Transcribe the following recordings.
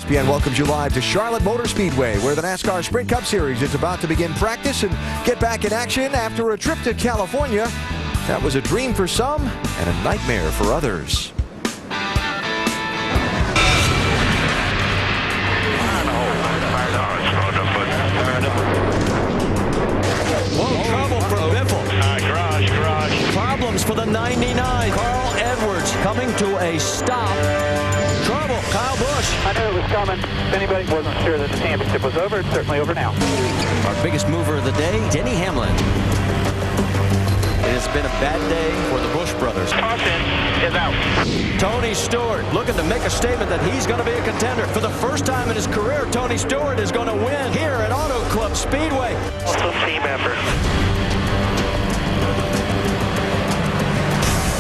ESPN welcomes you live to Charlotte Motor Speedway, where the NASCAR Sprint Cup Series is about to begin practice and get back in action after a trip to California. That was a dream for some and a nightmare for others. Whoa, trouble for Biffle. Garage. Problems for the 99. Carl Edwards coming to a stop. Trouble. Kyle Busch. I knew it was coming. If anybody wasn't sure that the championship was over, it's certainly over now. Our biggest mover of the day, Denny Hamlin. It has been a bad day for the Busch brothers. Caution is out. Tony Stewart looking to make a statement that he's going to be a contender. For the first time in his career, Tony Stewart is going to win here at Auto Club Speedway. Also team effort.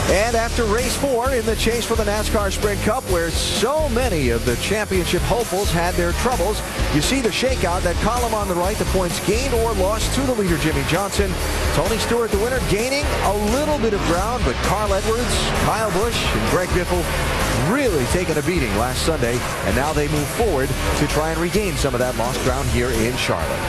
And after race 4 in the chase for the NASCAR Sprint Cup, where so many of the championship hopefuls had their troubles, you see the shakeout, that column on the right, the points gained or lost to the leader, Jimmy Johnson. Tony Stewart, the winner, gaining a little bit of ground, but Carl Edwards, Kyle Busch, and Greg Biffle really taking a beating last Sunday, and now they move forward to try and regain some of that lost ground here in Charlotte.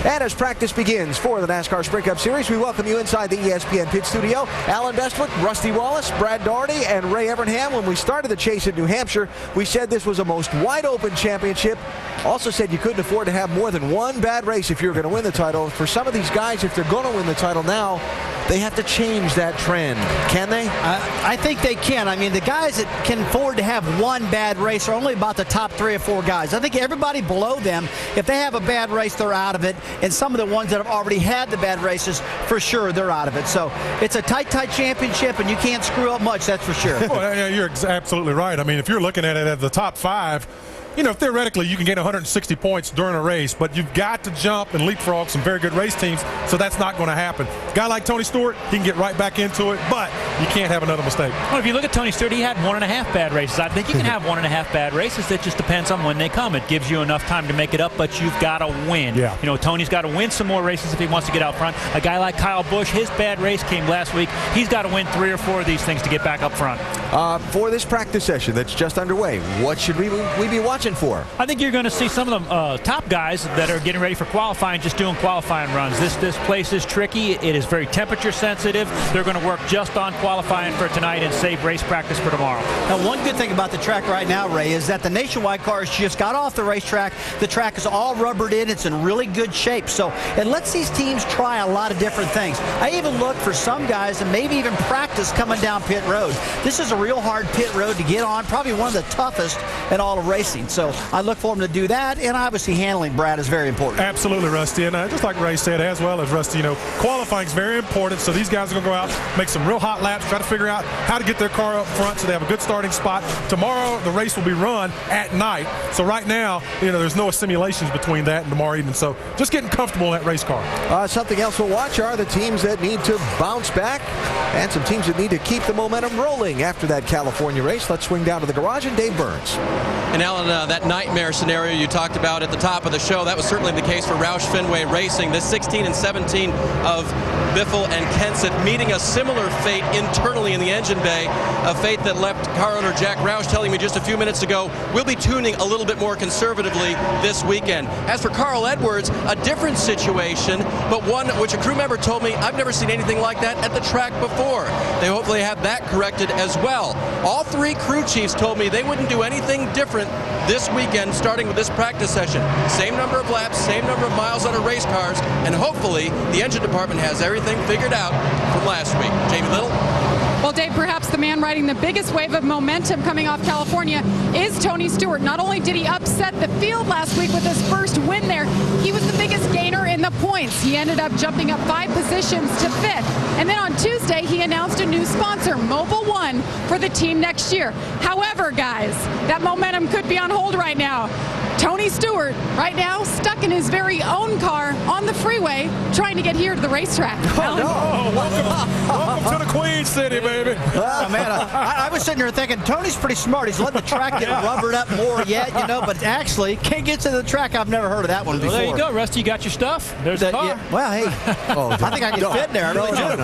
And as practice begins for the NASCAR Sprint Cup Series, we welcome you inside the ESPN pit studio. Alan Bestwick, Rusty Wallace, Brad Daugherty, and Ray Evernham. When we started the chase in New Hampshire, we said this was a most wide-open championship. Also said you couldn't afford to have more than one bad race if you're going to win the title. For some of these guys, if they're going to win the title now, they have to change that trend. Can they? I think they can. I mean, the guys that can afford to have one bad race are only about the top 3 or 4 guys. I think everybody below them, if they have a bad race, they're out of it. And some of the ones that have already had the bad races, for sure, they're out of it. So it's a tight championship, and you can't screw up much, that's for sure. Well, yeah, you're absolutely right. I mean, if you're looking at it at the top 5, you know, theoretically, you can gain 160 points during a race, but you've got to jump and leapfrog some very good race teams, so that's not going to happen. A guy like Tony Stewart, he can get right back into it, but you can't have another mistake. Well, if you look at Tony Stewart, he had 1.5 bad races. I think you can have 1.5 bad races. It just depends on when they come. It gives you enough time to make it up, but you've got to win. Yeah. You know, Tony's got to win some more races if he wants to get out front. A guy like Kyle Busch, his bad race came last week. He's got to win 3 or 4 of these things to get back up front. For this practice session that's just underway, what should we be watching for? I think you're going to see some of the top guys that are getting ready for qualifying just doing qualifying runs. This place is tricky. It is very temperature sensitive. They're going to work just on qualifying for tonight and save race practice for tomorrow. Now, one good thing about the track right now, Ray, is that the Nationwide cars just got off the racetrack. The track is all rubbered in. It's in really good shape. So it lets these teams try a lot of different things. I even look for some guys and maybe even practice coming down pit road. This is a real hard pit road to get on, probably one of the toughest in all of racing. So I look for them to do that, and obviously handling, Brad, is very important. Absolutely, Rusty. And just like Ray said, as well as Rusty, you know, qualifying is very important. So these guys are going to go out, make some real hot laps, try to figure out how to get their car up front so they have a good starting spot. Tomorrow, the race will be run at night. So right now, you know, there's no simulations between that and tomorrow evening. So just getting comfortable in that race car. Something else we'll watch are the teams that need to bounce back and some teams that need to keep the momentum rolling after that California race. Let's swing down to the garage and Dave Burns. And Alan, that nightmare scenario you talked about at the top of the show, that was certainly the case for Roush Fenway Racing. This 16 and 17 of Biffle and Kenseth meeting a similar fate internally in the engine bay, a fate that left car owner Jack Roush telling me just a few minutes ago, we'll be tuning a little bit more conservatively this weekend. As for Carl Edwards, a different situation, but one which a crew member told me, I've never seen anything like that at the track before. They hopefully have that corrected as well. All 3 crew chiefs told me they wouldn't do anything different this weekend, starting with this practice session. Same number of laps, same number of miles on our race cars, and hopefully the engine department has everything figured out from last week. Jamie Little? Well, Dave, perhaps the man riding the biggest wave of momentum coming off California is Tony Stewart. Not only did he upset the field last week with his first win there, he was the biggest gainer in the points. He ended up jumping up 5 positions to 5th. And then on Tuesday, he announced a new sponsor, Mobil 1, for the team next year. However, guys, that momentum could be on hold right now. Tony Stewart, right now, stuck in his very own car on the freeway, trying to get here to the racetrack. Welcome to the Queen City, baby. Oh, man, I was sitting there thinking, Tony's pretty smart. He's letting the track get rubbered up more yet, you know, but actually can't get to the track. I've never heard of that one before. Well, there you go, Rusty. You got your stuff. There's the car. Yeah, well, hey, I think I can fit in there. I really do.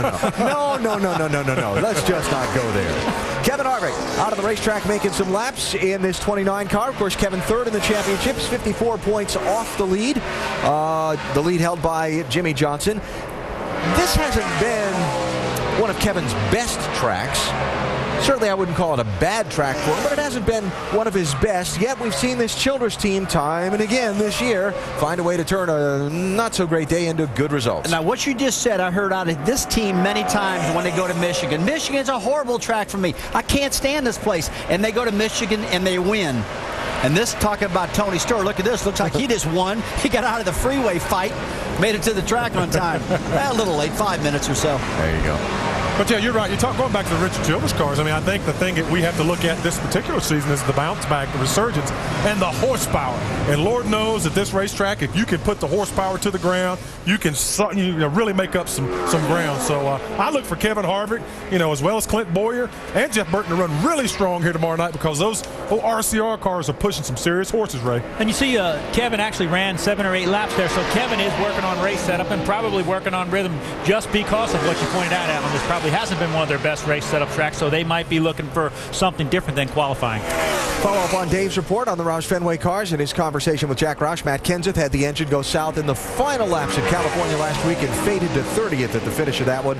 No. Let's just not go there. Kevin Harvick out of the racetrack making some laps in this 29 car. Of course, Kevin third in the championships, 54 points off the lead. The lead held by Jimmy Johnson. This hasn't been one of Kevin's best tracks. Certainly, I wouldn't call it a bad track for him, but it hasn't been one of his best. Yet we've seen this Childress team time and again this year find a way to turn a not-so-great day into good results. Now, what you just said, I heard out of this team many times when they go to Michigan. Michigan's a horrible track for me. I can't stand this place. And they go to Michigan and they win. And this, talking about Tony Stewart, look at this. Looks like he just won. He got out of the freeway fight, made it to the track on time. A little late, 5 minutes or so. There you go. But yeah, you're right. Going back to the Richard Childress cars, I mean, I think the thing that we have to look at this particular season is the bounce back, the resurgence, and the horsepower. And Lord knows at this racetrack, if you can put the horsepower to the ground, you can really make up some ground. So I look for Kevin Harvick, as well as Clint Boyer and Jeff Burton to run really strong here tomorrow night, because those RCR cars are pushing some serious horses, Ray. And you see Kevin actually ran 7 or 8 laps there, so Kevin is working on race setup and probably working on rhythm just because of what you pointed out, Alan. This probably hasn't been one of their best race setup tracks, so they might be looking for something different than qualifying. Follow up on Dave's report on the Roush Fenway cars and his conversation with Jack Roush. Matt Kenseth had the engine go south in the final laps in California last week and faded to 30th at the finish of that one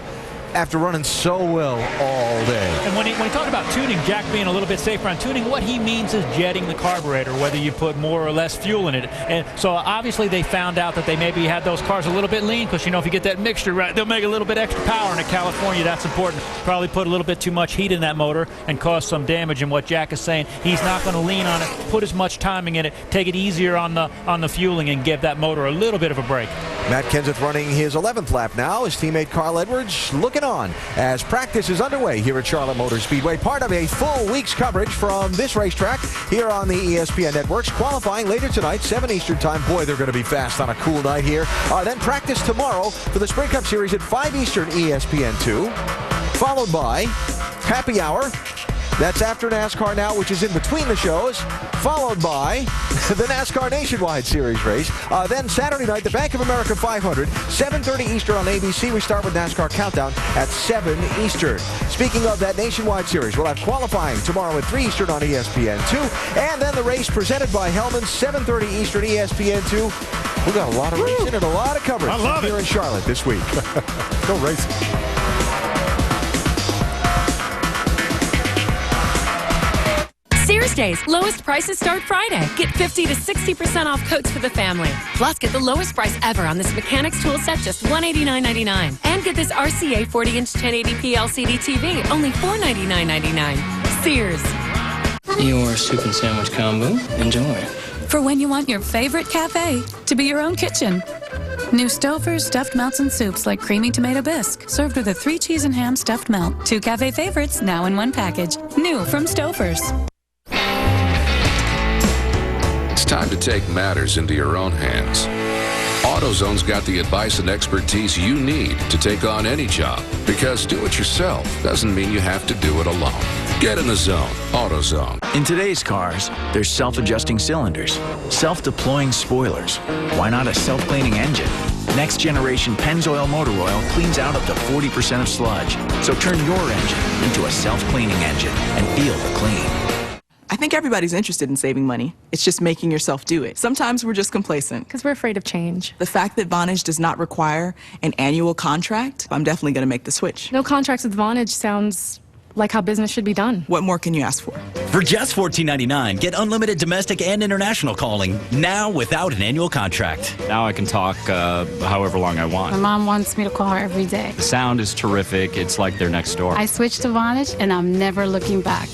after running so well all day. And when he talked about tuning, Jack being a little bit safer on tuning, what he means is jetting the carburetor, whether you put more or less fuel in it. And so obviously they found out that they maybe had those cars a little bit lean, because if you get that mixture right, they'll make a little bit extra power. And in California, that's important. Probably put a little bit too much heat in that motor and cause some damage. And what Jack is saying, he's not going to lean on it, put as much timing in it, take it easier on the fueling, and give that motor a little bit of a break. Matt Kenseth running his 11th lap now. His teammate Carl Edwards looking on as practice is underway here at Charlotte Motor Speedway. Part of a full week's coverage from this racetrack here on the ESPN networks. Qualifying later tonight, 7 Eastern time. Boy, they're going to be fast on a cool night here. Then practice tomorrow for the Sprint Cup Series at 5 Eastern ESPN2. Followed by Happy Hour. That's after NASCAR Now, which is in between the shows, followed by the NASCAR Nationwide Series race. Then Saturday night, the Bank of America 500, 7:30 Eastern on ABC. We start with NASCAR Countdown at 7 Eastern. Speaking of that Nationwide Series, we'll have qualifying tomorrow at 3 Eastern on ESPN2. And then the race presented by Hellman, 7:30 Eastern ESPN2. We've got a lot of racing and a lot of coverage here in Charlotte this week. Go racing. Sears Days, lowest prices start Friday. Get 50 to 60% off coats for the family. Plus, get the lowest price ever on this mechanics tool set, just $189.99. And get this RCA 40-inch 1080p LCD TV, only $499.99. Sears. Your soup and sandwich combo. Enjoy. For when you want your favorite cafe to be your own kitchen. New Stouffer's stuffed melts and soups like creamy tomato bisque, served with a 3 cheese and ham stuffed melt. 2 cafe favorites now in one package. New from Stouffer's. It's time to take matters into your own hands. AutoZone's got the advice and expertise you need to take on any job, because do it yourself doesn't mean you have to do it alone. Get in the zone. AutoZone. In today's cars, there's self-adjusting cylinders, self-deploying spoilers. Why not a self-cleaning engine? Next generation Pennzoil motor oil cleans out up to 40% of sludge. So turn your engine into a self-cleaning engine and feel the clean. I think everybody's interested in saving money. It's just making yourself do it. Sometimes we're just complacent. Because we're afraid of change. The fact that Vonage does not require an annual contract, I'm definitely going to make the switch. No contracts with Vonage sounds like how business should be done. What more can you ask for? For just $14.99, get unlimited domestic and international calling, now without an annual contract. Now I can talk however long I want. My mom wants me to call her every day. The sound is terrific. It's like they're next door. I switched to Vonage, and I'm never looking back.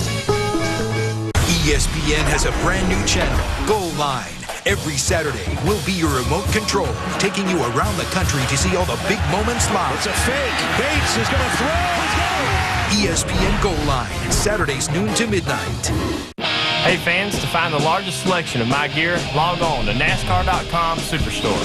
ESPN has a brand new channel, Goal Line. Every Saturday, we'll be your remote control, taking you around the country to see all the big moments live. It's a fake. Bates is going to throw. ESPN Goal Line, Saturdays noon to midnight. Hey fans, to find the largest selection of my gear, log on to NASCAR.com Superstore.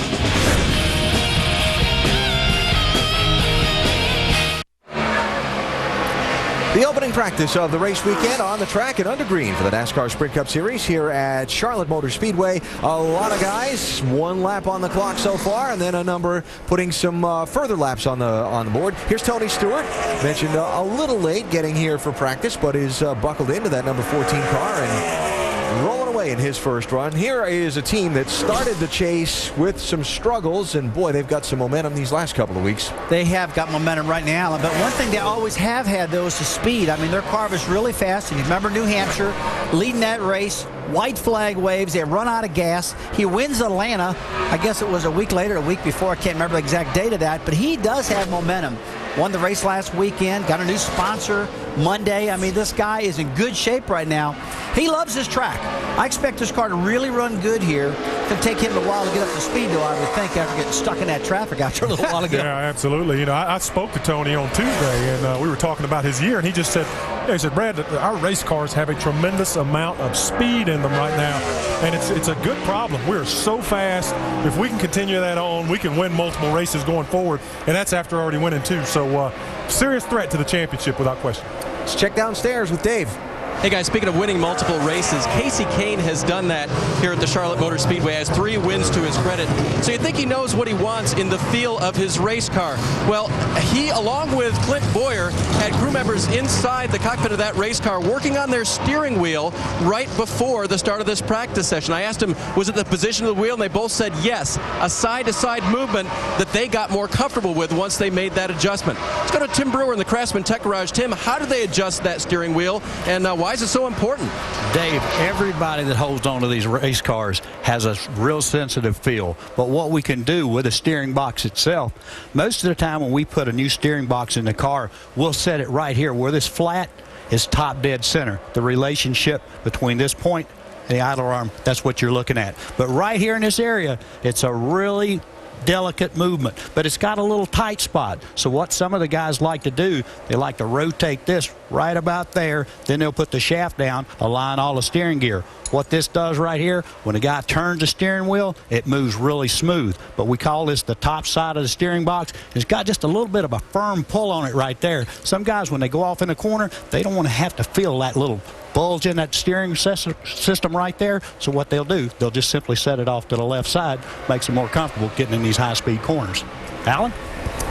The opening practice of the race weekend on the track at Undergreen for the NASCAR Sprint Cup Series here at Charlotte Motor Speedway. A lot of guys, 1 lap on the clock so far, and then a number putting some further laps on the board. Here's Tony Stewart, mentioned a little late getting here for practice, but is buckled into that number 14 car and rolling away in his first run. Here is a team that started the chase with some struggles, and boy, they've got some momentum these last couple of weeks. They have got momentum right now, Alan, but one thing they always have had, though, is the speed. I mean, their car was really fast, and you remember New Hampshire leading that race, white flag waves, they run out of gas. He wins Atlanta. I guess it was a week later, a week before, I can't remember the exact date of that, but he does have momentum. Won the race last weekend, got a new sponsor Monday. I mean, this guy is in good shape right now. He loves this track. I expect this car to really run good here. It's going to take him a while to get up to speed, though, I would think, after getting stuck in that traffic after a little while ago. Yeah, absolutely. You know, I spoke to Tony on Tuesday, and we were talking about his year, and he just said, he said, Brad, our race cars have a tremendous amount of speed in them right now, and it's a good problem. We're so fast. If we can continue that on, we can win multiple races going forward, and that's after already winning 2. So serious threat to the championship without question. Let's check downstairs with Dave. Hey guys, speaking of winning multiple races, Casey Kane has done that here at the Charlotte Motor Speedway, has 3 wins to his credit. So you think he knows what he wants in the feel of his race car. Well, he, along with Clint Boyer, had crew members inside the cockpit of that race car working on their steering wheel right before the start of this practice session. I asked him, was it the position of the wheel? And they both said yes, a side-to-side movement that they got more comfortable with once they made that adjustment. Let's go to Tim Brewer in the Craftsman Tech Garage. Tim, how do they adjust that steering wheel, and why is it so important? Dave, everybody that holds on to these race cars has a real sensitive feel. But what we can do with the steering box itself, most of the time when we put a new steering box in the car, we'll set it right here where this flat is top dead center. The relationship between this point and the idler arm, that's what you're looking at. But right here in this area, it's a really delicate movement, but it's got a little tight spot. So what some of the guys like to do, they like to rotate this right about there, then they'll put the shaft down, align all the steering gear. What this does right here, when the guy turns the steering wheel, it moves really smooth. But we call this the top side of the steering box. It's got just a little bit of a firm pull on it right there. Some guys, when they go off in the corner, they don't want to have to feel that little bulge in that steering system right there. So what they'll do, they'll just simply set it off to the left side, makes them more comfortable getting in these high-speed corners. Alan?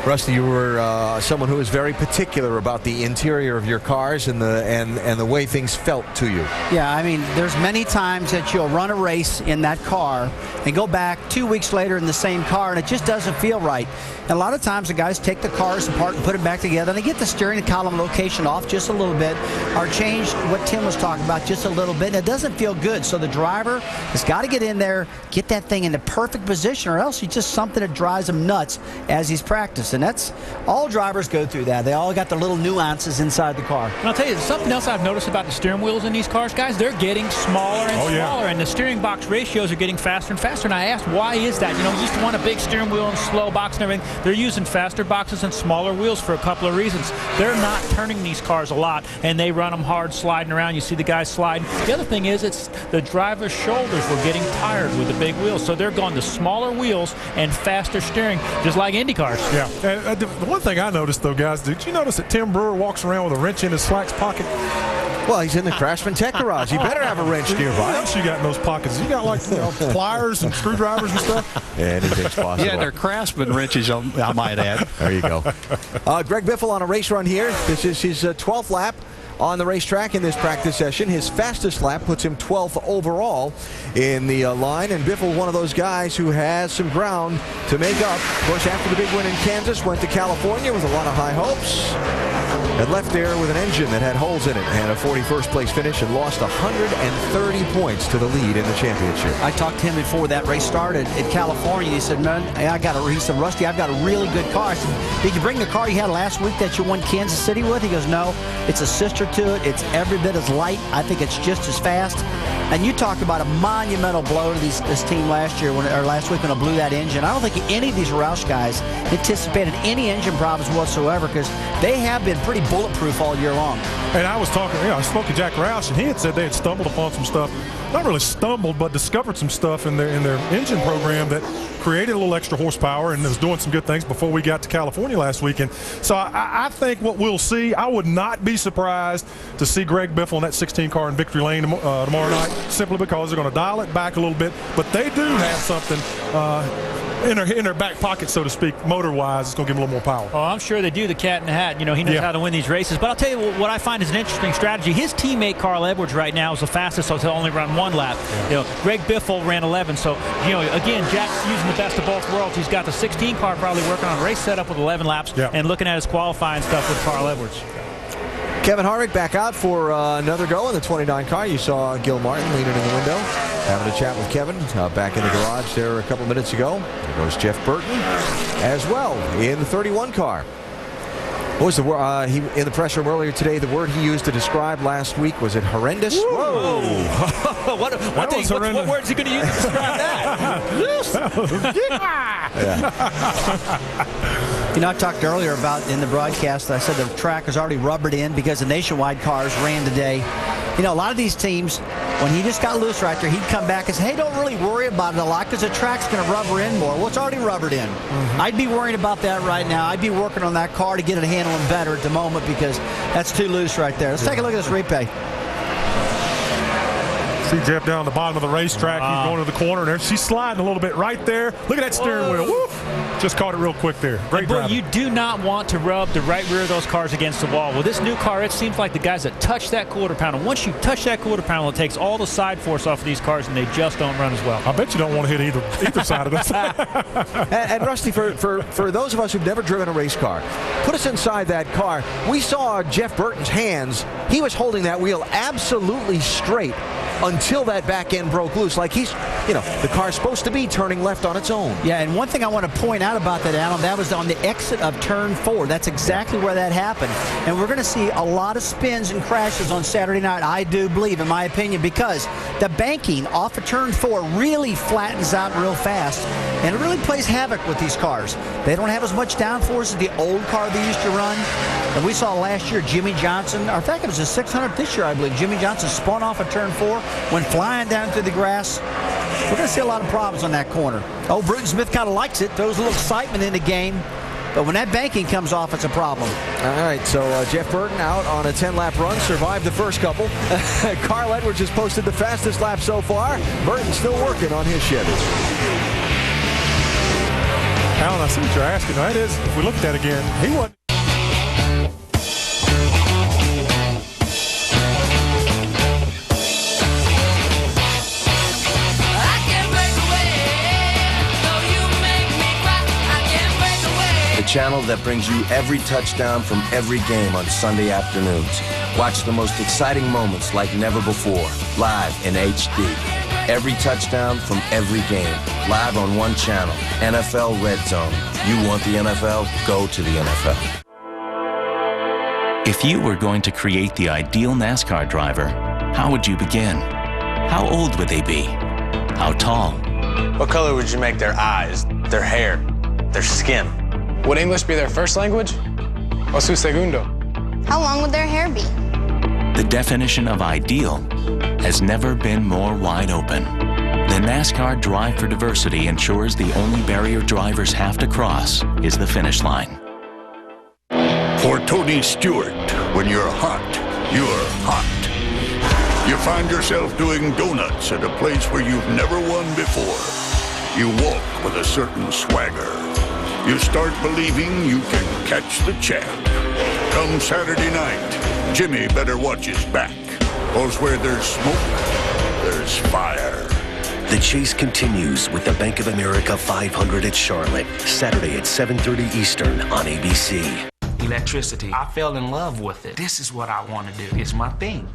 Rusty, you were someone who was very particular about the interior of your cars and the way things felt to you. Yeah, I mean, there's many times that you'll run a race in that car and go back 2 weeks later in the same car, and it just doesn't feel right. And a lot of times the guys take the cars apart and put them back together, and they get the steering column location off just a little bit, or change what Tim was talking about just a little bit, and it doesn't feel good. So the driver has got to get in there, get that thing in the perfect position, or else it's just something that drives him nuts as he's practicing. And that's all drivers go through that. They all got the little nuances inside the car. And I'll tell you, something else I've noticed about the steering wheels in these cars, guys, they're getting smaller and smaller, and the steering box ratios are getting faster and faster. And I asked, why is that? You know, you used to want a big steering wheel and slow box and everything. They're using faster boxes and smaller wheels for a couple of reasons. They're not turning these cars a lot, and they run them hard, sliding around. You see the guys sliding. The other thing is, it's the driver's shoulders were getting tired with the big wheels, so they're going to smaller wheels and faster steering, just like Indy cars. Yeah. The one thing I noticed, though, guys, did you notice that Tim Brewer walks around with a wrench in his slacks pocket? Well, he's in the Craftsman Tech Garage. He better have a wrench nearby. What else you got in those pockets? You got, like, pliers and screwdrivers and stuff? Yeah, anything's possible. Yeah, they're Craftsman wrenches, I might add. There you go. Greg Biffle on a race run here. This is his 12th lap on the racetrack in this practice session. His fastest lap puts him 12th overall in the line, and Biffle, one of those guys who has some ground to make up. Of course, after the big win in Kansas, went to California with a lot of high hopes, and left there with an engine that had holes in it, and a 41st place finish, and lost 130 points to the lead in the championship. I talked to him before that race started in California. He said, man, he said, Rusty, I've got a really good car. I said, did you bring the car you had last week that you won Kansas City with? He goes, no, it's a sister to it. It's every bit as light. I think it's just as fast. And you talked about a monumental blow to this team last week when it blew that engine. I don't think any of these Roush guys anticipated any engine problems whatsoever, because they have been pretty bulletproof all year long. And I was talking, I spoke to Jack Roush, and he had said they had stumbled upon some stuff not really stumbled, but discovered some stuff in their engine program that created a little extra horsepower and was doing some good things before we got to California last weekend. So I think what we'll see, I would not be surprised to see Greg Biffle in that 16 car in victory lane tomorrow night, simply because they're going to dial it back a little bit. But they do have something in their back pocket, so to speak, motor-wise. It's going to give them a little more power. Oh, I'm sure they do. The cat in the hat. You know, he knows how to win these races. But I'll tell you what I find is an interesting strategy. His teammate Carl Edwards right now is the fastest, so he'll only run one lap. Yeah. You know, Greg Biffle ran 11. So, you know, again, Jack's using the best of both worlds. He's got the 16 car probably working on a race setup with 11 laps and looking at his qualifying stuff with Carl Edwards. Kevin Harvick back out for another go in the 29 car. You saw Gil Martin leaning in the window, having a chat with Kevin back in the garage there a couple minutes ago. There goes Jeff Burton as well in the 31 car. What was the word in the press room earlier today? The word he used to describe last week, was it horrendous? Whoa! what word is he going to use to describe that? You know, I talked earlier about in the broadcast, I said the track is already rubbered in because the nationwide cars ran today. You know, a lot of these teams, when he just got loose right there, he'd come back and say, hey, don't really worry about it a lot because the track's going to rubber in more. Well, it's already rubbered in. I'd be worried about that right now. I'd be working on that car to get it handling better at the moment because that's too loose right there. Let's take a look at this replay. See Jeff down the bottom of the racetrack. He's going to the corner there. She's sliding a little bit right there. Look at that steering wheel. Woo! Just caught it real quick there. Great driving. You do not want to rub the right rear of those cars against the wall. With this new car, it seems like the guys that touch that quarter panel, once you touch that quarter panel, it takes all the side force off of these cars, and they just don't run as well. I bet you don't want to hit either side of this. and Rusty, for those of us who've never driven a race car, put us inside that car. We saw Jeff Burton's hands. He was holding that wheel absolutely straight until that back end broke loose. Like he's, you know, the car's supposed to be turning left on its own. Yeah, and one thing I want to point out about that, Alan, that was on the exit of turn 4. That's exactly where that happened. And we're going to see a lot of spins and crashes on Saturday night, I do believe, in my opinion, because the banking off of turn 4 really flattens out real fast, and it really plays havoc with these cars. They don't have as much downforce as the old car they used to run. And we saw last year Jimmy Johnson, or in fact it was the 600th this year, I believe. Jimmy Johnson spun off of turn 4, went flying down through the grass. We're going to see a lot of problems on that corner. Oh, Bruton Smith kind of likes it, throws a little excitement in the game. But when that banking comes off, it's a problem. All right, so Jeff Burton out on a 10-lap run, survived the first couple. Carl Edwards has posted the fastest lap so far. Burton's still working on his Chevy. Alan, I see what you're asking. That is, if we look at that again, he wasn't. Channel that brings you every touchdown from every game on Sunday afternoons. Watch the most exciting moments like never before, live in HD. Every touchdown from every game, live on one channel, NFL Red Zone. You want the NFL? Go to the NFL. If you were going to create the ideal NASCAR driver, how would you begin? How old would they be? How tall? What color would you make their eyes, their hair, their skin? Would English be their first language? O su segundo? How long would their hair be? The definition of ideal has never been more wide open. The NASCAR Drive for Diversity ensures the only barrier drivers have to cross is the finish line. For Tony Stewart, when you're hot, you're hot. You find yourself doing donuts at a place where you've never won before. You walk with a certain swagger. You start believing you can catch the champ. Come Saturday night, Jimmy better watch his back. 'Cause where there's smoke, there's fire. The chase continues with the Bank of America 500 at Charlotte, Saturday at 7:30 Eastern on ABC. Electricity. I fell in love with it. This is what I want to do. It's my thing.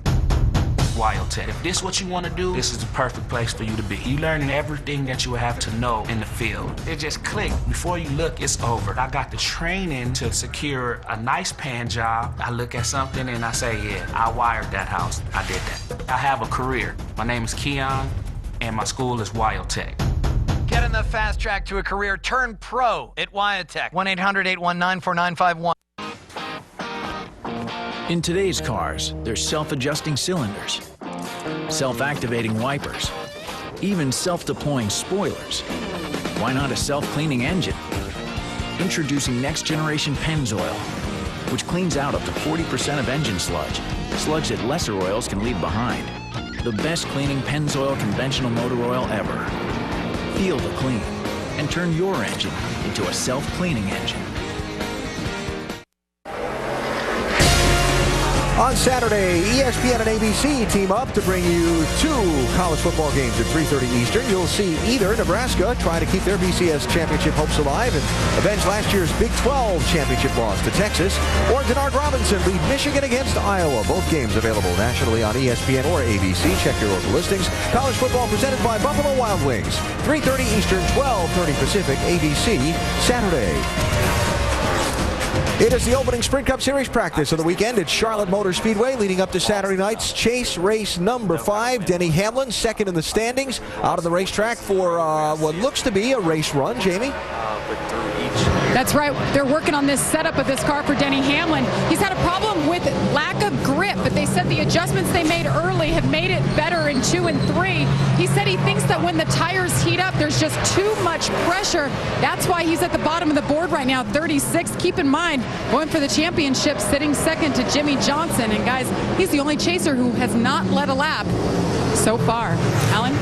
WildTech. If this is what you want to do, this is the perfect place for you to be. You learning everything that you have to know in the field. It just clicked. Before you look, it's over. I got the training to secure a nice paying job. I look at something and I say, yeah, I wired that house. I did that. I have a career. My name is Keon, and my school is WildTech. Get in the fast track to a career. Turn pro at WildTech. 1-800-819-4951. In today's cars, there's self-adjusting cylinders, self-activating wipers, even self-deploying spoilers. Why not a self-cleaning engine? Introducing next-generation Pennzoil, which cleans out up to 40% of engine sludge that lesser oils can leave behind. The best cleaning Pennzoil conventional motor oil ever. Feel the clean and turn your engine into a self-cleaning engine. On Saturday, ESPN and ABC team up to bring you 2 college football games at 3:30 Eastern. You'll see either Nebraska try to keep their BCS championship hopes alive and avenge last year's Big 12 championship loss to Texas, or Denard Robinson lead Michigan against Iowa. Both games available nationally on ESPN or ABC. Check your local listings. College football presented by Buffalo Wild Wings. 3:30 Eastern, 12:30 Pacific, ABC, Saturday. It is the opening Sprint Cup Series practice of the weekend at Charlotte Motor Speedway, leading up to Saturday night's Chase race number 5. Denny Hamlin, second in the standings, out of the racetrack for what looks to be a race run. Jamie? That's right. They're working on this setup of this car for Denny Hamlin. He's had a problem with lack of grip, but they said the adjustments they made early have made it better in 2 and 3. He said he thinks that when the tires heat up, there's just too much pressure. That's why he's at the bottom of the board right now, 36. Keep in mind, going for the championship, sitting second to Jimmy Johnson. And guys, he's the only chaser who has not led a lap so far. Alan?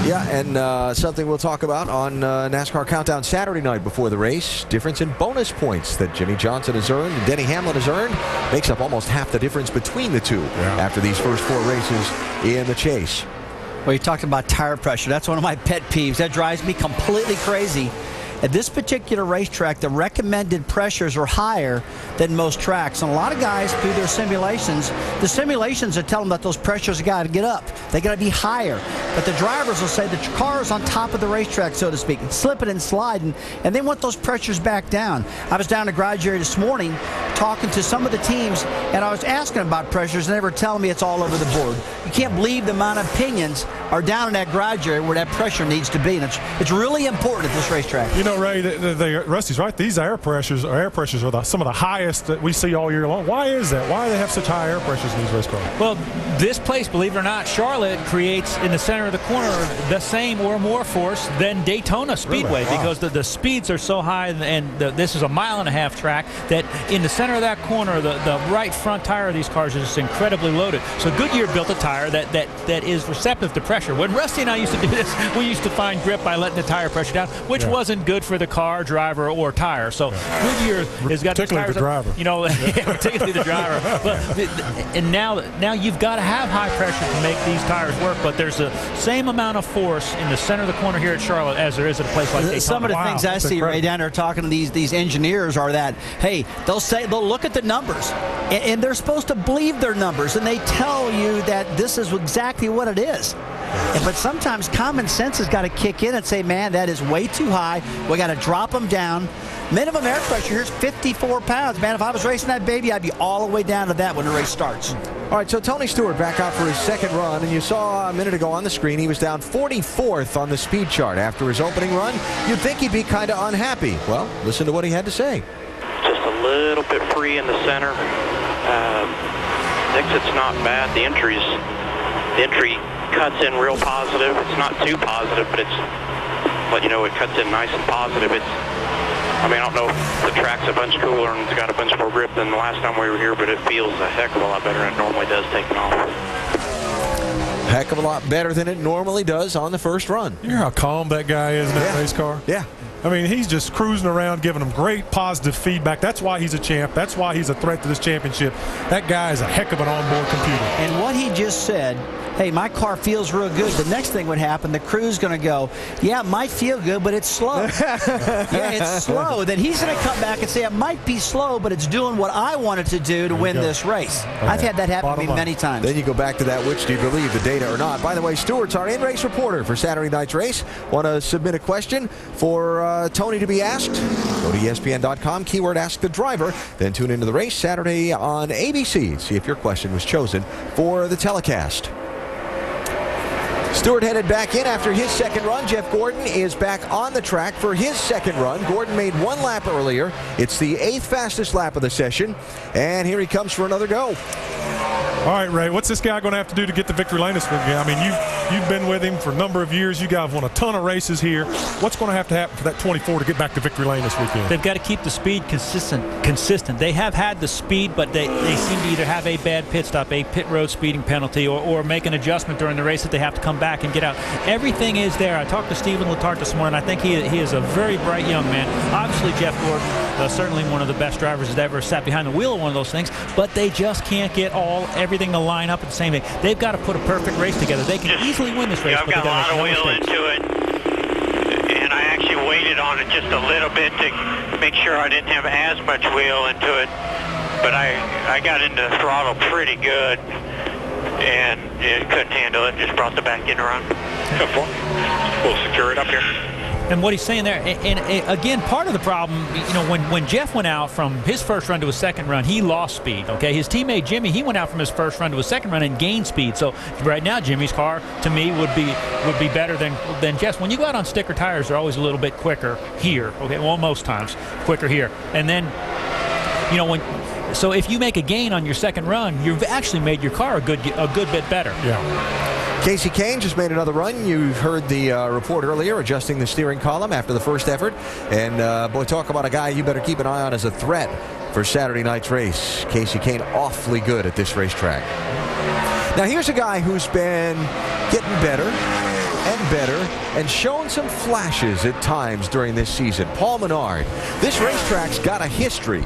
Yeah, and something we'll talk about on NASCAR Countdown Saturday night before the race. Difference in bonus points that Jimmy Johnson has earned and Denny Hamlin has earned makes up almost half the difference between the two after these first 4 races in the Chase. Well, you talked about tire pressure. That's one of my pet peeves. That drives me completely crazy. At this particular racetrack, the recommended pressures are higher than most tracks. And a lot of guys do their simulations. The simulations that tell them that those pressures got to get up. They got to be higher. But the drivers will say the car is on top of the racetrack, so to speak, slipping and sliding, and they want those pressures back down. I was down in the garage area this morning talking to some of the teams, and I was asking about pressures, and they were telling me it's all over the board. You can't believe the amount of opinions are down in that garage area where that pressure needs to be. And it's really important at this racetrack. You know, Ray, Rusty's right. These air pressures are some of the highest that we see all year long. Why is that? Why do they have such high air pressures in these race cars? Well, this place, believe it or not, Charlotte creates in the center of the corner the same or more force than Daytona Speedway, really? Wow. because the speeds are so high, and this is a 1.5-mile track, that in the center of that corner, the right front tire of these cars is just incredibly loaded. So Goodyear built a tire that is receptive to pressure. When Rusty and I used to do this, we used to find grip by letting the tire pressure down, which wasn't good for the car, driver, or tire. So Goodyear has got particularly the driver. You know, particularly the driver. But and now you've got to have high pressure to make these tires work. But there's the same amount of force in the center of the corner here at Charlotte as there is at a place like Daytona. Some of the things I see right down there talking to these engineers are that, hey, they'll look at the numbers, and they're supposed to believe their numbers, and they tell you that this is exactly what it is. But sometimes common sense has got to kick in and say, man, that is way too high. We got to drop them down. Minimum air pressure here is 54 pounds. Man, if I was racing that baby, I'd be all the way down to that when the race starts. All right, so Tony Stewart back out for his second run, and you saw a minute ago on the screen he was down 44th on the speed chart after his opening run. You'd think he'd be kind of unhappy. Well, listen to what he had to say. Just a little bit free in the center. Exit's not bad. The entry cuts in real positive. It's not too positive, but it cuts in nice and positive. I don't know if the track's a bunch cooler and it's got a bunch more grip than the last time we were here, but it feels a heck of a lot better than it normally does taking off. Heck of a lot better than it normally does on the first run. You hear how calm that guy is in that race car? Yeah. He's just cruising around, giving them great positive feedback. That's why he's a champ. That's why he's a threat to this championship. That guy is a heck of an onboard computer. And what he just said, hey, my car feels real good. The next thing would happen, the crew's going to go, yeah, it might feel good, but it's slow. Yeah, it's slow. Then he's going to come back and say, it might be slow, but it's doing what I wanted to do to win this race. Okay. I've had that happen to me many times. Then you go back to that, which do you believe, the data or not? By the way, Stewart's our in-race reporter for Saturday night's race. Want to submit a question for Tony to be asked? Go to ESPN.com, keyword ask the driver, then tune into the race Saturday on ABC. See if your question was chosen for the telecast. Stewart headed back in after his second run. Jeff Gordon is back on the track for his second run. Gordon made 1 lap earlier. It's the 8th fastest lap of the session. And here he comes for another go. All right, Ray, what's this guy going to have to do to get to victory lane this weekend? I mean, you've been with him for a number of years. You guys won a ton of races here. What's going to have to happen for that 24 to get back to victory lane this weekend? They've got to keep the speed consistent. They have had the speed, but they seem to either have a bad pit stop, a pit road speeding penalty, or make an adjustment during the race that they have to come back and get out. Everything is there. I talked to Stephen Letarte this morning. I think he is a very bright young man. Obviously, Jeff Gordon, certainly one of the best drivers that's ever sat behind the wheel of one of those things, but they just can't get everything to line up at the same thing. They've got to put a perfect race together. They can easily win this race. I've got a lot of wheel into it, and I actually waited on it just a little bit to make sure I didn't have as much wheel into it, but I got into the throttle pretty good, and it couldn't handle it. Just brought the back end around. We'll secure it up here. And what he's saying there, and again, part of the problem, when Jeff went out from his first run to his second run, he lost speed, okay? His teammate Jimmy, he went out from his first run to his second run and gained speed. So right now, Jimmy's car, to me, would be better than Jeff's. When you go out on sticker tires, they're always a little bit quicker here, okay? Well, most times, quicker here. And then, so if you make a gain on your second run, you've actually made your car a good bit better. Yeah. Casey Kane just made another run. You heard the report earlier, adjusting the steering column after the first effort. And, boy, talk about a guy you better keep an eye on as a threat for Saturday night's race. Casey Kane awfully good at this racetrack. Now, here's a guy who's been getting better and shown some flashes at times during this season. Paul Menard. This racetrack's got a history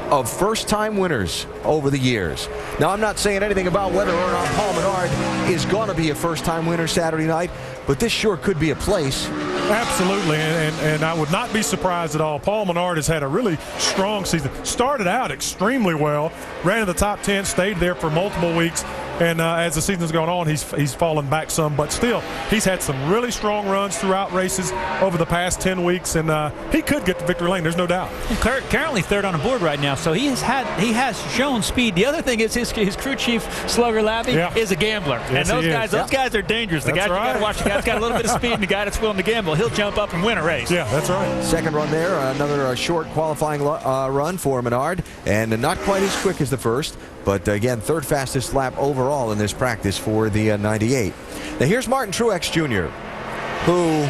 of first-time winners over the years. Now, I'm not saying anything about whether or not Paul Menard is going to be a first-time winner Saturday night, but this sure could be a place. Absolutely, and I would not be surprised at all. Paul Menard has had a really strong season. Started out extremely well, ran in the top 10, stayed there for multiple weeks, and as the season's gone on, he's fallen back some, but still, he's had some really strong runs throughout races over the past 10 weeks, and he could get to victory lane, there's no doubt. Currently third on the board right now, so he has shown speed. The other thing is his crew chief, Slugger Labby, is a gambler. Yes, and those guys are dangerous. The guys you got to watch, the guy's got a little bit of speed, and the guy that's willing to gamble, he'll jump up and win a race. Yeah, that's right. Second run there, another short qualifying run for Menard, and not quite as quick as the first, but again, third fastest lap overall in this practice for the 98. Now here's Martin Truex Jr., who,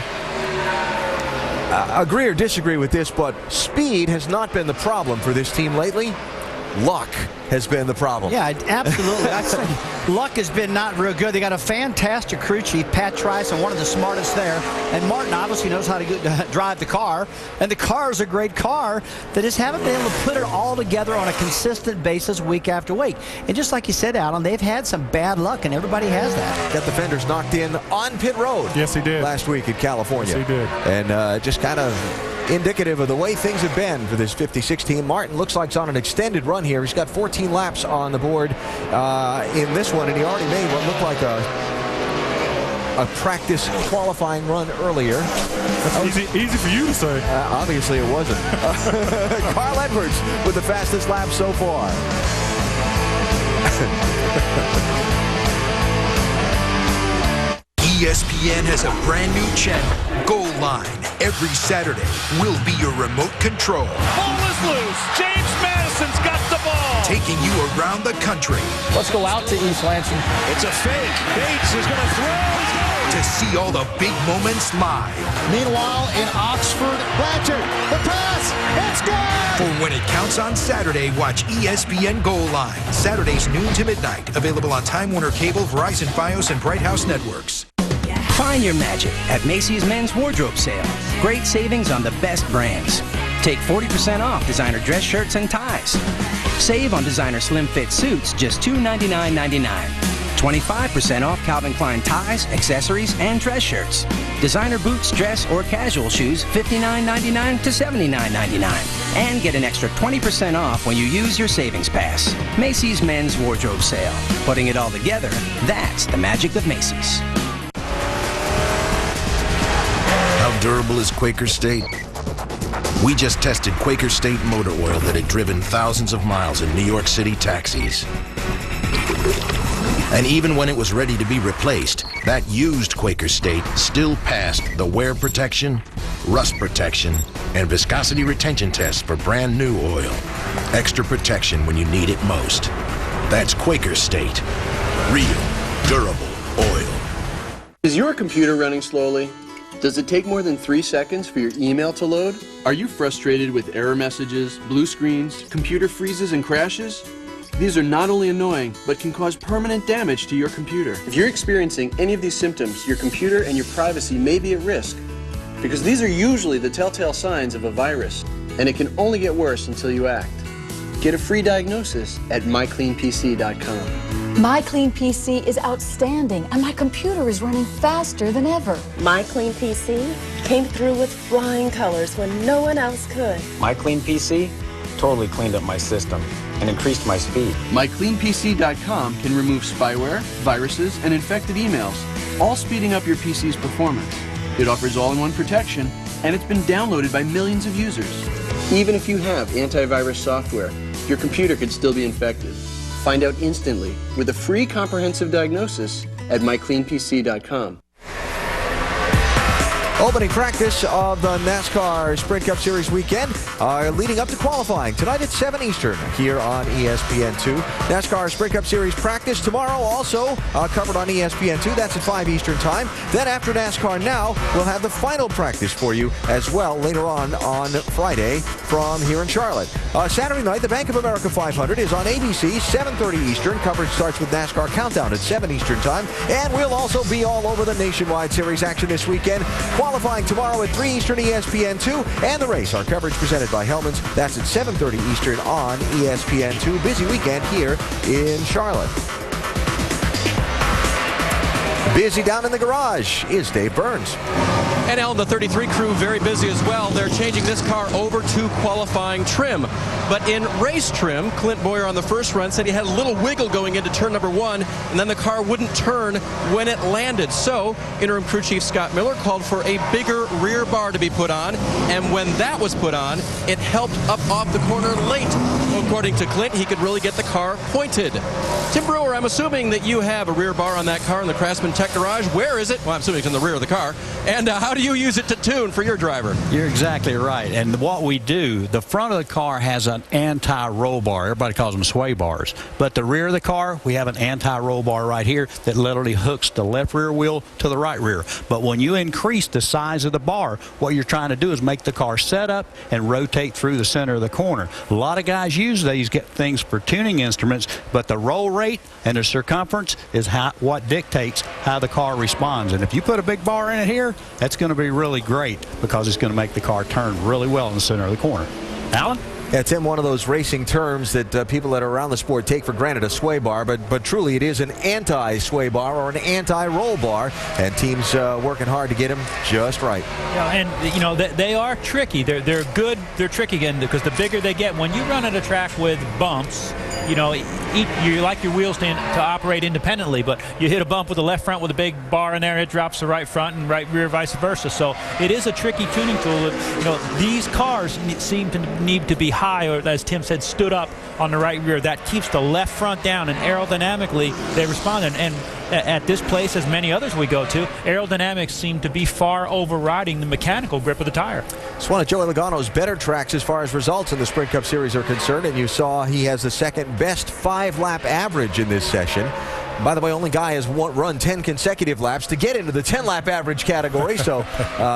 agree or disagree with this, but speed has not been the problem for this team lately. Luck has been the problem. Yeah, absolutely. I'd say luck has been not real good. They got a fantastic crew chief, Pat Trice, and one of the smartest there. And Martin obviously knows how to drive the car. And the car is a great car. They just haven't been able to put it all together on a consistent basis week after week. And just like you said, Alan, they've had some bad luck, and everybody has that. Got the fenders knocked in on pit road. Yes, he did. Last week in California. Yes, he did. And just kind of indicative of the way things have been for this 56 team. Martin looks like he's on an extended run here. He's got 14 laps on the board in this one, and he already made what looked like a practice qualifying run earlier. That's easy for you to say. Obviously it wasn't. Carl Edwards with the fastest lap so far. ESPN has a brand new channel, Goal Line. Every Saturday, we'll be your remote control. Ball is loose. James Madison's got the ball. Taking you around the country. Let's go out to East Lansing. It's a fake. Bates is going to throw. To see all the big moments live. Meanwhile, in Oxford, Blanchard, the pass, it's good! For when it counts on Saturday, watch ESPN Goal Line. Saturdays noon to midnight. Available on Time Warner Cable, Verizon Fios, and Bright House Networks. Find your magic at Macy's Men's Wardrobe Sale. Great savings on the best brands. Take 40% off designer dress shirts and ties. Save on designer slim fit suits, just $299.99. 25% off Calvin Klein ties, accessories, and dress shirts. Designer boots, dress, or casual shoes, $59.99 to $79.99. And get an extra 20% off when you use your savings pass. Macy's Men's Wardrobe Sale. Putting it all together, that's the magic of Macy's. How durable is Quaker State? We just tested Quaker State motor oil that had driven thousands of miles in New York City taxis. And even when it was ready to be replaced, that used Quaker State still passed the wear protection, rust protection, and viscosity retention tests for brand new oil. Extra protection when you need it most. That's Quaker State. Real, durable oil. Is your computer running slowly? Does it take more than 3 seconds for your email to load? Are you frustrated with error messages, blue screens, computer freezes, and crashes? These are not only annoying, but can cause permanent damage to your computer. If you're experiencing any of these symptoms, your computer and your privacy may be at risk, because these are usually the telltale signs of a virus, and it can only get worse until you act. Get a free diagnosis at mycleanpc.com. My Clean PC is outstanding, and my computer is running faster than ever. My Clean PC came through with flying colors when no one else could. My Clean PC totally cleaned up my system and increased my speed. MyCleanPC.com can remove spyware, viruses, and infected emails, all speeding up your PC's performance. It offers all-in-one protection, and it's been downloaded by millions of users. Even if you have antivirus software, your computer could still be infected. Find out instantly with a free comprehensive diagnosis at mycleanpc.com. Opening practice of the NASCAR Sprint Cup Series weekend leading up to qualifying tonight at 7 Eastern here on ESPN2. NASCAR Sprint Cup Series practice tomorrow also covered on ESPN2. That's at 5 Eastern time. Then after NASCAR Now, we'll have the final practice for you as well later on Friday from here in Charlotte. Saturday night, the Bank of America 500 is on ABC, 7:30 Eastern. Coverage starts with NASCAR Countdown at 7 Eastern time. And we'll also be all over the Nationwide Series action this weekend. Qualifying tomorrow at 3 Eastern ESPN2, and the race, our coverage presented by Hellman's. That's at 7:30 Eastern on ESPN2. Busy weekend here in Charlotte. Busy down in the garage is Dave Burns. And Alan, the 33 crew very busy as well. They're changing this car over to qualifying trim. But in race trim, Clint Boyer on the first run said he had a little wiggle going into turn number 1, and then the car wouldn't turn when it landed. So interim crew chief Scott Miller called for a bigger rear bar to be put on, and when that was put on, it helped up off the corner late. According to Clint, he could really get the car pointed. Tim Brewer, I'm assuming that you have a rear bar on that car in the Craftsman Tech Garage. Where is it? Well, I'm assuming it's in the rear of the car. And how do you use it to tune for your driver? You're exactly right. And what we do, the front of the car has an anti-roll bar. Everybody calls them sway bars. But the rear of the car, we have an anti-roll bar right here that literally hooks the left rear wheel to the right rear. But when you increase the size of the bar, what you're trying to do is make the car set up and rotate through the center of the corner. A lot of guys use these things for tuning instruments, but the roll rate and the circumference is what dictates how the car responds. And if you put a big bar in it here, that's going to be really great because it's going to make the car turn really well in the center of the corner. Alan? Yeah, Tim, one of those racing terms that people that are around the sport take for granted, a sway bar, but truly it is an anti-sway bar or an anti-roll bar, and teams working hard to get them just right. Yeah, and you know they are tricky. They're good. They're tricky again because the bigger they get, when you run at a track with bumps, you know, you like your wheels to operate independently, but you hit a bump with the left front with a big bar in there, it drops the right front and right rear vice versa. So it is a tricky tuning tool. You know, these cars seem to need to be high, or as Tim said, stood up on the right rear. That keeps the left front down, and aerodynamically they respond. And at this place, as many others we go to, aerodynamics seem to be far overriding the mechanical grip of the tire. It's one of Joey Logano's better tracks as far as results in the Sprint Cup Series are concerned, and you saw he has the second best 5-lap average in this session. By the way, only guy has run 10 consecutive laps to get into the 10-lap average category, so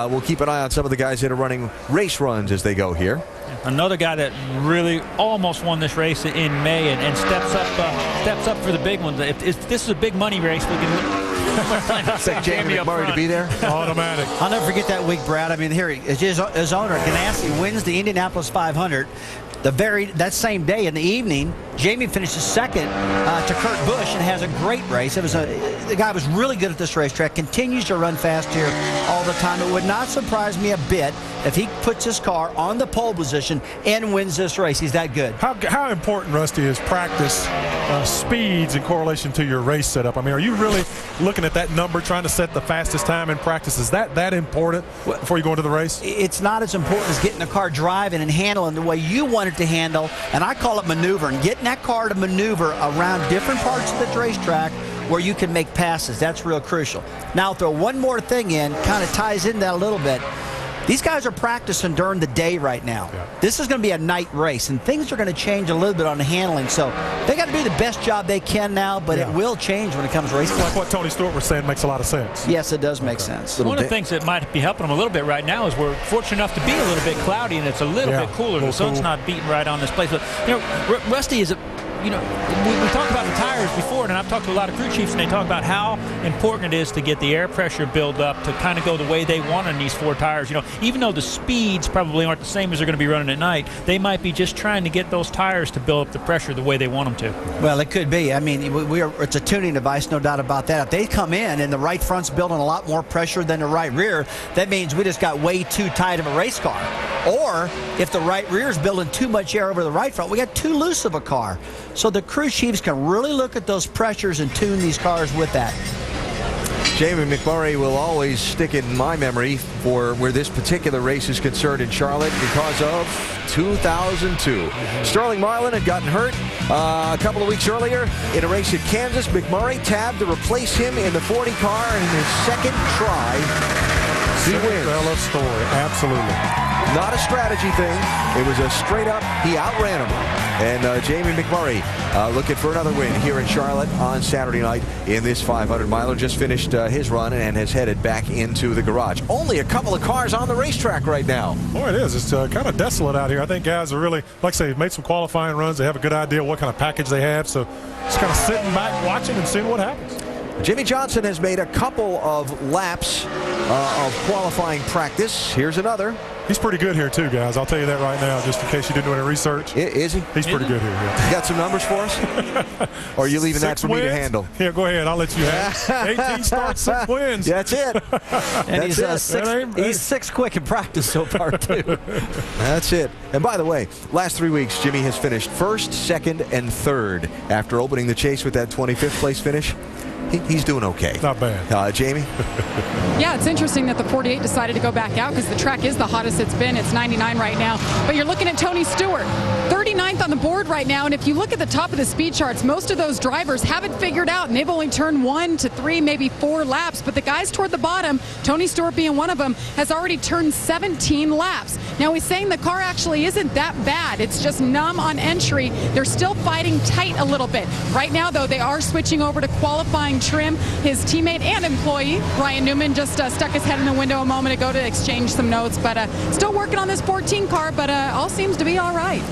we'll keep an eye on some of the guys that are running race runs as they go here. Another guy that really almost won this race in May and steps up for the big ones. If this is a big money race, we can expect Jamie McMurray to be there. Automatic. I'll never forget that week, Brad. I mean, here his owner, Ganassi, wins the Indianapolis 500. That same day in the evening, Jamie finishes second to Kurt Busch and has a great race. The guy was really good at this racetrack, continues to run fast here all the time. It would not surprise me a bit if he puts his car on the pole position and wins this race. He's that good. How important, Rusty, is practice speeds in correlation to your race setup? I mean, are you really looking at that number, trying to set the fastest time in practice? Is that important before you go into the race? It's not as important as getting the car driving and handling the way you want it to handle, and I call it maneuvering. Getting that car to maneuver around different parts of the racetrack where you can make passes. That's real crucial. Now, throw one more thing in, kind of ties in that a little bit. These guys are practicing during the day right now. Yeah. This is going to be a night race, and things are going to change a little bit on the handling. So they got to do the best job they can now, but it will change when it comes to racing. Like what Tony Stewart was saying makes a lot of sense. Yes, it does make sense. One of the things that might be helping them a little bit right now is we're fortunate enough to be a little bit cloudy, and it's a little bit cooler. The sun's not beating right on this place. But, you know, Rusty is we talked about the tires before, and I've talked to a lot of crew chiefs, and they talk about how important it is to get the air pressure build up to kind of go the way they want on these 4 tires. You know, even though the speeds probably aren't the same as they're going to be running at night, they might be just trying to get those tires to build up the pressure the way they want them to. Well, it could be. I mean, it's a tuning device, no doubt about that. If they come in and the right front's building a lot more pressure than the right rear, that means we just got way too tight of a race car. Or if the right rear is building too much air over the right front, we got too loose of a car. So the crew chiefs can really look at those pressures and tune these cars with that. Jamie McMurray will always stick in my memory for where this particular race is concerned in Charlotte because of 2002. Sterling Marlin had gotten hurt a couple of weeks earlier in a race at Kansas. McMurray tabbed to replace him in the 40 car, and in his second try, he wins. Cinderella story, absolutely. Not a strategy thing. It was a straight up, he outran him. And Jamie McMurray looking for another win here in Charlotte on Saturday night in this 500-miler. Just finished his run and has headed back into the garage. Only a couple of cars on the racetrack right now. Boy, it is. It's kind of desolate out here. I think guys are really, like I say, made some qualifying runs. They have a good idea what kind of package they have. So just kind of sitting back, watching and seeing what happens. Jimmy Johnson has made a couple of laps of qualifying practice. Here's another. He's pretty good here too, guys. I'll tell you that right now, just in case you didn't do any research. Is he? He's pretty good here. Yeah. You got some numbers for us? Or are you leaving that for me to handle? Yeah, go ahead. I'll let you have it. 18 starts, 6 wins. That's it. And he's 6 quick in practice so far too. That's it. And by the way, last 3 weeks, Jimmy has finished 1st, 2nd, and 3rd after opening the chase with that 25th place finish. He's doing okay. Not bad. Jamie? Yeah, it's interesting that the 48 decided to go back out because the track is the hottest it's been. It's 99 right now. But you're looking at Tony Stewart, 39th on the board right now. And if you look at the top of the speed charts, most of those drivers haven't figured out, and they've only turned 1 to 3, maybe 4 laps. But the guys toward the bottom, Tony Stewart being one of them, has already turned 17 laps. Now, he's saying the car actually isn't that bad. It's just numb on entry. They're still fighting tight a little bit. Right now, though, they are switching over to qualifying trim. His teammate and employee, Ryan Newman, just stuck his head in the window a moment ago to exchange some notes. But still working on this 14 car, but all seems to be all right.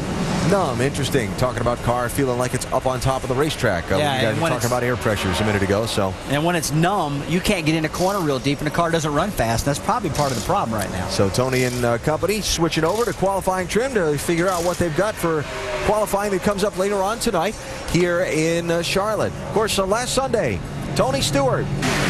Numb, interesting. Talking about car feeling like it's up on top of the racetrack. You guys were talking about air pressures a minute ago. And when it's numb, you can't get in a corner real deep, and the car doesn't run fast. That's probably part of the problem right now. So Tony and company switching over to qualifying trim to figure out what they've got for qualifying that comes up later on tonight here in Charlotte. Of course, last Sunday, Tony Stewart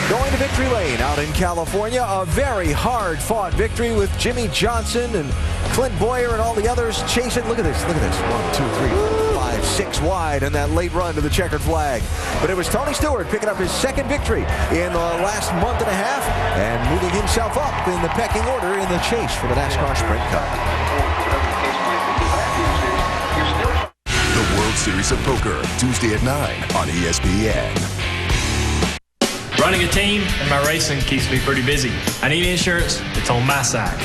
going to victory lane out in California. A very hard-fought victory with Jimmy Johnson and Clint Boyer and all the others chasing. Look at this. Look at this. 1, 2, 3, 4, 5, 6 wide in that late run to the checkered flag. But it was Tony Stewart picking up his 2nd victory in the last month and a half and moving himself up in the pecking order in the chase for the NASCAR Sprint Cup. The World Series of Poker, Tuesday at 9 on ESPN. Running a team and my racing keeps me pretty busy. I need insurance that's on my side.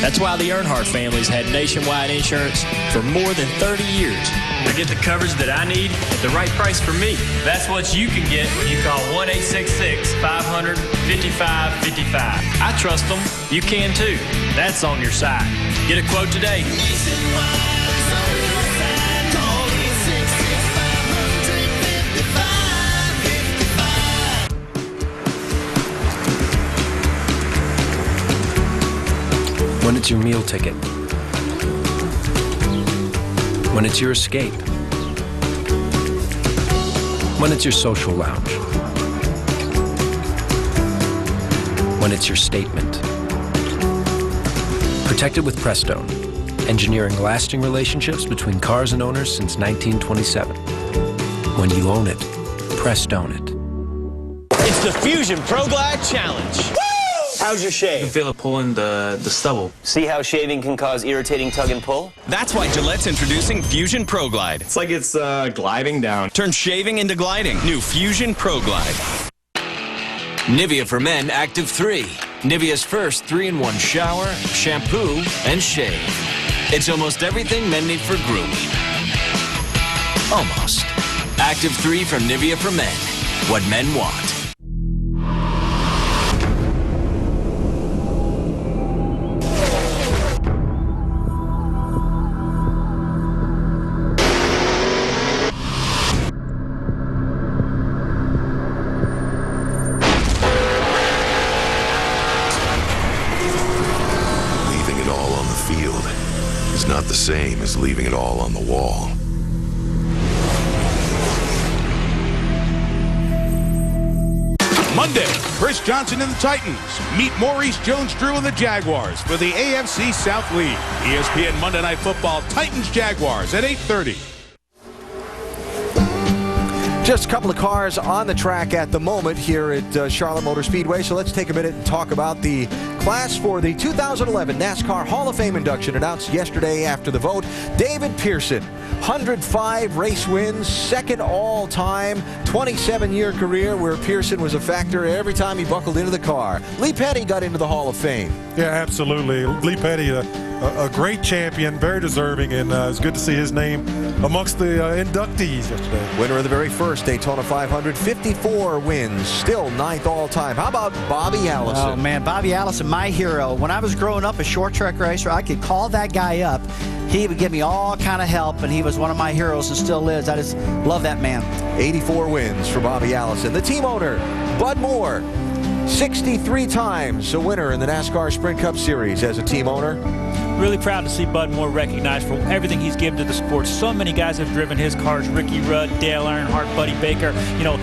That's why the Earnhardt family's had nationwide insurance for more than 30 years. I get the coverage that I need at the right price for me. That's what you can get when you call 1-866-500-5555. I trust them. You can too. That's on your side. Get a quote today. When it's your meal ticket. When it's your escape. When it's your social lounge. When it's your statement. Protected with Prestone. Engineering lasting relationships between cars and owners since 1927. When you own it, Prestone it. It's the Fusion Pro Glide Challenge. How's your shave? I can feel it pulling the stubble. See how shaving can cause irritating tug and pull? That's why Gillette's introducing Fusion Pro Glide. It's like it's gliding down. Turn shaving into gliding. New Fusion Pro Glide. Nivea for Men Active 3. Nivea's first 3-in-1 shower, shampoo, and shave. It's almost everything men need for grooming. Almost. Active 3 from Nivea for men. What men want. Leaving it all on the field is not the same as leaving it all on the wall. Monday, Chris Johnson and the Titans meet Maurice Jones-Drew and the Jaguars for the AFC South League. ESPN Monday Night Football, Titans-Jaguars at 8:30. Just a couple of cars on the track at the moment here at Charlotte Motor Speedway. So let's take a minute and talk about the class for the 2011 NASCAR Hall of Fame induction announced yesterday after the vote. David Pearson, 105 race wins, second all-time, 27-year career where Pearson was a factor every time he buckled into the car. Lee Petty got into the Hall of Fame. Yeah, absolutely. Lee Petty, a great champion, very deserving, and it's good to see his name amongst the inductees yesterday. Winner of the very first Daytona 500, 54 wins, still 9th all-time. How about Bobby Allison? Oh, man, Bobby Allison, my hero. When I was growing up a short track racer, I could call that guy up. He would give me all kind of help, and he was one of my heroes and still is. I just love that man. 84 wins for Bobby Allison. The team owner, Bud Moore, 63 times a winner in the NASCAR Sprint Cup Series as a team owner. Really proud to see Bud Moore recognized for everything he's given to the sport. So many guys have driven his cars. Ricky Rudd, Dale Earnhardt, Buddy Baker,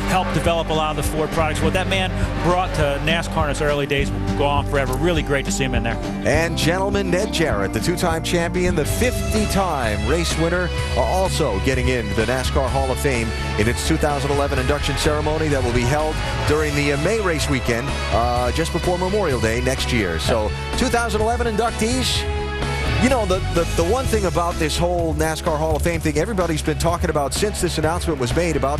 helped develop a lot of the Ford products. What that man brought to NASCAR in its early days will go on forever. Really great to see him in there. And gentleman Ned Jarrett, the two-time champion, the 50-time race winner, also getting into the NASCAR Hall of Fame in its 2011 induction ceremony that will be held during the May race weekend just before Memorial Day next year. So 2011 inductees. You know, the one thing about this whole NASCAR Hall of Fame thing, everybody's been talking about since this announcement was made about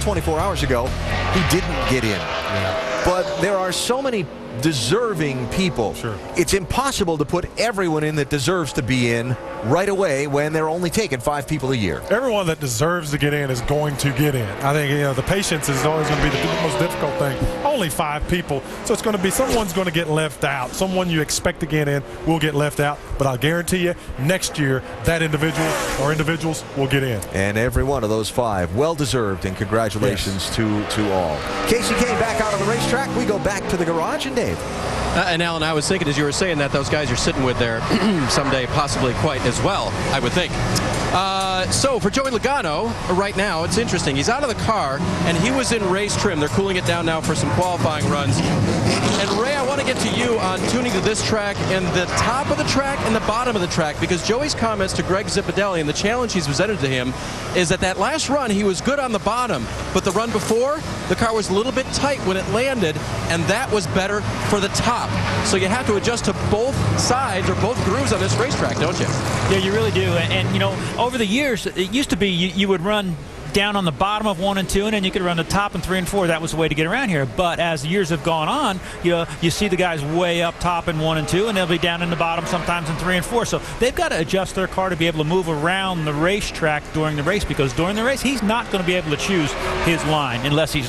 24 hours ago, he didn't get in. Yeah. But there are so many deserving people. Sure. It's impossible to put everyone in that deserves to be in right away when they're only taking 5 people a year. Everyone that deserves to get in is going to get in. I think the patience is always going to be the most difficult thing. Only 5 people, so it's going to be someone's going to get left out. Someone you expect to get in will get left out. But I'll guarantee you, next year that individual or individuals will get in. And every one of those 5, well deserved, and congratulations to all. Casey Kane back out on the racetrack. We go back to the garage, and Dave. And Alan, I was thinking as you were saying that, those guys you're sitting with there someday possibly quite as well, I would think. So for Joey Logano, right now, it's interesting. He's out of the car, and he was in race trim. They're cooling it down now for some qualifying runs. And Ray, I want to get to you on tuning to this track and the top of the track and the bottom of the track, because Joey's comments to Greg Zipadelli and the challenge he's presented to him is that last run he was good on the bottom, but the run before, the car was a little bit tight when it landed, and that was better for the top. So you have to adjust to both sides or both grooves on this racetrack, don't you? Yeah, you really do. And over the years, it used to be you would run down on the bottom of 1 and 2, and then you could run the top in 3 and 4. That was the way to get around here. But as the years have gone on, you see the guys way up top in 1 and 2, and they'll be down in the bottom sometimes in 3 and 4. So they've got to adjust their car to be able to move around the racetrack during the race, because during the race he's not going to be able to choose his line unless he's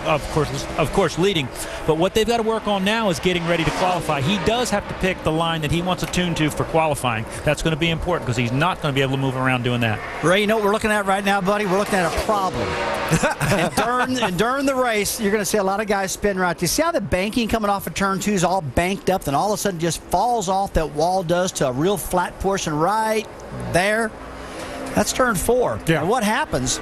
of course leading. But what they've got to work on now is getting ready to qualify. He does have to pick the line that he wants to tune to for qualifying. That's going to be important, because he's not going to be able to move around doing that. Ray, you know what we're looking at right now, buddy? We're looking at a problem. and during the race, you're going to see a lot of guys spin right. Do you see how the banking coming off of turn 2 is all banked up, then all of a sudden just falls off, that wall does, to a real flat portion right there? That's turn 4. Yeah. And what happens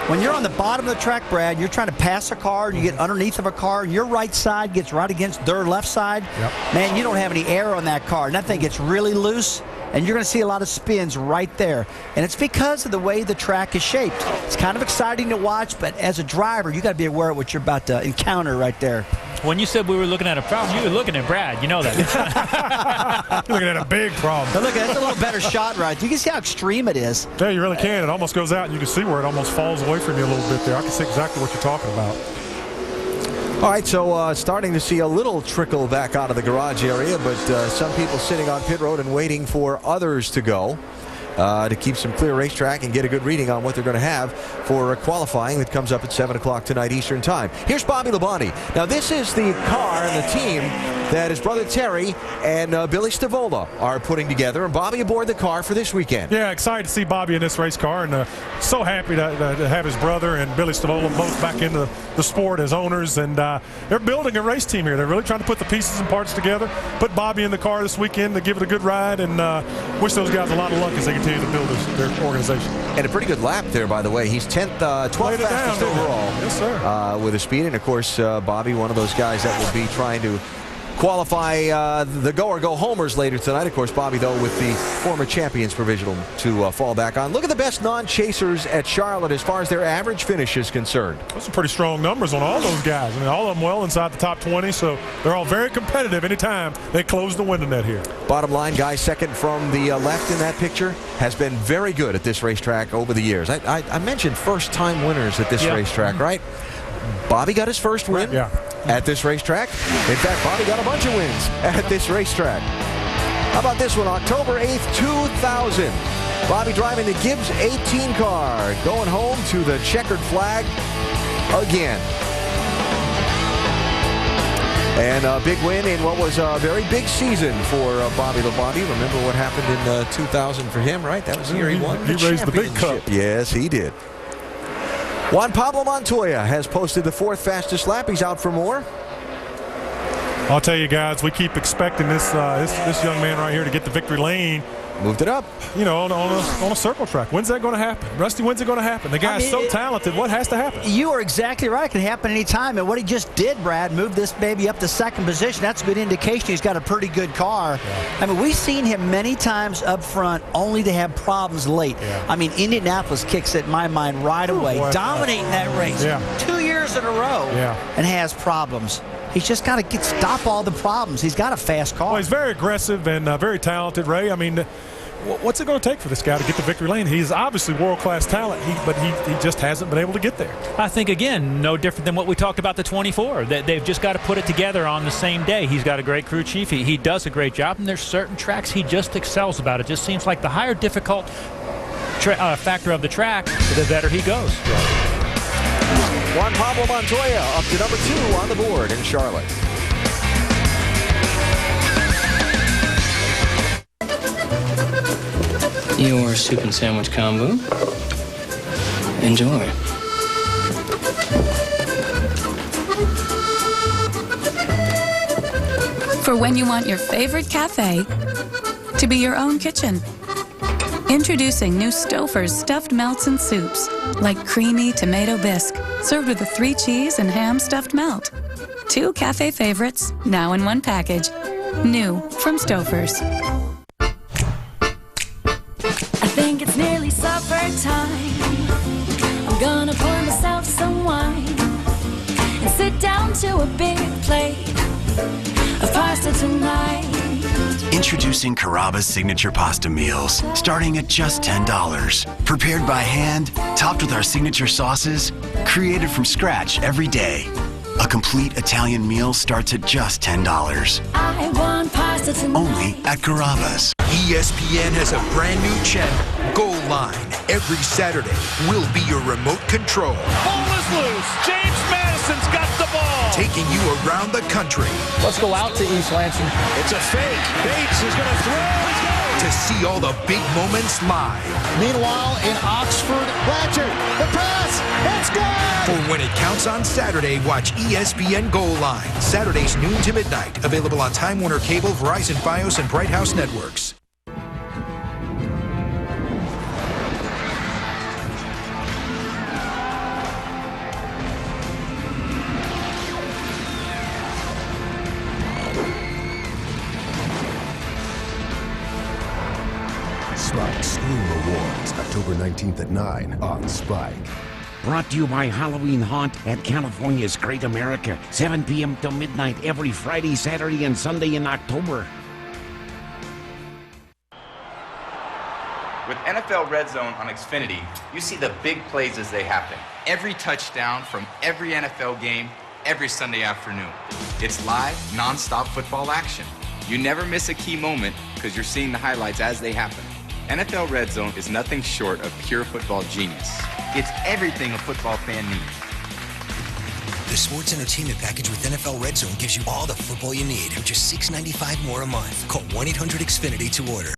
when you're on the bottom of the track, Brad, you're trying to pass a car, and you get underneath of a car, and your right side gets right against their left side. Yep. Man, you don't have any air on that car, and that thing gets really loose, and you're going to see a lot of spins right there. And it's because of the way the track is shaped. It's kind of exciting to watch, but as a driver, you got to be aware of what you're about to encounter right there. When you said we were looking at a problem, you were looking at Brad. You know that. You're looking at a big problem. But look, that's a little better shot right. You can see how extreme it is. Yeah, you really can. It almost goes out, and you can see where it almost falls away from you a little bit there. I can see exactly what you're talking about. All right, so starting to see a little trickle back out of the garage area, but some people sitting on pit road and waiting for others to go to keep some clear racetrack and get a good reading on what they're going to have for qualifying that comes up at 7 o'clock tonight Eastern time. Here's Bobby Labonte. Now, this is the car and the team that his brother Terry and Billy Stavola are putting together, and Bobby aboard the car for this weekend. Yeah, excited to see Bobby in this race car, and so happy to have his brother and Billy Stavola both back into the sport as owners, and they're building a race team here. They're really trying to put the pieces and parts together, put Bobby in the car this weekend to give it a good ride, and wish those guys a lot of luck as they continue to build their organization. And a pretty good lap there, by the way. He's 12th fastest overall. Yes, sir. With his speed, and of course, Bobby, one of those guys that will be trying to qualify the go-or-go-homers later tonight. Of course, Bobby, though, with the former champions provisional to fall back on. Look at the best non-chasers at Charlotte as far as their average finish is concerned. Those are pretty strong numbers on all those guys. I mean, all of them well inside the top 20, so they're all very competitive anytime they close the window net here. Bottom line, guy second from the left in that picture has been very good at this racetrack over the years. I mentioned first-time winners at this racetrack, right? Bobby got his first win at this racetrack. In fact, Bobby got a bunch of wins at this racetrack. How about this one? October 8th, 2000. Bobby driving the Gibbs 18 car, going home to the checkered flag again. And a big win in what was a very big season for Bobby Labonte. Remember what happened in 2000 for him, right? That was the year he won the raised the big cup. Yes, he did. Juan Pablo Montoya has posted the 4th fastest lap. He's out for more. I'll tell you guys, we keep expecting this young man right here to get the victory lane. Moved it up. You know, on a circle track. When's that going to happen? Rusty, when's it going to happen? The guy's so talented. What has to happen? You are exactly right. It can happen anytime. And what he just did, Brad, moved this baby up to second position. That's a good indication he's got a pretty good car. Yeah. I mean, we've seen him many times up front only to have problems late. Yeah. I mean, Indianapolis kicks it in my mind right away, dominating that race 2 years in a row and has problems. He's just got to stop all the problems. He's got a fast car. Well, he's very aggressive and very talented, Ray. I mean, what's it going to take for this guy to get the victory lane? He's obviously world-class talent, but he just hasn't been able to get there. I think, again, no different than what we talked about the 24. That they've just got to put it together on the same day. He's got a great crew chief. He does a great job, and there's certain tracks he just excels about. It just seems like the higher difficult factor of the track, the better he goes. Juan Pablo Montoya up to number 2 on the board in Charlotte. Your soup and sandwich combo. Enjoy. For when you want your favorite cafe to be your own kitchen. Introducing new Stouffer's stuffed melts and soups, like creamy tomato bisque, served with a 3-cheese and ham stuffed melt. 2 cafe favorites, now in 1 package. New from Stouffer's. I think it's nearly supper time. I'm gonna pour myself some wine and sit down to a big plate of pasta tonight. Introducing Carrabba's signature pasta meals, starting at just $10. Prepared by hand, topped with our signature sauces, created from scratch every day. A complete Italian meal starts at just $10. I want pasta tonight. Only at Carrabba's. ESPN has a brand new channel, Goal Line. Every Saturday, we'll be your remote control. Ball is loose. James Madison's got the ball. Taking you around the country. Let's go out to East Lansing. It's a fake. Bates is going to throw. To see all the big moments live. Meanwhile, in Oxford, Blanchard, the pass, it's good! For when it counts on Saturday, watch ESPN Goal Line. Saturdays noon to midnight. Available on Time Warner Cable, Verizon Fios, and Bright House Networks. Spike Scream Awards, October 19th at 9 on Spike. Brought to you by Halloween Haunt at California's Great America, 7 p.m. till midnight every Friday, Saturday, and Sunday in October. With NFL Red Zone on Xfinity, you see the big plays as they happen. Every touchdown from every NFL game every Sunday afternoon. It's live, non-stop football action. You never miss a key moment because you're seeing the highlights as they happen. NFL Red Zone is nothing short of pure football genius. It's everything a football fan needs. The sports entertainment package with NFL Red Zone gives you all the football you need for just $6.95 more a month. Call 1-800-XFINITY to order.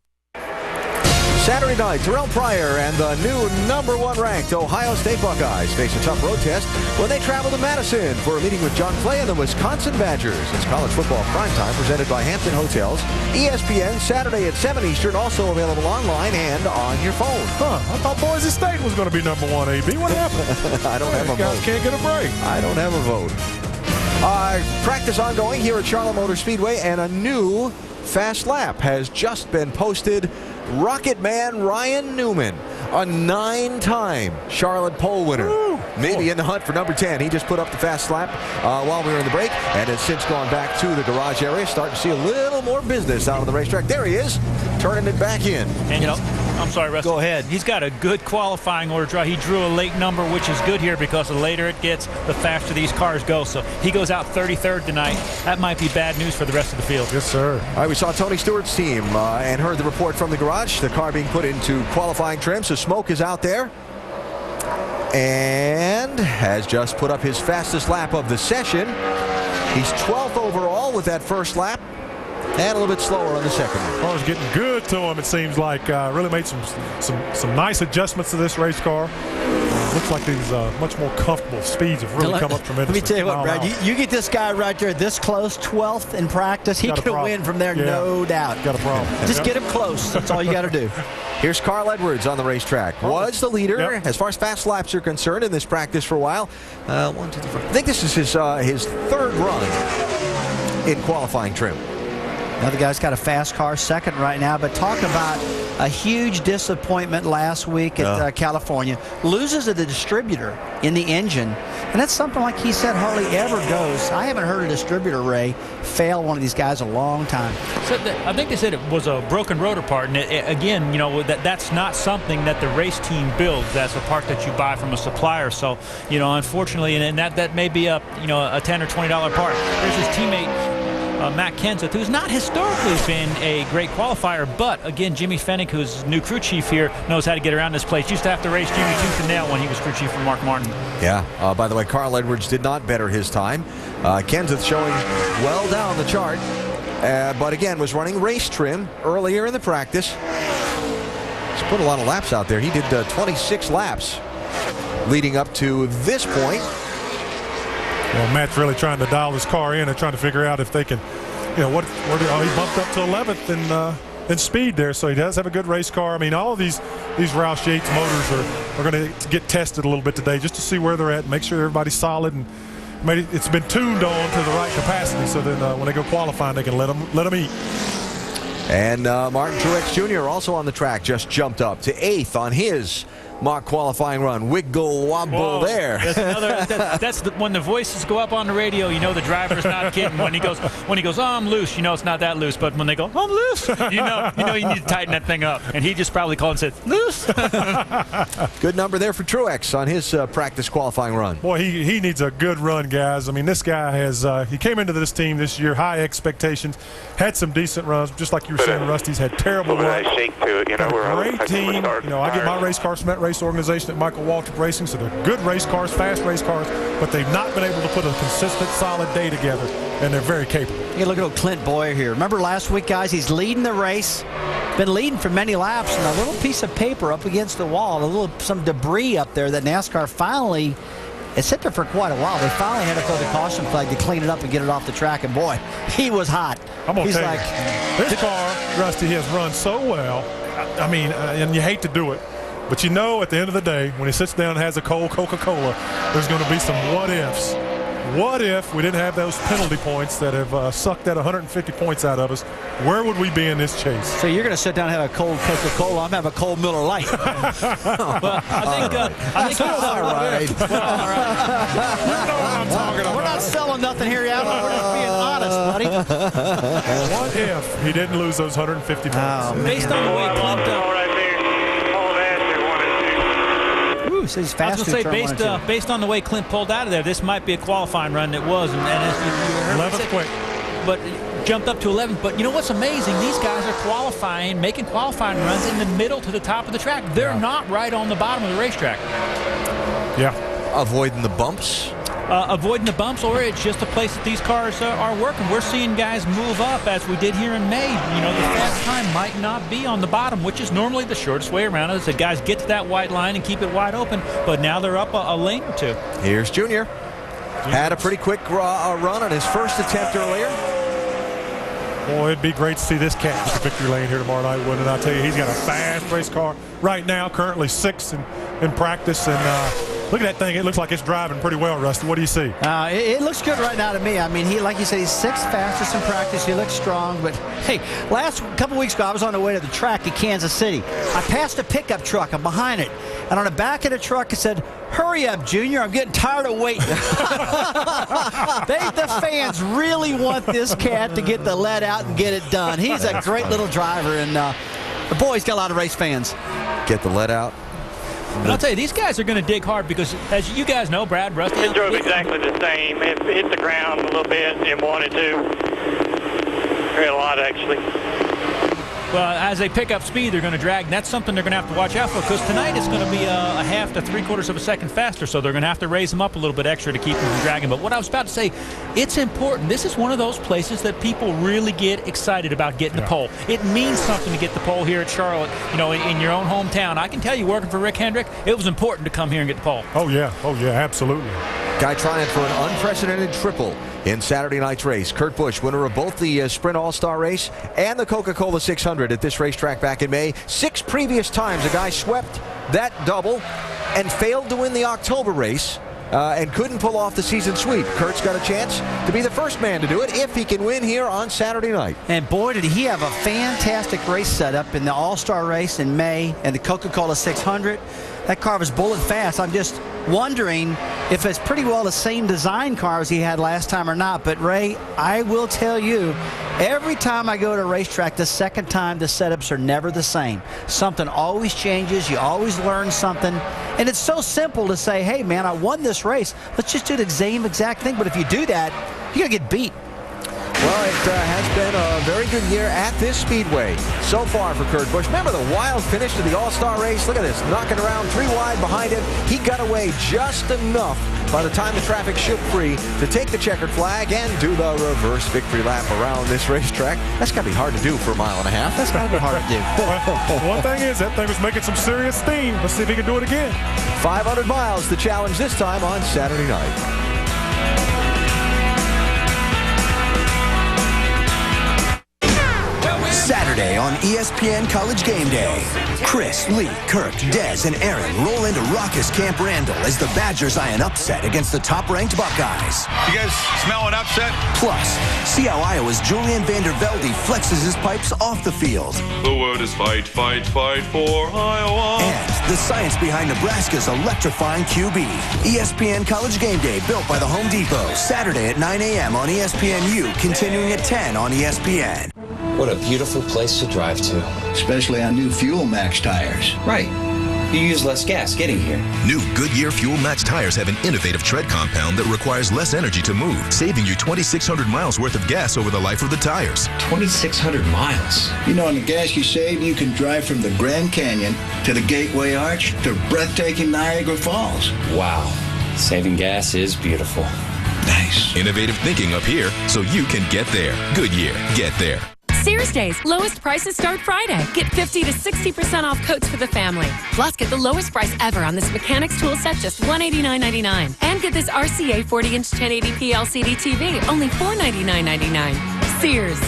Saturday night, Terrell Pryor and the new #1 ranked Ohio State Buckeyes face a tough road test when they travel to Madison for a meeting with John Clay and the Wisconsin Badgers. It's college football primetime presented by Hampton Hotels. ESPN Saturday at 7 Eastern, also available online and on your phone. I thought Boise State was going to be #1, AB. What happened? I don't have a vote. Can't get a break. I don't have a vote. Practice ongoing here at Charlotte Motor Speedway, and a new fast lap has just been posted. Rocket Man Ryan Newman, a 9-time Charlotte pole winner. Maybe in the hunt for #10. He just put up the fast lap while we were in the break and has since gone back to the garage area. Starting to see a little more business out on the racetrack. There he is, turning it back in. And I'm sorry, Rusty. Go ahead. He's got a good qualifying order draw. He drew a late number, which is good here because the later it gets, the faster these cars go. So he goes out 33rd tonight. That might be bad news for the rest of the field. Yes, sir. All right, we saw Tony Stewart's team and heard the report from the garage. The car being put into qualifying trim, so Smoke is out there and has just put up his fastest lap of the session. He's 12th overall with that first lap, and a little bit slower on the second one. Car's getting good to him, it seems like. Really made some nice adjustments to this race car. Looks like these much more comfortable speeds have really come up tremendously. Let me tell you what, Brad, you get this guy right there this close, 12th in practice, he could win from there, no doubt. Got a problem. Just get him close. That's all you got to do. Here's Carl Edwards on the racetrack. Was the leader as far as fast laps are concerned in this practice for a while. 1, 2, 3, 4. I think this is his third run in qualifying trim. Another guy's got a fast car, second right now, but talk about a huge disappointment last week at California. Loses to the distributor in the engine, and that's something like he said hardly ever goes. I haven't heard a distributor, Ray, fail one of these guys a long time. So I think they said it was a broken rotor part, and again, you know, that's not something that the race team builds. That's a part that you buy from a supplier. So, you know, unfortunately, and that may be a $10 or $20 part. There's his teammate, Matt Kenseth, who's not historically been a great qualifier, but again, Jimmy Fennick, who's new crew chief here, knows how to get around this place. Used to have to race Jimmy tooth and nail when he was crew chief for Mark Martin. Yeah, by the way, Carl Edwards did not better his time. Kenseth showing well down the chart, but again, was running race trim earlier in the practice. He's put a lot of laps out there. He did 26 laps leading up to this point. Well, Matt's really trying to dial his car in and trying to figure out if they can, he bumped up to 11th in speed there, so he does have a good race car. I mean, all of these Roush Yates motors are going to get tested a little bit today just to see where they're at and make sure everybody's solid, and it's been tuned on to the right capacity, so then when they go qualifying, they can let them eat. And Martin Truex Jr. also on the track, just jumped up to 8th on his mock qualifying run. Wiggle wobble there. That's when the voices go up on the radio, you know the driver's not kidding. When he goes, oh, I'm loose, you know it's not that loose. But when they go, I'm loose, you know you need to tighten that thing up. And he just probably called and said, loose. Good number there for Truex on his practice qualifying run. Boy, he needs a good run, guys. I mean, this guy has he came into this team this year, high expectations, had some decent runs, just like you were saying, Rusty's had terrible runs. Great team. You know, I get my race car from that race organization at Michael Waltrip Racing, so they're good race cars, fast race cars, but they've not been able to put a consistent, solid day together, and they're very capable. You look at old Clint Boyer here. Remember last week, guys, he's leading the race, been leading for many laps, and a little piece of paper up against the wall, some debris up there that NASCAR finally, it sat there for quite a while. They finally had to throw the caution flag to clean it up and get it off the track, and boy, he was hot. I'm going to tell you, this car, Rusty, has run so well. I mean, and you hate to do it, but you know at the end of the day, when he sits down and has a cold Coca-Cola, there's going to be some what-ifs. What if we didn't have those penalty points that have sucked that 150 points out of us? Where would we be in this chase? So you're going to sit down and have a cold Coca-Cola. I'm going to have a cold Miller Lite. Well, I think all right. Well, all right. You know what I'm talking about. We're not selling nothing here, Alan. We're just being honest, buddy. What if he didn't lose those 150 points? Based on the way Clint He says he's fast. I was going to say, based on the way Clint pulled out of there, this might be a qualifying run. It was, and as you heard 11th quick. But jumped up to 11th. But you know what's amazing? These guys are qualifying, making qualifying runs in the middle to the top of the track. They're not right on the bottom of the racetrack. Yeah. Avoiding the bumps. Avoiding the bumps, or it's just a place that these cars are working. We're seeing guys move up as we did here in May. You know, the fast time might not be on the bottom, which is normally the shortest way around. As the guys get to that white line and keep it wide open, but now they're up a lane or two. Here's Junior. Had a pretty quick run on his first attempt earlier. Boy, it'd be great to see this cat with the victory lane here tomorrow night, wouldn't it? I tell you, he's got a fast race car right now, currently 6th in practice, and look at that thing. It looks like it's driving pretty well, Rusty. What do you see? It looks good right now to me. I mean, he, like you said, he's 6th fastest in practice. He looks strong. But, hey, last couple weeks ago, I was on the way to the track in Kansas City. I passed a pickup truck. I'm behind it. And on the back of the truck, it said, "Hurry up, Junior. I'm getting tired of waiting." The fans really want this cat to get the let out and get it done. He's a great little driver. And, boy, he's got a lot of race fans. Get the let out. And I'll tell you, these guys are going to dig hard because, as you guys know, Brad, Rusty, it drove exactly the same. It hit the ground a little bit and wanted to. Hit a lot, actually. Well, as they pick up speed, they're going to drag. And that's something they're going to have to watch out for, because tonight it's going to be a half to 3/4 of a second faster, so they're going to have to raise them up a little bit extra to keep them from dragging. But what I was about to say, it's important. This is one of those places that people really get excited about getting the pole. It means something to get the pole here at Charlotte, you know, in your own hometown. I can tell you, working for Rick Hendrick, it was important to come here and get the pole. Oh, yeah, absolutely. Guy trying for an unprecedented triple in Saturday night's race. Kurt Busch, winner of both the Sprint All-Star race and the Coca-Cola 600 at this racetrack back in May. 6 previous times a guy swept that double and failed to win the October race and couldn't pull off the season sweep. Kurt's got a chance to be the first man to do it if he can win here on Saturday night. And boy, did he have a fantastic race setup in the All-Star race in May and the Coca-Cola 600. That car was bullet fast. I'm just wondering if it's pretty well the same design car as he had last time or not. But, Ray, I will tell you, every time I go to a racetrack, the second time, the setups are never the same. Something always changes. You always learn something. And it's so simple to say, hey, man, I won this race. Let's just do the same exact thing. But if you do that, you're going to get beat. Well, it has been a very good year at this speedway so far for Kurt Busch. Remember the wild finish to the All-Star race? Look at this, knocking around 3 wide behind him. He got away just enough by the time the traffic shook free to take the checkered flag and do the reverse victory lap around this racetrack. That's got to be hard to do for a mile and a half. That's got to be hard to do. Well, one thing is, that thing was making some serious steam. Let's see if he can do it again. 500 miles, the challenge this time on Saturday night. Saturday on ESPN College Game Day. Chris, Lee, Kirk, Dez, and Aaron roll into raucous Camp Randall as the Badgers eye an upset against the top-ranked Buckeyes. You guys smell an upset? Plus, see how Iowa's Julian Vandervelde flexes his pipes off the field. The word is fight, fight, fight for Iowa. And the science behind Nebraska's electrifying QB. ESPN College Game Day, built by the Home Depot. Saturday at 9 a.m. on ESPNU, continuing at 10 on ESPN. What a beautiful place to drive to. Especially on new Fuel Max tires. Right. You use less gas getting here. New Goodyear Fuel Max tires have an innovative tread compound that requires less energy to move, saving you 2,600 miles worth of gas over the life of the tires. 2,600 miles? You know, on the gas you save, you can drive from the Grand Canyon to the Gateway Arch to breathtaking Niagara Falls. Wow. Saving gas is beautiful. Nice. Innovative thinking up here so you can get there. Goodyear, get there. Sears Days, lowest prices start Friday. Get 50 to 60% off coats for the family. Plus, get the lowest price ever on this Mechanics tool set, just $189.99. And get this RCA 40-inch 1080p LCD TV, only $499.99. Sears.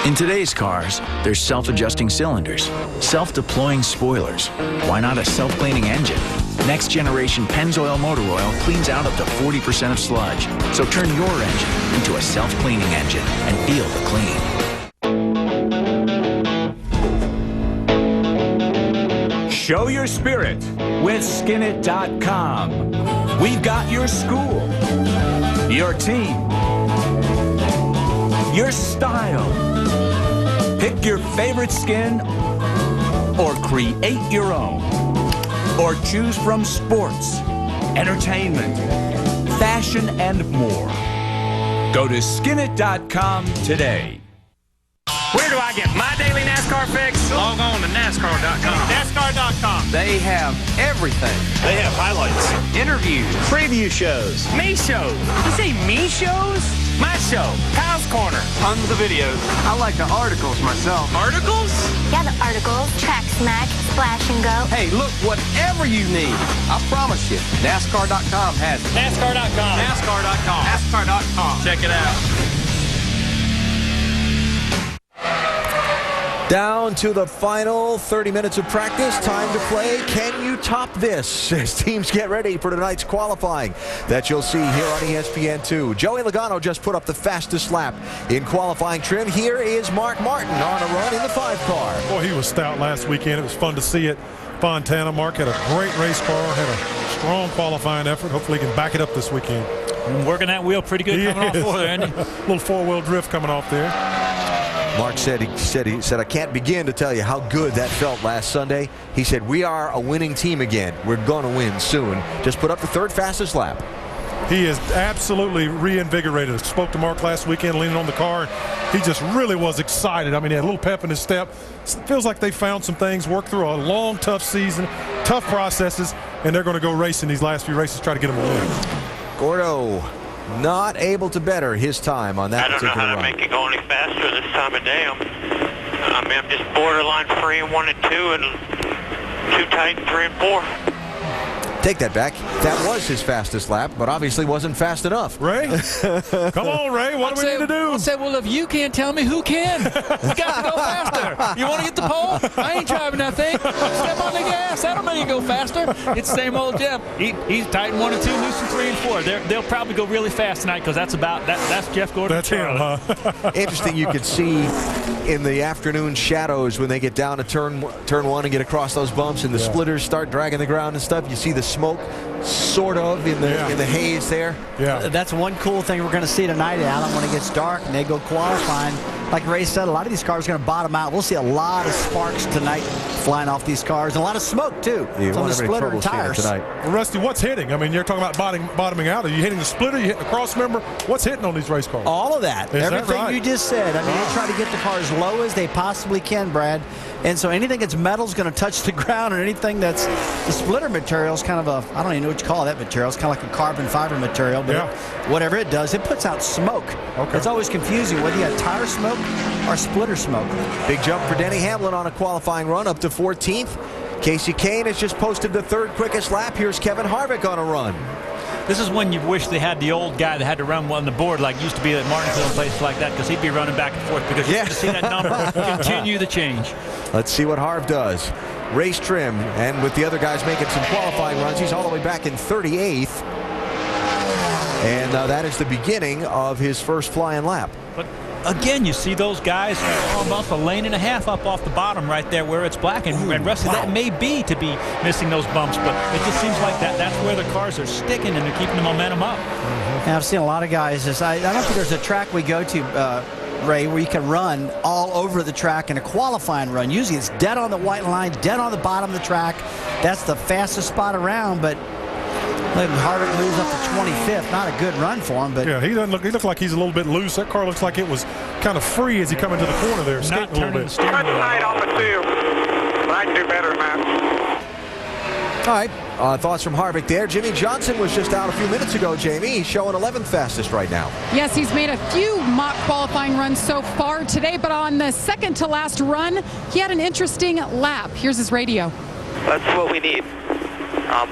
In today's cars, there's self-adjusting cylinders, self-deploying spoilers. Why not a self-cleaning engine? Next generation Pennzoil motor oil cleans out up to 40% of sludge. So turn your engine into a self-cleaning engine and feel the clean. Show your spirit with Skinit.com. We've got your school, your team, your style. Pick your favorite skin or create your own. or choose from sports, entertainment, fashion, and more. Go to skinit.com today. Where do I get my daily NASCAR fix? Log on to NASCAR.com. NASCAR.com. They have everything. They have highlights, interviews, preview shows, me shows. You say me shows? My show, Kyle's Corner. Tons of videos. I like the articles myself. Articles? Yeah, the articles, Track Smack, Splash and Go. Hey, look, whatever you need, I promise you, NASCAR.com has it. NASCAR.com. NASCAR.com. NASCAR.com. Check it out. Down to the final 30 minutes of practice. Time to play. Can you top this as teams get ready for tonight's qualifying that you'll see here on ESPN2. Joey Logano just put up the fastest lap in qualifying trim. Here is Mark Martin on a run in the 5-car. Boy, he was stout last weekend. It was fun to see it. Fontana. Mark had a great race car, had a strong qualifying effort. Hopefully he can back it up this weekend. Working that wheel pretty good coming off for there, isn't he? A little four-wheel drift coming off there. Mark said, I can't begin to tell you how good that felt last Sunday. He said, we are a winning team again. We're going to win soon. Just put up the 3rd fastest lap. He is absolutely reinvigorated. I spoke to Mark last weekend leaning on the car. He just really was excited. I mean, he had a little pep in his step. Feels like they found some things, worked through a long, tough season, tough processes, and they're going to go racing these last few races, try to get them a win. Gordo not able to better his time on that particular run. I don't know how to make it go any faster this time of day. I'm just borderline 3 and 1 and 2 and too tight 3 and 4. Take that back. That was his fastest lap, but obviously wasn't fast enough. Ray? Come on, Ray. What do we need to do? I said, well, if you can't tell me, who can? You got to go faster. You want to get the pole? I ain't driving that thing. Step on the gas. That'll make you go faster. It's the same old Jeff. He's tight in 1 and 2, loose in 3 and 4. They'll probably go really fast tonight because that's Jeff Gordon. That's him, huh? Interesting. You could see in the afternoon shadows when they get down to turn 1 and get across those bumps and the splitters start dragging the ground and stuff. You see the smoke sort of in the haze there. Yeah. That's one cool thing we're going to see tonight, Alan, when it gets dark and they go qualifying. Like Ray said, a lot of these cars are going to bottom out. We'll see a lot of sparks tonight flying off these cars, and a lot of smoke too from the splitter and tires. Well, Rusty, what's hitting? I mean, you're talking about bottoming out. Are you hitting the splitter? You hitting the cross member? What's hitting on these race cars? All of that. Is everything that right? you just said. I mean, they try to get the car as low as they possibly can, Brad. And so anything that's metal is going to touch the ground, and anything that's the splitter material is kind of a, I don't even know what you call that material. It's kind of like a carbon fiber material, but whatever it does, it puts out smoke. Okay. It's always confusing whether you got tire smoke or splitter smoke. Big jump for Denny Hamlin on a qualifying run up to 14th. Casey Kane has just posted the 3rd quickest lap. Here's Kevin Harvick on a run. This is when you wish they had the old guy that had to run on the board like used to be at Martinsville and places like that, because he'd be running back and forth because you have to see that number continue the change. Let's see what Harv does. Race trim, and with the other guys making some qualifying runs, he's all the way back in 38th. And that is the beginning of his first flying lap. But again, you see those guys almost a lane and a half up off the bottom right there where it's black. And Rusty, that may be to be missing those bumps, but it just seems like that's where the cars are sticking and they're keeping the momentum up. And I've seen a lot of guys. I don't think there's a track we go to, Ray, where you can run all over the track in a qualifying run. Usually it's dead on the white line, dead on the bottom of the track. That's the fastest spot around, but Harvick moves up to 25th. Not a good run for him, but yeah, he looked like he's a little bit loose. That car looks like it was kind of free as he come into the corner there, skating a little bit. Good night off the field. I can do better than that. All right, thoughts from Harvick there. Jimmy Johnson was just out a few minutes ago, Jamie. He's showing 11th fastest right now. Yes, he's made a few mock qualifying runs so far today, but on the second to last run, he had an interesting lap. Here's his radio. That's what we need.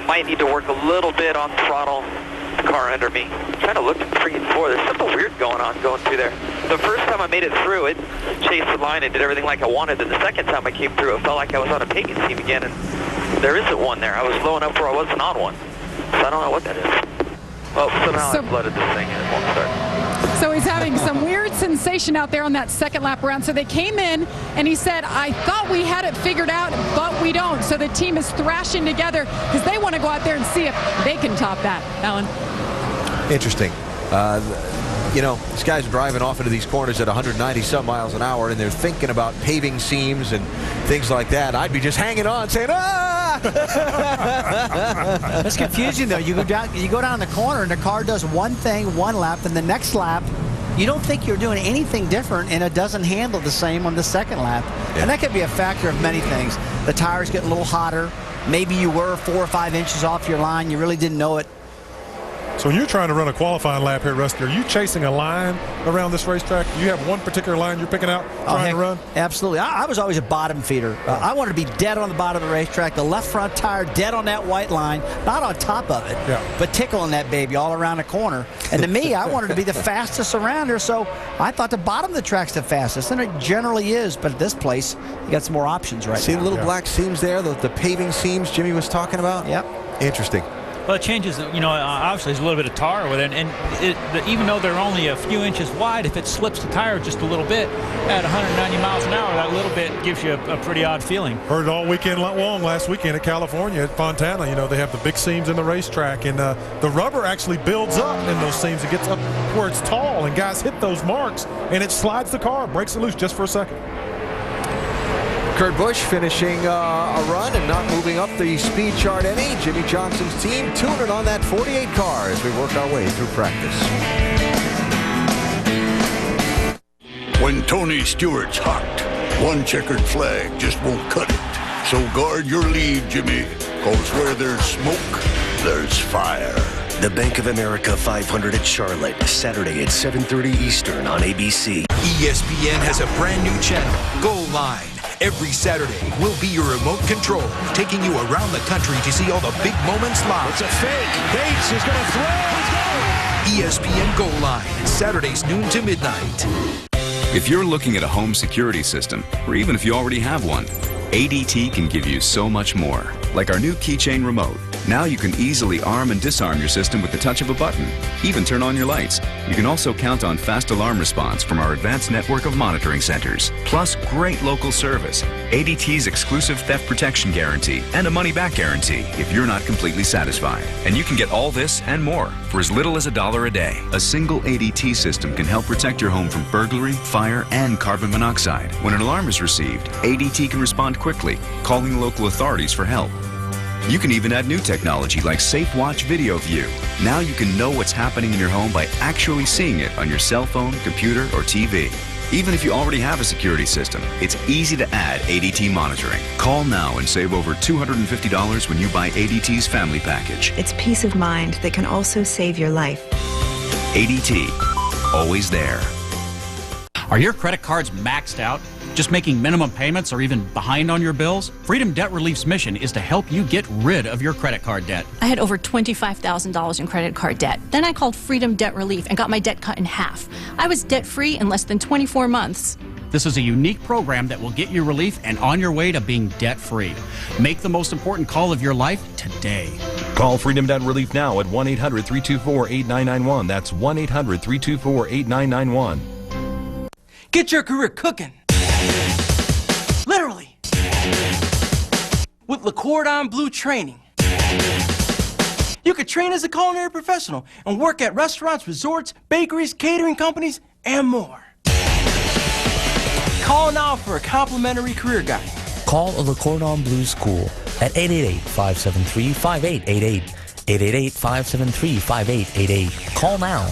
Might need to work a little bit on throttle the car under me. I'm trying to look at 3 and 4. There's something weird going through there. The first time I made it through, it chased the line and did everything like I wanted. And the second time I came through, it felt like I was on a paving team again. And there isn't one there. I was low enough where I wasn't on one. So I don't know what that is. Well, somehow I flooded this thing and it won't start. So he's having some weird sensation out there on that second lap around. So they came in and he said, I thought we had it figured out, but we don't. So the team is thrashing together because they want to go out there and see if they can top that. Alan. Interesting. You know, these guys are driving off into these corners at 190-some miles an hour, and they're thinking about paving seams and things like that. I'd be just hanging on saying, ah! It's confusing though. You go down the corner and the car does one thing one lap, and the next lap you don't think you're doing anything different, and it doesn't handle the same on the second lap. And that could be a factor of many things. The tires get a little hotter. Maybe you were 4 or 5 inches off your line. You really didn't know it. So when you're trying to run a qualifying lap here, Rusty, are you chasing a line around this racetrack? Do you have one particular line you're picking out trying to run? Absolutely. I was always a bottom feeder. I wanted to be dead on the bottom of the racetrack, the left front tire dead on that white line, not on top of it, but tickling that baby all around the corner. And to me, I wanted to be the fastest around here, so I thought the bottom of the track's the fastest, and it generally is, but at this place, you got some more options right now. See the little black seams there, the paving seams Jimmy was talking about? Yep. Interesting. Well, it changes, obviously there's a little bit of tar with it, and even though they're only a few inches wide, if it slips the tire just a little bit at 190 miles an hour, that little bit gives you a pretty odd feeling. Heard it all weekend long last weekend at California, at Fontana. They have the big seams in the racetrack, and the rubber actually builds up in those seams. It gets up where it's tall, and guys hit those marks, and it slides the car, breaks it loose just for a second. Kurt Busch finishing a run and not moving up the speed chart any. Jimmy Johnson's team tuning on that 48 car as we work our way through practice. When Tony Stewart's hot, one checkered flag just won't cut it. So guard your lead, Jimmy, because where there's smoke, there's fire. The Bank of America 500 at Charlotte, Saturday at 7:30 Eastern on ABC. ESPN has a brand new channel, Goal Line. Every Saturday, we'll be your remote control, taking you around the country to see all the big moments live. It's a fake. Bates is going to throw. He's going. ESPN Goal Line, Saturdays noon to midnight. If you're looking at a home security system, or even if you already have one, ADT can give you so much more. Like our new keychain remote. Now you can easily arm and disarm your system with the touch of a button. Even turn on your lights. You can also count on fast alarm response from our advanced network of monitoring centers. Plus great local service, ADT's exclusive theft protection guarantee, and a money-back guarantee if you're not completely satisfied. And you can get all this and more for as little as $1 a day. A single ADT system can help protect your home from burglary, fire, and carbon monoxide. When an alarm is received, ADT can respond quickly, calling local authorities for help. You can even add new technology like Safe Watch Video View. Now you can know what's happening in your home by actually seeing it on your cell phone, computer, or TV. Even if you already have a security system, it's easy to add ADT monitoring. Call now and save over $250 when you buy ADT's family package. It's peace of mind that can also save your life. ADT, always there. Are your credit cards maxed out? Just making minimum payments or even behind on your bills? Freedom Debt Relief's mission is to help you get rid of your credit card debt. I had over $25,000 in credit card debt. Then I called Freedom Debt Relief and got my debt cut in half. I was debt-free in less than 24 months. This is a unique program that will get you relief and on your way to being debt-free. Make the most important call of your life today. Call Freedom Debt Relief now at 1-800-324-8991. That's 1-800-324-8991. Get your career cooking. Literally. With Le Cordon Bleu training. You could train as a culinary professional and work at restaurants, resorts, bakeries, catering companies, and more. Call now for a complimentary career guide. Call a Le Cordon Bleu school at 888-573-5888. 888-573-5888. Call now.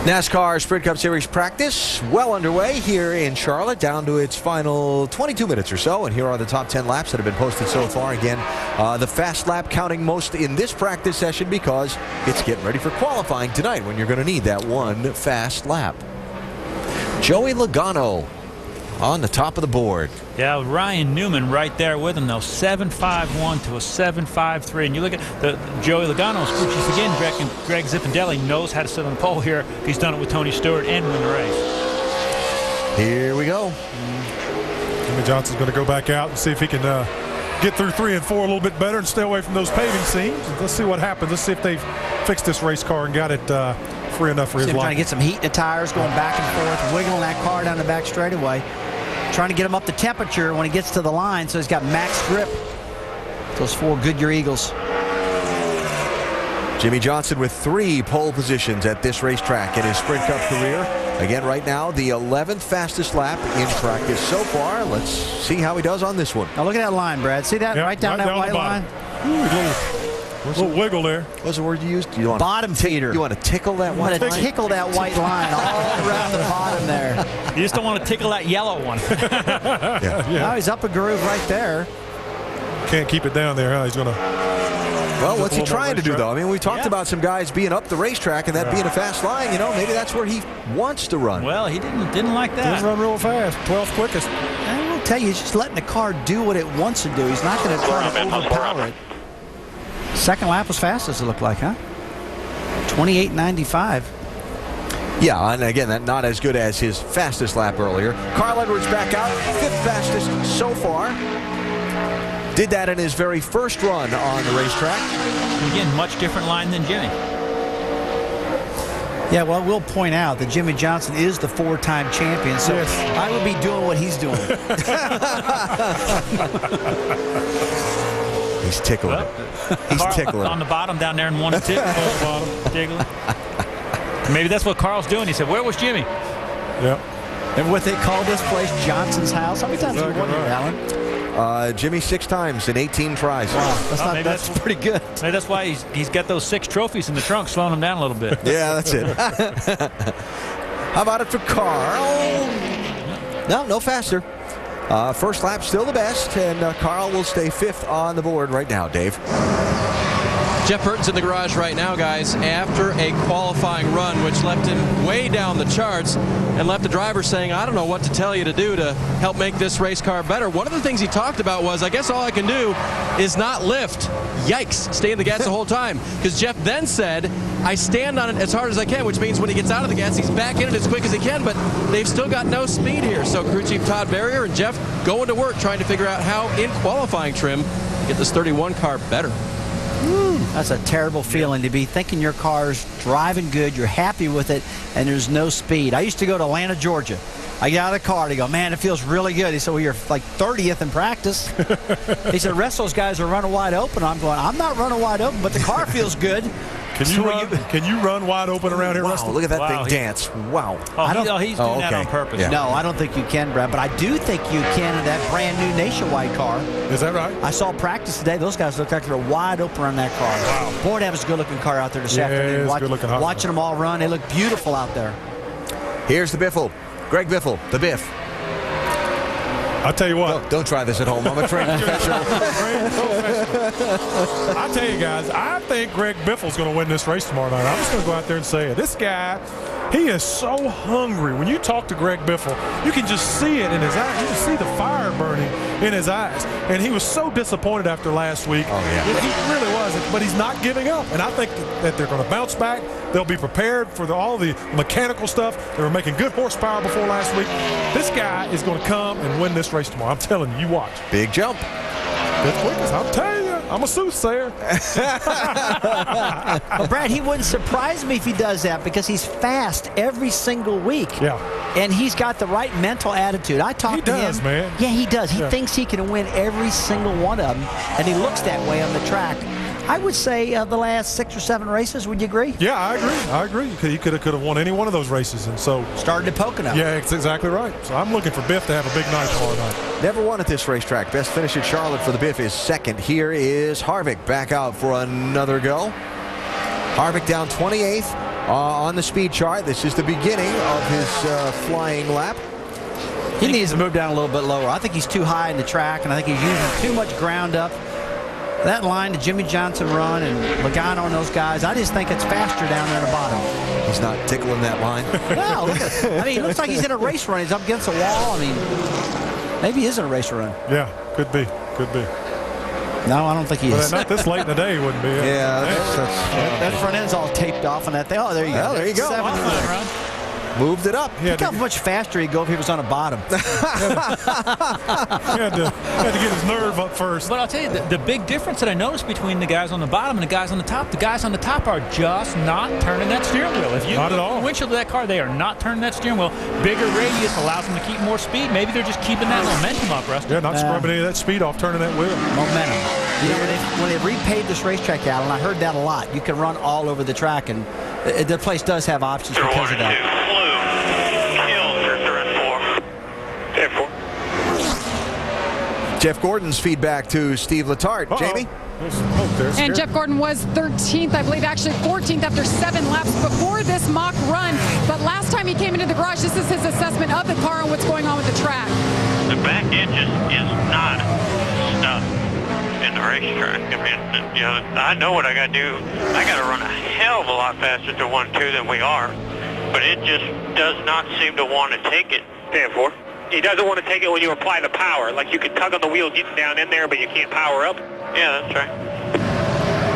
NASCAR Sprint Cup Series practice well underway here in Charlotte, down to its final 22 minutes or so. And here are the top 10 laps that have been posted so far. Again, the fast lap counting most in this practice session because it's getting ready for qualifying tonight when you're going to need that one fast lap. Joey Logano on the top of the board. Yeah, Ryan Newman right there with him, though. 7.51 to a 7.53. And you look at Joey Logano's, which is again, Greg Zipadelli knows how to sit on the pole here. He's done it with Tony Stewart and win the race. Here we go. Jimmy Johnson's going to go back out and see if he can get through 3 and 4 a little bit better and stay away from those paving seams. Let's see what happens. Let's see if they've fixed this race car and got it free enough for his life. Trying to get some heat in the tires, going back and forth, wiggling that car down the back straightaway. Trying to get him up to temperature when he gets to the line, so he's got max grip. Those 4 Goodyear Eagles. Jimmy Johnson with 3 pole positions at this racetrack in his Sprint Cup career. Again, right now, the 11th fastest lap in practice so far. Let's see how he does on this one. Now look at that line, Brad. See that right down that white line? Ooh, little wiggle there. What's the word you used? You want bottom feeder. You want to tickle that white line? You want to tickle that white line all around the bottom there. You just don't want to tickle that yellow one. Now he's up a groove right there. Can't keep it down there, huh? He's going to... Well, what's he trying to do, though? I mean, we talked about some guys being up the racetrack and that being a fast line. You know, maybe that's where he wants to run. Well, he didn't like that. Didn't run real fast. 12th quickest. I will tell you, he's just letting the car do what it wants to do. He's not going to try to overpower it. Second lap was fast, as it looked like, huh? 28.95. Yeah, and again, that not as good as his fastest lap earlier. Carl Edwards back out, 5th fastest so far. Did that in his very first run on the racetrack. Again, much different line than Jimmy. Yeah, well, we'll point out that Jimmy Johnson is the 4-time champion, so I would be doing what he's doing. He's tickling. He's tickling. On the bottom down there in 1 and 2. Tickling. Maybe that's what Carl's doing. He said, "Where was Jimmy?" Yep. And what they call this place Johnson's house. How many times have you won it, Alan? Jimmy 6 times in 18 tries. Wow, that's pretty good. Maybe that's why he's got those 6 trophies in the trunk, slowing him down a little bit. Yeah, that's it. How about it for Carl? No faster. First lap still the best, and Carl will stay 5th on the board right now, Dave. Jeff Burton's in the garage right now, guys, after a qualifying run, which left him way down the charts and left the driver saying, I don't know what to tell you to do to help make this race car better. One of the things he talked about was, I guess all I can do is not lift. Yikes, stay in the gas the whole time. Because Jeff then said, I stand on it as hard as I can, which means when he gets out of the gas, he's back in it as quick as he can, but they've still got no speed here. So crew chief Todd Barrier and Jeff going to work trying to figure out how in qualifying trim to get this 31 car better. That's a terrible feeling to be thinking your car's driving good, you're happy with it, and there's no speed. I used to go to Atlanta, Georgia. I get out of the car, they go, man, it feels really good. He said, well, you're like 30th in practice. He said, the rest of those guys are running wide open. I'm going, I'm not running wide open, but the car feels good. Can you run wide open around here, Rusty? Look at that thing dance. Wow. He's doing that on purpose. Yeah. No, I don't think you can, Brad, but I do think you can in that brand new Nationwide car. Is that right? I saw practice today. Those guys look like they're wide open on that car. Wow. Boy, that was a good-looking car out there this afternoon. Watching them all run, they look beautiful out there. Here's the Biffle. Greg Biffle, the Biff. I'll tell you what. Don't try this at home. I'm a trained professional. I tell you guys, I think Greg Biffle's going to win this race tomorrow night. I'm just going to go out there and say it. This guy, he is so hungry. When you talk to Greg Biffle, you can just see it in his eyes. You can see the fire burning in his eyes. And he was so disappointed after last week. Oh, yeah. He really was. But he's not giving up. And I think that they're going to bounce back. They'll be prepared for all the mechanical stuff. They were making good horsepower before last week. This guy is going to come and win this race tomorrow. I'm telling you, you watch. Big jump. The quickest, I'm telling you. I'm a soothsayer. Well, Brad, he wouldn't surprise me if he does that because he's fast every single week. Yeah. And he's got the right mental attitude. I talked to him. He does, man. Yeah, he does. He thinks he can win every single one of them, and he looks that way on the track. I would say the last 6 or 7 races. Would you agree? Yeah, I agree. He could have won any one of those races, and so started at Pocono. Yeah, that's exactly right. So I'm looking for Biff to have a big night tomorrow night. Never won at this racetrack. Best finish at Charlotte for the Biff is 2nd. Here is Harvick back out for another go. Harvick down 28th on the speed chart. This is the beginning of his flying lap. He needs to move down a little bit lower. I think he's too high in the track, and I think he's using too much ground up. That line, the Jimmy Johnson run and Logano and those guys, I just think it's faster down there at the bottom. He's not tickling that line. No, look at, I mean, it looks like he's in a race run. He's up against a wall. I mean, maybe he is in a race run. Yeah, could be. No, I don't think he is. Not this late in the day, he wouldn't be. Yeah, that front end's all taped off on that thing. Oh, there you go. Well, there you go. 7th. Moved it up. Look how much faster he'd go if he was on the bottom. He had to get his nerve up first. But I'll tell you, the big difference that I noticed between the guys on the bottom and the guys on the top are just not turning that steering wheel. If you not at all. The windshield of that car, they are not turning that steering wheel. Bigger radius allows them to keep more speed. Maybe they're just keeping that momentum up, Rusty. Yeah, not scrubbing any of that speed off, turning that wheel. Momentum. You know, when they repaved this racetrack, Alan, I heard that a lot. You can run all over the track, and the place does have options because of that. Jeff Gordon's feedback to Steve Letarte. Jamie? And Jeff Gordon was 13th, I believe, actually 14th after 7 laps before this mock run. But last time he came into the garage, this is his assessment of the car and what's going on with the track. The back end is not stuck in the racetrack. I mean, you know, I know what I got to do. I got to run a hell of a lot faster to 1-2 than we are. But it just does not seem to want to take it. 10-4. He doesn't want to take it when you apply the power. Like you can tug on the wheel getting down in there, but you can't power up. Yeah, that's right.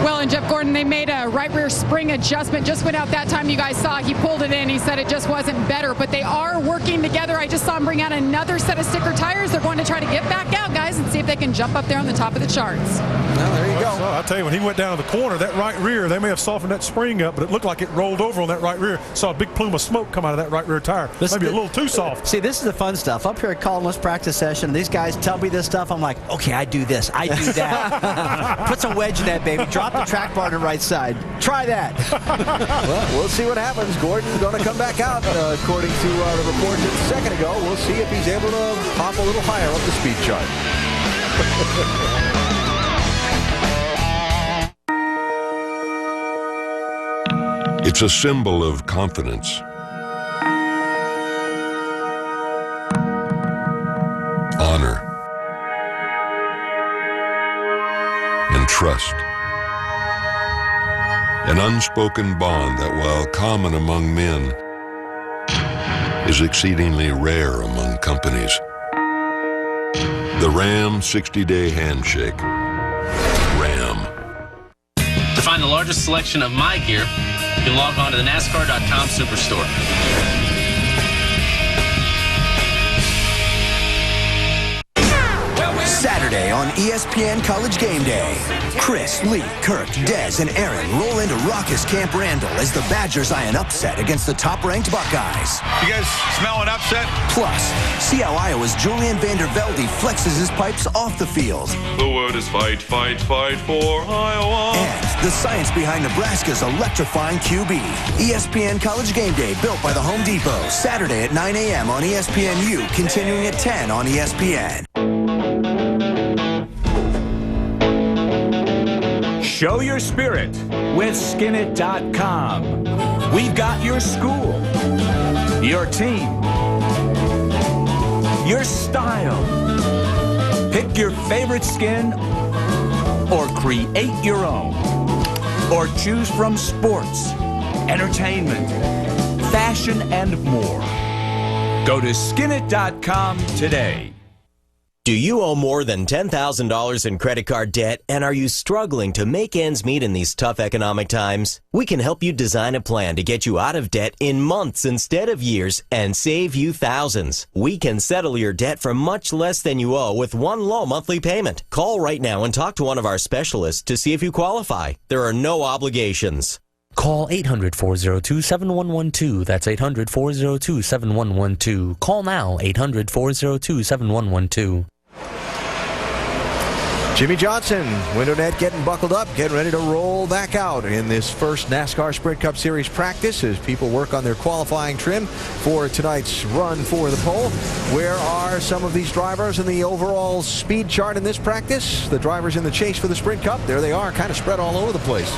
Well, and Jeff Gordon, they made a right rear spring adjustment. Just went out that time you guys saw. He pulled it in. He said it just wasn't better, but they are working together. I just saw him bring out another set of sticker tires. They're going to try to get back out, guys, and see if they can jump up there on the top of the charts. Well, there you go. So I'll tell you, when he went down to the corner, that right rear, they may have softened that spring up, but it looked like it rolled over on that right rear. Saw a big plume of smoke come out of that right rear tire. Maybe a little too soft. See, this is the fun stuff. Up here at Columnist practice session, these guys tell me this stuff. I'm like, okay, I do this. I do that. Put some wedge in that, baby. Drop the track bar to the right side. Try that. Well, we'll see what happens. Gordon's going to come back out, according to the report just a second ago. We'll see if he's able to pop a little higher up the speed chart. It's a symbol of confidence, honor, and trust. An unspoken bond that, while common among men, is exceedingly rare among companies. The Ram 60-Day Handshake. Ram. To find the largest selection of my gear, you can log on to the NASCAR.com Superstore. Saturday on ESPN College Game Day. Chris, Lee, Kirk, Dez, and Aaron roll into raucous Camp Randall as the Badgers eye an upset against the top-ranked Buckeyes. You guys smell an upset? Plus, see how Iowa's Julian Vandervelde flexes his pipes off the field. The word is fight, fight, fight for Iowa. And the science behind Nebraska's electrifying QB. ESPN College Game Day, built by the Home Depot. Saturday at 9 a.m. on ESPNU, continuing at 10 on ESPN. Show your spirit with Skinit.com. We've got your school, your team, your style. Pick your favorite skin or create your own. Or choose from sports, entertainment, fashion, and more. Go to Skinit.com today. Do you owe more than $10,000 in credit card debt, and are you struggling to make ends meet in these tough economic times? We can help you design a plan to get you out of debt in months instead of years and save you thousands. We can settle your debt for much less than you owe with one low monthly payment. Call right now and talk to one of our specialists to see if you qualify. There are no obligations. Call 800-402-7112. That's 800-402-7112. Call now, 800-402-7112. Jimmy Johnson, window net getting buckled up, getting ready to roll back out in this first NASCAR Sprint Cup Series practice as people work on their qualifying trim for tonight's run for the pole. Where are some of these drivers in the overall speed chart in this practice? The drivers in the chase for the Sprint Cup, there they are, kind of spread all over the place.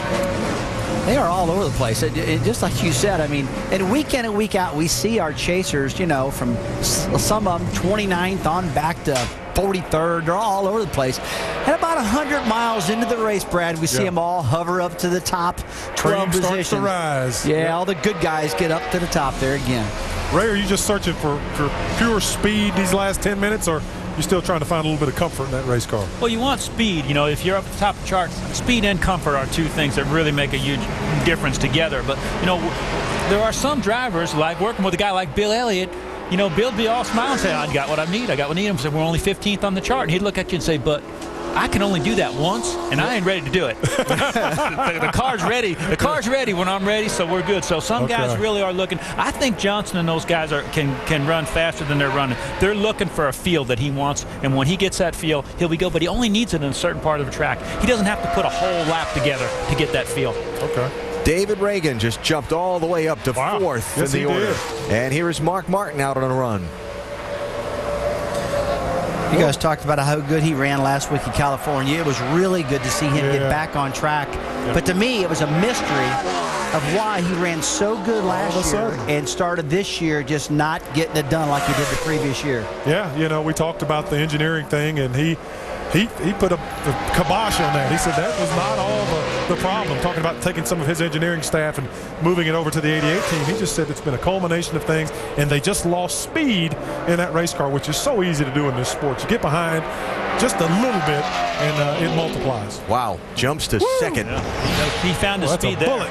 They are all over the place. Just like you said, I mean, and week in and week out, we see our chasers, you know, from some of them 29th on back to 43rd. They're all over the place. And about 100 miles into the race, Brad, we see them all hover up to the top 12 positions. Starts to rise. Yeah, all the good guys get up to the top there again. Ray, are you just searching for pure speed these last 10 minutes, or you're still trying to find a little bit of comfort in that race car? Well, you want speed. You know, if you're up at the top of the charts, speed and comfort are two things that really make a huge difference together. But, you know, there are some drivers, like working with a guy like Bill Elliott. You know, Bill'd be all smile and say, I got what I need. I got what I need. So we're only 15th on the chart. And he'd look at you and say, but I can only do that once, and I ain't ready to do it. the car's ready. The car's ready when I'm ready, so we're good. So some guys really are looking. I think Johnson and those guys can run faster than they're running. They're looking for a feel that he wants, and when he gets that feel, he'll be good. But he only needs it in a certain part of the track. He doesn't have to put a whole lap together to get that feel. Okay. David Reagan just jumped all the way up to fourth in the order. And here is Mark Martin out on a run. You guys talked about how good he ran last week in California. It was really good to see him get back on track. But to me, it was a mystery of why he ran so good last year and started this year just not getting it done like he did the previous year. Yeah, you know, we talked about the engineering thing, and he put a kibosh on that. He said that was not all the problem. Talking about taking some of his engineering staff and moving it over to the 88 team. He just said it's been a culmination of things, and they just lost speed in that race car, which is so easy to do in this sport. You get behind just a little bit, and it multiplies. Wow, jumps to second. Yeah. He found his speed there.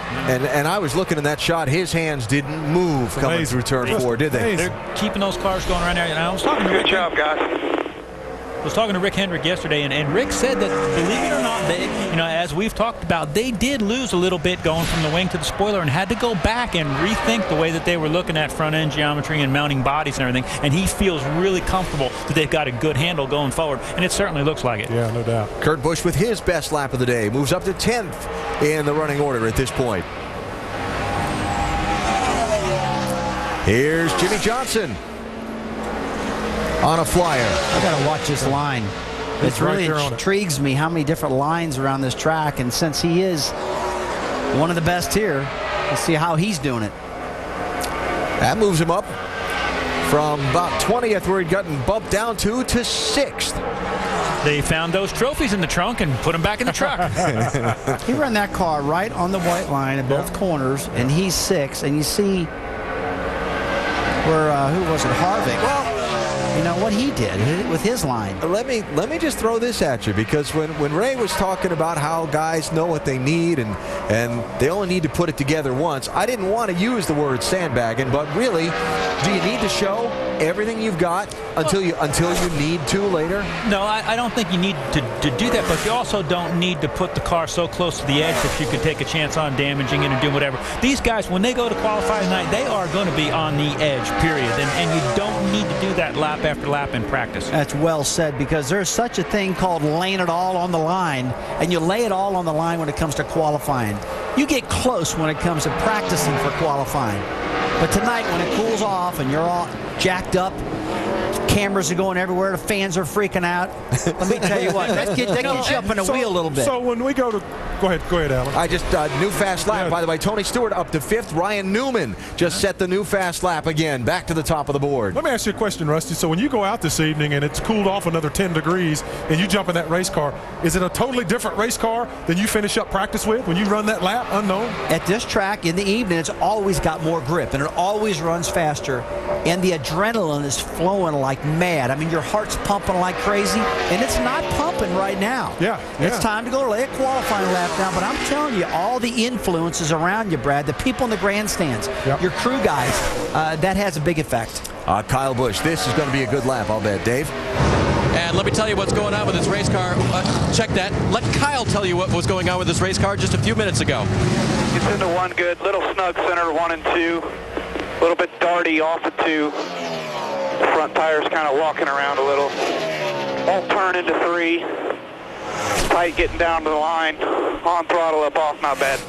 And I was looking in that shot. His hands didn't move coming through turn 4, did they? They're keeping those cars going right now. And I was talking to Good job, guys. I was talking to Rick Hendrick yesterday, and Rick said that, believe it or not, they, you know, as we've talked about, they did lose a little bit going from the wing to the spoiler and had to go back and rethink the way that they were looking at front-end geometry and mounting bodies and everything. And he feels really comfortable that they've got a good handle going forward, and it certainly looks like it. Yeah, no doubt. Kurt Busch with his best lap of the day moves up to 10th in the running order at this point. Here's Jimmy Johnson on a flyer. I got to watch this line. It really intrigues me how many different lines around this track, and since he is one of the best here, let's see how he's doing it. That moves him up from about 20th, where he'd gotten bumped down to 6th. They found those trophies in the trunk and put them back in the truck. He ran that car right on the white line at both corners, and he's 6th. And you see where, who was it, Harvick? Well, you know what he did with his line. Let me just throw this at you, because when Ray was talking about how guys know what they need and they only need to put it together once, I didn't want to use the word sandbagging, but really, do you need to show everything you've got until you need to later? No, I don't think you need to do that, but you also don't need to put the car so close to the edge that you could take a chance on damaging it and doing whatever. These guys, when they go to qualify tonight, they are going to be on the edge, period, and you don't need to do that lap after lap in practice. That's well said, because there's such a thing called laying it all on the line, and you lay it all on the line when it comes to qualifying. You get close when it comes to practicing for qualifying. But tonight, when it cools off and you're all jacked up, cameras are going everywhere, the fans are freaking out. Let me tell you what, that gets you up in the wheel a little bit. So when we go to, go ahead, Alan. I just new fast lap, by the way. Tony Stewart up to 5th. Ryan Newman just set the new fast lap again, back to the top of the board. Let me ask you a question, Rusty. So when you go out this evening and it's cooled off another 10 degrees and you jump in that race car, is it a totally different race car than you finish up practice with when you run that lap? Unknown? At this track in the evening, it's always got more grip and it always runs faster, and the adrenaline is flowing like mad. I mean, your heart's pumping like crazy, and it's not pumping right now. Yeah. It's time to go lay a qualifying lap down, but I'm telling you, all the influences around you, Brad, the people in the grandstands, your crew guys, that has a big effect. Kyle Busch, this is going to be a good lap, I'll bet. Dave? And let me tell you what's going on with this race car. Check that. Let Kyle tell you what was going on with this race car just a few minutes ago. Gets into 1 good, little snug center 1 and 2, a little bit darty off of 2. The front tires kind of walking around a little. Won't turn into 3. Tight getting down to the line. On throttle, up, off, not bad.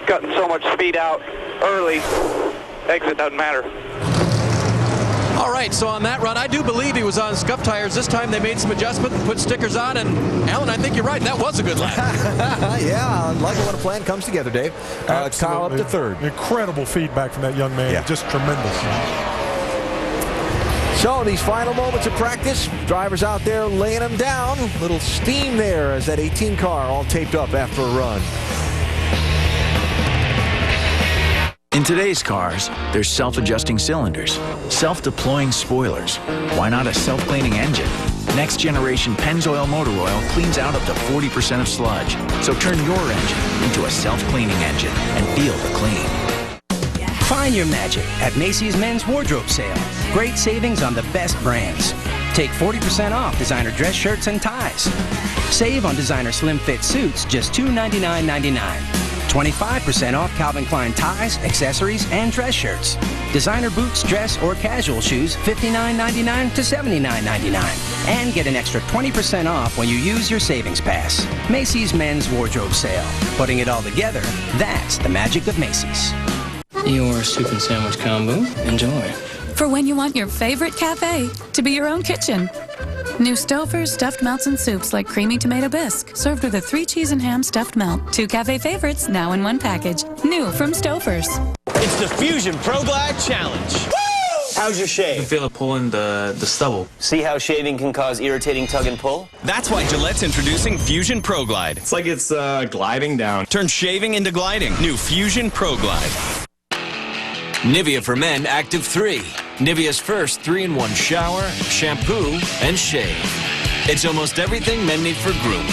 Cutting so much speed out early. Exit doesn't matter. All right, so on that run, I do believe he was on scuff tires. This time they made some adjustment, put stickers on, and Alan, I think you're right. That was a good lap. Yeah, I like it when a plan comes together, Dave. Kyle up to 3rd. Incredible feedback from that young man. Yeah. Just tremendous. So these final moments of practice, drivers out there laying them down. Little steam there as that 18 car all taped up after a run. In today's cars, there's self-adjusting cylinders, self-deploying spoilers. Why not a self-cleaning engine? Next generation Pennzoil motor oil cleans out up to 40% of sludge. So turn your engine into a self-cleaning engine and feel the clean. Find your magic at Macy's Men's Wardrobe Sale. Great savings on the best brands. Take 40% off designer dress shirts and ties. Save on designer slim fit suits, just $299.99. 25% off Calvin Klein ties, accessories, and dress shirts. Designer boots, dress, or casual shoes, $59.99 to $79.99. And get an extra 20% off when you use your savings pass. Macy's Men's Wardrobe Sale. Putting it all together, that's the magic of Macy's. Your soup and sandwich combo. Enjoy. For when you want your favorite cafe to be your own kitchen. New Stouffer's stuffed melts and soups like creamy tomato bisque, served with a 3 cheese and ham stuffed melt. 2 cafe favorites now in 1 package. New from Stouffer's. It's the Fusion Pro Glide Challenge. Woo! How's your shave? I feel it pulling the stubble. See how shaving can cause irritating tug and pull? That's why Gillette's introducing Fusion Pro Glide. It's like it's gliding down. Turn shaving into gliding. New Fusion Pro Glide. Nivea for Men Active 3. Nivea's first 3-in-1 shower, shampoo, and shave. It's almost everything men need for grooming.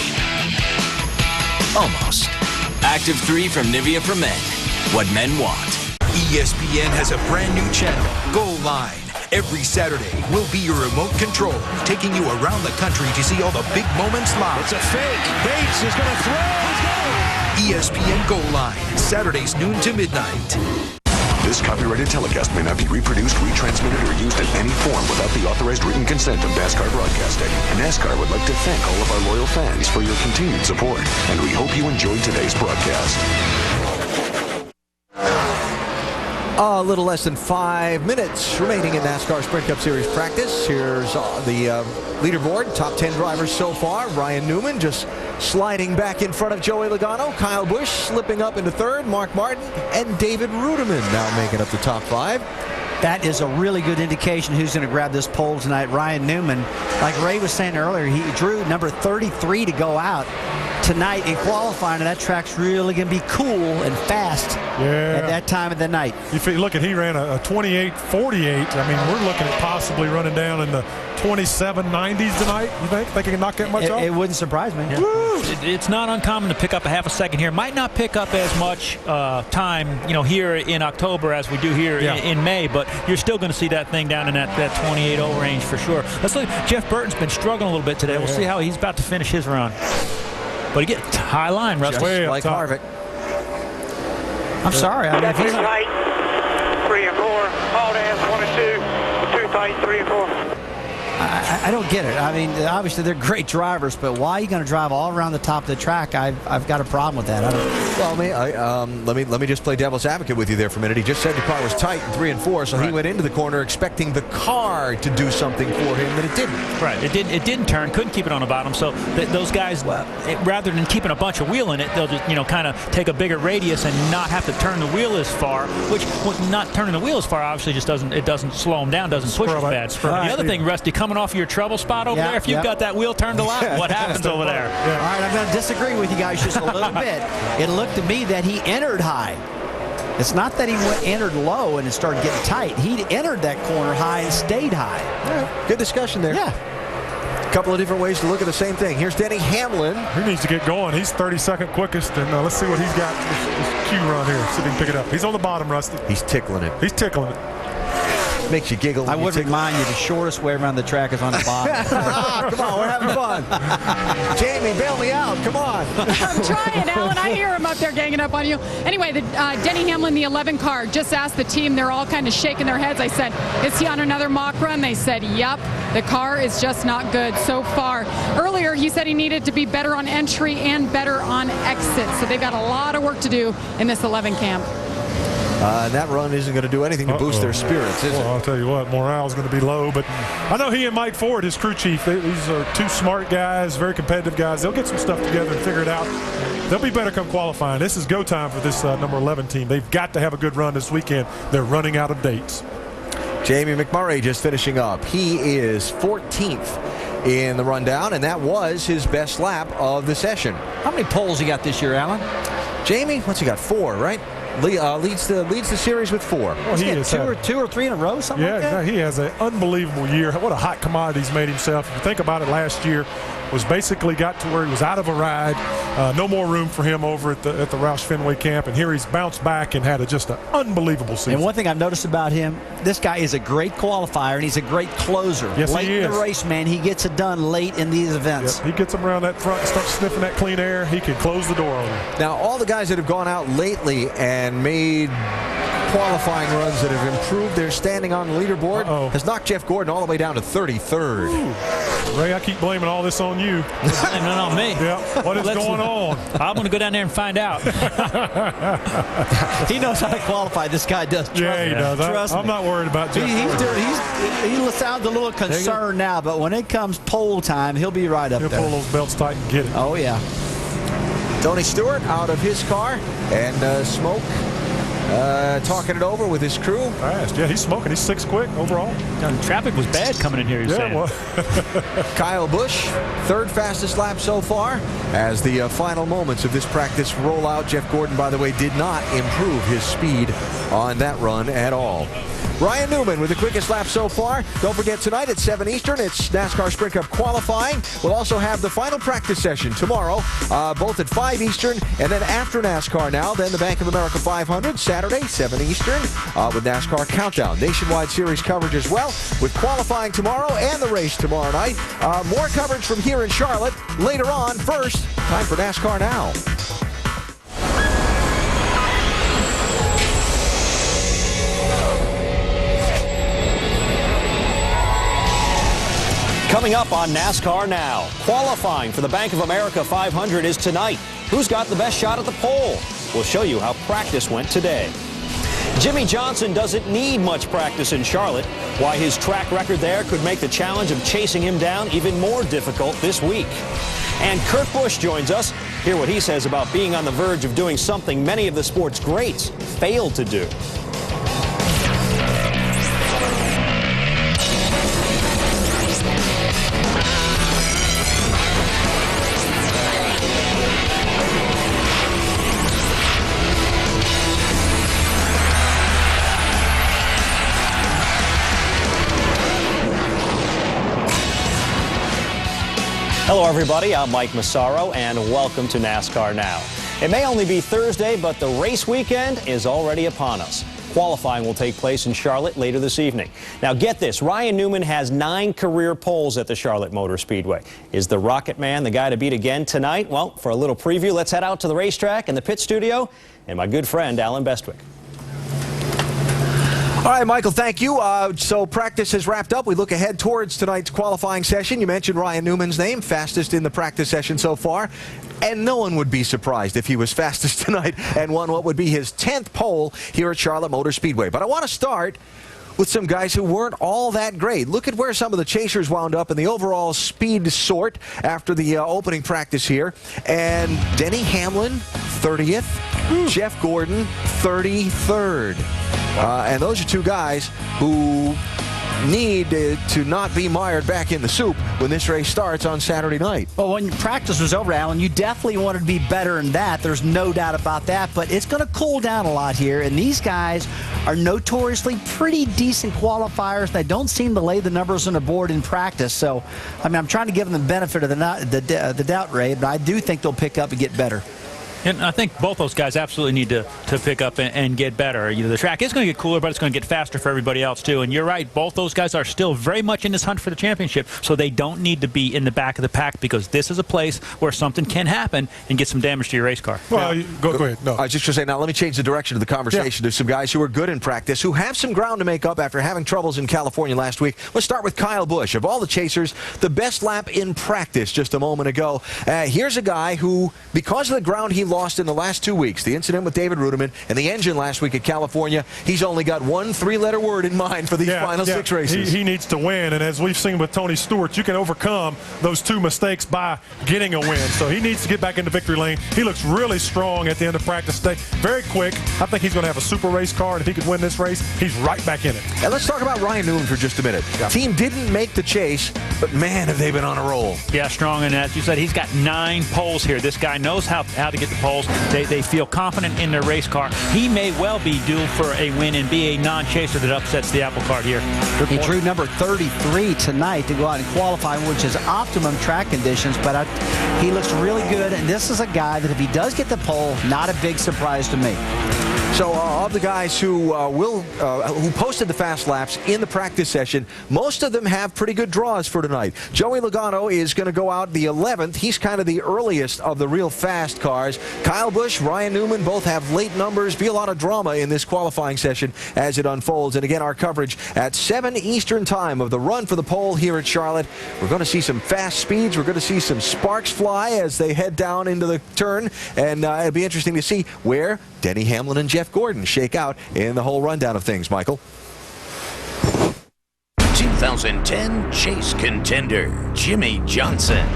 Almost. Active 3 from Nivea for Men. What men want. ESPN has a brand new channel, Goal Line. Every Saturday, we'll be your remote control, taking you around the country to see all the big moments live. It's a fake. Bates is going to throw. ESPN Goal Line, Saturdays noon to midnight. This copyrighted telecast may not be reproduced, retransmitted, or used in any form without the authorized written consent of NASCAR Broadcasting. NASCAR would like to thank all of our loyal fans for your continued support, and we hope you enjoyed today's broadcast. A little less than 5 minutes remaining in NASCAR Sprint Cup Series practice. Here's the leaderboard. Top 10 drivers so far. Ryan Newman just sliding back in front of Joey Logano. Kyle Busch slipping up into third. Mark Martin and David Ruderman now making up the top 5. That is a really good indication who's going to grab this pole tonight. Ryan Newman, like Ray was saying earlier, he drew number 33 to go out tonight in qualifying, and that track's really going to be cool and fast at that time of the night. If you look at, he ran a 28.48. I mean, we're looking at possibly running down in the 27.90s tonight. You think they can knock that much off? It wouldn't surprise me. Yeah. It's not uncommon to pick up a half a second here. Might not pick up as much time, here in October as we do here in May, but you're still going to see that thing down in that 28.0 range for sure. Let's look. Jeff Burton's been struggling a little bit today. We'll see how he's about to finish his run. But he gets high line, Rusty. Just like Harvick. I'm sorry. I mean, if he's tight, 3 and 4. All dance, 1 and 2. 2 tight, 3 and 4. I don't get it. I mean, obviously they're great drivers, but why are you going to drive all around the top of the track? I've got a problem with that. Let me just play devil's advocate with you there for a minute. He just said the car was tight in 3 and 4, so he went into the corner expecting the car to do something for him, but it didn't. Right. It didn't turn. Couldn't keep it on the bottom. So those guys, rather than keeping a bunch of wheel in it, they'll just kind of take a bigger radius and not have to turn the wheel as far. Which not turning the wheel as far obviously just doesn't slow them down, doesn't push as bad. The other thing, Rusty, coming off your trouble spot over there, if you've got that wheel turned a lot, what happens over there? All right, I'm going to disagree with you guys just a little bit. It looked to me that he entered high. It's not that he entered low and it started getting tight. He entered that corner high and stayed high. Yeah, good discussion there. Yeah. A couple of different ways to look at the same thing. Here's Denny Hamlin. He needs to get going. He's 32nd quickest, and let's see what he's got this Q run here. See if he can pick it up. He's on the bottom, Rusty. He's tickling it. He's tickling it. Makes you giggle. I would remind you, the shortest way around the track is on the bottom. Come on, we're having fun. Jamie, bail me out. Come on. I'm trying, Alan. I hear him up there ganging up on you. Anyway, Denny Hamlin, the 11 car, just asked the team. They're all kind of shaking their heads. I said, is he on another mock run? They said, yep. The car is just not good so far. Earlier, he said he needed to be better on entry and better on exit. So they've got a lot of work to do in this 11 camp. That run isn't going to do anything to boost their spirits, is it? I'll tell you what, morale's going to be low. But I know he and Mike Ford, his crew chief, these are two smart guys, very competitive guys. They'll get some stuff together and figure it out. They'll be better come qualifying. This is go time for this number 11 team. They've got to have a good run this weekend. They're running out of dates. Jamie McMurray just finishing up. He is 14th in the rundown, and that was his best lap of the session. How many poles he got this year, Alan? Jamie, what's he got? 4, right? Leads the series with 4. Well, he is two or three in a row, something like that? He has an unbelievable year. What a hot commodity he's made himself. If you think about it, last year was basically got to where he was out of a ride. No more room for him over at the Roush Fenway camp, and here he's bounced back and had just an unbelievable season. And one thing I've noticed about him, this guy is a great qualifier, and he's a great closer. Yes, late he is. in the race, man, he gets it done late in these events. Yep. He gets him around that front and starts sniffing that clean air. He can close the door on him. Now, all the guys that have gone out lately and made qualifying runs that have improved their standing on the leaderboard has knocked Jeff Gordon all the way down to 33rd. Ooh. Ray, I keep blaming all this on you. Blaming it on me. Yeah. What is going on? I'm going to go down there and find out. He knows how to qualify. This guy does. Yeah, he does. I'm not worried about Jeff. He sounds a little concerned now, but when it comes pole time, he'll be right up there. He'll pull those belts tight and get it. Oh, yeah. Tony Stewart out of his car, and Smoke talking it over with his crew. Fast. Yeah, he's smoking. He's 6 quick overall. Traffic was bad coming in here, you're saying. Well. Kyle Busch, 3rd fastest lap so far. As the final moments of this practice roll out, Jeff Gordon, by the way, did not improve his speed on that run at all. Ryan Newman with the quickest lap so far. Don't forget, tonight at 7 Eastern, it's NASCAR Sprint Cup qualifying. We'll also have the final practice session tomorrow, both at 5 Eastern, and then after NASCAR now, then the Bank of America 500, Saturday, 7 Eastern, with NASCAR Countdown. Nationwide Series coverage as well, with qualifying tomorrow and the race tomorrow night. More coverage from here in Charlotte later on. First, time for NASCAR Now. Coming up on NASCAR Now, qualifying for the Bank of America 500 is tonight. Who's got the best shot at the pole? We'll show you how practice went today. Jimmy Johnson doesn't need much practice in Charlotte. Why his track record there could make the challenge of chasing him down even more difficult this week. And Kurt Busch joins us. Hear what he says about being on the verge of doing something many of the sport's greats failed to do. Hello, everybody. I'm Mike Massaro, and welcome to NASCAR Now. It may only be Thursday, but the race weekend is already upon us. Qualifying will take place in Charlotte later this evening. Now, get this. Ryan Newman has 9 career poles at the Charlotte Motor Speedway. Is the Rocket Man the guy to beat again tonight? Well, for a little preview, let's head out to the racetrack and the pit studio and my good friend, Alan Bestwick. All right, Michael, thank you. So practice has wrapped up. We look ahead towards tonight's qualifying session. You mentioned Ryan Newman's name, fastest in the practice session so far. And no one would be surprised if he was fastest tonight and won what would be his 10th pole here at Charlotte Motor Speedway. But I want to start with some guys who weren't all that great. Look at where some of the chasers wound up in the overall speed sort after the opening practice here. And Denny Hamlin, 30th. Jeff Gordon, 33rd. And those are two guys who need to not be mired back in the soup when this race starts on Saturday night. Well, when practice was over, Alan, you definitely wanted to be better than that. There's no doubt about that. But it's going to cool down a lot here. And these guys are notoriously pretty decent qualifiers. They don't seem to lay the numbers on the board in practice. So, I mean, I'm trying to give them the benefit of the doubt, Ray, but I do think they'll pick up and get better. And I think both those guys absolutely need to pick up and get better. You know, the track is going to get cooler, but it's going to get faster for everybody else, too. And you're right, both those guys are still very much in this hunt for the championship, so they don't need to be in the back of the pack because this is a place where something can happen and get some damage to your race car. Well, go ahead. No. I was just going to say, now let me change the direction of the conversation. There's some guys who are good in practice, who have some ground to make up after having troubles in California last week. Let's start with Kyle Busch. Of all the chasers, the best lap in practice just a moment ago. Here's a guy who, because of the ground he lost in the last 2 weeks, the incident with David Ruderman and the engine last week at California, he's only got one 3-letter word in mind for these final 6 races. He needs to win, and as we've seen with Tony Stewart, you can overcome those 2 mistakes by getting a win. So he needs to get back into victory lane. He looks really strong at the end of practice today. Very quick. I think he's going to have a super race car, and if he could win this race, he's right back in it. And let's talk about Ryan Newman for just a minute. Team didn't make the chase, but man, have they been on a roll. Yeah, strong. And as you said, he's got 9 poles here. This guy knows how to get the poles. They feel confident in their race car. He may well be due for a win and be a non-chaser that upsets the apple cart here. He drew number 33 tonight to go out and qualify, which is optimum track conditions, but he looks really good, and this is a guy that if he does get the pole, not a big surprise to me. So of the guys who posted the fast laps in the practice session, most of them have pretty good draws for tonight. Joey Logano is going to go out the 11th. He's kind of the earliest of the real fast cars. Kyle Busch, Ryan Newman both have late numbers. Be a lot of drama in this qualifying session as it unfolds. And again, our coverage at 7 Eastern time of the run for the pole here at Charlotte. We're going to see some fast speeds. We're going to see some sparks fly as they head down into the turn. And it'll be interesting to see where Denny Hamlin and Jeff Gordon shake out in the whole rundown of things, Michael. 2010 Chase contender, Jimmy Johnson.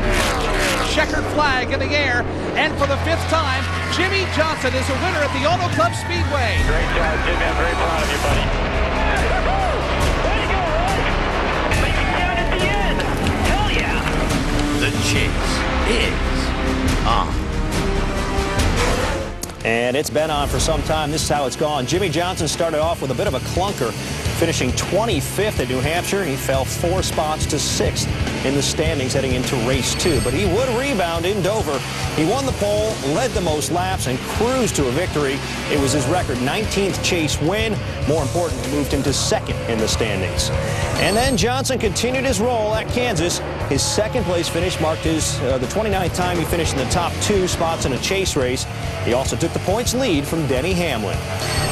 Checkered flag in the air, and for the 5th time, Jimmy Johnson is a winner at the Auto Club Speedway. Great job, Jimmy. I'm very proud of you, buddy. Way to go, Roy. Make it down at the end. Hell yeah. The chase is on. And it's been on for some time. This is how it's gone. Jimmy Johnson started off with a bit of a clunker, finishing 25th at New Hampshire. He fell 4 spots to 6th in the standings heading into race 2. But he would rebound in Dover. He won the pole, led the most laps, and cruised to a victory. It was his record 19th Chase win. More important, it moved him to 2nd in the standings. And then Johnson continued his roll at Kansas. His 2nd place finish marked his the 29th time he finished in the top 2 spots in a chase race. He also took the points lead from Denny Hamlin.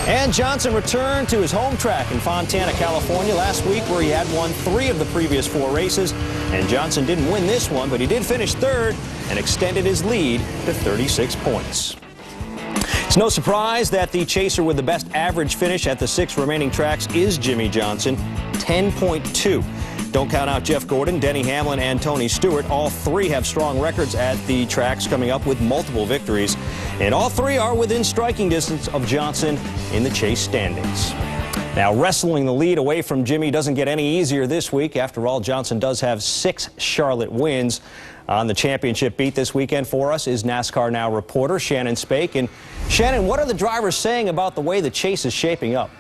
And Johnson returned to his home track in Fontana, California last week, where he had won 3 of the previous 4 races. And Johnson didn't win this one, but he did finish 3rd and extended his lead to 36 points. It's no surprise that the chaser with the best average finish at the 6 remaining tracks is Jimmy Johnson, 10.2. Don't count out Jeff Gordon, Denny Hamlin, and Tony Stewart. All 3 have strong records at the tracks, coming up with multiple victories. And all 3 are within striking distance of Johnson in the chase standings. Now, wrestling the lead away from Jimmy doesn't get any easier this week. After all, Johnson does have 6 Charlotte wins. On the championship beat this weekend for us is NASCAR Now reporter Shannon Spake. And Shannon, what are the drivers saying about the way the chase is shaping up?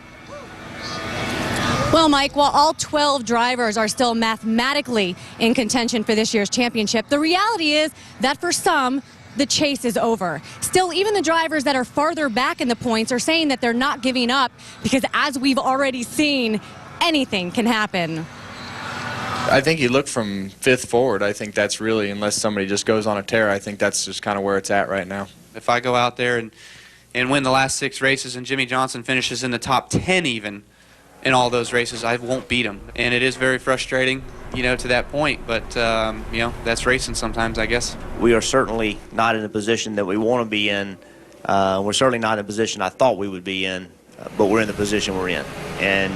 Well, Mike, while all 12 drivers are still mathematically in contention for this year's championship, the reality is that for some, the chase is over. Still, even the drivers that are farther back in the points are saying that they're not giving up because, as we've already seen, anything can happen. I think you look from 5th forward. I think that's really, unless somebody just goes on a tear, I think that's just kind of where it's at right now. If I go out there and win the last 6 races and Jimmy Johnson finishes in the top 10 even in all those races, I won't beat him. And it is very frustrating, you know, to that point. But, you know, that's racing sometimes, I guess. We are certainly not in a position that we want to be in. We're certainly not in a position I thought we would be in, but we're in the position we're in. And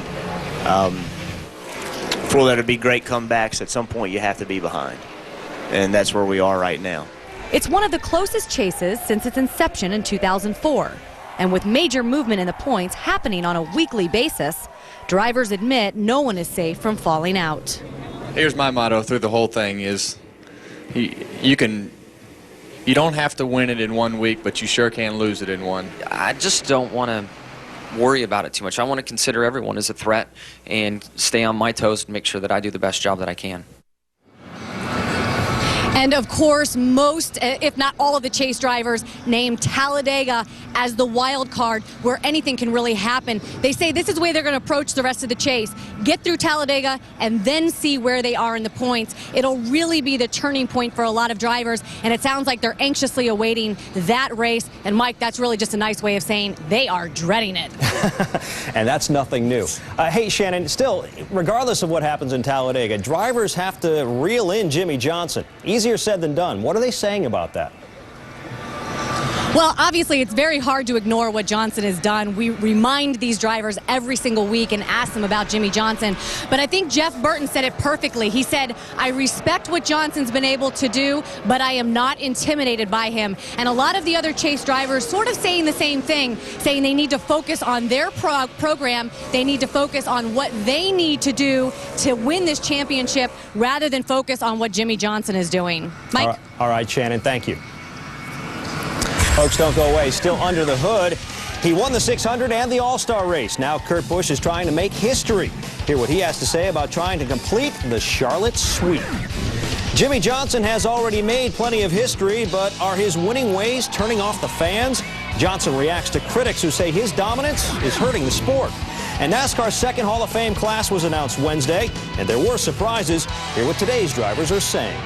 for there to be great comebacks, at some point you have to be behind. And that's where we are right now. It's one of the closest chases since its inception in 2004. And with major movement in the points happening on a weekly basis, drivers admit no one is safe from falling out. Here's my motto through the whole thing is you don't have to win it in one week, but you sure can lose it in one. I just don't want to worry about it too much. I want to consider everyone as a threat and stay on my toes and make sure that I do the best job that I can. And of course, most, if not all of the chase drivers name Talladega as the wild card where anything can really happen. They say this is the way they're going to approach the rest of the chase. Get through Talladega and then see where they are in the points. It'll really be the turning point for a lot of drivers, and it sounds like they're anxiously awaiting that race. And Mike, that's really just a nice way of saying they are dreading it. And that's nothing new. Hey, Shannon, still, regardless of what happens in Talladega, drivers have to reel in Jimmy Johnson. Easier said than done. What are they saying about that? Well, obviously, it's very hard to ignore what Johnson has done. We remind these drivers every single week and ask them about Jimmy Johnson. But I think Jeff Burton said it perfectly. He said, I respect what Johnson's been able to do, but I am not intimidated by him. And a lot of the other chase drivers sort of saying the same thing, saying they need to focus on their program. They need to focus on what they need to do to win this championship rather than focus on what Jimmy Johnson is doing. Mike? All right, Shannon, thank you. Folks, don't go away. Still under the hood, he won the 600 and the All-Star race. Now Kurt Busch is trying to make history. Hear what he has to say about trying to complete the Charlotte sweep. Jimmy Johnson has already made plenty of history, but are his winning ways turning off the fans? Johnson reacts to critics who say his dominance is hurting the sport. And NASCAR's second Hall of Fame class was announced Wednesday, and there were surprises. Hear what today's drivers are saying.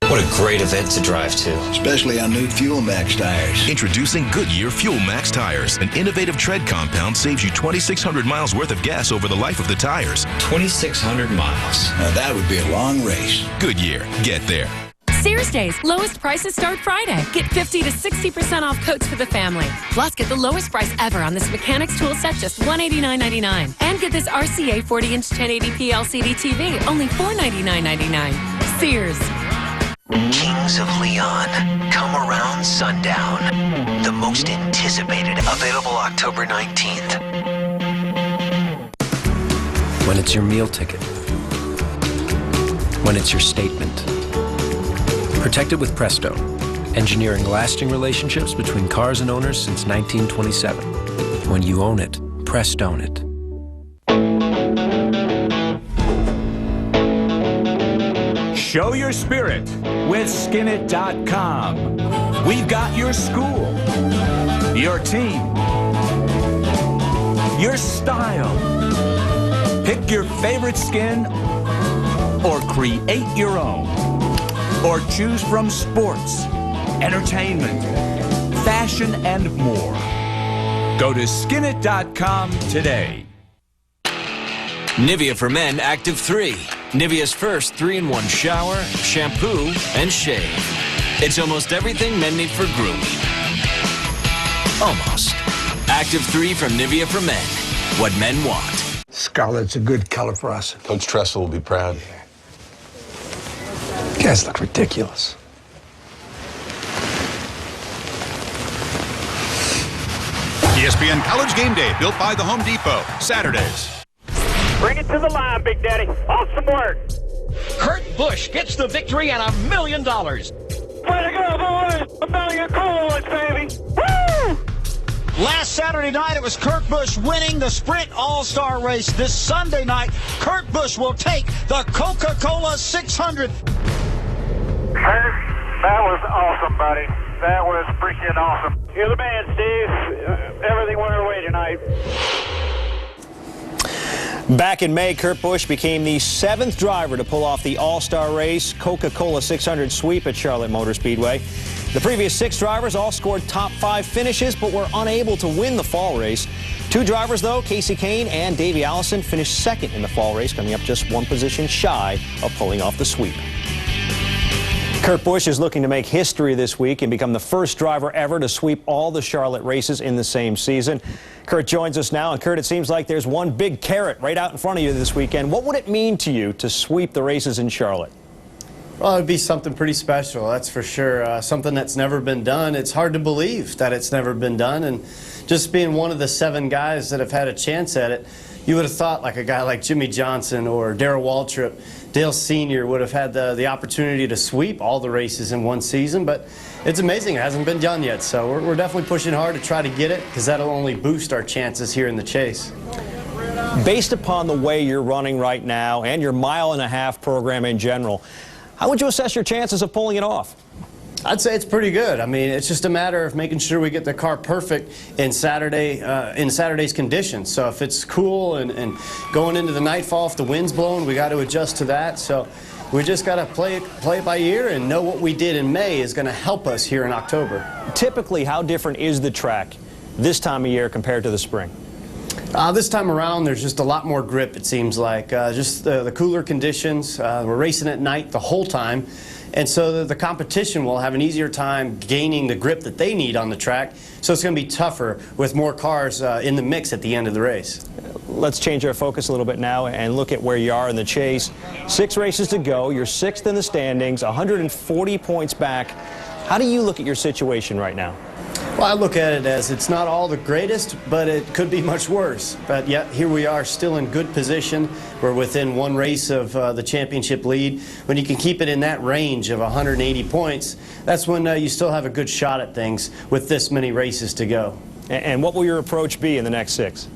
What a great event to drive to. Especially on new Fuel Max tires. Introducing Goodyear Fuel Max tires. An innovative tread compound saves you 2,600 miles worth of gas over the life of the tires. 2,600 miles. Now that would be a long race. Goodyear. Get there. Sears Days. Lowest prices start Friday. Get 50 to 60% off coats for the family. Plus, get the lowest price ever on this mechanics tool set, just $189.99. And get this RCA 40-inch 1080p LCD TV, only $499.99. Sears. Kings of Leon, come around sundown. The most anticipated, available October 19th. When it's your meal ticket. When it's your statement. Protect it with Presto, engineering lasting relationships between cars and owners since 1927. When you own it, Presto-own it. Show your spirit with skinit.com. We've got your school, your team, your style. Pick your favorite skin or create your own. Or choose from sports, entertainment, fashion, and more. Go to skinit.com today. Nivea for Men Active 3. Nivea's first 3-in-1 shower, shampoo, and shave. It's almost everything men need for grooming. Almost. Active 3 from Nivea for Men. What men want. Scarlet's a good color for us. Coach Tressel will be proud. You guys look ridiculous. ESPN College Game Day, built by the Home Depot. Saturdays. Bring it to the line, Big Daddy. Awesome work. Kurt Busch gets the victory and $1 million. Way to go, boys. $1 million cool, baby. Woo! Last Saturday night, it was Kurt Busch winning the Sprint All-Star race. This Sunday night, Kurt Busch will take the Coca-Cola 600. That was awesome, buddy. That was freaking awesome. You're the man, Steve. Everything went our way tonight. Back in May, Kurt Busch became the 7th driver to pull off the All-Star Race Coca-Cola 600 sweep at Charlotte Motor Speedway. The previous 6 drivers all scored top 5 finishes, but were unable to win the fall race. 2 drivers, though, Casey Kane and Davey Allison, finished 2nd in the fall race, coming up just 1 position shy of pulling off the sweep. Kurt Busch is looking to make history this week and become the first driver ever to sweep all the Charlotte races in the same season. Kurt joins us now. And Kurt, it seems like there's one big carrot right out in front of you this weekend. What would it mean to you to sweep the races in Charlotte? Well, it'd be something pretty special, that's for sure. Something that's never been done. It's hard to believe that it's never been done. And just being one of the 7 guys that have had a chance at it, you would have thought like a guy like Jimmy Johnson or Darrell Waltrip, Dale Sr. would have had the opportunity to sweep all the races in one season, but it's amazing it hasn't been done yet. So we're definitely pushing hard to try to get it, because that'll only boost our chances here in the chase. Based upon the way you're running right now and your mile-and-a-half program in general, how would you assess your chances of pulling it off? I'd say it's pretty good. I mean, it's just a matter of making sure we get the car perfect in Saturday's conditions. So if it's cool and going into the nightfall, if the wind's blowing, we got to adjust to that. So we just got to play it by ear and know what we did in May is going to help us here in October. Typically, how different is the track this time of year compared to the spring? This time around, there's just a lot more grip, it seems like. Just the cooler conditions. We're racing at night the whole time. And so the competition will have an easier time gaining the grip that they need on the track. So it's going to be tougher with more cars in the mix at the end of the race. Let's change our focus a little bit now and look at where you are in the chase. 6 races to go. You're 6th in the standings, 140 points back. How do you look at your situation right now? Well, I look at it as it's not all the greatest, but it could be much worse. But yet, here we are still in good position. We're within 1 race of the championship lead. When you can keep it in that range of 180 points, that's when you still have a good shot at things with this many races to go. And what will your approach be in the next 6?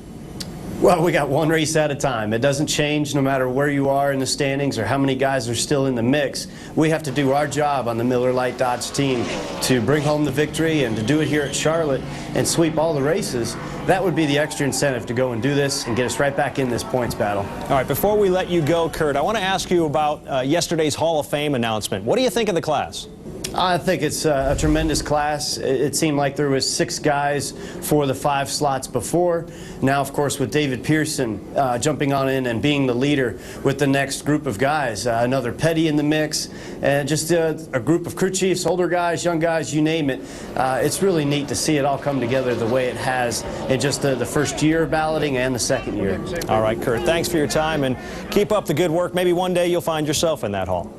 Well, we got one race at a time. It doesn't change no matter where you are in the standings or how many guys are still in the mix. We have to do our job on the Miller Lite Dodge team to bring home the victory and to do it here at Charlotte and sweep all the races. That would be the extra incentive to go and do this and get us right back in this points battle. All right, before we let you go, Kurt, I want to ask you about yesterday's Hall of Fame announcement. What do you think of the class? I think it's a tremendous class. It seemed like there was 6 guys for the 5 slots before. Now, of course, with David Pearson jumping on in and being the leader with the next group of guys, another Petty in the mix, and just a group of crew chiefs, older guys, young guys, you name it. It's really neat to see it all come together the way it has in just the first year of balloting and the second year. All right, Kurt, thanks for your time, and keep up the good work. Maybe one day you'll find yourself in that hall.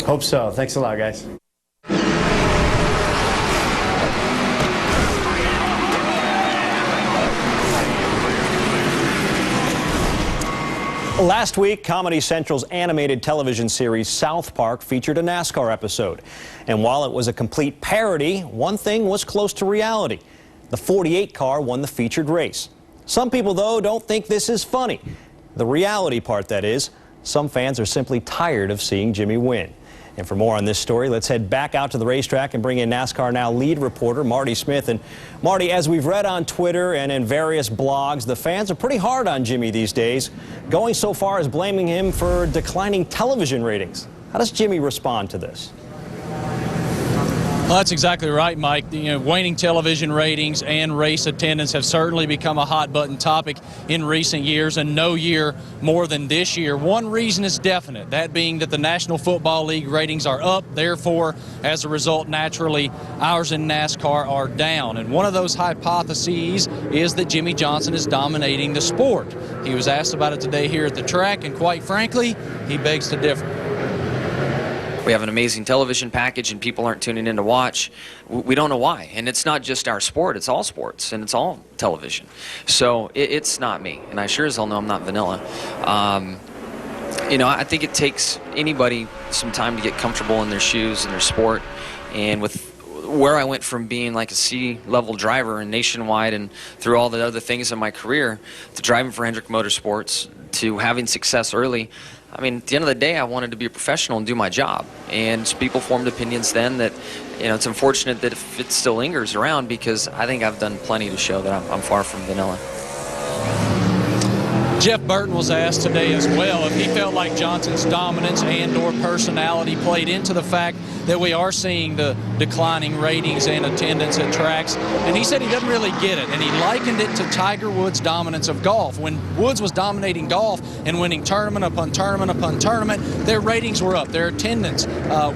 Hope so. Thanks a lot, guys. Last week, Comedy Central's animated television series South Park featured a NASCAR episode. And while it was a complete parody, one thing was close to reality. The 48 car won the featured race. Some people, though, don't think this is funny. The reality part, that is, some fans are simply tired of seeing Jimmy win. And for more on this story, let's head back out to the racetrack and bring in NASCAR Now lead reporter Marty Smith. And Marty, as we've read on Twitter and in various blogs, the fans are pretty hard on Jimmy these days, going so far as blaming him for declining television ratings. How does Jimmy respond to this? Well, that's exactly right, Mike. Waning television ratings and race attendance have certainly become a hot-button topic in recent years, and no year more than this year. One reason is definite, that being that the National Football League ratings are up. Therefore, as a result, naturally, ours in NASCAR are down. And one of those hypotheses is that Jimmy Johnson is dominating the sport. He was asked about it today here at the track, and quite frankly, he begs to differ. We have an amazing television package and people aren't tuning in to watch. We don't know why. And it's not just our sport, it's all sports and it's all television. So it's not me. And I sure as hell know I'm not vanilla. I think it takes anybody some time to get comfortable in their shoes and their sport. And with where I went from being like a C-level driver and nationwide and through all the other things in my career to driving for Hendrick Motorsports to having success early, I mean, at the end of the day, I wanted to be a professional and do my job. And people formed opinions then that, it's unfortunate that if it still lingers around because I think I've done plenty to show that I'm far from vanilla. Jeff Burton was asked today as well if he felt like Johnson's dominance and/or personality played into the fact that we are seeing the declining ratings and attendance at tracks. And he said he doesn't really get it. And he likened it to Tiger Woods' dominance of golf. When Woods was dominating golf and winning tournament upon tournament upon tournament, their ratings were up. Their attendance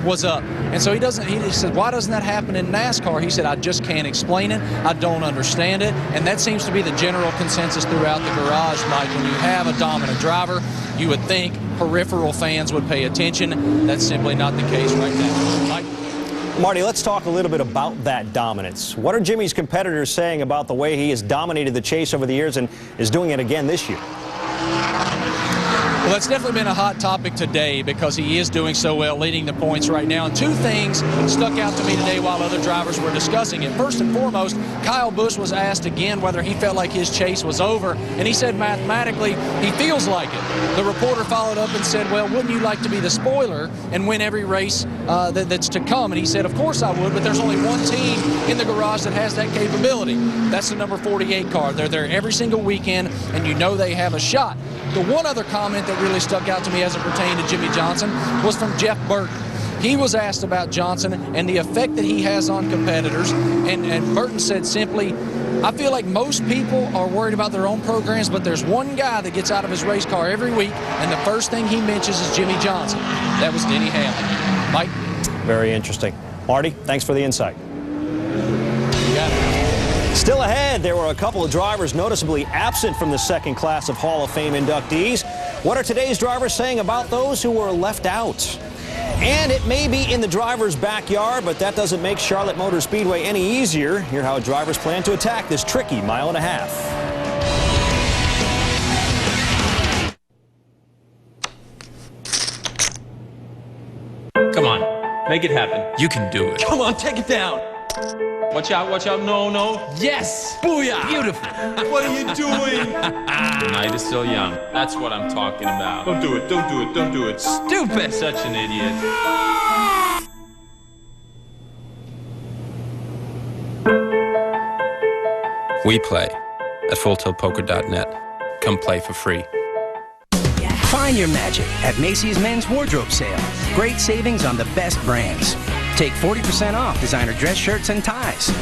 was up. And so he said, why doesn't that happen in NASCAR? He said, I just can't explain it. I don't understand it. And that seems to be the general consensus throughout the garage, Mike. When you have a dominant driver, you would think peripheral fans would pay attention. That's simply not the case right now. Mike? Marty, let's talk a little bit about that dominance. What are Jimmy's competitors saying about the way he has dominated the chase over the years and is doing it again this year? Well, that's definitely been a hot topic today because he is doing so well, leading the points right now. And 2 things stuck out to me today while other drivers were discussing it. First and foremost, Kyle Busch was asked again whether he felt like his chase was over, and he said mathematically he feels like it. The reporter followed up and said, well, wouldn't you like to be the spoiler and win every race that's to come? And he said, of course I would, but there's only one team in the garage that has that capability. That's the number 48 car. They're there every single weekend, and you know they have a shot. The one other comment that really stuck out to me as it pertained to Jimmy Johnson was from Jeff Burton. He was asked about Johnson and the effect that he has on competitors, and Burton said simply, I feel like most people are worried about their own programs, but there's one guy that gets out of his race car every week, and the first thing he mentions is Jimmy Johnson. That was Denny Hamlin. Mike? Very interesting. Marty, thanks for the insight. You got it. Still ahead, there were a couple of drivers noticeably absent from the second class of Hall of Fame inductees. What are today's drivers saying about those who were left out? And it may be in the driver's backyard, but that doesn't make Charlotte Motor Speedway any easier. Hear how drivers plan to attack this tricky mile-and-a-half. Come on, make it happen. You can do it. Come on, take it down. Watch out, watch out. No, no. Yes! Booyah! Beautiful. What are you doing? The night is still young. That's what I'm talking about. Don't do it, don't do it, don't do it. Stupid! Such an idiot. We play at FullTiltPoker.net. Come play for free. Find your magic at Macy's Men's Wardrobe Sale. Great savings on the best brands. Take 40% off designer dress shirts and ties.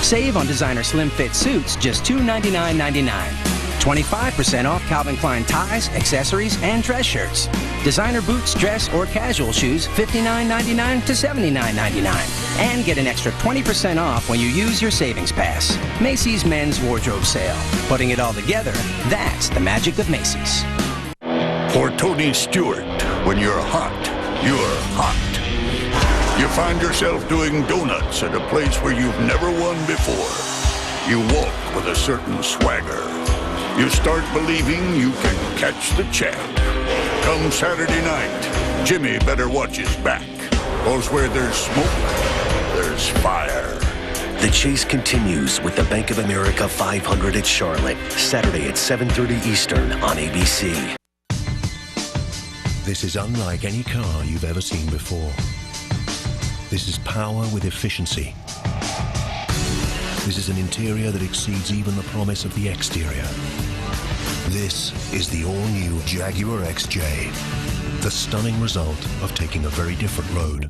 Save on designer slim fit suits, just $299.99. 25% off Calvin Klein ties, accessories, and dress shirts. Designer boots, dress, or casual shoes, $59.99 to $79.99. And get an extra 20% off when you use your savings pass. Macy's Men's Wardrobe Sale. Putting it all together, that's the magic of Macy's. For Tony Stewart, when you're hot, you're hot. You find yourself doing donuts at a place where you've never won before. You walk with a certain swagger. You start believing you can catch the champ. Come Saturday night, Jimmy better watch his back. 'Cause where there's smoke, there's fire. The chase continues with the Bank of America 500 at Charlotte, Saturday at 7:30 Eastern on ABC. This is unlike any car you've ever seen before. This is power with efficiency. This is an interior that exceeds even the promise of the exterior. This is the all-new Jaguar XJ, the stunning result of taking a very different road.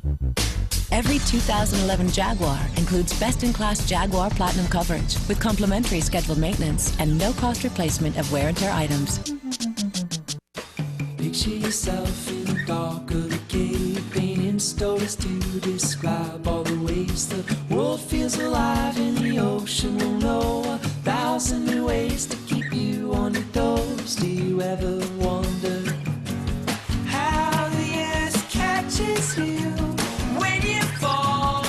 Every 2011 Jaguar includes best-in-class Jaguar Platinum coverage with complimentary scheduled maintenance and no-cost replacement of wear and tear items. Picture yourself in the dark of the cave, painting stories to describe all the ways the world feels alive, and the ocean will know 1,000 new ways to keep you on your toes. Do you ever wonder how the earth catches you when you fall?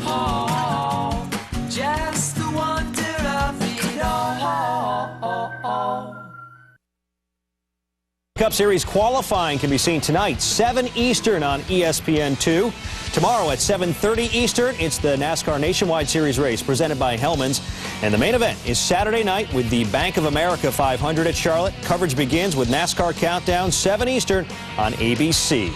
Oh, just the wonder of it all. Cup Series qualifying can be seen tonight, 7 Eastern on ESPN2. Tomorrow at 7:30 Eastern, it's the NASCAR Nationwide Series race presented by Hellmann's. And the main event is Saturday night with the Bank of America 500 at Charlotte. Coverage begins with NASCAR Countdown, 7 Eastern on ABC.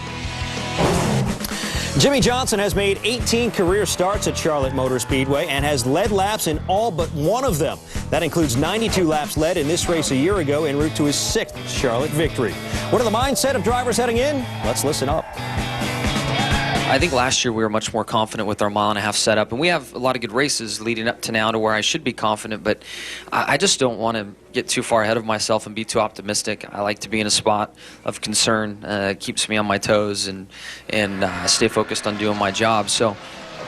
Jimmy Johnson has made 18 career starts at Charlotte Motor Speedway and has led laps in all but one of them. That includes 92 laps led in this race a year ago en route to his 6th Charlotte victory. What are the mindset of drivers heading in? Let's listen up. I think last year we were much more confident with our mile-and-a-half setup, and we have a lot of good races leading up to now to where I should be confident, but I just don't want to get too far ahead of myself and be too optimistic. I like to be in a spot of concern. It keeps me on my toes and stay focused on doing my job. So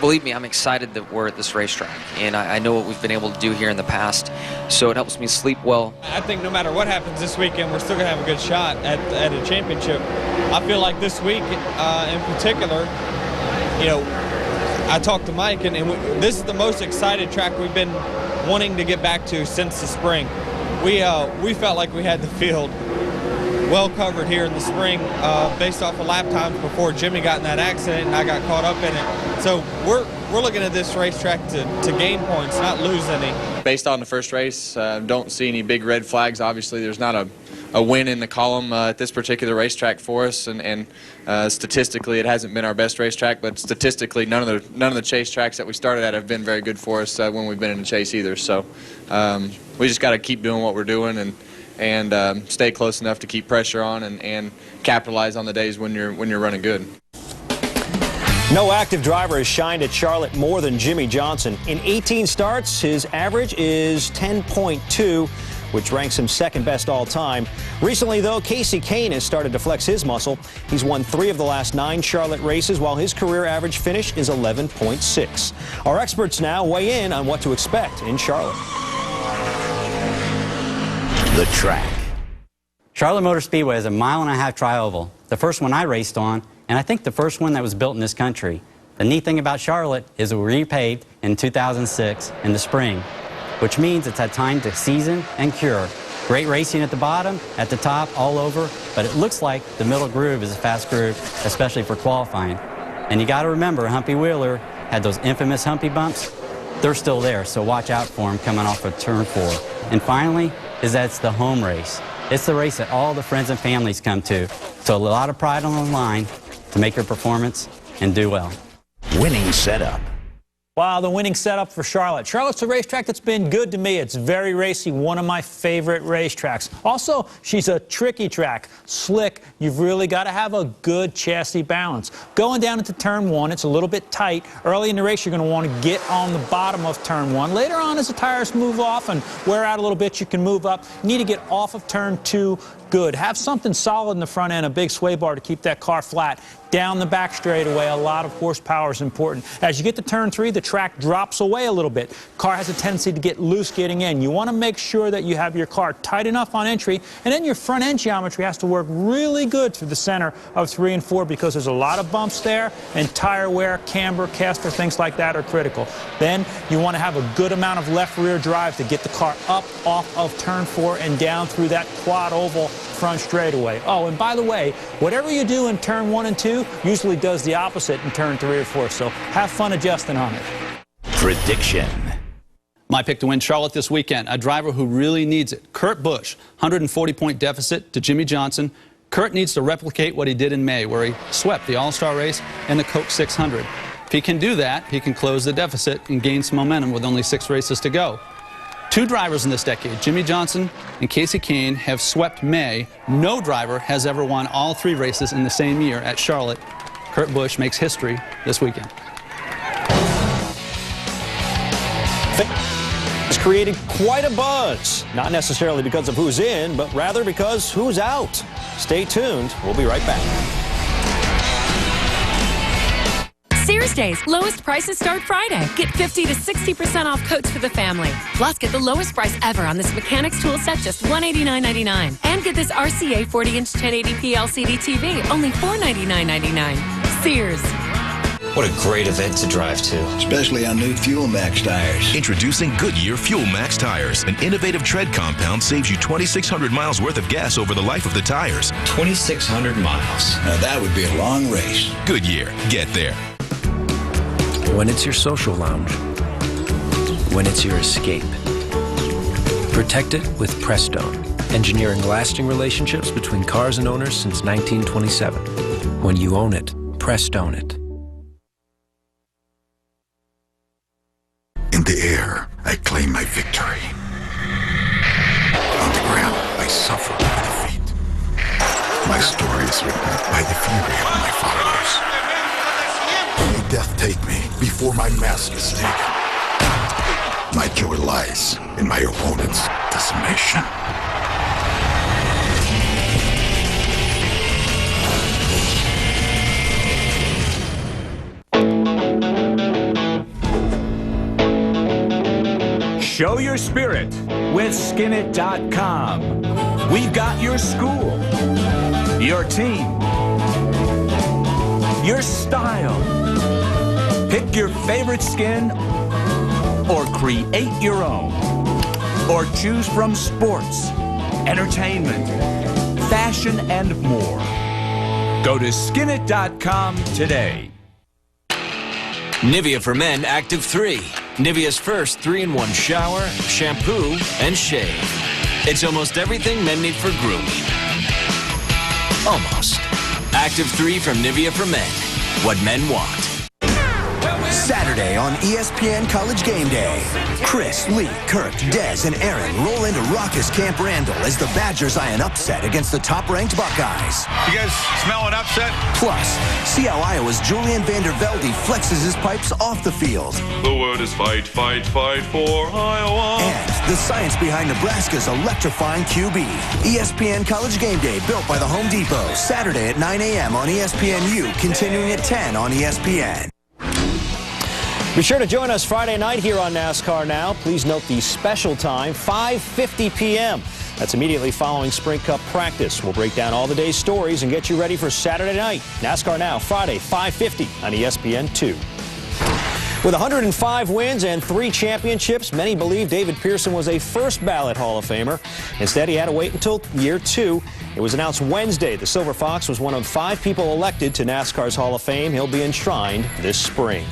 believe me, I'm excited that we're at this racetrack, and I know what we've been able to do here in the past, so it helps me sleep well. I think no matter what happens this weekend, we're still going to have a good shot at a championship. I feel like this week in particular, you know, I talked to Mike, and this is the most excited track we've been wanting to get back to since the spring. We felt like we had the field well covered here in the spring based off of lap times before Jimmy got in that accident and I got caught up in it. So we're looking at this racetrack to gain points, not lose any. Based on the first race, don't see any big red flags. Obviously, there's not a win in the column at this particular racetrack for us, and statistically, it hasn't been our best racetrack. But statistically, none of the chase tracks that we started at have been very good for us when we've been in the chase either. So we just got to keep doing what we're doing and stay close enough to keep pressure on and capitalize on the days when you're running good. No active driver has shined at Charlotte more than Jimmy Johnson. In 18 starts, his average is 10.2, which ranks him second best all time. Recently, though, Casey Kane has started to flex his muscle. He's won 3 of the last 9 Charlotte races, while his career average finish is 11.6. Our experts now weigh in on what to expect in Charlotte. The track. Charlotte Motor Speedway is a 1.5-mile tri-oval, the first one I raced on, and I think the first one that was built in this country. The neat thing about Charlotte is it was repaved in 2006 in the spring, which means it's had time to season and cure. Great racing at the bottom, at the top, all over, but it looks like the middle groove is a fast groove, especially for qualifying. And you got to remember, Humpy Wheeler had those infamous humpy bumps, they're still there, so watch out for them coming off of turn 4. And finally, it's the home race. It's the race that all the friends and families come to. So a lot of pride on the line to make your performance and do well. Winning setup. Wow, the winning setup for Charlotte. Charlotte's a racetrack that's been good to me. It's very racy, one of my favorite racetracks. Also, she's a tricky track, slick. You've really got to have a good chassis balance. Going down into turn 1, it's a little bit tight. Early in the race, you're going to want to get on the bottom of turn 1. Later on, as the tires move off and wear out a little bit, you can move up. You need to get off of turn 2 good. Have something solid in the front end, a big sway bar to keep that car flat. Down the back straightaway, a lot of horsepower is important. As you get to turn 3, the track drops away a little bit. Car has a tendency to get loose getting in. You want to make sure that you have your car tight enough on entry, and then your front end geometry has to work really good through the center of 3 and 4 because there's a lot of bumps there, and tire wear, camber, caster, things like that are critical. Then you want to have a good amount of left rear drive to get the car up off of turn 4 and down through that quad oval front straightaway. Oh, and by the way, whatever you do in turn 1 and 2 usually does the opposite in turn 3 or 4, so have fun adjusting on it. Prediction. My pick to win Charlotte this weekend, a driver who really needs it. Kurt Busch, 140-point deficit to Jimmy Johnson. Kurt needs to replicate what he did in May, where he swept the All-Star race and the Coke 600. If he can do that, he can close the deficit and gain some momentum with only 6 races to go. 2 drivers in this decade, Jimmy Johnson and Casey Kane, have swept May. No driver has ever won all 3 races in the same year at Charlotte. Kurt Busch makes history this weekend. It's created quite a buzz, not necessarily because of who's in, but rather because who's out. Stay tuned. We'll be right back. Sears Days, lowest prices start Friday. Get 50 to 60% off coats for the family. Plus, get the lowest price ever on this mechanics tool set, just $189.99. And get this RCA 40-inch 1080p LCD TV, only $499.99. Sears. What a great event to drive to. Especially on new Fuel Max tires. Introducing Goodyear Fuel Max tires. An innovative tread compound saves you 2,600 miles worth of gas over the life of the tires. 2,600 miles. Now that would be a long race. Goodyear. Get there. When it's your social lounge. When it's your escape. Protect it with Prestone. Engineering lasting relationships between cars and owners since 1927. When you own it, Prestone it. In the air, I claim my victory. On the ground, I suffer defeat. My story is written by the fury of my followers. May death take me before my mask is taken. My joy lies in my opponent's decimation. Show your spirit with Skinit.com. We've got your school, your team, your style. Pick your favorite skin or create your own. Or choose from sports, entertainment, fashion, and more. Go to Skinit.com today. Nivea for Men Active 3. Nivea's first 3-in-1 shower, shampoo, and shave. It's almost everything men need for grooming. Almost. Active 3 from Nivea for Men. What men want. Saturday on ESPN College Game Day. Chris, Lee, Kirk, Dez, and Aaron roll into raucous Camp Randall as the Badgers eye an upset against the top-ranked Buckeyes. You guys smell an upset? Plus, see how Iowa's Julian Vandervelde flexes his pipes off the field. The word is fight, fight, fight for Iowa. And the science behind Nebraska's electrifying QB. ESPN College Game Day, built by the Home Depot. Saturday at 9 a.m. on ESPNU, continuing at 10 on ESPN. Be sure to join us Friday night here on NASCAR Now. Please note the special time, 5:50 p.m. That's immediately following Spring Cup practice. We'll break down all the day's stories and get you ready for Saturday night. NASCAR Now, Friday, 5:50 on ESPN2. With 105 wins and 3 championships, many believe David Pearson was a first-ballot Hall of Famer. Instead, he had to wait until year 2. It was announced Wednesday the Silver Fox was one of 5 people elected to NASCAR's Hall of Fame. He'll be enshrined this spring.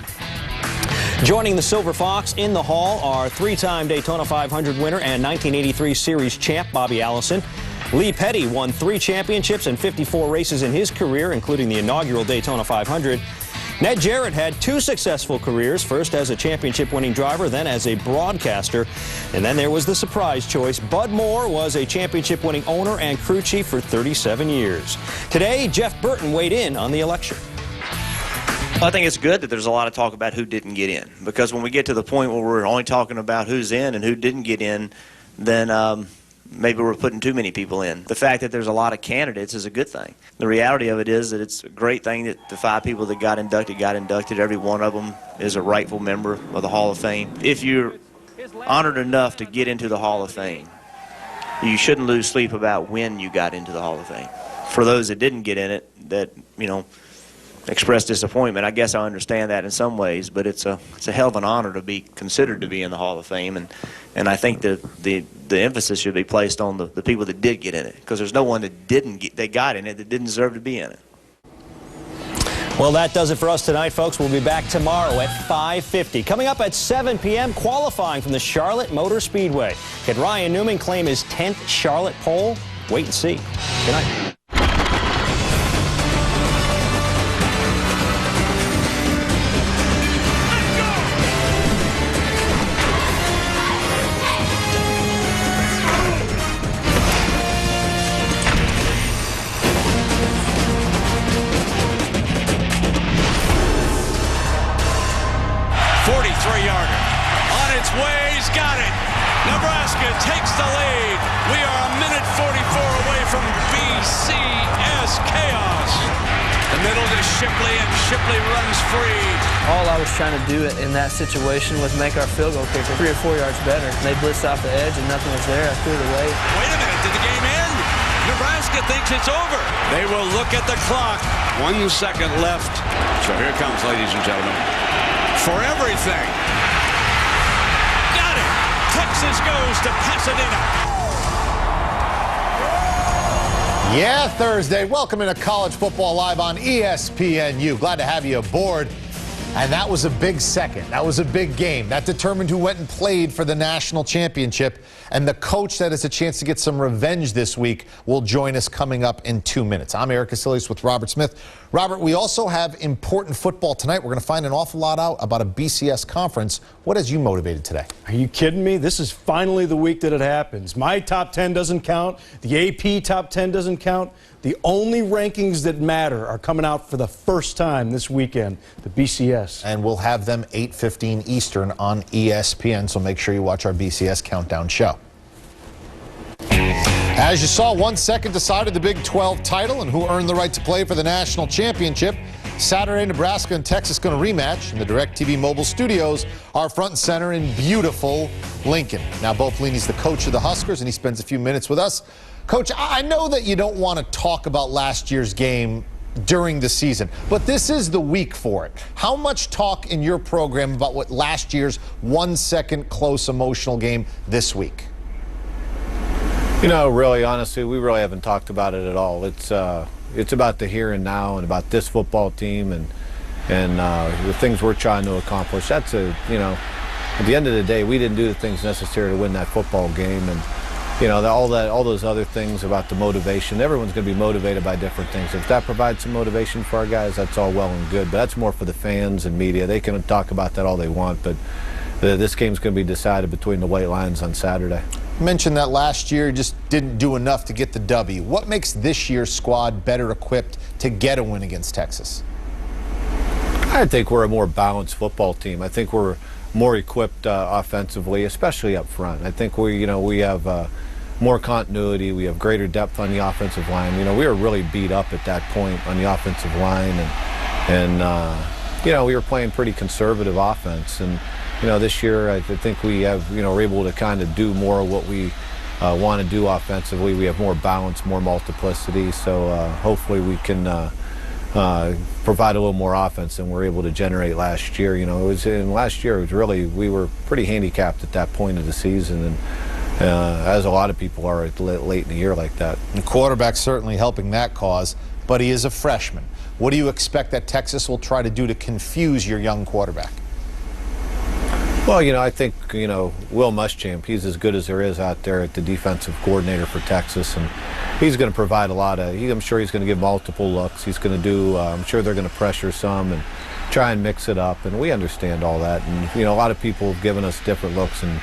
Joining the Silver Fox in the hall are three-time Daytona 500 winner and 1983 Series champ Bobby Allison. Lee Petty won 3 championships and 54 races in his career, including the inaugural Daytona 500. Ned Jarrett had 2 successful careers, first as a championship-winning driver, then as a broadcaster. And then there was the surprise choice. Bud Moore was a championship-winning owner and crew chief for 37 years. Today, Jeff Burton weighed in on the election. I think it's good that there's a lot of talk about who didn't get in, because when we get to the point where we're only talking about who's in and who didn't get in, then maybe we're putting too many people in. The fact that there's a lot of candidates is a good thing. The reality of it is that it's a great thing that the 5 people that got inducted. Every one of them is a rightful member of the Hall of Fame. If you're honored enough to get into the Hall of Fame, you shouldn't lose sleep about when you got into the Hall of Fame. For those that didn't get in it, that, you know, express disappointment, I guess I understand that in some ways, but it's a hell of an honor to be considered to be in the Hall of Fame, and I think the emphasis should be placed on the people that did get in it, because there's no one that got in it that didn't deserve to be in it. Well, that does it for us tonight, folks. We'll be back tomorrow at 5:50. Coming up at 7 p.m., qualifying from the Charlotte Motor Speedway. Can Ryan Newman claim his 10th Charlotte pole? Wait and see. Good night. Way, he's got it. Nebraska takes the lead. We are a minute 44 away from BCS chaos. The middle to Shipley, and Shipley runs free. All I was trying to do in that situation was make our field goal kicker 3 or 4 yards better. They blitzed off the edge and nothing was there. I threw it away. Wait a minute, did the game end? Nebraska thinks it's over. They will look at the clock. 1 second left. So here comes, ladies and gentlemen, for everything. Texas goes to Pasadena. Yeah, Thursday. Welcome into College Football Live on ESPNU. Glad to have you aboard. And that was a big second. That was a big game. That determined who went and played for the national championship. And the coach that has a chance to get some revenge this week will join us coming up in 2 minutes. I'm Eric Casillas with Robert Smith. Robert, we also have important football tonight. We're going to find an awful lot out about a BCS conference. What has you motivated today? Are you kidding me? This is finally the week that it happens. My top 10 doesn't count. The AP top 10 doesn't count. The only rankings that matter are coming out for the first time this weekend, the BCS. And we'll have them 8:15 Eastern on ESPN, so make sure you watch our BCS Countdown show. As you saw, 1 second decided the Big 12 title and who earned the right to play for the national championship. Saturday, Nebraska and Texas going to rematch in the DirecTV Mobile Studios are front and center in beautiful Lincoln. Now, Bo Pelini's the coach of the Huskers, and he spends a few minutes with us. Coach, I know that you don't want to talk about last year's game during the season, but this is the week for it. How much talk in your program about what last year's 1 second close emotional game this week? You know, really, honestly, we really haven't talked about it at all. It's about the here and now and about this football team and the things we're trying to accomplish. That's you know, at the end of the day, we didn't do the things necessary to win that football game, and you know, all those other things about the motivation. Everyone's going to be motivated by different things. If that provides some motivation for our guys, that's all well and good. But that's more for the fans and media. They can talk about that all they want, but this game's going to be decided between the White Lions on Saturday. You mentioned that last year you just didn't do enough to get the W. What makes this year's squad better equipped to get a win against Texas? I think we're a more balanced football team. I think we're more equipped offensively, especially up front. I think we have more continuity. We have greater depth on the offensive line. You know, we were really beat up at that point on the offensive line, and you know, we were playing pretty conservative offense. And you know, this year I think we have, you know, we're able to kind of do more of what we want to do offensively. We have more balance, more multiplicity. So hopefully we can provide a little more offense than we were able to generate last year. You know, last year it was really, we were pretty handicapped at that point of the season, and as a lot of people are late in the year like that. The quarterback's certainly helping that cause, but he is a freshman. What do you expect that Texas will try to do to confuse your young quarterback? Well, I think, Will Muschamp, he's as good as there is out there at the defensive coordinator for Texas, and he's going to provide a lot of, I'm sure he's going to give multiple looks. He's going to do, I'm sure they're going to pressure some and try and mix it up, and we understand all that. And, a lot of people have given us different looks, and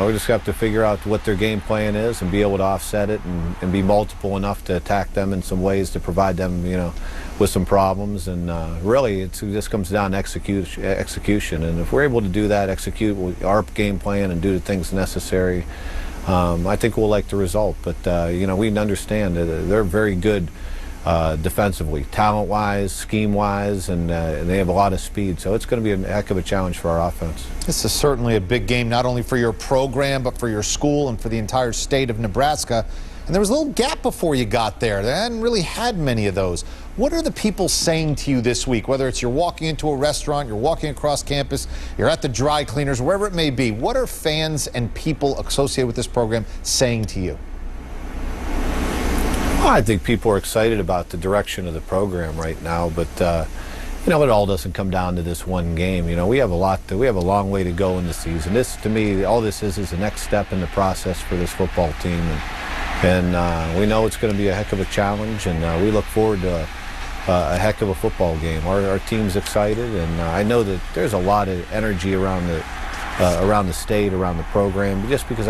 we just have to figure out what their game plan is and be able to offset it and be multiple enough to attack them in some ways to provide them, with some problems. And really, it just comes down to execution. And if we're able to do that, execute our game plan and do the things necessary, I think we'll like the result. But, we understand that they're very good defensively, talent-wise, scheme-wise, and they have a lot of speed. So it's going to be a heck of a challenge for our offense. This is certainly a big game, not only for your program, but for your school and for the entire state of Nebraska. And there was a little gap before you got there. They hadn't really had many of those. What are the people saying to you this week, whether it's you're walking into a restaurant, you're walking across campus, you're at the dry cleaners, wherever it may be? What are fans and people associated with this program saying to you? Well, I think people are excited about the direction of the program right now, but it all doesn't come down to this one game. We have a long way to go in the season. This, to me, all this is the next step in the process for this football team, and we know it's going to be a heck of a challenge, and we look forward to a heck of a football game. Our team's excited, and I know that there's a lot of energy around the state, around the program, just because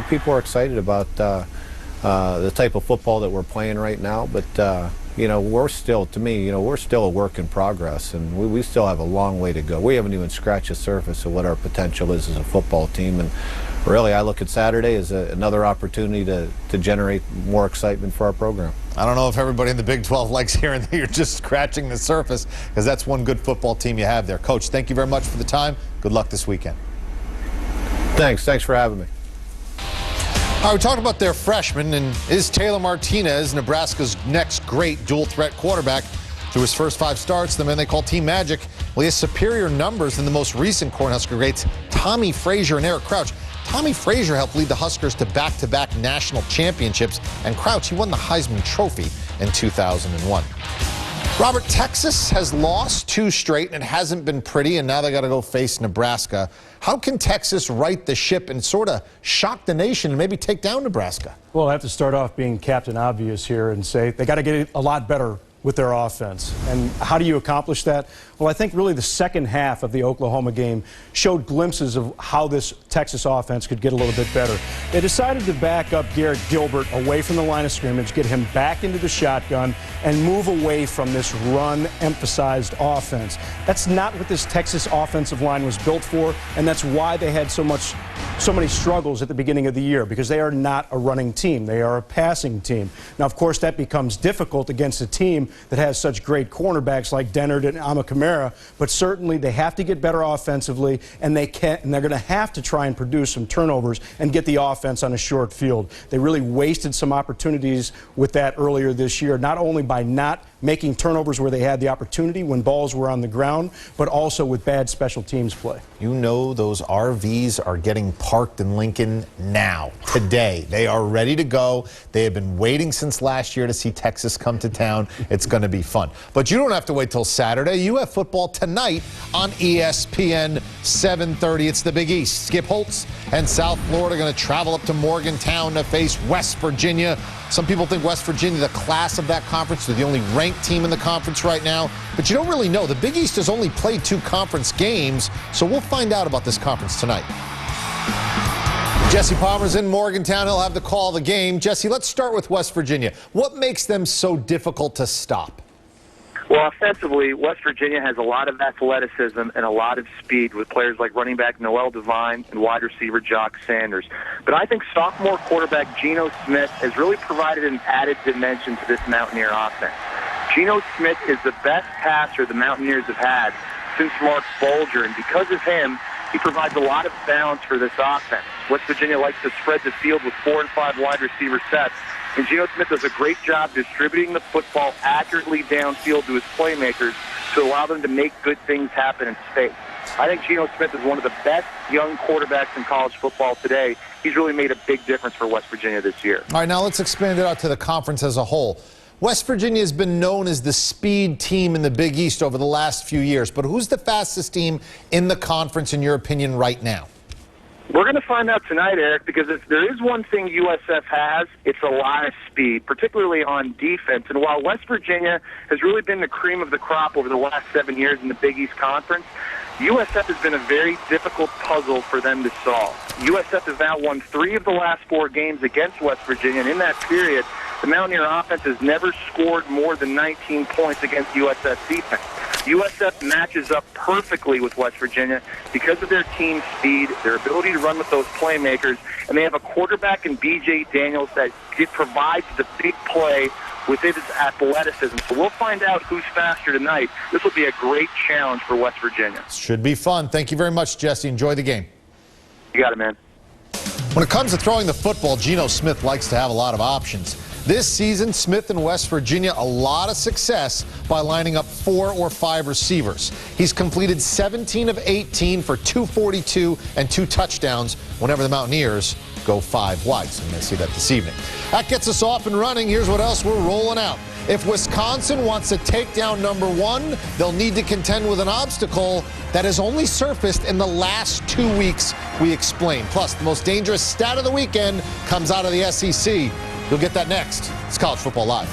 people are excited about the type of football that we're playing right now. But we're still, to me, we're still a work in progress, and we still have a long way to go. We haven't even scratched the surface of what our potential is as a football team. And really, I look at Saturday as another opportunity to generate more excitement for our program. I don't know if everybody in the Big 12 likes hearing that you're just scratching the surface, because that's one good football team you have there. Coach, thank you very much for the time. Good luck this weekend. Thanks for having me. All right, we talked about their freshman, and is Taylor Martinez Nebraska's next great dual-threat quarterback? Through his first 5 starts, the man they call Team Magic, well, he has superior numbers than the most recent Cornhusker greats, Tommy Frazier and Eric Crouch. Tommy Frazier helped lead the Huskers to back-to-back national championships, and Crouch, he won the Heisman Trophy in 2001. Robert, Texas has lost 2 straight, and it hasn't been pretty, and now they got to go face Nebraska. How can Texas right the ship and sort of shock the nation and maybe take down Nebraska? Well, I have to start off being Captain Obvious here and say they got to get a lot better with their offense. And how do you accomplish that? Well, I think really the second half of the Oklahoma game showed glimpses of how this Texas offense could get a little bit better. They decided to back up Garrett Gilbert away from the line of scrimmage, get him back into the shotgun, and move away from this run-emphasized offense. That's not what this Texas offensive line was built for, and that's why they had so many struggles at the beginning of the year, because they are not a running team. They are a passing team. Now, of course, that becomes difficult against a team that has such great cornerbacks like Dennard and Amakamara, but certainly they have to get better offensively, and they're going to have to try and produce some turnovers and get the offense on a short field. They really wasted some opportunities with that earlier this year, not only by not making turnovers where they had the opportunity when balls were on the ground, but also with bad special teams play. You know those RVs are getting parked in Lincoln now, today. They are ready to go. They have been waiting since last year to see Texas come to town. It's going to be fun. But you don't have to wait till Saturday. You have football tonight on ESPN 7:30. It's the Big East. Skip Holtz and South Florida are going to travel up to Morgantown to face West Virginia. Some people think West Virginia, the class of that conference, they're the only ranked team in the conference right now. But you don't really know. The Big East has only played 2 conference games, so we'll find out about this conference tonight. Jesse Palmer's in Morgantown. He'll have the call of the game. Jesse, let's start with West Virginia. What makes them so difficult to stop? Well, offensively, West Virginia has a lot of athleticism and a lot of speed with players like running back Noel Devine and wide receiver Jock Sanders. But I think sophomore quarterback Geno Smith has really provided an added dimension to this Mountaineer offense. Geno Smith is the best passer the Mountaineers have had since Mark Bolger, and because of him, he provides a lot of balance for this offense. West Virginia likes to spread the field with 4 and 5 wide receiver sets, and Geno Smith does a great job distributing the football accurately downfield to his playmakers to allow them to make good things happen in space. I think Geno Smith is one of the best young quarterbacks in college football today. He's really made a big difference for West Virginia this year. All right, now let's expand it out to the conference as a whole. West Virginia has been known as the speed team in the Big East over the last few years, but who's the fastest team in the conference, in your opinion, right now? We're going to find out tonight, Eric, because if there is one thing USF has, it's a lot of speed, particularly on defense. And while West Virginia has really been the cream of the crop over the last 7 years in the Big East Conference, USF has been a very difficult puzzle for them to solve. USF has now won 3 of the last 4 games against West Virginia, and in that period, the Mountaineer offense has never scored more than 19 points against USF defense. USF matches up perfectly with West Virginia because of their team speed, their ability to run with those playmakers, and they have a quarterback in B.J. Daniels that provides the big play with his athleticism. So we'll find out who's faster tonight. This will be a great challenge for West Virginia. Should be fun. Thank you very much, Jesse. Enjoy the game. You got it, man. When it comes to throwing the football, Geno Smith likes to have a lot of options. This season, Smith in West Virginia, a lot of success by lining up 4 or 5 receivers. He's completed 17 of 18 for 242 and 2 touchdowns whenever the Mountaineers go 5 wide. So I'm going to see that this evening. That gets us off and running. Here's what else we're rolling out. If Wisconsin wants to take down number 1, they'll need to contend with an obstacle that has only surfaced in the last 2 weeks, we explained. Plus, the most dangerous stat of the weekend comes out of the SEC. You'll get that next. It's College Football Live.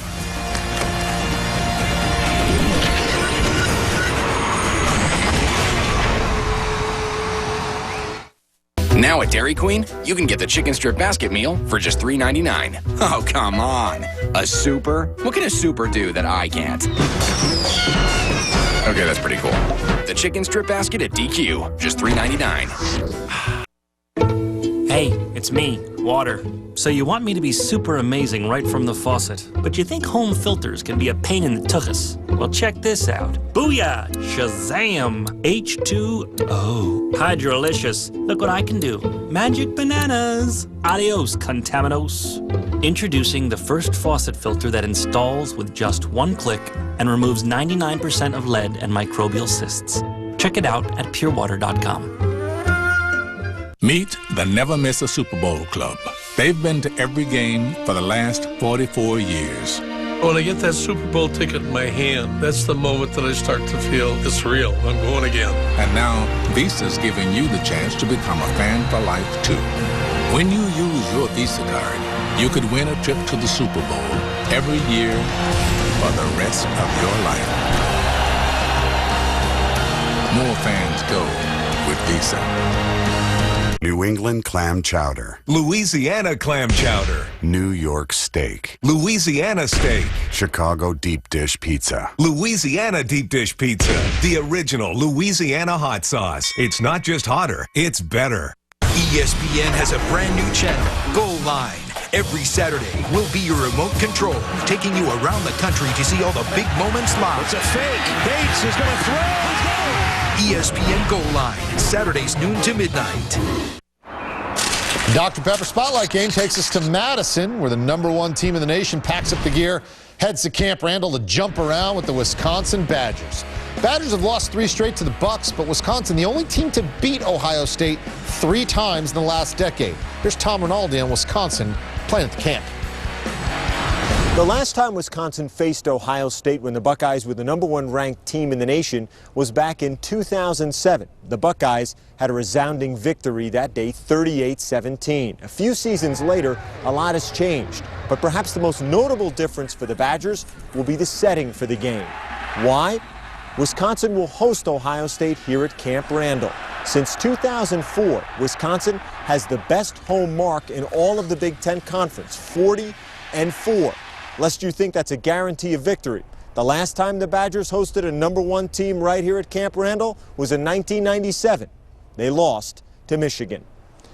Now at Dairy Queen, you can get the chicken strip basket meal for just $3.99. Oh, come on. A super? What can a super do that I can't? Okay, that's pretty cool. The chicken strip basket at DQ, just $3.99. Hey, it's me, Water. So you want me to be super amazing right from the faucet, but you think home filters can be a pain in the tuchus. Well, check this out. Booyah! Shazam! H2O. Hydrolicious. Look what I can do. Magic bananas. Adios, contaminos. Introducing the first faucet filter that installs with just 1 click and removes 99% of lead and microbial cysts. Check it out at purewater.com. Meet the Never Miss a Super Bowl Club. They've been to every game for the last 44 years. When I get that Super Bowl ticket in my hand, that's the moment that I start to feel it's real. I'm going again. And now, Visa's giving you the chance to become a fan for life, too. When you use your Visa card, you could win a trip to the Super Bowl every year for the rest of your life. More fans go with Visa. New England clam chowder. Louisiana clam chowder. New York steak. Louisiana steak. Chicago deep dish pizza. Louisiana deep dish pizza. The original Louisiana hot sauce. It's not just hotter, it's better. ESPN has a brand new channel, Goal Line. Every Saturday, we'll be your remote control, taking you around the country to see all the big moments live. It's a fake. Bates is going to throw. ESPN Goal Line, Saturdays noon to midnight. Dr. Pepper Spotlight Game takes us to Madison, where the #1 team in the nation packs up the gear, heads to Camp Randall to jump around with the Wisconsin Badgers. Badgers have lost 3 straight to the Bucks, but Wisconsin, the only team to beat Ohio State 3 times in the last decade. Here's Tom Rinaldi on Wisconsin playing at the camp. The last time Wisconsin faced Ohio State when the Buckeyes were the #1 ranked team in the nation was back in 2007. The Buckeyes had a resounding victory that day, 38-17. A few seasons later, a lot has changed, but perhaps the most notable difference for the Badgers will be the setting for the game. Why? Wisconsin will host Ohio State here at Camp Randall. Since 2004, Wisconsin has the best home mark in all of the Big Ten Conference, 40-4. Lest you think that's a guarantee of victory. The last time the Badgers hosted a #1 team right here at Camp Randall was in 1997. They lost to Michigan.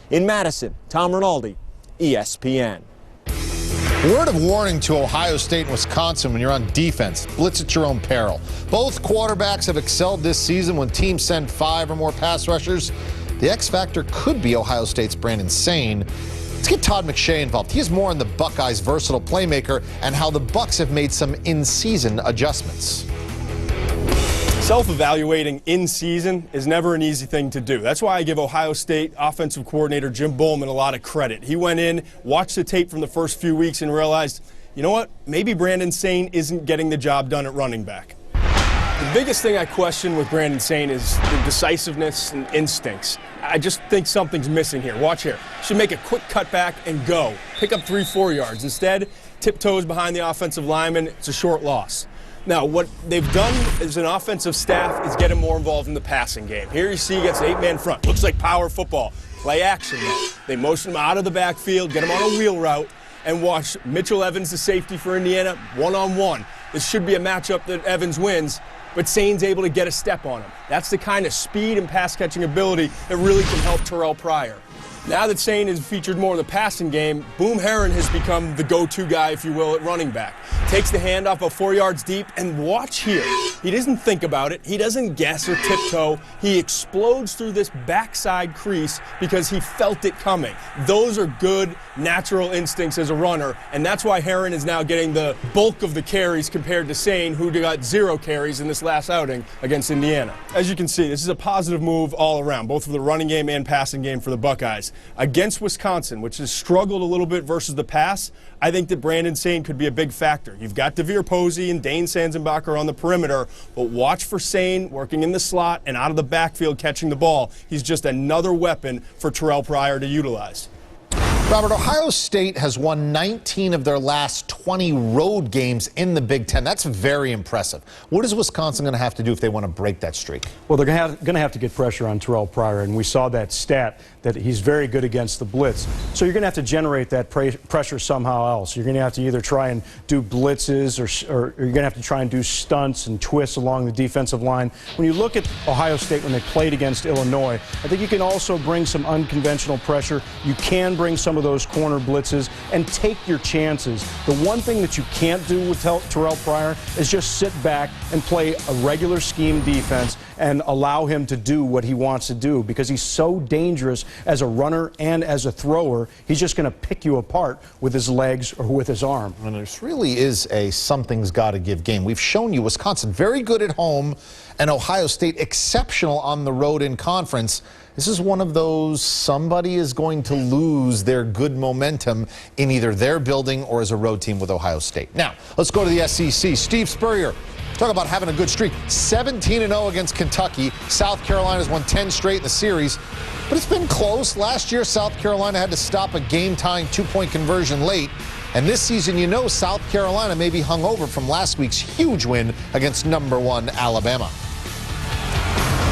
In Madison, Tom Rinaldi, ESPN. Word of warning to Ohio State and Wisconsin when you're on defense. Blitz at your own peril. Both quarterbacks have excelled this season when teams send 5 or more pass rushers. The X factor could be Ohio State's Brandon Sane. Let's get Todd McShay involved. He has more on the Buckeyes' versatile playmaker and how the Bucks have made some in-season adjustments. Self-evaluating in season is never an easy thing to do. That's why I give Ohio State offensive coordinator Jim Bollman a lot of credit. He went in, watched the tape from the first few weeks, and realized you know what? Maybe Brandon Sane isn't getting the job done at running back. The biggest thing I question with Brandon Sane is the decisiveness and instincts. I just think something's missing here. Watch here. Should make a quick cutback and go. Pick up 3-4 yards. Instead, tiptoes behind the offensive lineman. It's a short loss. Now, what they've done as an offensive staff is get him more involved in the passing game. Here you see he gets an 8-man front. Looks like power football. Play action, though. They motion him out of the backfield, get him on a wheel route, and watch Mitchell Evans, the safety for Indiana, one-on-one. This should be a matchup that Evans wins, but Sane's able to get a step on him. That's the kind of speed and pass-catching ability that really can help Terrell Pryor. Now that Sane is featured more in the passing game, Boom Herron has become the go-to guy, if you will, at running back. Takes the handoff about 4 yards deep, and watch here. He doesn't think about it. He doesn't guess or tiptoe. He explodes through this backside crease because he felt it coming. Those are good, natural instincts as a runner, and that's why Herron is now getting the bulk of the carries compared to Sane, who got 0 carries in this last outing against Indiana. As you can see, this is a positive move all around, both for the running game and passing game for the Buckeyes. Against Wisconsin, which has struggled a little bit versus the pass, I think that Brandon Sane could be a big factor. You've got DeVere Posey and Dane Sanzenbacher on the perimeter, but watch for Sane working in the slot and out of the backfield catching the ball. He's just another weapon for Terrell Pryor to utilize. Robert, Ohio State has won 19 of their last 20 road games in the Big Ten. That's very impressive. What is Wisconsin going to have to do if they want to break that streak? Well, they're going to have to get pressure on Terrell Pryor, and we saw that stat that he's very good against the blitz. So you're going to have to generate that pressure somehow else. You're going to have to either try and do blitzes or you're going to have to try and do stunts and twists along the defensive line. When you look at Ohio State when they played against Illinois, I think you can also bring some unconventional pressure. You can bring some of those corner blitzes and take your chances. The one thing that you can't do with Terrell Pryor is just sit back and play a regular scheme defense and allow him to do what he wants to do, because he's so dangerous as a runner and as a thrower. He's just going to pick you apart with his legs or with his arm. And this really is a something's got to give game. We've shown you Wisconsin very good at home and Ohio State exceptional on the road in conference. This is one of those somebody is going to lose their good momentum in either their building or as a road team with Ohio State. Now, let's go to the SEC. Steve Spurrier, talk about having a good streak. 17-0 against Kentucky. South Carolina's won 10 straight in the series, but it's been close. Last year, South Carolina had to stop a game-tying two-point conversion late. And this season, you know South Carolina may be hungover from last week's huge win against #1 Alabama.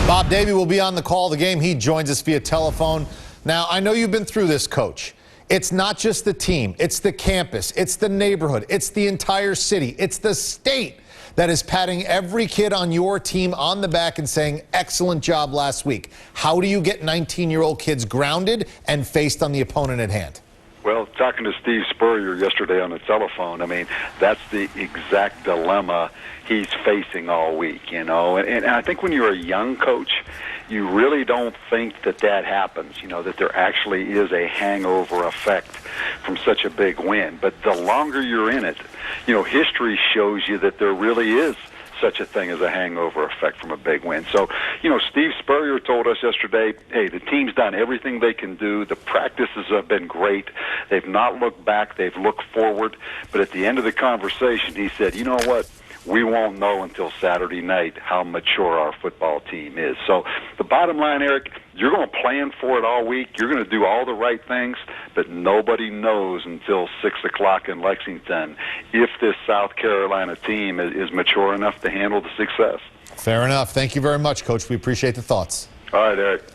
Bob Davie will be on the call of the game. He joins us via telephone. Now, I know you've been through this, Coach. It's not just the team. It's the campus. It's the neighborhood. It's the entire city. It's the state that is patting every kid on your team on the back and saying, excellent job last week. How do you get 19-year-old kids grounded and faced on the opponent at hand? Well, talking to Steve Spurrier yesterday on the telephone, I mean, that's the exact dilemma he's facing all week, you know. And I think when you're a young coach, you really don't think that that happens, you know, that there actually is a hangover effect from such a big win. But the longer you're in it, you know, history shows you that there really is such a thing as a hangover effect from a big win. So, you know, Steve Spurrier told us yesterday, hey, the team's done everything they can do. The practices have been great. They've not looked back. They've looked forward. But at the end of the conversation, he said, you know what? We won't know until Saturday night how mature our football team is. So the bottom line, Eric, you're going to plan for it all week. You're going to do all the right things, but nobody knows until 6 o'clock in Lexington if this South Carolina team is mature enough to handle the success. Fair enough. Thank you very much, Coach. We appreciate the thoughts. All right, Eric.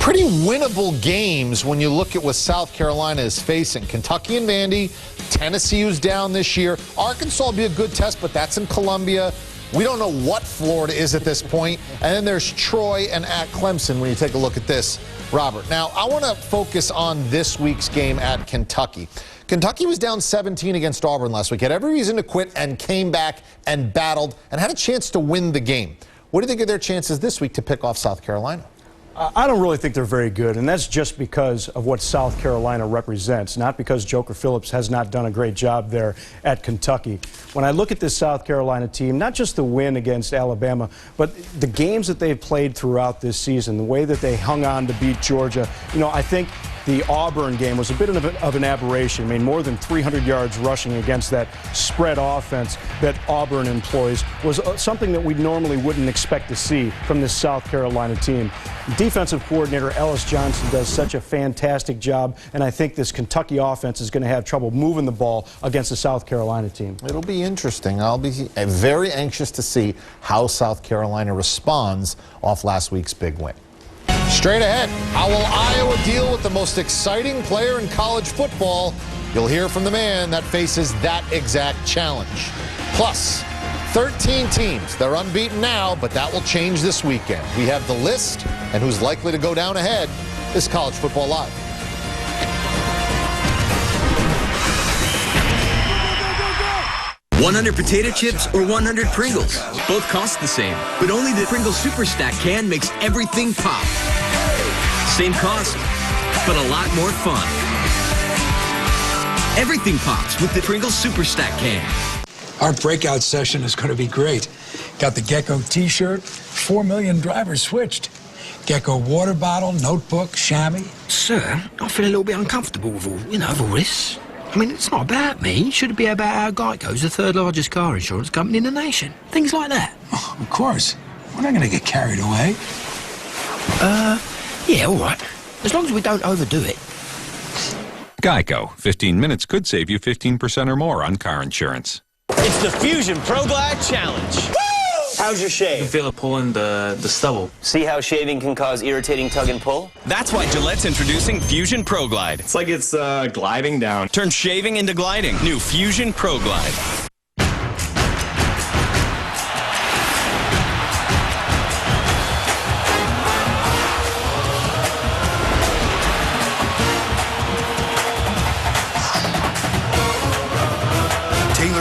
Pretty winnable games when you look at what South Carolina is facing. Kentucky and Vandy, Tennessee who's down this year. Arkansas will be a good test, but that's in Columbia. We don't know what Florida is at this point. And then there's Troy and at Clemson when you take a look at this, Robert. Now, I want to focus on this week's game at Kentucky. Kentucky was down 17 against Auburn last week. Had every reason to quit and came back and battled and had a chance to win the game. What do you think of their chances this week to pick off South Carolina? I don't really think they're very good, and that's just because of what South Carolina represents, not because Joker Phillips has not done a great job there at Kentucky. When I look at this South Carolina team, not just the win against Alabama, but the games that they've played throughout this season, the way that they hung on to beat Georgia, you know, I think the Auburn game was a bit of an aberration. I mean, more than 300 yards rushing against that spread offense that Auburn employs was something that we normally wouldn't expect to see from this South Carolina team. Defensive coordinator Ellis Johnson does such a fantastic job, and I think this Kentucky offense is going to have trouble moving the ball against the South Carolina team. It'll be interesting. I'll be very anxious to see how South Carolina responds off last week's big win. Straight ahead, how will Iowa deal with the most exciting player in college football? You'll hear from the man that faces that exact challenge. Plus, 13 teams. They're unbeaten now, but that will change this weekend. We have the list, and who's likely to go down ahead is College Football Live. 100 potato chips or 100 Pringles. Both cost the same, but only the Pringles Super Stack can makes everything pop. Same cost, but a lot more fun. Everything pops with the Pringles Super Stack can. Our breakout session is going to be great. Got the Gecko t-shirt, 4 million drivers switched. Gecko water bottle, notebook, chamois. Sir, I feel a little bit uncomfortable with all this. I mean, it's not about me. It should be about how Geico's the third largest car insurance company in the nation. Things like that. Oh, of course. We're not going to get carried away. Yeah, all right. As long as we don't overdo it. Geico. 15 minutes could save you 15% or more on car insurance. It's the Fusion Pro Glide Challenge. Woo! How's your shave? You feel it pulling the stubble. See how shaving can cause irritating tug and pull? That's why Gillette's introducing Fusion Pro Glide. It's like it's gliding down. Turn shaving into gliding. New Fusion Pro Glide.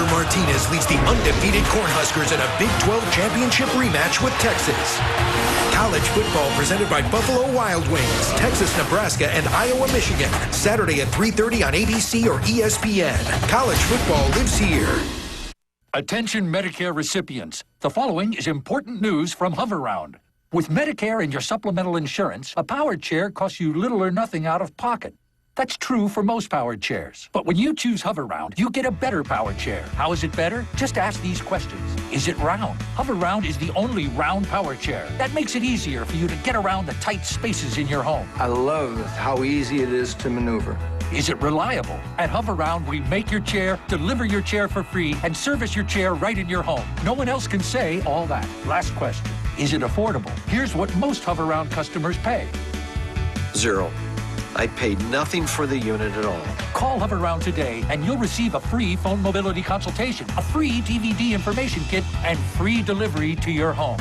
Martinez leads the undefeated Cornhuskers in a Big 12 championship rematch with Texas. College football presented by Buffalo Wild Wings, Texas, Nebraska, and Iowa, Michigan. Saturday at 3:30 on ABC or ESPN. College football lives here. Attention Medicare recipients. The following is important news from Hoveround. With Medicare and your supplemental insurance, a powered chair costs you little or nothing out of pocket. That's true for most powered chairs. But when you choose Hoveround, you get a better powered chair. How is it better? Just ask these questions. Is it round? Hoveround is the only round powered chair. That makes it easier for you to get around the tight spaces in your home. I love how easy it is to maneuver. Is it reliable? At Hoveround, we make your chair, deliver your chair for free, and service your chair right in your home. No one else can say all that. Last question. Is it affordable? Here's what most Hoveround customers pay. $0. I paid nothing for the unit at all. Call Hoveround today and you'll receive a free phone mobility consultation, a free DVD information kit, and free delivery to your home.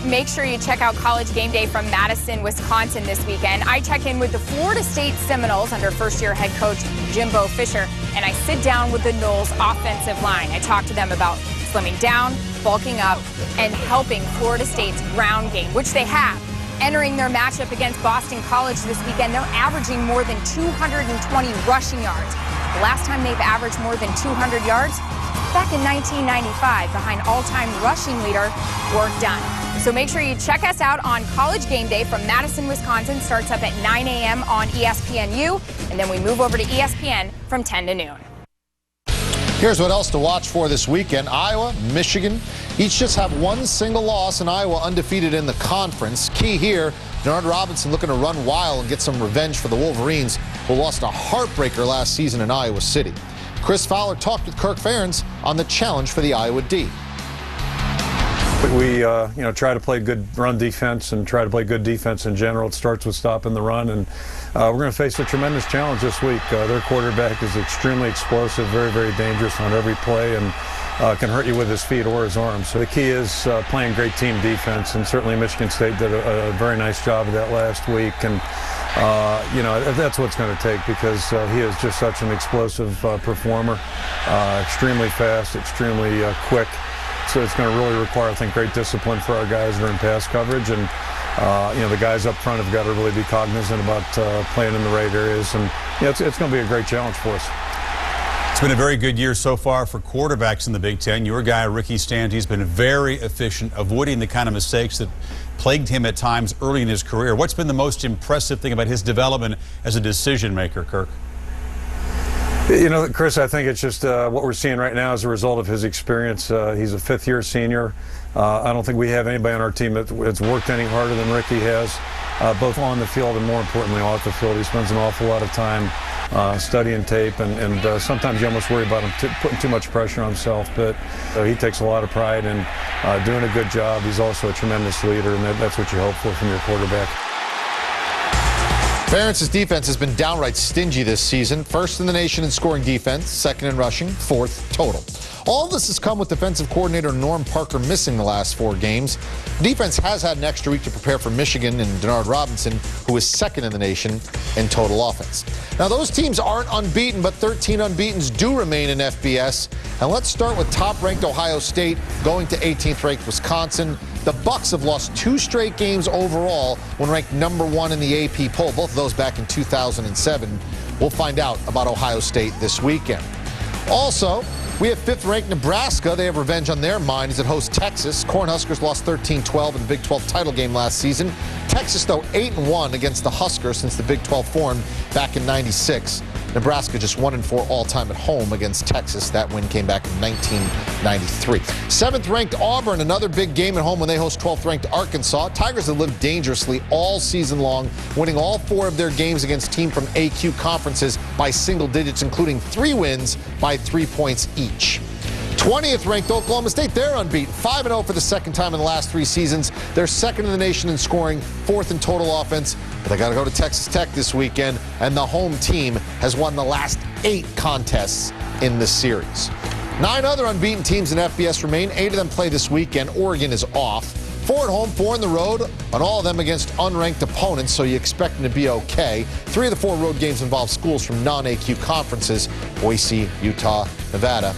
Make sure you check out College Game Day from Madison, Wisconsin this weekend. I check in with the Florida State Seminoles under first-year head coach Jimbo Fisher, and I sit down with the Noles offensive line. I talk to them about slimming down, bulking up, and helping Florida State's ground game, which they have. Entering their matchup against Boston College this weekend, they're averaging more than 220 rushing yards. The last time they've averaged more than 200 yards, back in 1995, behind all-time rushing leader Work Dunn. So make sure you check us out on College Game Day from Madison, Wisconsin. Starts up at 9 a.m. on ESPNU, and then we move over to ESPN from 10 to noon. Here's what else to watch for this weekend. Iowa, Michigan, each just have one single loss, and Iowa undefeated in the conference. Key here, Denard Robinson looking to run wild and get some revenge for the Wolverines, who lost a heartbreaker last season in Iowa City. Chris Fowler talked with Kirk Ferentz on the challenge for the Iowa D. We try to play good run defense and try to play good defense in general. It starts with stopping the run, and we're going to face a tremendous challenge this week. Their quarterback is extremely explosive, very, very dangerous on every play, and can hurt you with his feet or his arms. So the key is playing great team defense, and certainly Michigan State did a very nice job of that last week. And that's what it's going to take, because he is just such an explosive performer, extremely fast, extremely quick. going to really require, I think, great discipline for our guys during pass coverage, and the guys up front have got to really be cognizant about playing in the right areas, and it's going to be a great challenge for us. It's been a very good year so far for quarterbacks in the Big Ten. Your guy, Ricky Stanley, has been very efficient, avoiding the kind of mistakes that plagued him at times early in his career. What's been the most impressive thing about his development as a decision maker, Kirk? Chris, I think it's just what we're seeing right now as a result of his experience. He's a fifth-year senior. I don't think we have anybody on our team that's worked any harder than Ricky has, both on the field and, more importantly, off the field. He spends an awful lot of time studying tape, and sometimes you almost worry about him putting too much pressure on himself, but he takes a lot of pride in doing a good job. He's also a tremendous leader, and that's what you hope for from your quarterback. Ferentz's defense has been downright stingy this season. First in the nation in scoring defense, second in rushing, fourth total. All this has come with defensive coordinator Norm Parker missing the last 4 games. Defense has had an extra week to prepare for Michigan and Denard Robinson, who is second in the nation in total offense. Now, those teams aren't unbeaten, but 13 unbeatens do remain in FBS. And let's start with top-ranked Ohio State going to 18th-ranked Wisconsin. The Bucks have lost 2 straight games overall when ranked number 1 in the AP poll, both of those back in 2007. We'll find out about Ohio State this weekend. Also, we have 5th-ranked Nebraska. They have revenge on their mind as it hosts Texas. Cornhuskers lost 13-12 in the Big 12 title game last season. Texas, though, 8-1 against the Huskers since the Big 12 formed back in '96. Nebraska just 1-4 all-time at home against Texas. That win came back in 1993. 7th-ranked Auburn, another big game at home when they host 12th-ranked Arkansas. Tigers have lived dangerously all season long, winning all 4 of their games against teams from AQ conferences by single digits, including 3 wins by 3 points each. 20th-ranked Oklahoma State, they're unbeaten, 5-0 for the second time in the last 3 seasons. They're second in the nation in scoring, 4th in total offense. But they got to go to Texas Tech this weekend, and the home team has won the last 8 contests in the series. 9 other unbeaten teams in FBS remain. 8 of them play this weekend. Oregon is off. 4 at home, 4 on the road, and all of them against unranked opponents, so you expect them to be okay. 3 of the 4 road games involve schools from non-AQ conferences: Boise, Utah, Nevada.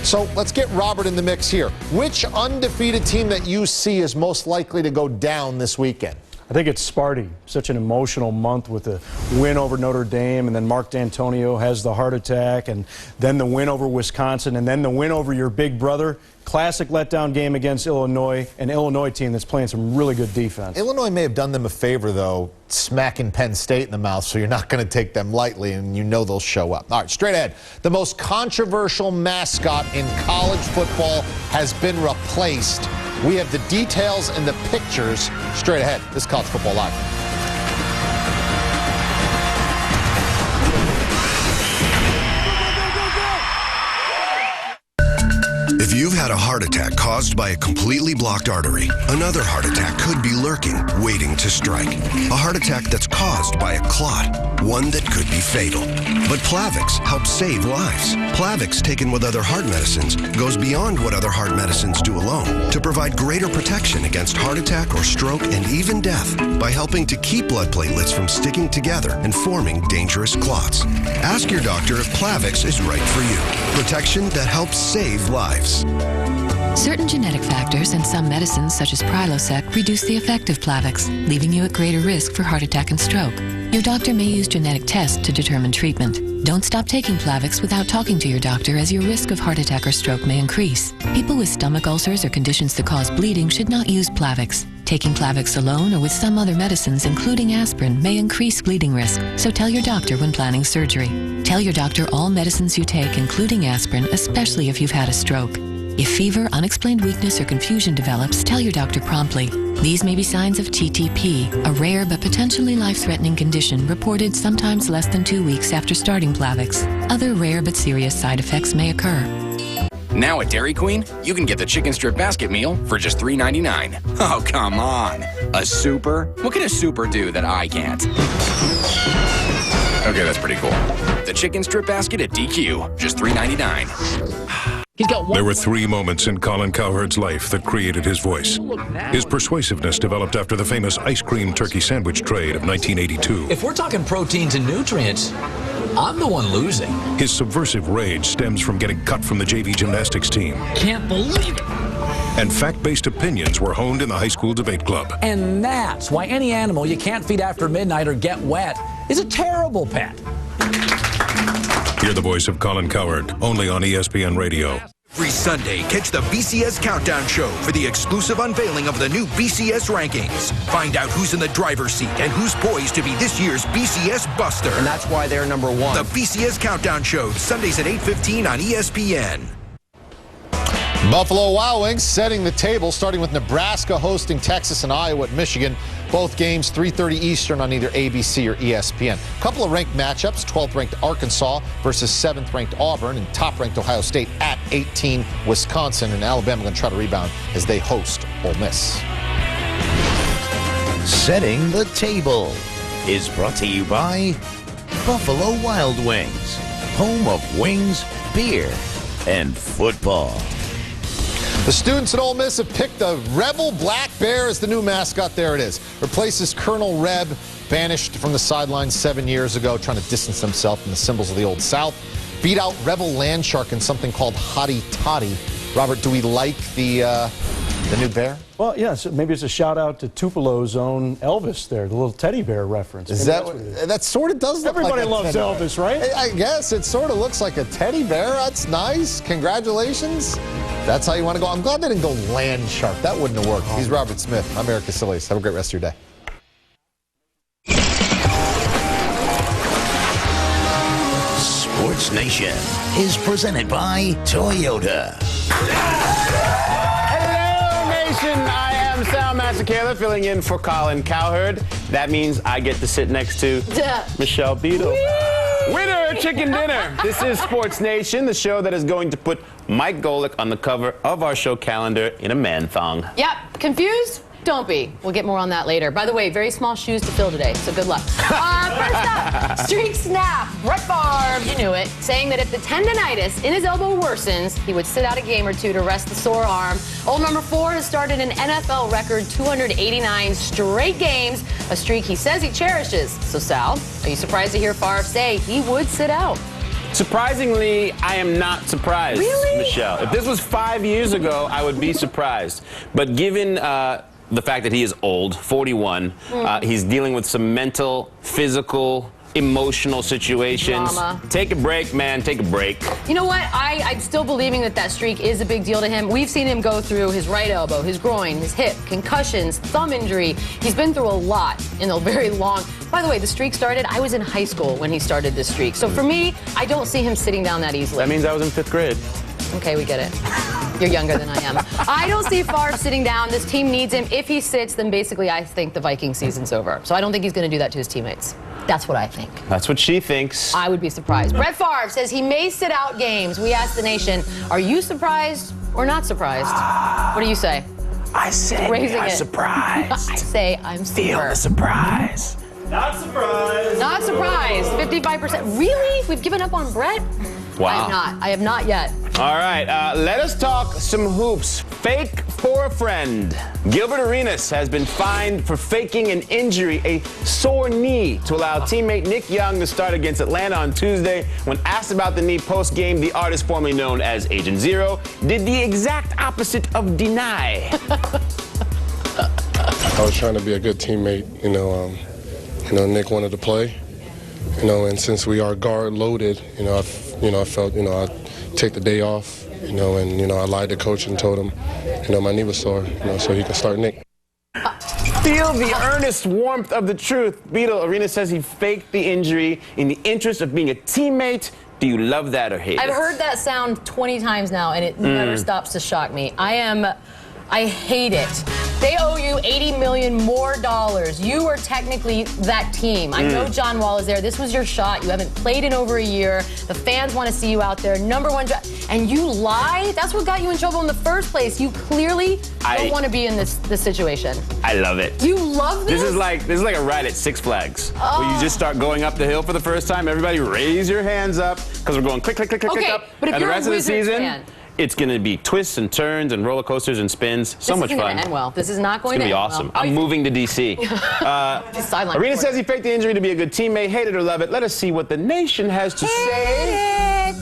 So let's get Robert in the mix here. Which undefeated team that you see is most likely to go down this weekend? I think it's Sparty. Such an emotional month with the win over Notre Dame, and then Mark D'Antonio has the heart attack, and then the win over Wisconsin, and then the win over your big brother. Classic letdown game against Illinois, an Illinois team that's playing some really good defense. Illinois may have done them a favor, though, smacking Penn State in the mouth, so you're not going to take them lightly, and you know they'll show up. All right, straight ahead. The most controversial mascot in college football has been replaced. We have the details and the pictures straight ahead. This is College Football Live. If you've had a heart attack caused by a completely blocked artery, another heart attack could be lurking, waiting to strike. A heart attack that's caused by a clot, one that could be fatal. But Plavix helps save lives. Plavix, taken with other heart medicines, goes beyond what other heart medicines do alone to provide greater protection against heart attack or stroke and even death by helping to keep blood platelets from sticking together and forming dangerous clots. Ask your doctor if Plavix is right for you. Protection that helps save lives. Certain genetic factors and some medicines, such as Prilosec, reduce the effect of Plavix, leaving you at greater risk for heart attack and stroke. Your doctor may use genetic tests to determine treatment. Don't stop taking Plavix without talking to your doctor, as your risk of heart attack or stroke may increase. People with stomach ulcers or conditions that cause bleeding should not use Plavix. Taking Plavix alone or with some other medicines, including aspirin, may increase bleeding risk, so tell your doctor when planning surgery. Tell your doctor all medicines you take, including aspirin, especially if you've had a stroke. If fever, unexplained weakness, or confusion develops, tell your doctor promptly. These may be signs of TTP, a rare but potentially life-threatening condition reported sometimes less than 2 weeks after starting Plavix. Other rare but serious side effects may occur. Now at Dairy Queen, you can get the chicken strip basket meal for just $3.99. Oh, come on. A super? What can a super do that I can't? Okay, that's pretty cool. The chicken strip basket at DQ, just $3.99. There were 3 moments in Colin Cowherd's life that created his voice. His persuasiveness developed after the famous ice cream turkey sandwich trade of 1982. If we're talking proteins and nutrients, I'm the one losing. His subversive rage stems from getting cut from the JV gymnastics team. Can't believe it. and fact-based opinions were honed in the high school debate club. And that's why any animal you can't feed after midnight or get wet is a terrible pet. Hear the voice of Colin Cowherd, only on ESPN Radio. Every Sunday, catch the BCS Countdown Show for the exclusive unveiling of the new BCS rankings. Find out who's in the driver's seat and who's poised to be this year's BCS Buster. And that's why they're number one. The BCS Countdown Show, Sundays at 8:15 on ESPN. Buffalo Wild Wings setting the table, starting with Nebraska hosting Texas and Iowa at Michigan. Both games 3:30 Eastern on either ABC or ESPN. A couple of ranked matchups, 12th ranked Arkansas versus 7th ranked Auburn, and top ranked Ohio State at 18 Wisconsin, and Alabama going to try to rebound as they host Ole Miss. Setting the Table is brought to you by Buffalo Wild Wings, home of wings, beer, and football. The students at Ole Miss have picked the Rebel Black Bear as the new mascot. There it is. Replaces Colonel Reb, banished from the sidelines 7 years ago, trying to distance himself from the symbols of the Old South. Beat out Rebel Landshark in something called Hottie Toddy. Robert, do we like the new bear? Well, yes, maybe it's a shout out to Tupelo's own Elvis there, the little teddy bear reference. Is that sort of does look Everybody like loves Elvis, right? I guess it sort of looks like a teddy bear. That's nice. Congratulations. That's how you want to go. I'm glad they didn't go land shark. That wouldn't have worked. He's Robert Smith. I'm Eric Casillas. Have a great rest of your day. Sports Nation is presented by Toyota. Hello, Nation. I am Sal Massacala filling in for Colin Cowherd. That means I get to sit next to Michelle Beadle. Winner Chicken Dinner. This is Sports Nation, the show that is going to put Mike Golick on the cover of our show calendar in a man thong. Yep. Confused? Don't be. We'll get more on that later. By the way, very small shoes to fill today, so good luck. First up, streak snap. Brett Favre, you knew it, saying that if the tendonitis in his elbow worsens, he would sit out a game or two to rest the sore arm. Old number 4 has started an NFL record 289 straight games, a streak he says he cherishes. So, Sal, are you surprised to hear Favre say he would sit out? Surprisingly, I am not surprised, really? Michelle. If this was 5 years ago, I would be surprised. But given the fact that he is old, 41, he's dealing with some mental, physical, emotional situations. Drama. Take a break, man. Take a break. You know what? I'm still believing that streak is a big deal to him. We've seen him go through his right elbow, his groin, his hip, concussions, thumb injury. He's been through a lot in a very long... By the way, the streak started, I was in high school when he started this streak. So for me, I don't see him sitting down that easily. That means I was in 5th grade. Okay, we get it. You're younger than I am. I don't see Favre sitting down. This team needs him. If he sits, then basically I think the Viking season's over. So I don't think he's going to do that to his teammates. That's what I think. That's what she thinks. I would be surprised. Brett Favre says he may sit out games. We asked the nation, are you surprised or not surprised? What do you say? I say I'm surprised. I say I'm super. Feel the surprise. Not surprised. Not surprised. 55%. Really? We've given up on Brett? Wow. I have not yet. All right, let us talk some hoops. Fake for a friend. Gilbert Arenas has been fined for faking an injury, a sore knee, to allow teammate Nick Young to start against Atlanta on Tuesday. When asked about the knee post-game, the artist formerly known as Agent Zero did the exact opposite of deny. I was trying to be a good teammate, Nick wanted to play, and since we are guard loaded, I felt, I'd take the day off, and, I lied to coach and told him, my knee was sore, so he could start Nick. Feel the earnest warmth of the truth. Beadle, Arenas says he faked the injury in the interest of being a teammate. Do you love that or hate it? I've heard that sound 20 times now, and it never stops to shock me. I hate it. They owe you $80 million more. You are technically that team. I know John Wall is there. This was your shot. You haven't played in over a year. The fans want to see you out there. #1 and you lie? That's what got you in trouble in the first place. You clearly don't want to be in this situation. I love it. You love this? This is like a ride at Six Flags, where you just start going up the hill for the first time. Everybody raise your hands up, because we're going click, click, click, click, click up. But if and the you're rest a of the Wizards season, fan, it's going to be twists and turns and roller coasters and spins. So much fun. This isn't going to end well. This is not going to end well. end It's going to be awesome. I'm moving to D.C. Arenas says he faked the injury to be a good teammate. Hate it or love it. Let us see what the nation has to say.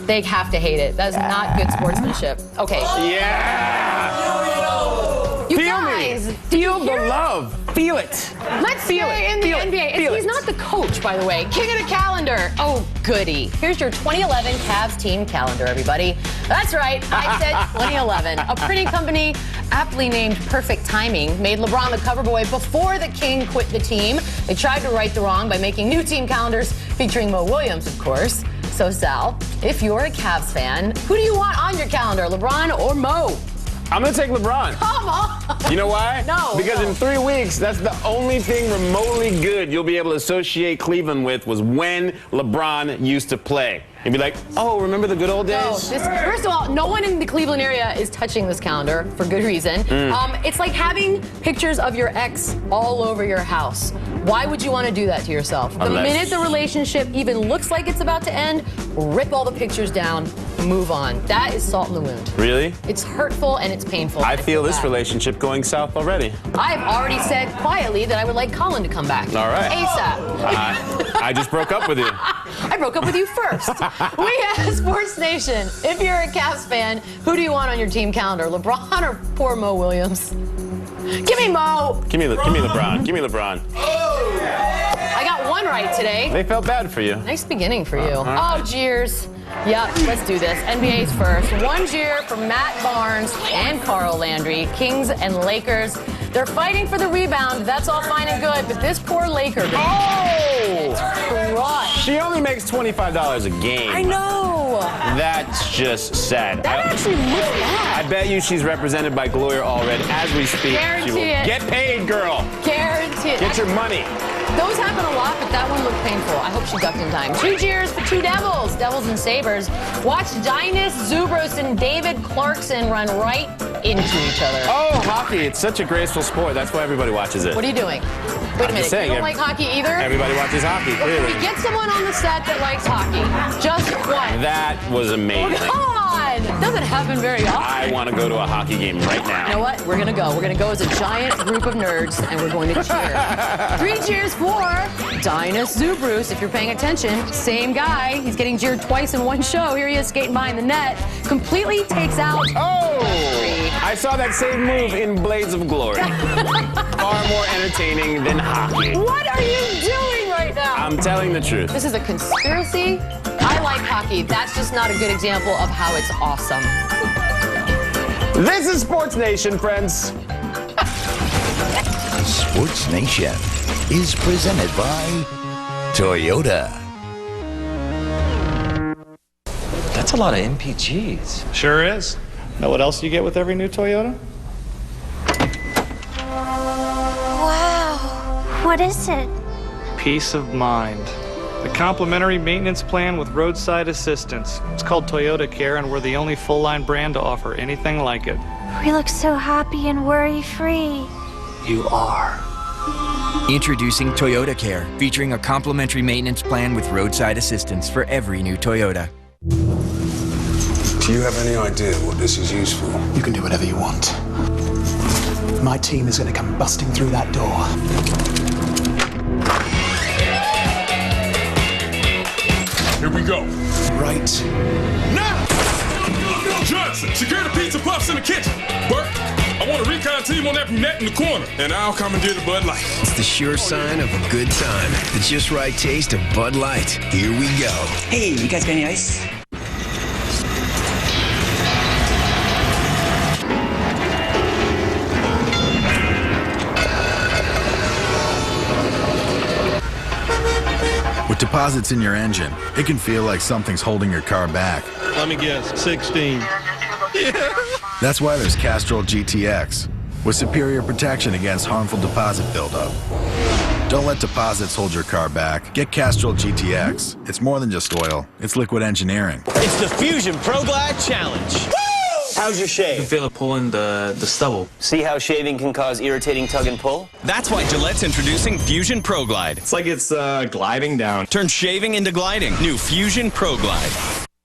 They have to hate it. That's not good sportsmanship. Okay. Yeah. Feel the love. Feel it. Let's stay in the NBA. He's not the coach, by the way. King of the calendar. Oh, goody. Here's your 2011 Cavs team calendar, everybody. That's right. I said 2011. A printing company aptly named Perfect Timing made LeBron the cover boy before the King quit the team. They tried to right the wrong by making new team calendars featuring Mo Williams, of course. So, Sal, if you're a Cavs fan, who do you want on your calendar, LeBron or Mo? I'm going to take LeBron. Come on. You know why? No. Because in 3 weeks, that's the only thing remotely good you'll be able to associate Cleveland with was when LeBron used to play. You'd be like, oh, remember the good old days? No, first of all, no one in the Cleveland area is touching this calendar for good reason. It's like having pictures of your ex all over your house. Why would you want to do that to yourself? The minute the relationship even looks like it's about to end, rip all the pictures down, move on. That is salt in the wound. Really? It's hurtful and it's painful. I feel this relationship going south already. I've already said quietly that I would like Colin to come back. All right. ASAP. I just broke up with you. I broke up with you first. We have Sports Nation. If you're a Cavs fan, who do you want on your team calendar? LeBron or poor Mo Williams? Give me Mo. Give me LeBron. Give me LeBron. I got one right today. They felt bad for you. Nice beginning for you. right. Oh, jeers. Yep, let's do this. NBA's first. One cheer for Matt Barnes and Carl Landry, Kings and Lakers. They're fighting for the rebound. That's all fine and good, but this poor Laker. Oh! She only makes $25 a game. I know. That's just sad. That actually looks bad. I bet you she's represented by Gloria Allred as we speak. Guarantee She will it. Get paid, girl. Guarantee it. Get your money. Those happen a lot, but that one looked painful. I hope she ducked in time. 2 cheers for 2 Devils. Devils and Sabres. Watch Dinas Zubros and David Clarkson run right into each other. Oh, hockey. It's such a graceful sport. That's why everybody watches it. What are you doing? Wait a minute. saying, You don't like hockey either? Everybody watches hockey, Well, clearly. can we get someone on the set that likes hockey? Just one. That was amazing. Come on. Doesn't happen very often. I want to go to a hockey game right now. You know what? We're going to go. We're going to go as a giant group of nerds, and we're going to cheer. 3 cheers for Dinas Zubros. If you're paying attention, same guy. He's getting jeered twice in one show. Here he is skating behind the net. Completely takes out. Oh! I saw that same move in Blades of Glory. Far more entertaining than hockey. What are you doing right now? I'm telling the truth. This is a conspiracy. I like hockey. That's just not a good example of how it's awesome. This is Sports Nation, friends. Sports Nation is presented by Toyota. That's a lot of MPGs. Sure is. Know what else you get with every new Toyota? Wow. What is it? Peace of mind. The complimentary maintenance plan with roadside assistance. It's called Toyota Care, and we're the only full-line brand to offer anything like it. We look so happy and worry-free. You are. Introducing Toyota Care, featuring a complimentary maintenance plan with roadside assistance for every new Toyota. Do you have any idea what this is used for? You can do whatever you want. My team is going to come busting through that door. Here we go. Right. Now! Johnson, secure the pizza puffs in the kitchen. Bert, I want a recon team on that brunette in the corner, and I'll commandeer the Bud Light. It's the sure sign of a good time. The just right taste of Bud Light. Here we go. Hey, you guys got any ice? With deposits in your engine, it can feel like something's holding your car back. Let me guess, 16. Yeah. That's why there's Castrol GTX, with superior protection against harmful deposit buildup. Don't let deposits hold your car back. Get Castrol GTX. It's more than just oil. It's liquid engineering. It's the Fusion Pro Glide Challenge. How's your shave? You feel it pulling the stubble. See how shaving can cause irritating tug and pull? That's why Gillette's introducing Fusion Pro Glide. It's like it's gliding down. Turn shaving into gliding. New Fusion Pro Glide.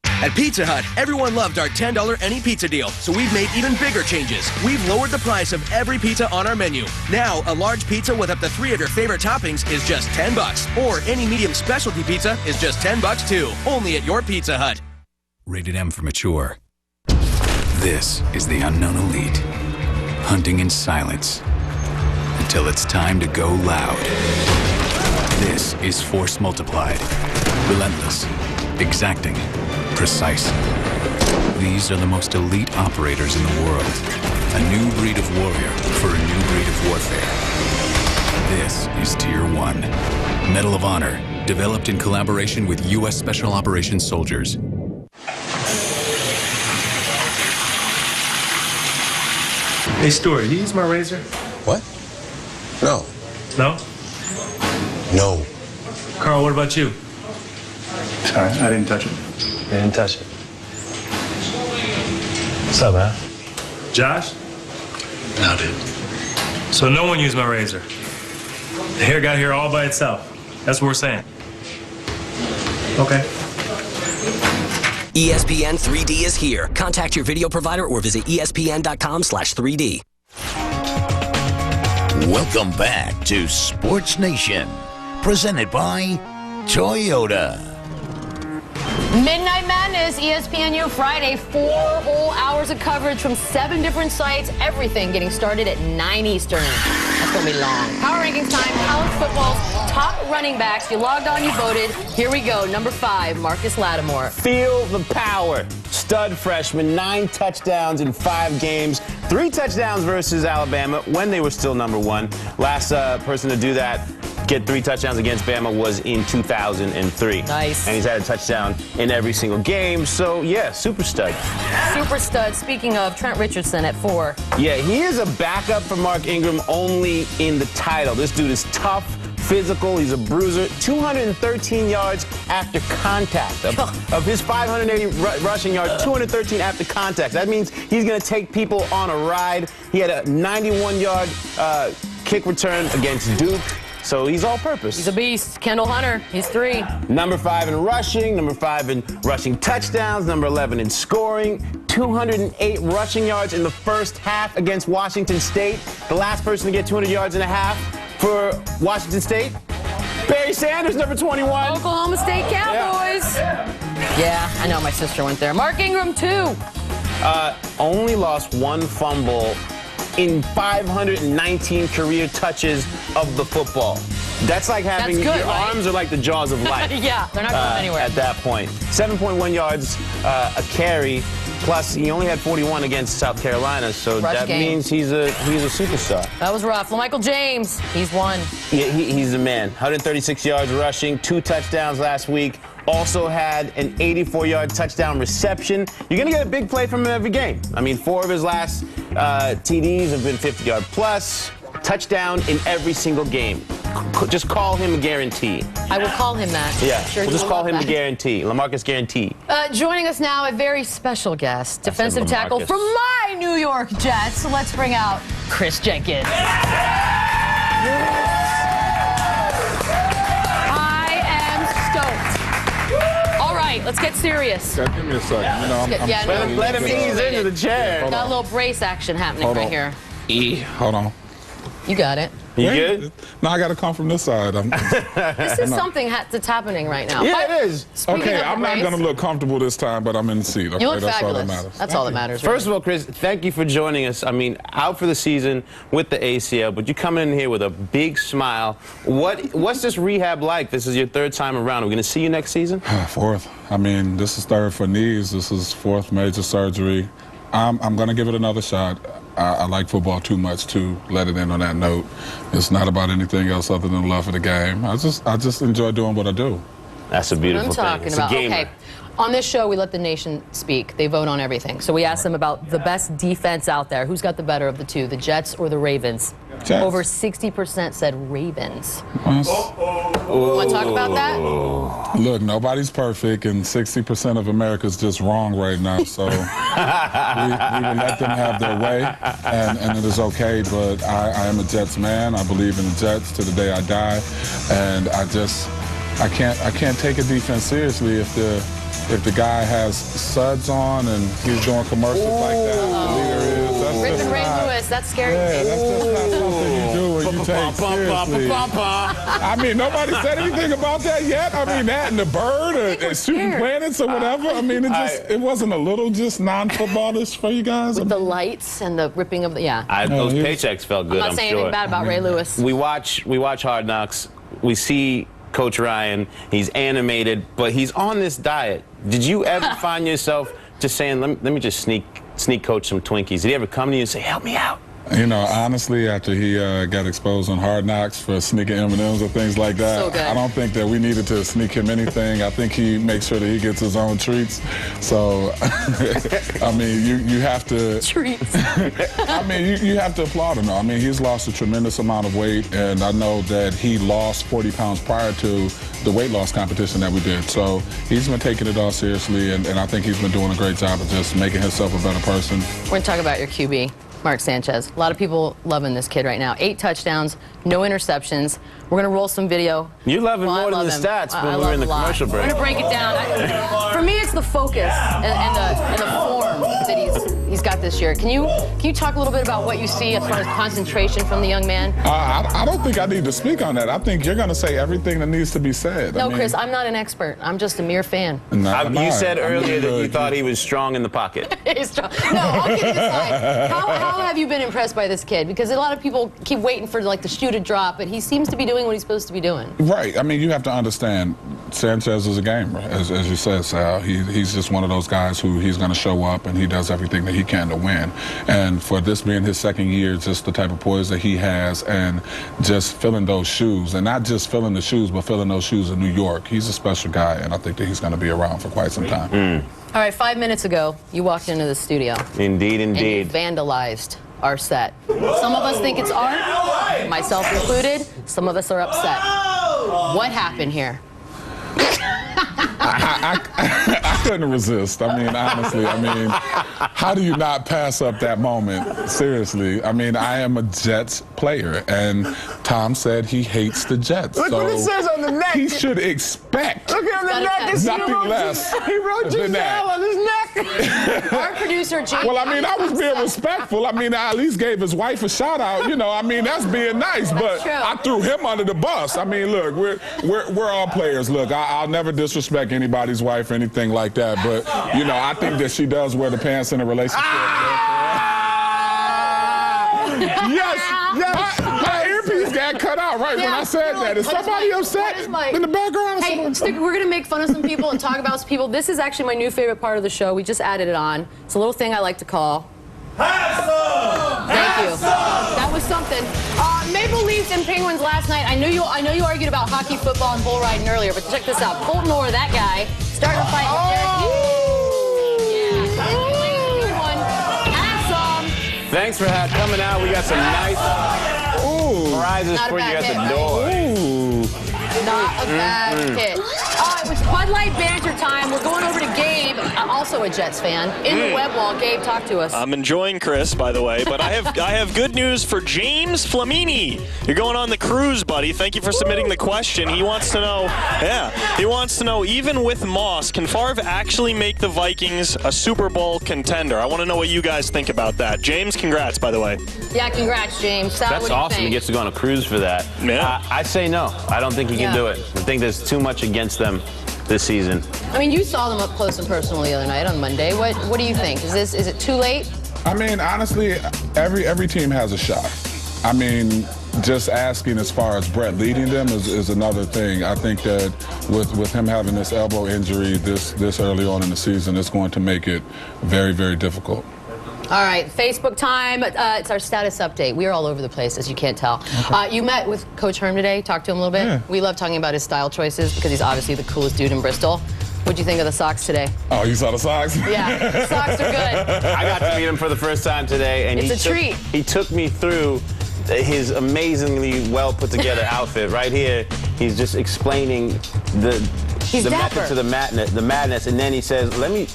At Pizza Hut, everyone loved our $10 any pizza deal, so we've made even bigger changes. We've lowered the price of every pizza on our menu. Now, a large pizza with up to 3 of your favorite toppings is just $10, or any medium specialty pizza is just $10 too. Only at your Pizza Hut. Rated M for mature. This is the unknown elite. Hunting in silence, until it's time to go loud. This is force multiplied. Relentless, exacting, precise. These are the most elite operators in the world. A new breed of warrior for a new breed of warfare. This is Tier 1. Medal of Honor, developed in collaboration with U.S. Special Operations soldiers. Hey, Stuart, you use my razor? What? No. No? No. Carl, what about you? Sorry, I didn't touch it. You didn't touch it. What's up, man? Josh? No, dude. So no one used my razor. The hair got here all by itself. That's what we're saying. Okay. ESPN 3D is here. Contact your video provider or visit espn.com/3D. Welcome back to Sports Nation, presented by Toyota. Midnight Madness, ESPNU Friday, 4 whole hours of coverage from 7 different sites, everything getting started at 9 Eastern. That's going to be long. Power rankings time, college football's top running backs. You logged on, you voted. Here we go. Number 5, Marcus Lattimore. Feel the power. Stud freshman, 9 touchdowns in 5 games. 3 touchdowns versus Alabama when they were still number 1. Last person to do that, get 3 touchdowns against Bama, was in 2003. Nice. And he's had a touchdown in every single game. So, yeah, super stud. Super stud. Speaking of, Trent Richardson at 4. Yeah, he is a backup for Mark Ingram only in the title. This dude is tough, physical, he's a bruiser. 213 yards after contact. Of his 580 rushing yards, 213 after contact. That means he's going to take people on a ride. He had a 91-yard kick return against Duke. So he's all-purpose. He's a beast. Kendall Hunter, he's 3. Number 5 in rushing, number 5 in rushing touchdowns, number 11 in scoring, 208 rushing yards in the first half against Washington State. The last person to get 200 yards in a half for Washington State, Barry Sanders, number 21. Oklahoma State Cowboys. Yeah, I know, my sister went there. Mark Ingram, 2. Only lost 1 fumble in 519 career touches of the football. That's like having That's good, your right? arms are like the jaws of life. Yeah, they're not going anywhere. At that point. 7.1 yards a carry. Plus, he only had 41 against South Carolina, so Rush that game. means he's a superstar. That was rough. LaMichael James, he's 1. Yeah, he's the man. 136 yards rushing, 2 touchdowns last week. Also had an 84-yard touchdown reception. You're going to get a big play from him every game. I mean, 4 of his last TDs have been 50-yard plus. Touchdown in every single game. Just call him a guarantee. I will call him that. Yeah, I'm sure we'll he just will call love him that. a guarantee. LaMarcus Guarantee. Joining us now, a very special guest, I said defensive tackle LaMarcus. from my New York Jets. So let's bring out Chris Jenkins. I am stoked. All right, let's get serious. Okay, give me a second. You know, Let him ease into the chair. Got a little brace action happening Hold right on. here. Hold on. You got it. You good? No, I got to come from this side. This is something that's happening right now. Yeah, But it is. speaking Okay, of I'm not brace, going to look comfortable this time, but I'm in the seat. Okay, You look that's fabulous. all that matters. That's all that matters. First of all, Chris, thank you for joining us. I mean, out for the season with the ACL, but you come in here with a big smile. What's this rehab like? This is your 3rd time around. Are we going to see you next season? 4th. I mean, this is 3rd for knees. This is 4th major surgery. I'm going to give it another shot. I like football too much to let it in on that note. It's not about anything else other than love for the game. I just enjoy doing what I do. That's a beautiful I'm talking thing. It's about. a gamer. Okay. On this show, we let the nation speak. They vote on everything. So we asked them about the best defense out there. Who's got the better of the two, the Jets or the Ravens? Jets. Over 60% said Ravens. Want to talk about that? Look, nobody's perfect, and 60% of America's just wrong right now. So we will let them have their way, and it is okay. But I am a Jets man. I believe in the Jets to the day I die, and I can't take a defense seriously if the guy has suds on and he's doing commercials like that. The leader is. Ripping Ray Lewis, that's scary. Yeah, that's just not something you do when you take seriously. I mean, nobody said anything about that yet. I mean, that and the bird or shooting planets or whatever. I mean, it wasn't a little just non-footballish for you guys? With the lights and the ripping of the, Those paychecks felt good, I'm not saying anything bad about Ray Lewis. We watch Hard Knocks. We see Coach Ryan. He's animated, but he's on this diet. Did you ever find yourself just saying, let me just sneak Coach some Twinkies? Did he ever come to you and say, help me out? You know, honestly, after he got exposed on Hard Knocks for sneaking M&Ms or things like that, I don't think that we needed to sneak him anything. I think he makes sure that he gets his own treats. So, I mean, you have to... Treats. I mean, you have to applaud him, though. I mean, he's lost a tremendous amount of weight, and I know that he lost 40 pounds prior to the weight loss competition that we did. So he's been taking it all seriously, and I think he's been doing a great job of just making himself a better person. We're going to talk about your QB. Mark Sanchez. A lot of people loving this kid right now. 8 touchdowns, no interceptions. We're going to roll some video. You love him more than the stats when we were in the commercial break. We're going to break it down. For me, it's the focus and the form that he's got this year. Can you talk a little bit about what you see as far as concentration from the young man? I don't think I need to speak on that. I think you're going to say everything that needs to be said. No, Chris, I'm not an expert. I'm just a mere fan. You said earlier that you thought he was strong in the pocket. He's strong. No, I'll give it aside. How have you been impressed by this kid? Because a lot of people keep waiting for like the shoe to drop, but he seems to be doing what he's supposed to be doing. Right. I mean, you have to understand, Sanchez is a gamer, as you said, Sal. He's just one of those guys who he's going to show up and he does everything that he can to win. And for this being his second year, just the type of poise that he has and just filling those shoes, and not just filling the shoes, but filling those shoes in New York. He's a special guy, and I think that he's going to be around for quite some time. All right, 5 minutes ago, you walked into the studio. Indeed. And you vandalized our set. Some of us think it's art, myself included. Some of us are upset. What happened here? I couldn't resist. I mean, honestly, how do you not pass up that moment? Seriously. I mean, I am a Jets player, and Tom said he hates the Jets. Look what it says on the neck. He should expect on the neck. Nothing less. He wrote Giselle on his neck. Our producer, Jake. Well, I mean, I was being respectful. I mean, I at least gave his wife a shout out. You know, I mean, that's being nice. But I threw him under the bus. I mean, look, we're all players. Look, I'll never disrespect anybody's wife or anything like that. But, you know, I think that she does wear the pants in a relationship. Yes. My earpiece got cut out right when I said that. Is somebody upset in the background? Hey, we're going to make fun of some people and talk about some people. This is actually my new favorite part of the show. We just added it on. It's a little thing I like to call... Thank you. That was something. Maple Leafs and Penguins last night. I know you argued about hockey, football, and bull riding earlier, but check this out. Colton Orr, that guy, starting to fight with Thanks for coming out. We got some nice prizes for you at the door. Not a bad hit. It was Bud Light banter time. We're going over to Gabe, also a Jets fan, in the web wall. Gabe, talk to us. I'm enjoying Chris, by the way, but I have good news for James Flamini. You're going on the cruise, buddy. Thank you for submitting the question. He wants to know, even with Moss, can Favre actually make the Vikings a Super Bowl contender? I want to know what you guys think about that. James, congrats, by the way. Yeah, congrats, James. Sal, that's awesome. He gets to go on a cruise for that. Yeah. I say no. I don't think he can do it. I think there's too much against them this season. I mean, you saw them up close and personal the other night on Monday. What do you think? Is it too late? I mean, honestly, every team has a shot. I mean, just asking as far as Brett leading them is another thing. I think that with him having this elbow injury this early on in the season, it's going to make it very, very difficult. All right, Facebook time. It's our status update. We are all over the place, as you can't tell. Okay. You met with Coach Herm today. Talked to him a little bit. Yeah. We love talking about his style choices because he's obviously the coolest dude in Bristol. What'd you think of the socks today? Oh, you saw the socks? Yeah, the socks are good. I got to meet him for the first time today, and it's a treat. He took me through his amazingly well put together outfit. Right here, he's just explaining the method to the madness, and then he says, "Let me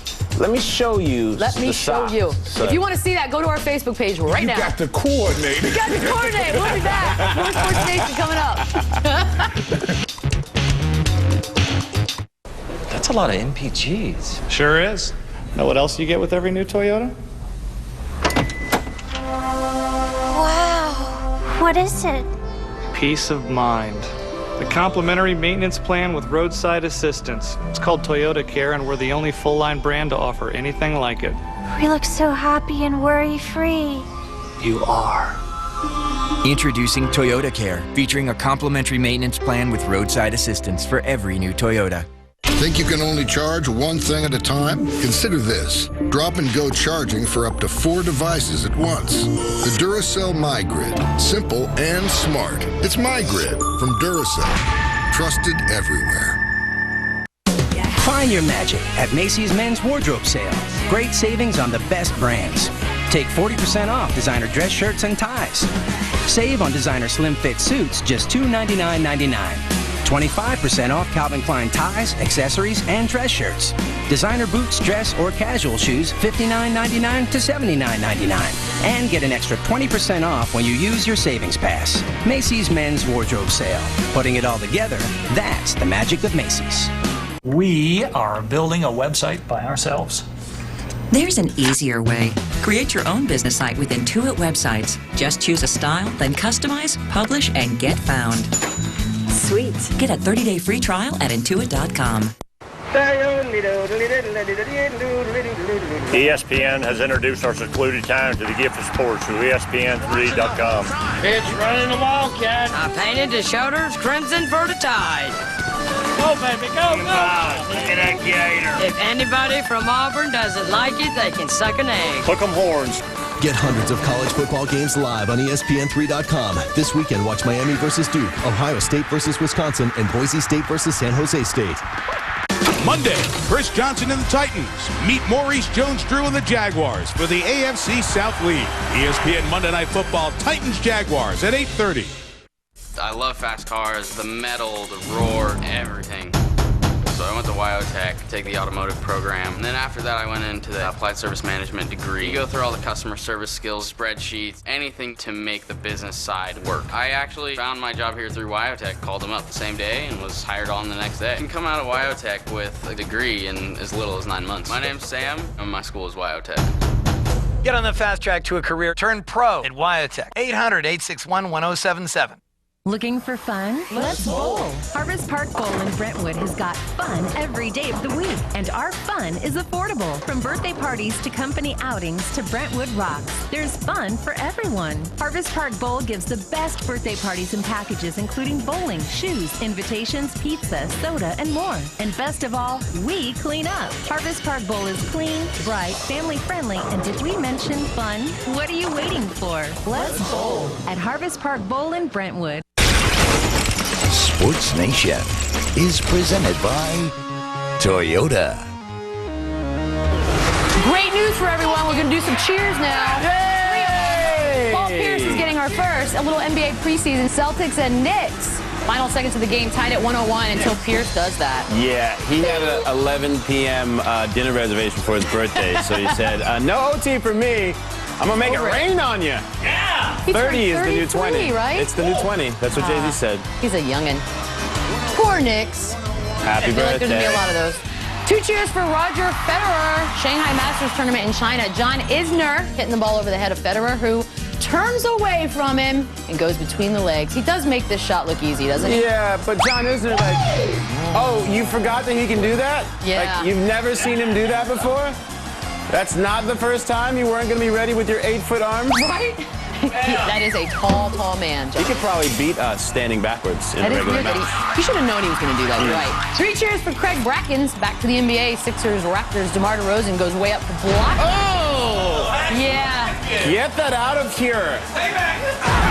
show you." Let me show you. So, if you want to see that, go to our Facebook page right now. You got to coordinate. You got to coordinate. We'll be back. More Sports Nation coming up. That's a lot of MPGs. Sure is. Know what else you get with every new Toyota? What is it? Peace of mind. The complimentary maintenance plan with roadside assistance. It's called Toyota Care, and we're the only full-line brand to offer anything like it. We look so happy and worry-free. You are. Introducing Toyota Care, featuring a complimentary maintenance plan with roadside assistance for every new Toyota. Think you can only charge one thing at a time? Consider this. Drop and go charging for up to 4 devices at once. The Duracell MyGrid. Simple and smart. It's MyGrid from Duracell. Trusted everywhere. Find your magic at Macy's Men's Wardrobe Sale. Great savings on the best brands. Take 40% off designer dress shirts and ties. Save on designer slim fit suits, just $299.99. 25% off Calvin Klein ties, accessories, and dress shirts. Designer boots, dress, or casual shoes, $59.99 to $79.99. And get an extra 20% off when you use your savings pass. Macy's Men's Wardrobe Sale. Putting it all together, that's the magic of Macy's. We are building a website by ourselves. There's an easier way. Create your own business site with Intuit Websites. Just choose a style, then customize, publish, and get found. Sweet. Get a 30-day free trial at Intuit.com. ESPN has introduced our secluded time to the gift of sports through ESPN3.com. It's running the Wildcat. I painted the shoulders crimson for the Tide. Go, baby, go, go. Look at that gator. If anybody from Auburn doesn't like it, they can suck an egg. Hook 'em horns. Get hundreds of college football games live on ESPN3.com. This weekend, watch Miami versus Duke, Ohio State versus Wisconsin, and Boise State versus San Jose State. Monday, Chris Johnson and the Titans meet Maurice Jones-Drew and the Jaguars for the AFC South League. ESPN Monday Night Football, Titans-Jaguars at 8:30. I love fast cars, the metal, the roar, everything. So I went to WyoTech, take the automotive program, and then after that I went into the applied service management degree. You go through all the customer service skills, spreadsheets, anything to make the business side work. I actually found my job here through WyoTech, called them up the same day, and was hired on the next day. You can come out of WyoTech with a degree in as little as 9 months. My name's Sam, and my school is WyoTech. Get on the fast track to a career. Turn pro at WyoTech. 800-861-1077. Looking for fun? Let's bowl. Harvest Park Bowl in Brentwood has got fun every day of the week, and our fun is affordable. From birthday parties to company outings to Brentwood Rocks, there's fun for everyone. Harvest Park Bowl gives the best birthday parties and packages, including bowling, shoes, invitations, pizza, soda, and more. And best of all, we clean up. Harvest Park Bowl is clean, bright, family-friendly, and did we mention fun? What are you waiting for? Let's bowl at Harvest Park Bowl in Brentwood. Sports Nation is presented by Toyota. Great news for everyone. We're going to do some cheers now. Yay! Paul Pierce is getting our first. A little NBA preseason. Celtics and Knicks. Final seconds of the game tied at 101 until Pierce does that. Yeah, he had an 11 p.m. Dinner reservation for his birthday, so he said, no OT for me. I'm going to make it rain on you. Yeah. 30 is the new 20. Right? It's the new 20. That's what Jay-Z said. He's a youngin'. Poor Knicks. Happy I feel like there's going to be birthday. a lot of those. 2 cheers for Roger Federer. Shanghai Masters tournament in China. John Isner hitting the ball over the head of Federer, who turns away from him and goes between the legs. He does make this shot look easy, doesn't he? Yeah, but John Isner, like, oh, you forgot that he can do that? Yeah. Like, you've never seen him do that before? That's not the first time you weren't going to be ready with your 8-foot arms? Right? That is a tall, tall man, John. He could probably beat us standing backwards in a regular match. He should have known he was going to do that. You're right. 3 cheers for Craig Brackens. Back to the NBA. Sixers, Raptors. DeMar DeRozan goes way up to block. Oh! Yeah. Get that out of here.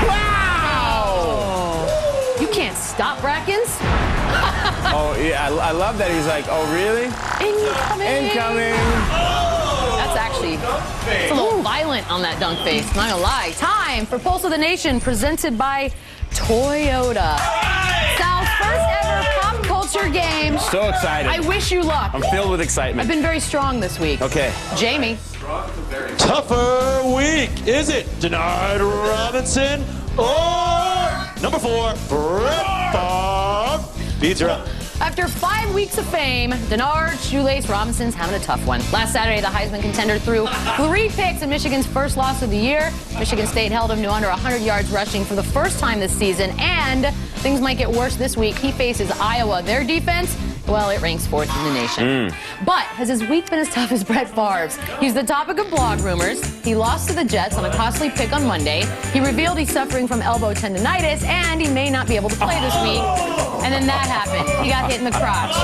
Wow! You can't stop Brackens. Oh, yeah. I love that. He's like, oh, really? Incoming. Incoming. That's actually, it's a little violent on that dunk face, not gonna lie. Time for Pulse of the Nation, presented by Toyota. Sal's first ever pop culture game. So excited. I wish you luck. I'm filled with excitement. I've been very strong this week. Okay. Jamie. Tougher week. Is it Denard Robinson or number 4, Brett Favre? Beats her up. After 5 weeks of fame, Denard Shoelace Robinson's having a tough one. Last Saturday, the Heisman contender threw 3 picks in Michigan's first loss of the year. Michigan State held him to under 100 yards rushing for the first time this season, and things might get worse this week. He faces Iowa. Their defense, well, it ranks 4th in the nation. But has his week been as tough as Brett Favre's? He's the topic of blog rumors. He lost to the Jets on a costly pick on Monday. He revealed he's suffering from elbow tendonitis, and he may not be able to play this week. And then that happened. He got hit in the crotch.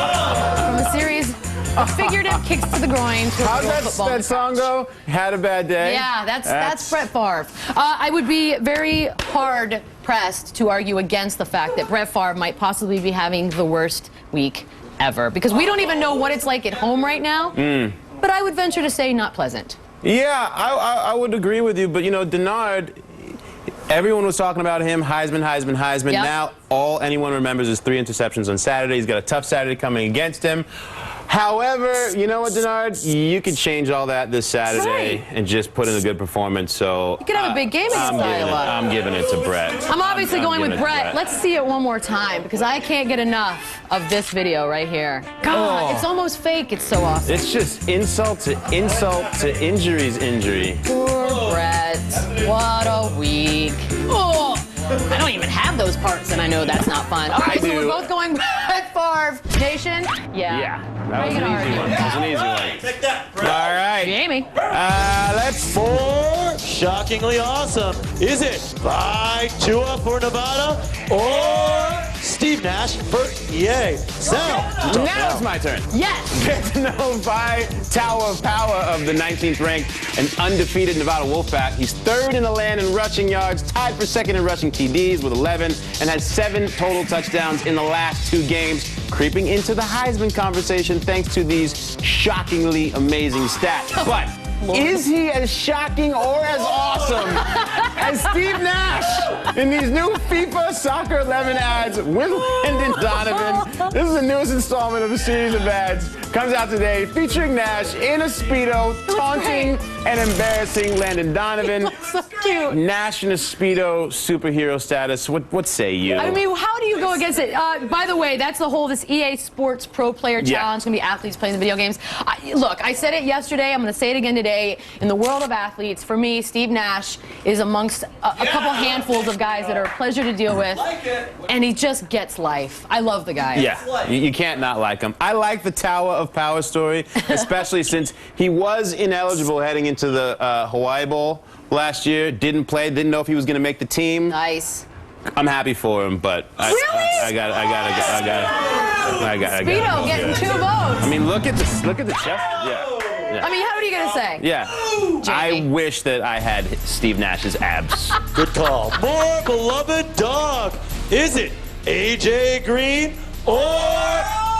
From a series of figurative kicks to the groin to how's a real football. that song go? Had a bad day? Yeah, that's Brett Favre. I would be very hard-pressed to argue against the fact that Brett Favre might possibly be having the worst week ever, because we don't even know what it's like at home right now. But I would venture to say not pleasant. Yeah, I would agree with you, but you know, Denard, everyone was talking about him, Heisman. Yep. Now all anyone remembers is 3 interceptions on Saturday. He's got a tough Saturday coming against him. However, you know what, Denard? You could change all that this Saturday and just put in a good performance. So You could have a big game against Iowa. I'm giving it to Brett. I'm obviously going with giving it to Brett. Let's see it one more time, because I can't get enough of this video right here. God, it's almost fake. It's so awesome. It's just insult to injury. Poor Brett. What a week. Oh, I don't even have those parts, and I know that's not fun. All right, so we're both going Brett Favre. Nation? Yeah. That was an easy one. That was an easy one. Take that, Brett. All right. Jamie. Let's For shockingly awesome. Is it by Tua for Nevada or Steve Nash for EA? Now it's my turn. Yes. Get to know by Tower of Power of the 19th ranked and undefeated Nevada Wolfpack. He's 3rd in the land in rushing yards, tied for 2nd in rushing TDs with 11, and has 7 total touchdowns in the last 2 games, creeping into the Heisman conversation thanks to these shockingly amazing stats. But is he as shocking or as awesome as Steve Nash in these new FIFA Soccer 11 ads with Landon Donovan? This is the newest installment of a series of ads. Comes out today featuring Nash in a Speedo, taunting and embarrassing Landon Donovan. So cute. Nash in a Speedo superhero status. What say you? I mean, how do you go against it? By the way, that's the whole, this EA Sports Pro Player Challenge. It's going to be athletes playing the video games. Look, I said it yesterday. I'm going to say it again today. In the world of athletes, for me, Steve Nash is amongst a couple handfuls of guys that are a pleasure to deal with. And he just gets life. I love the guy. Yeah, you can't not like him. I like the Tower of Power story, especially since he was ineligible heading into the Hawaii Bowl last year. Didn't play, didn't know if he was going to make the team. Nice. I'm happy for him, but I got Speedo getting 2 votes. I mean, look at the chest. Yeah. I mean, how are you going to say? Yeah. I wish that I had Steve Nash's abs. Good call. More beloved dog. Is it AJ Green or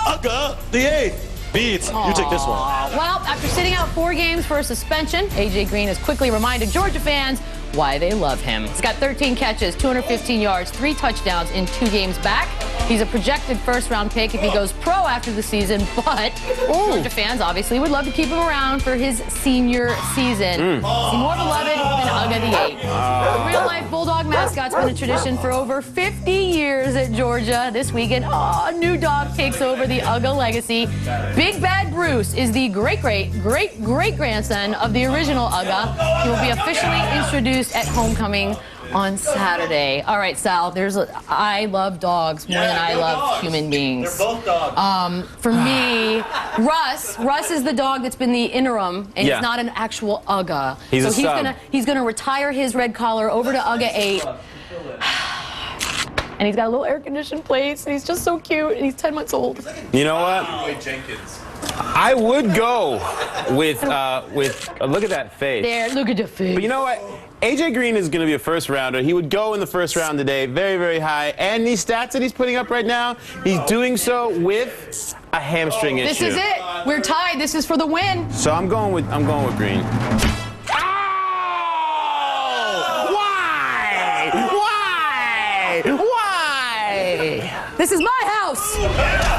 Uga the 8th? Beats. You take this one. Well, after sitting out 4 games for a suspension, AJ Green has quickly reminded Georgia fans why they love him. He's got 13 catches, 215 yards, 3 touchdowns in 2 games back. He's a projected first-round pick if he goes pro after the season, but Georgia fans obviously would love to keep him around for his senior season. Is he more beloved than Uga the 8th? The real-life Bulldog mascot's been a tradition for over 50 years at Georgia. This weekend, a new dog takes over the Uga legacy. Big Bad Bruce is the great-great-great-great-grandson of the original Uga. He will be officially introduced at homecoming on Saturday. All right, Sal, I love dogs more than I love human beings. They're both dogs. For me, Russ is the dog that's been the interim, and Yeah. he's not an actual Uga. He's so a sub. he's gonna retire his red collar over to Uga 8. And he's got a little air-conditioned place, and he's just so cute, and he's 10 months old. You know what? I would go with look at that face. There, look at the face. But you know what? AJ Green is going to be a first rounder. He would go in the first round today, very, very high. And these stats that he's putting up right now, he's doing so with a hamstring issue. This is it. We're tied. This is for the win. So I'm going with Green. Why? This is my house.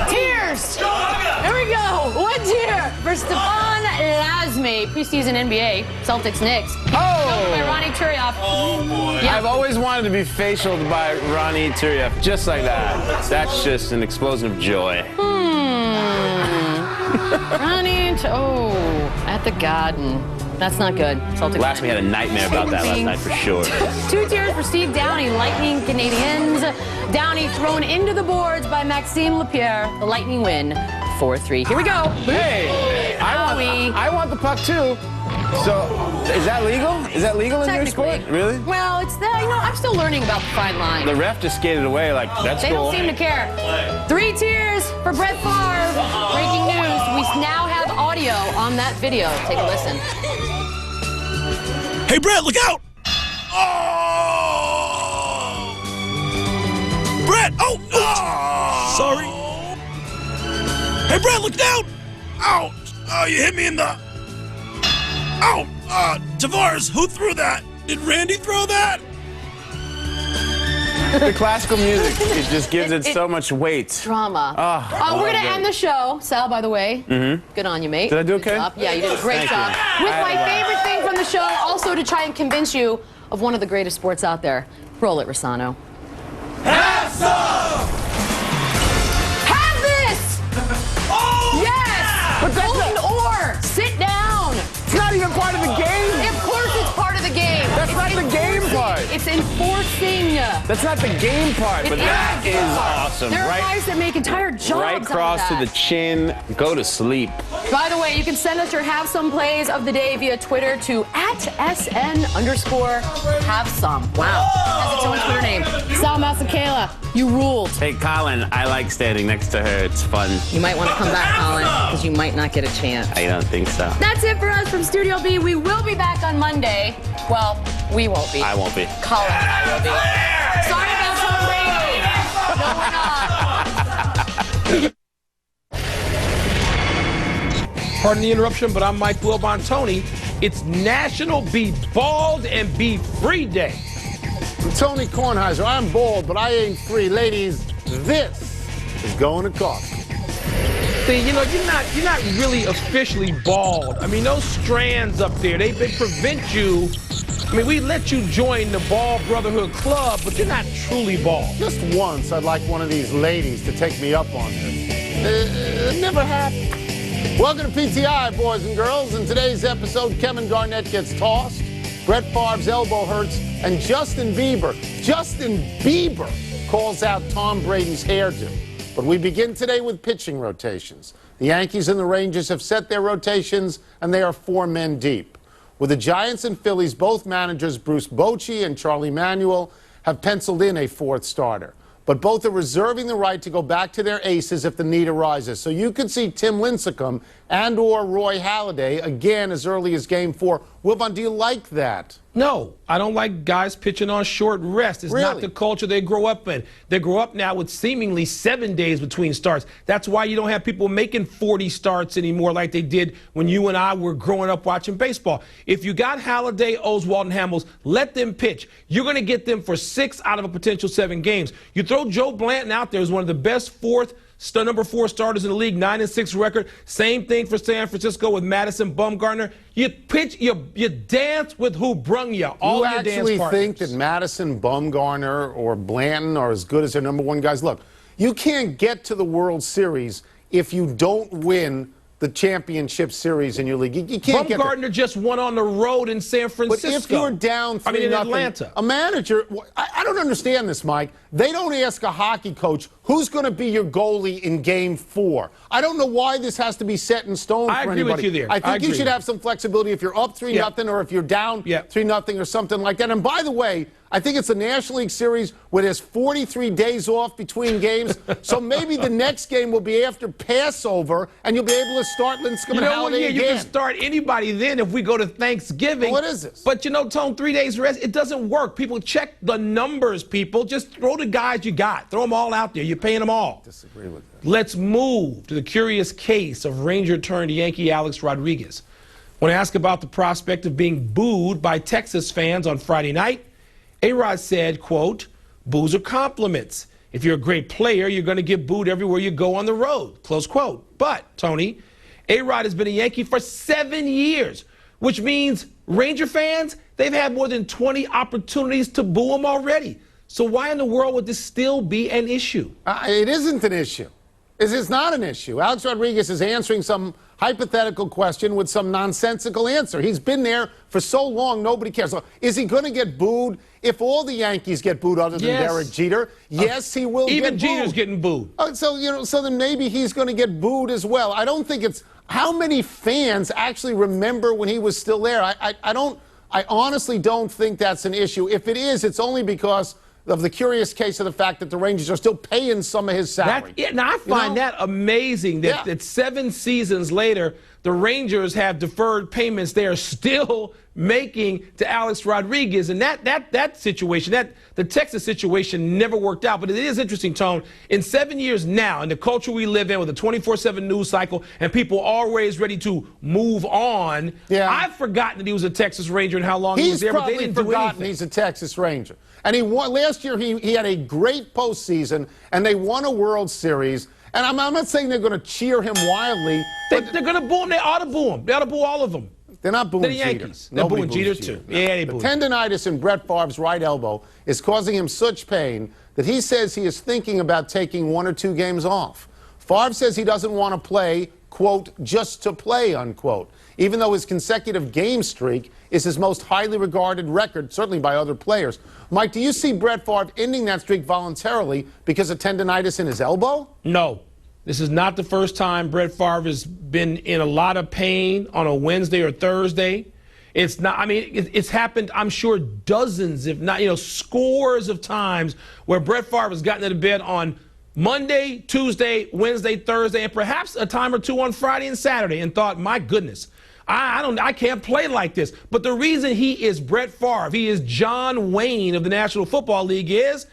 Tears. Here we go. 1 tear for Stephon Lasme, preseason NBA, Celtics Knicks. By Ronnie Turiaf. Oh, boy. Yeah. I've always wanted to be facialed by Ronnie Turiaf, just like that. That's just an explosion of joy. At the Garden. That's not good. Celtics. Last we had a nightmare about that last night for sure. 2 tiers for Steve Downey, Lightning Canadiens. Downey thrown into the boards by Maxime Lapierre. The Lightning win 4-3. Here we go. Hey, I want the puck too. So, is that legal? Is that legal in your sport? Really? Well, it's the, I'm still learning about the fine line. The ref just skated away like, that's They cool. don't seem to care. 3 tiers for Brett Favre. Breaking news. We now have audio on that video. Take a listen. Hey, Brett, look out! Oh! Brett! Oh! Sorry. Hey, Brett, look down! Ouch! Oh, you hit me in the... Ow! Tavares, who threw that? Did Randy throw that? The classical music, it just gives it so much weight. Drama. We're going to end the show. Sal, by the way, good on you, mate. Did I do okay? Yeah, you did a great job. You. With my favorite thing from the show, also to try and convince you of one of the greatest sports out there. Roll it, Rossano. Have some! Have this! Oh! Yes! But that's Golden ore! Sit down! It's not even part of the game! Of course it's part of the game! That's not the game part! It's enforcing! That's not the game part, but that is awesome. There are guys that make entire jobs right cross out of to that. the chin, go to sleep. By the way, you can send us your Have Some plays of the day via Twitter to @SN_HaveSome. Wow. Has its own Twitter name. Sal Masakela, you ruled. Hey, Colin, I like standing next to her. It's fun. You might want to come back, Colin, because you might not get a chance. I don't think so. That's it for us from Studio B. We will be back on Monday. Well, we won't be. I won't be. Colin and I will be. Sorry about Tom Brady. No, we're not. Pardon the interruption, but I'm Mike Wilbon-Tony. It's National Be Bald and Be Free Day. I'm Tony Kornheiser. I'm bald, but I ain't free. Ladies, this is going to cost. See, you're not really officially bald. I mean, those strands up there, they prevent you. I mean, we let you join the Bald Brotherhood Club, but you're not truly bald. Just once, I'd like one of these ladies to take me up on this. It never happened. Welcome to PTI, boys and girls. In today's episode, Kevin Garnett gets tossed, Brett Favre's elbow hurts, and Justin Bieber calls out Tom Brady's hairdo. But we begin today with pitching rotations. The Yankees and the Rangers have set their rotations, and they are 4 men deep. With the Giants and Phillies, both managers Bruce Bochy and Charlie Manuel have penciled in a 4th starter. But both are reserving the right to go back to their aces if the need arises. So you could see Tim Lincecum and or Roy Halladay again as early as Game 4. Wilbon, do you like that? No, I don't like guys pitching on short rest. It's not the culture they grow up in. They grow up now with seemingly 7 days between starts. That's why you don't have people making 40 starts anymore like they did when you and I were growing up watching baseball. If you got Halladay, Oswalt, and Hamels, let them pitch. You're going to get them for 6 out of a potential 7 games. You throw Joe Blanton out there as one of the best number 4 starters in the league, 9-6 record. Same thing for San Francisco with Madison Bumgarner. You pitch, you dance with who brung you. All you your actually dance think that Madison, Bumgarner, or Blanton are as good as their number 1 guys? Look, you can't get to the World Series if you don't win the championship series in your league. You can't get Bumgarner just won on the road in San Francisco. But if you're down 3-0, in Atlanta. A manager, I don't understand this, Mike. They don't ask a hockey coach who's going to be your goalie in Game 4. I don't know why this has to be set in stone for anybody. I agree with you there. I think you should have some flexibility if you're up 3-0 or if you're down 3-0 or something like that. And by the way, I think it's the National League Series where there's 43 days off between games. So maybe the next game will be after Passover, and you'll be able to start Lincecum and Halladay again. You can start anybody then if we go to Thanksgiving. What is this? But, Tone, 3 days rest, it doesn't work. People check the numbers, people. Just throw the guys you got. Throw them all out there. You're paying them all. Disagree with that. Let's move to the curious case of Ranger-turned-Yankee Alex Rodriguez. When asked about the prospect of being booed by Texas fans on Friday night, A-Rod said, quote, "Boos are compliments. If you're a great player, you're going to get booed everywhere you go on the road," close quote. But, Tony, A-Rod has been a Yankee for 7 years, which means Ranger fans, they've had more than 20 opportunities to boo him already. So why in the world would this still be an issue? It isn't an issue. This is not an issue. Alex Rodriguez is answering some hypothetical question with some nonsensical answer. He's been there for so long, nobody cares. So is he going to get booed? If all the Yankees get booed other than Derek Jeter, yes, he will get booed. Even Jeter's getting booed. So then maybe he's going to get booed as well. I don't think it's how many fans actually remember when he was still there. I honestly don't think that's an issue. If it is, it's only because of the curious case of the fact that the Rangers are still paying some of his salary. Now, I find that amazing that 7 seasons later, the Rangers have deferred payments they are still making to Alex Rodriguez. And that situation, the Texas situation never worked out. But it is interesting, Tone. In 7 years now, in the culture we live in with a 24/7 news cycle and people always ready to move on, I've forgotten that he was a Texas Ranger and how long he was there, but they didn't do anything. He's a Texas Ranger. And he won last year. He had a great postseason, and they won a World Series. And I'm not saying they're going to cheer him wildly. They're going to boo him. They ought to boo him. They ought to boo all of them. They're not booing the Yankees. Jeter. They're booing Jeter, too. Yeah, they boo. The tendonitis in Brett Favre's right elbow is causing him such pain that he says he is thinking about taking 1 or 2 games off. Favre says he doesn't want to play, quote, just to play, unquote, even though his consecutive game streak is his most highly regarded record, certainly by other players. Mike, do you see Brett Favre ending that streak voluntarily because of tendonitis in his elbow? No. This is not the first time Brett Favre has been in a lot of pain on a Wednesday or Thursday. It's not, I mean, it's happened, I'm sure, dozens, if not, scores of times where Brett Favre has gotten into bed on Monday, Tuesday, Wednesday, Thursday, and perhaps a time or two on Friday and Saturday and thought, my goodness, I can't play like this. But the reason he is Brett Favre, he is John Wayne of the National Football League is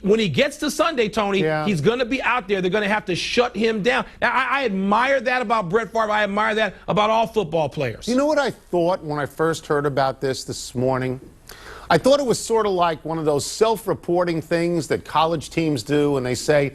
when he gets to Sunday, Tony, he's going to be out there. They're going to have to shut him down. Now, I admire that about Brett Favre. I admire that about all football players. You know what I thought when I first heard about this morning? I thought it was sort of like one of those self-reporting things that college teams do, and they say,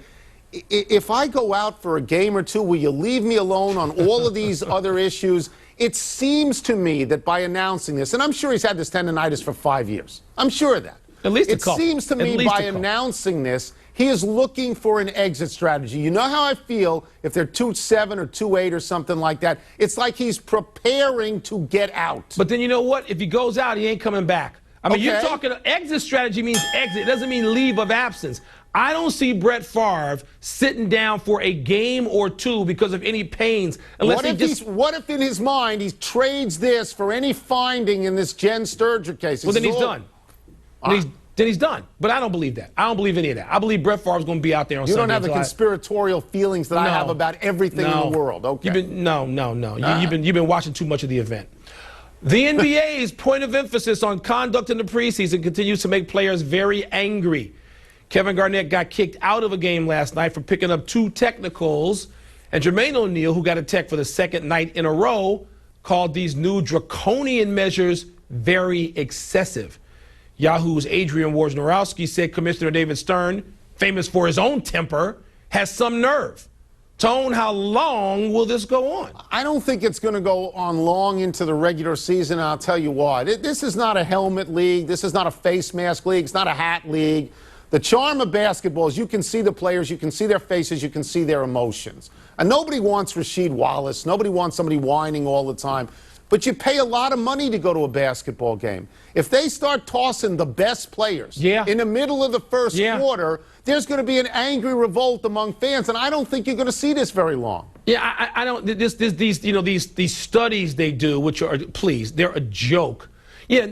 if I go out for a game or two, will you leave me alone on all of these other issues? It seems to me that by announcing this, and I'm sure he's had this tendonitis for 5 years. I'm sure of that. At least it seems to me by announcing this, he is looking for an exit strategy. You know how I feel if they're 2-7 or 2-8 or something like that. It's like he's preparing to get out. But then you know what? If he goes out, he ain't coming back. I mean, you're talking exit strategy means exit. It doesn't mean leave of absence. I don't see Brett Favre sitting down for a game or two because of any pains. What if in his mind he trades this for any finding in this Jen Sturger case? Well, then he's done. Then he's done. But I don't believe that. I don't believe any of that. I believe Brett Favre's going to be out there on Sunday. You don't have the conspiratorial feelings that I have about everything in the world. Okay. No. You've been watching too much of the event. The NBA's point of emphasis on conduct in the preseason continues to make players very angry. Kevin Garnett got kicked out of a game last night for picking up 2 technicals, and Jermaine O'Neal, who got a tech for the second night in a row, called these new draconian measures very excessive. Yahoo's Adrian Wojnarowski said Commissioner David Stern, famous for his own temper, has some nerve. Tone, how long will this go on? I don't think it's going to go on long into the regular season, and I'll tell you why. This is not a helmet league. This is not a face mask league. It's not a hat league. The charm of basketball is you can see the players, you can see their faces, you can see their emotions. And nobody wants Rasheed Wallace. Nobody wants somebody whining all the time. But you pay a lot of money to go to a basketball game. If they start tossing the best players in the middle of the first quarter, there's going to be an angry revolt among fans, and I don't think you're going to see this very long. Yeah, I don't. These studies they do, which are they're a joke. Yeah,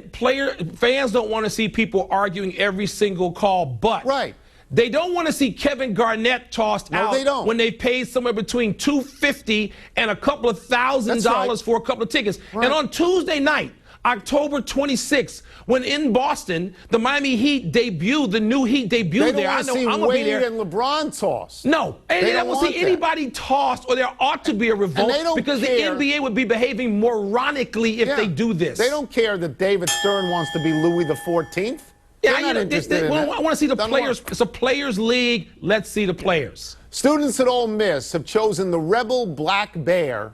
fans don't want to see people arguing every single call, but they don't want to see Kevin Garnett tossed out when they paid somewhere between $250 and a couple of $1,000 for a couple of tickets. And on Tuesday night, October 26th, when in Boston, the Miami Heat debuted, the new Heat debuted there. I know I'm going to be there. And LeBron tossed. No, they don't want to see anybody tossed, or there ought to be a revolt because the NBA would be behaving moronically if they do this. They don't care that David Stern wants to be Louis the 14th. Yeah, I want to see the players. It's a players' league. Let's see the players. Students at Ole Miss have chosen the Rebel Black Bear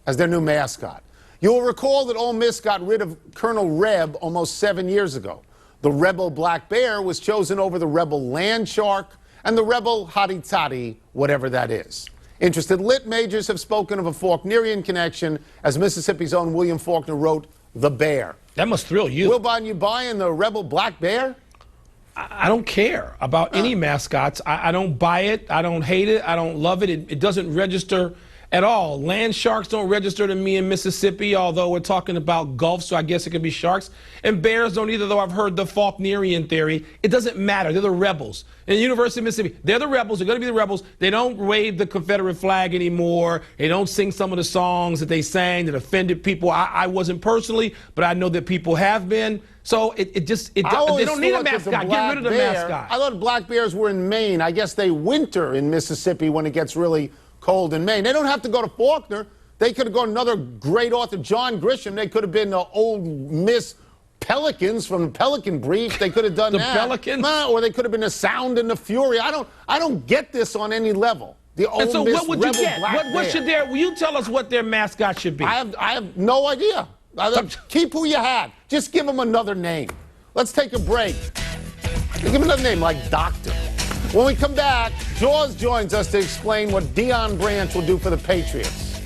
as their new mascot. You'll recall that Ole Miss got rid of Colonel Reb almost 7 years ago. The Rebel Black Bear was chosen over the Rebel Land Shark and the Rebel Hottie Toddy, whatever that is. Interested lit majors have spoken of a Faulknerian connection, as Mississippi's own William Faulkner wrote, The Bear. That must thrill you. Wilbon, you buying the Rebel Black Bear? I don't care about any mascots. I don't buy it. I don't hate it. I don't love it. It doesn't register at all. Land sharks don't register to me in Mississippi, although we're talking about Gulf, so I guess it could be sharks. And bears don't either, though I've heard the Faulknerian theory. It doesn't matter. They're the rebels. In the University of Mississippi, they're the rebels. They're going to be the rebels. They don't wave the Confederate flag anymore. They don't sing some of the songs that they sang that offended people. I wasn't personally, but I know that people have been. So they don't need a mascot. Get rid of the mascot. I thought black bears were in Maine. I guess they winter in Mississippi when it gets really cold in Maine. They don't have to go to Faulkner. They could have gone another great author, John Grisham. They could have been the old Miss Pelicans from the Pelican Brief. They could have done that. The Pelicans? Or they could have been the Sound and the Fury. I don't get this on any level. The old and so Miss what would you Rebel get? Black What should will you tell us what their mascot should be? I have no idea. Keep who you had. Just give them another name. Let's take a break. Give them another name like Doctor. When we come back, Jaws joins us to explain what Deion Branch will do for the Patriots.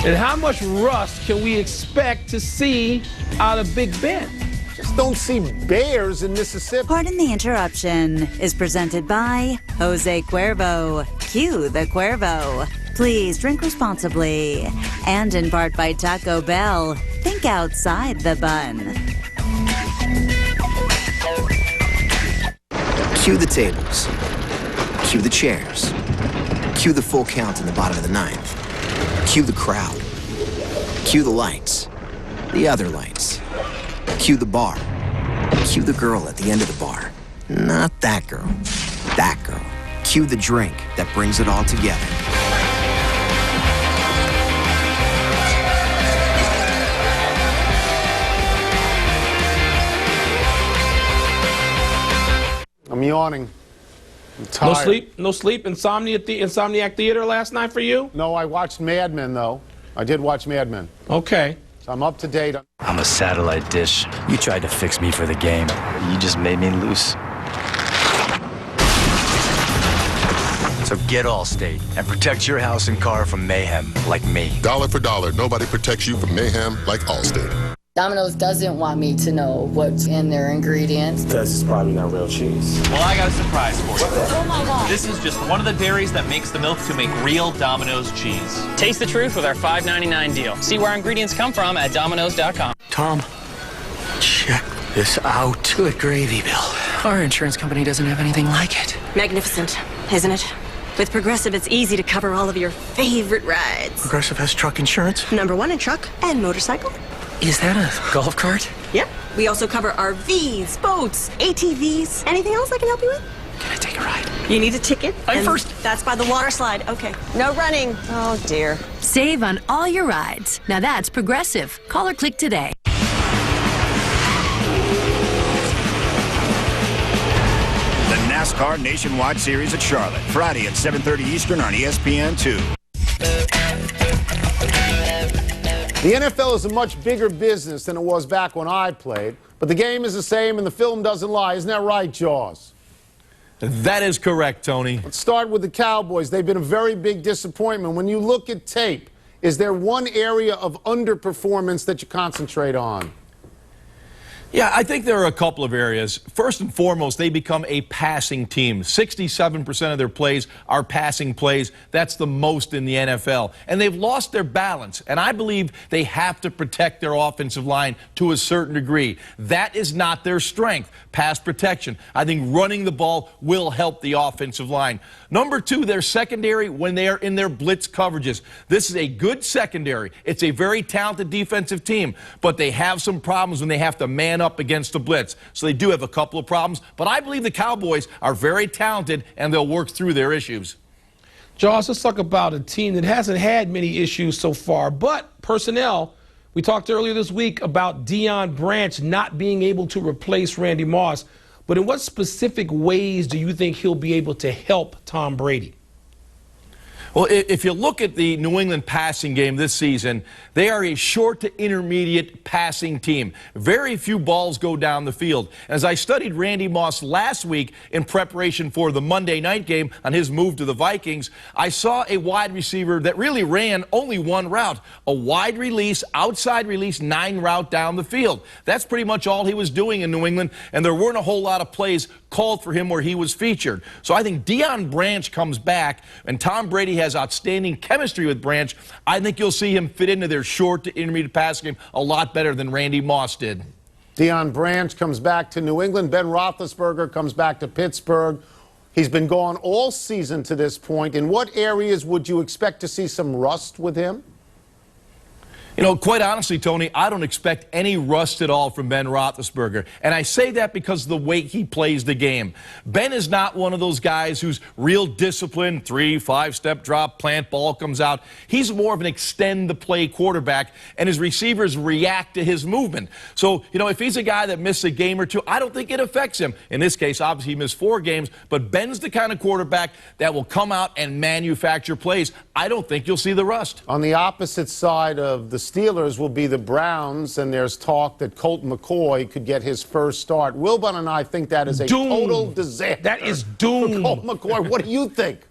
And how much rust can we expect to see out of Big Ben? Just don't see bears in Mississippi. Pardon the interruption is presented by Jose Cuervo. Cue the Cuervo. Please drink responsibly. And in part by Taco Bell. Think outside the bun. Cue the tables. Cue the chairs. Cue the full count in the bottom of the ninth. Cue the crowd. Cue the lights. The other lights. Cue the bar. Cue the girl at the end of the bar. Not that girl. That girl. Cue the drink that brings it all together. I'm yawning. I'm tired. No sleep? Insomniac Theater last night for you? No, I watched Mad Men, though. I did watch Mad Men. Okay. So I'm up to date. I'm a satellite dish. You tried to fix me for the game. You just made me loose. So get Allstate and protect your house and car from mayhem like me. Dollar for dollar, nobody protects you from mayhem like Allstate. Domino's doesn't want me to know what's in their ingredients. This is probably not real cheese. Well, I got a surprise for you. Oh my God. This is just one of the dairies that makes the milk to make real Domino's cheese. Taste the truth with our $5.99 deal. See where our ingredients come from at Domino's.com. Tom, check this out. Good gravy, Bill. Our insurance company doesn't have anything like it. Magnificent, isn't it? With Progressive, it's easy to cover all of your favorite rides. Progressive has truck insurance? #1 in truck and motorcycle. Is that a golf cart? Yep. We also cover RVs, boats, ATVs. Anything else I can help you with? Can I take a ride? You need a ticket? I'm first. That's by the water slide. Okay. No running. Oh, dear. Save on all your rides. Now that's Progressive. Call or click today. The NASCAR Nationwide Series at Charlotte, Friday at 7:30 Eastern on ESPN2. The NFL is a much bigger business than it was back when I played, but the game is the same and the film doesn't lie. Isn't that right, Jaws? That is correct, Tony. Let's start with the Cowboys. They've been a very big disappointment. When you look at tape, is there one area of underperformance that you concentrate on? Yeah, I think there are a couple of areas. First and foremost, they become a passing team. 67% of their plays are passing plays. That's the most in the NFL. And they've lost their balance. And I believe they have to protect their offensive line to a certain degree. That is not their strength, pass protection. I think running the ball will help the offensive line. Number two, their secondary when they are in their blitz coverages. This is a good secondary. It's a very talented defensive team, but they have some problems when they have to man up against the blitz. So they do have a couple of problems, but I believe the Cowboys are very talented and they'll work through their issues. Jaws, let's talk about a team that hasn't had many issues so far, but personnel. We talked earlier this week about Deion Branch not being able to replace Randy Moss, but in what specific ways do you think he'll be able to help Tom Brady? Well, if you look at the New England passing game this season, they are a short to intermediate passing team. Very few balls go down the field. As I studied Randy Moss last week in preparation for the Monday night game on his move to the Vikings, I saw a wide receiver that really ran only one route, a wide release, outside release, 9 route down the field. That's pretty much all he was doing in New England, and there weren't a whole lot of plays called for him where he was featured. So I think Deion Branch comes back, and Tom Brady has outstanding chemistry with Branch. I think you'll see him fit into their short to intermediate passing game a lot better than Randy Moss did. Deion Branch comes back to New England. Ben Roethlisberger comes back to Pittsburgh. He's been gone all season to this point. In what areas would you expect to see some rust with him? You know, quite honestly, Tony, I don't expect any rust at all from Ben Roethlisberger. And I say that because of the way he plays the game. Ben is not one of those guys who's real disciplined, 3-5-step drop, plant ball comes out. He's more of an extend-the-play quarterback, and his receivers react to his movement. So, you know, if he's a guy that missed a game or two, I don't think it affects him. In this case, obviously, he missed 4 games, but Ben's the kind of quarterback that will come out and manufacture plays. I don't think you'll see the rust. On the opposite side of the Steelers will be the Browns, and there's talk that Colt McCoy could get his first start. Wilbon and I think that is a total disaster. That is doomed. For Colt McCoy, what do you think?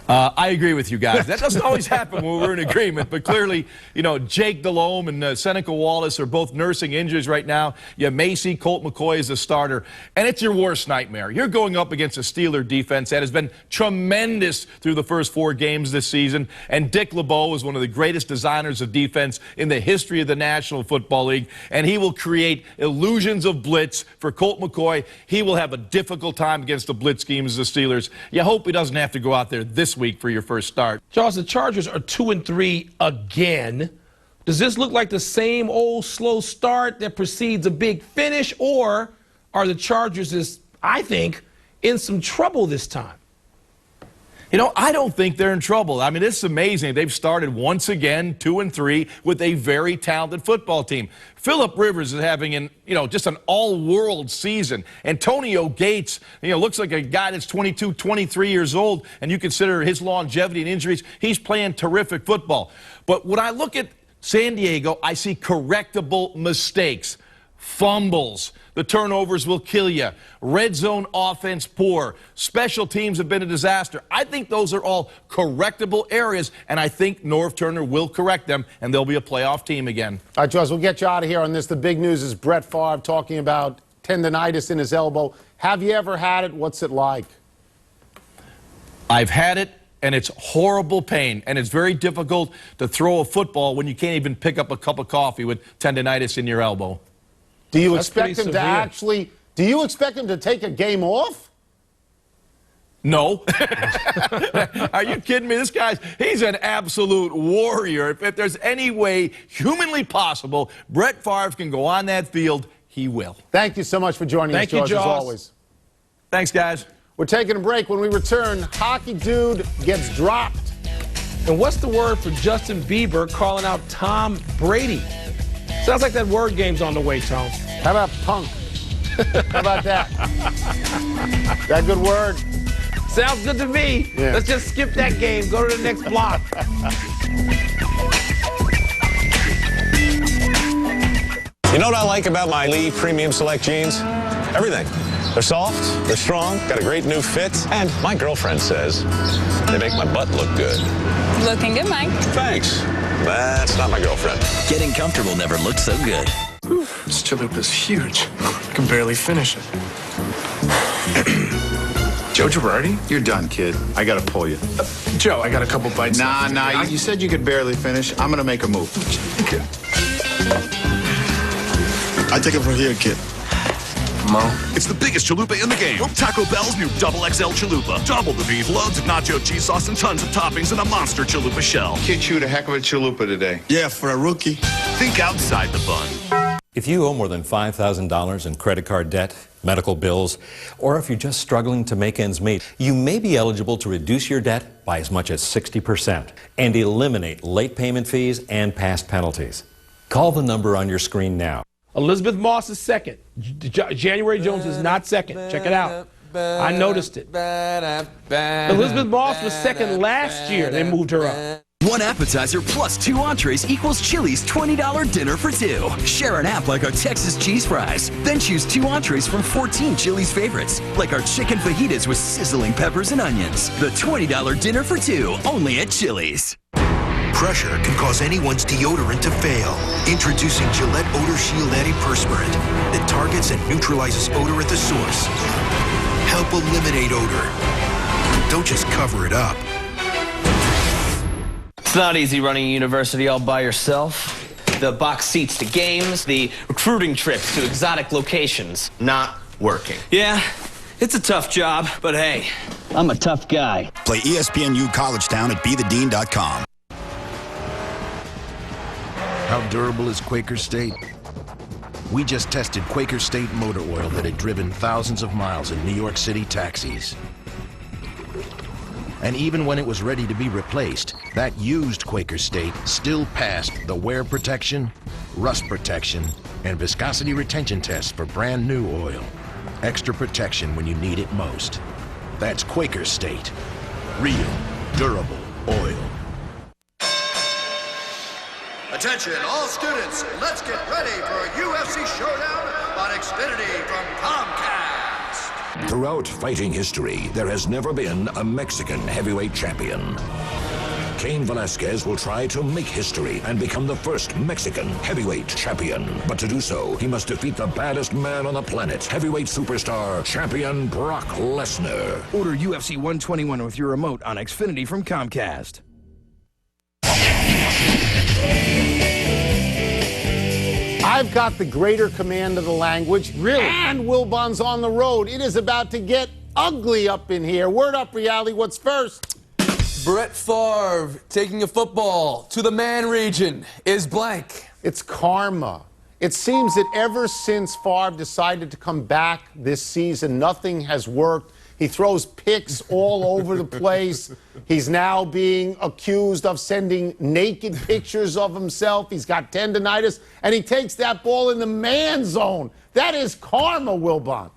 I agree with you guys. That doesn't always happen when we're in agreement, but clearly, you know, Jake Delhomme and Seneca Wallace are both nursing injuries right now. You may see Colt McCoy as a starter, and it's your worst nightmare. You're going up against a Steeler defense that has been tremendous through the first 4 games this season, and Dick LeBeau is one of the greatest designers of defense in the history of the National Football League, and he will create illusions of blitz for Colt McCoy. He will have a difficult time against the blitz schemes of the Steelers. You hope he doesn't have to go out there this week for your first start. Charles, the Chargers are 2-3 again. Does this look like the same old slow start that precedes a big finish, or are the Chargers, I think, in some trouble this time? You know, I don't think they're in trouble. I mean, it's amazing. They've started once again 2-3 with a very talented football team. Phillip Rivers is having just an all-world season. Antonio Gates, looks like a guy that's 22, 23 years old, and you consider his longevity and injuries, he's playing terrific football. But when I look at San Diego, I see correctable mistakes. Fumbles. The turnovers will kill you. Red zone offense poor. Special teams have been a disaster. I think those are all correctable areas, and I think Norv Turner will correct them, and they'll be a playoff team again. All right, Charles, we'll get you out of here on this. The big news is Brett Favre talking about tendonitis in his elbow. Have you ever had it? What's it like? I've had it, and it's horrible pain, and it's very difficult to throw a football when you can't even pick up a cup of coffee with tendonitis in your elbow. Do you expect him to take a game off? No. Are you kidding me? This guy's, he's an absolute warrior. If there's any way humanly possible Brett Favre can go on that field, he will. Thank you so much for joining us, George, as always. Thanks, guys. We're taking a break. When we return, Hockey Dude gets dropped. And what's the word for Justin Bieber calling out Tom Brady? Sounds like that word game's on the way, Tom. How about punk? How about that? That good word? Sounds good to me. Yeah. Let's just skip that game. Go to the next block. You know what I like about my Lee Premium Select jeans? Everything. They're soft, they're strong, got a great new fit, and my girlfriend says they make my butt look good. Looking good, Mike. Thanks. That's not my girlfriend. Getting comfortable never looked so good. This chalupa's huge. I can barely finish it. Joe Girardi? You're done, kid. I gotta pull you. Joe, I got a couple bites. Nah, you said you could barely finish. I'm gonna make a move. I take it from here, kid. Mo? It's the biggest chalupa in the game. Taco Bell's new Double XL Chalupa. Double the beef, loads of nacho cheese sauce, and tons of toppings in a monster chalupa shell. Kid chewed a heck of a chalupa today. Yeah, for a rookie. Think outside the bun. If you owe more than $5,000 in credit card debt, medical bills, or if you're just struggling to make ends meet, you may be eligible to reduce your debt by as much as 60% and eliminate late payment fees and past penalties. Call the number on your screen now. Elizabeth Moss is second. January Jones is not second. Check it out. I noticed it. Elizabeth Moss was second last year. They moved her up. One appetizer plus 2 entrees equals Chili's $20 dinner for 2. Share an app like our Texas cheese fries. Then choose 2 entrees from 14 Chili's favorites, like our chicken fajitas with sizzling peppers and onions. The $20 dinner for 2, only at Chili's. Pressure can cause anyone's deodorant to fail. Introducing Gillette Odor Shield Antiperspirant that targets and neutralizes odor at the source. Help eliminate odor. Don't just cover it up. It's not easy running a university all by yourself. The box seats to games, the recruiting trips to exotic locations. Not working. Yeah, it's a tough job, but hey, I'm a tough guy. Play ESPNU College Town at BeTheDean.com. How durable is Quaker State? We just tested Quaker State motor oil that had driven thousands of miles in New York City taxis. And even when it was ready to be replaced, that used Quaker State still passed the wear protection, rust protection, and viscosity retention tests for brand new oil. Extra protection when you need it most. That's Quaker State. Real, durable oil. Attention, all students, let's get ready for a UFC showdown on Xfinity from Comcast. Throughout fighting history, there has never been a Mexican heavyweight champion. Cain Velasquez will try to make history and become the first Mexican heavyweight champion. But to do so, he must defeat the baddest man on the planet, heavyweight superstar, champion Brock Lesnar. Order UFC 121 with your remote on Xfinity from Comcast. I've got the greater command of the language. Really? And Wilbon's on the road. It is about to get ugly up in here. Word up, reality. What's first? Brett Favre taking a football to the man region is blank. It's karma. It seems that ever since Favre decided to come back this season, nothing has worked. He throws picks all over the place. He's now being accused of sending naked pictures of himself. He's got tendonitis, and he takes that ball in the man zone. That is karma, Wilbon.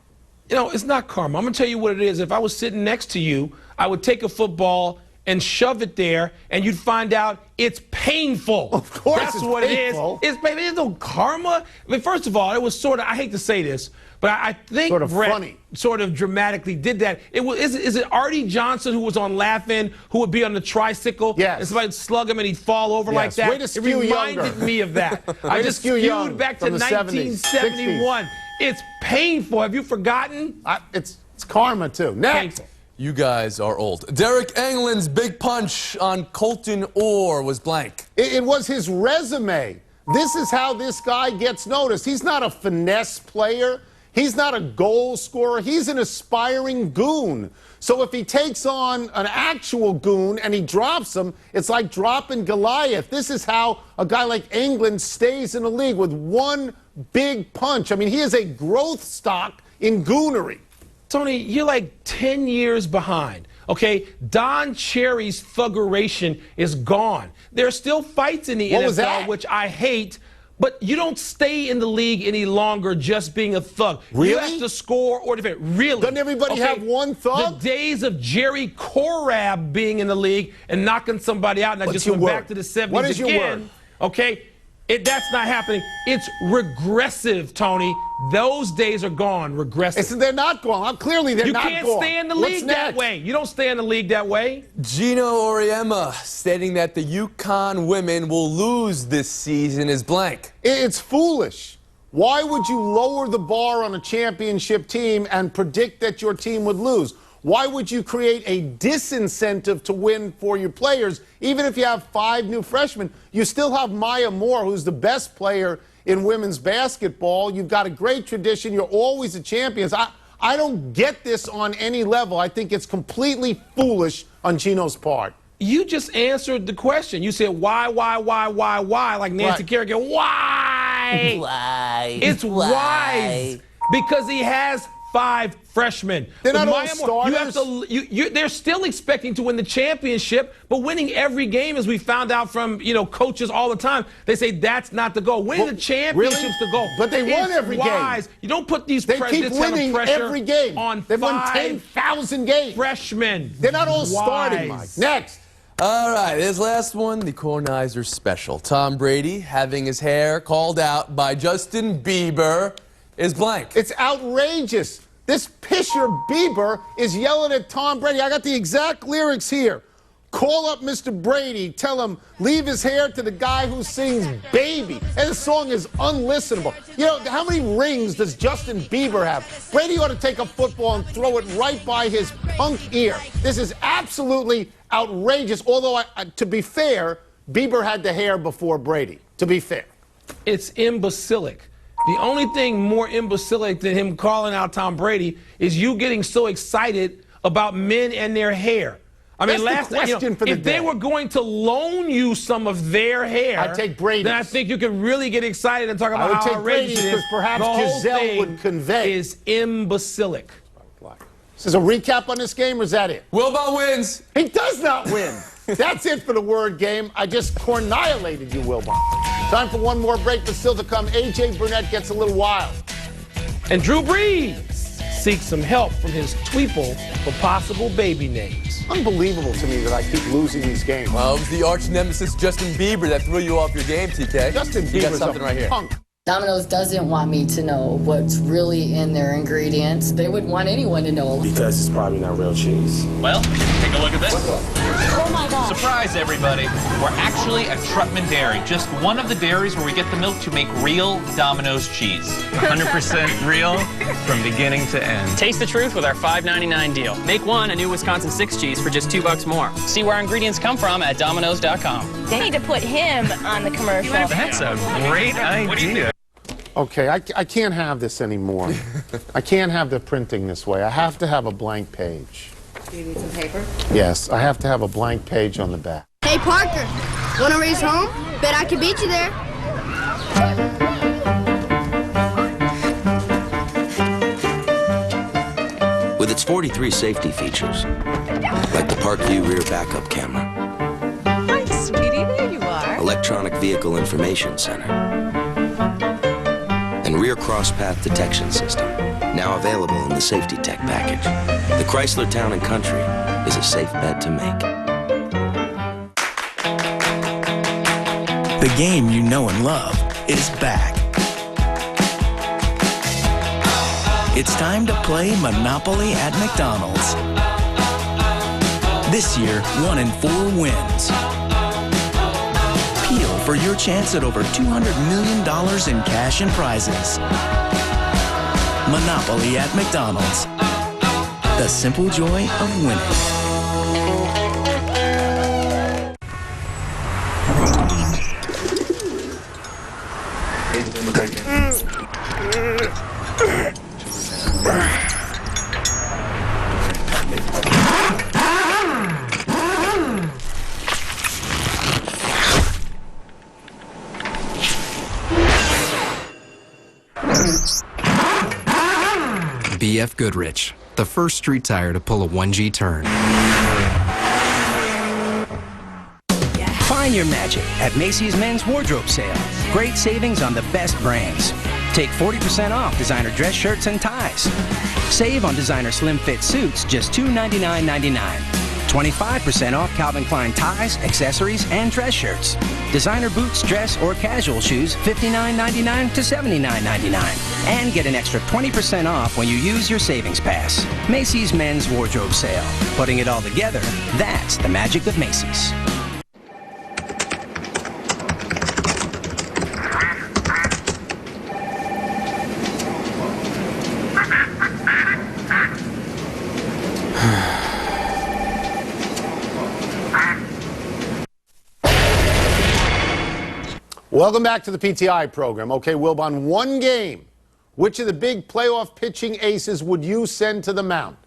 You know, it's not karma. I'm going to tell you what it is. If I was sitting next to you, I would take a football and shove it there, and you'd find out it's painful. Of course, that's it's what painful. it is. There's no karma. I mean, first of all, it was sort of, I hate to say this, but I think sort of Brett funny. Sort of dramatically did that. It was is it Artie Johnson who was on Laugh-In, who would be on the tricycle? Yes. And somebody would slug him and he'd fall over like that. Way to It skew reminded younger. me of that. I just skewed back to from the 1971. 70s, 60s. It's painful. Have you forgotten? It's karma, too. Next. Painful. You guys are old. Derek England's big punch on Colton Orr was blank. It was his resume. This is how this guy gets noticed. He's not a finesse player. He's not a goal scorer. He's an aspiring goon. So if he takes on an actual goon and he drops him, it's like dropping Goliath. This is how a guy like England stays in the league, with one big punch. I mean, he is a growth stock in goonery. Tony, you're like 10 years behind. Okay, Don Cherry's thuggeration is gone. There are still fights in the What was NFL, that? which I hate, but you don't stay in the league any longer just being a thug. Really? You have to score or defend. Really? Doesn't everybody have one thug? The days of Jerry Korab being in the league and knocking somebody out, and I What's just your went word? back to the 70s What is your again. word? Okay? That's not happening. It's regressive, Tony. Those days are gone. Regressive. They're not gone. Clearly, they're not gone. You can't stay in the league that way. You don't stay in the league that way. Gino Auriemma stating that the UConn women will lose this season is blank. It's foolish. Why would you lower the bar on a championship team and predict that your team would lose? Why would you create a disincentive to win for your players? Even if you have 5 new freshmen, you still have Maya Moore, who's the best player in women's basketball. You've got a great tradition. You're always the champions. I don't get this on any level. I think it's completely foolish on Gino's part. You just answered the question. You said why, like Nancy Kerrigan. Why? Why? It's Why? wise. Because he has 5 freshmen. They're not all Maya starters. They're still expecting to win the championship, but winning every game, as we found out from coaches all the time, they say that's not the goal. Winning the championship's the goal. But they won every game. You don't put these They keep winning every game. on They've won 5 10,000 games. freshmen. They're not all starting, Mike. Next. All right, this last one, the Kornheiser special. Tom Brady having his hair called out by Justin Bieber is blank. It's outrageous. This pisher Bieber is yelling at Tom Brady. I got the exact lyrics here. Call up Mr. Brady. Tell him, leave his hair to the guy who sings Baby. And the song is unlistenable. How many rings does Justin Bieber have? Brady ought to take a football and throw it right by his punk ear. This is absolutely outrageous. Although, to be fair, Bieber had the hair before Brady. To be fair. It's imbecilic. The only thing more imbecilic than him calling out Tom Brady is you getting so excited about men and their hair. I mean, That's the question for the if they were going to loan you some of their hair, I'd take Brady's. Then I think you could really get excited and talk about how outrageous it is. Because perhaps the whole Giselle thing would convey. Is imbecilic. Is a recap on this game, or is that it? Wilbon wins. He does not win. That's it for the word game. I just cornialated you, Wilbon. Time for one more break, but still to come, A.J. Burnett gets a little wild. And Drew Brees seeks some help from his Tweeple for possible baby names. Unbelievable to me that I keep losing these games. Well, it was the arch nemesis Justin Bieber that threw you off your game, TK. Justin Bieber's you got something right here. Punk. Domino's doesn't want me to know what's really in their ingredients. They wouldn't want anyone to know. Because it's probably not real cheese. Well, take a look at this. Oh my God. Surprise, everybody. We're actually at Trutman Dairy, just one of the dairies where we get the milk to make real Domino's cheese. 100% real from beginning to end. Taste the truth with our $5.99 deal. Make one a new Wisconsin 6 cheese for just $2 more. See where our ingredients come from at Domino's.com. They need to put him on the commercial. That's a great idea. What do you do? Okay, I can't have this anymore. I can't have the printing this way. I have to have a blank page. Do you need some paper? Yes, I have to have a blank page on the back. Hey, Parker, want to race home? Bet I can beat you there. With its 43 safety features, like the Park View rear backup camera. Hi, sweetie, there you are. Electronic Vehicle Information Center. And rear cross-path detection system, now available in the Safety Tech package. The Chrysler Town & Country is a safe bet to make. The game you know and love is back. It's time to play Monopoly at McDonald's. This year, 1 in 4 wins. Peel for your chance at over $200 million in cash and prizes. Monopoly at McDonald's. The simple joy of winning. BF Goodrich, the first street tire to pull a 1G turn. Find your magic at Macy's Men's Wardrobe Sale. Great savings on the best brands. Take 40% off designer dress shirts and ties. Save on designer slim fit suits, just $299.99. 25% off Calvin Klein ties, accessories, and dress shirts. Designer boots, dress, or casual shoes, $59.99 to $79.99. And get an extra 20% off when you use your savings pass. Macy's Men's Wardrobe Sale. Putting it all together, that's the magic of Macy's. Welcome back to the PTI program. Okay, Wilbon, one game. Which of the big playoff pitching aces would you send to the mound?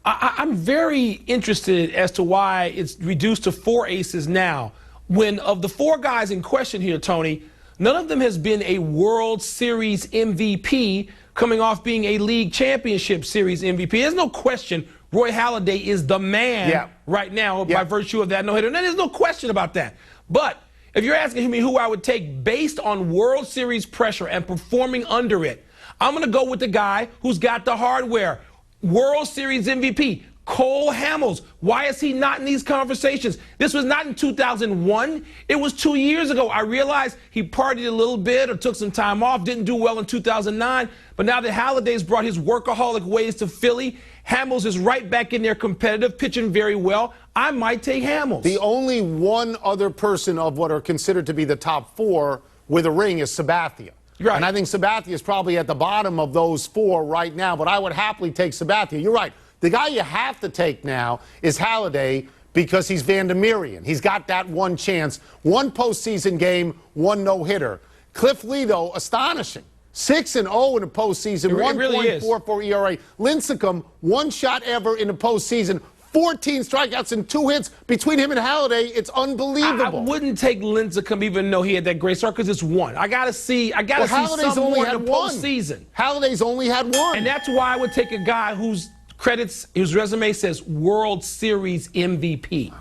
I'm very interested as to why it's reduced to 4 aces now. When of the 4 guys in question here, Tony, none of them has been a World Series MVP coming off being a league championship series MVP. There's no question Roy Halladay is the man right now by virtue of that no-hitter. There's no question about that. But if you're asking me who I would take based on World Series pressure and performing under it, I'm going to go with the guy who's got the hardware. World Series MVP, Cole Hamels. Why is he not in these conversations? This was not in 2001. It was 2 years ago. I realized he partied a little bit or took some time off, didn't do well in 2009. But now that Halladay's brought his workaholic ways to Philly, Hamels is right back in there competitive, pitching very well. I might take Hamels. The only one other person of what are considered to be the top 4 with a ring is Sabathia. Right. And I think Sabathia is probably at the bottom of those 4 right now, but I would happily take Sabathia. You're right. The guy you have to take now is Halladay because he's Vandermeerian. He's got that one chance, one postseason game, one no-hitter. Cliff Lee, though, astonishing. 6-0 in the postseason, 1.44 ERA. Lincecum, one shot ever in the postseason, 14 strikeouts and 2 hits between him and Halladay. It's unbelievable. I wouldn't take Lincecum even though he had that great start because it's one. I got to see some more in the postseason. Halladay's only had one. And that's why I would take a guy whose resume says World Series MVP.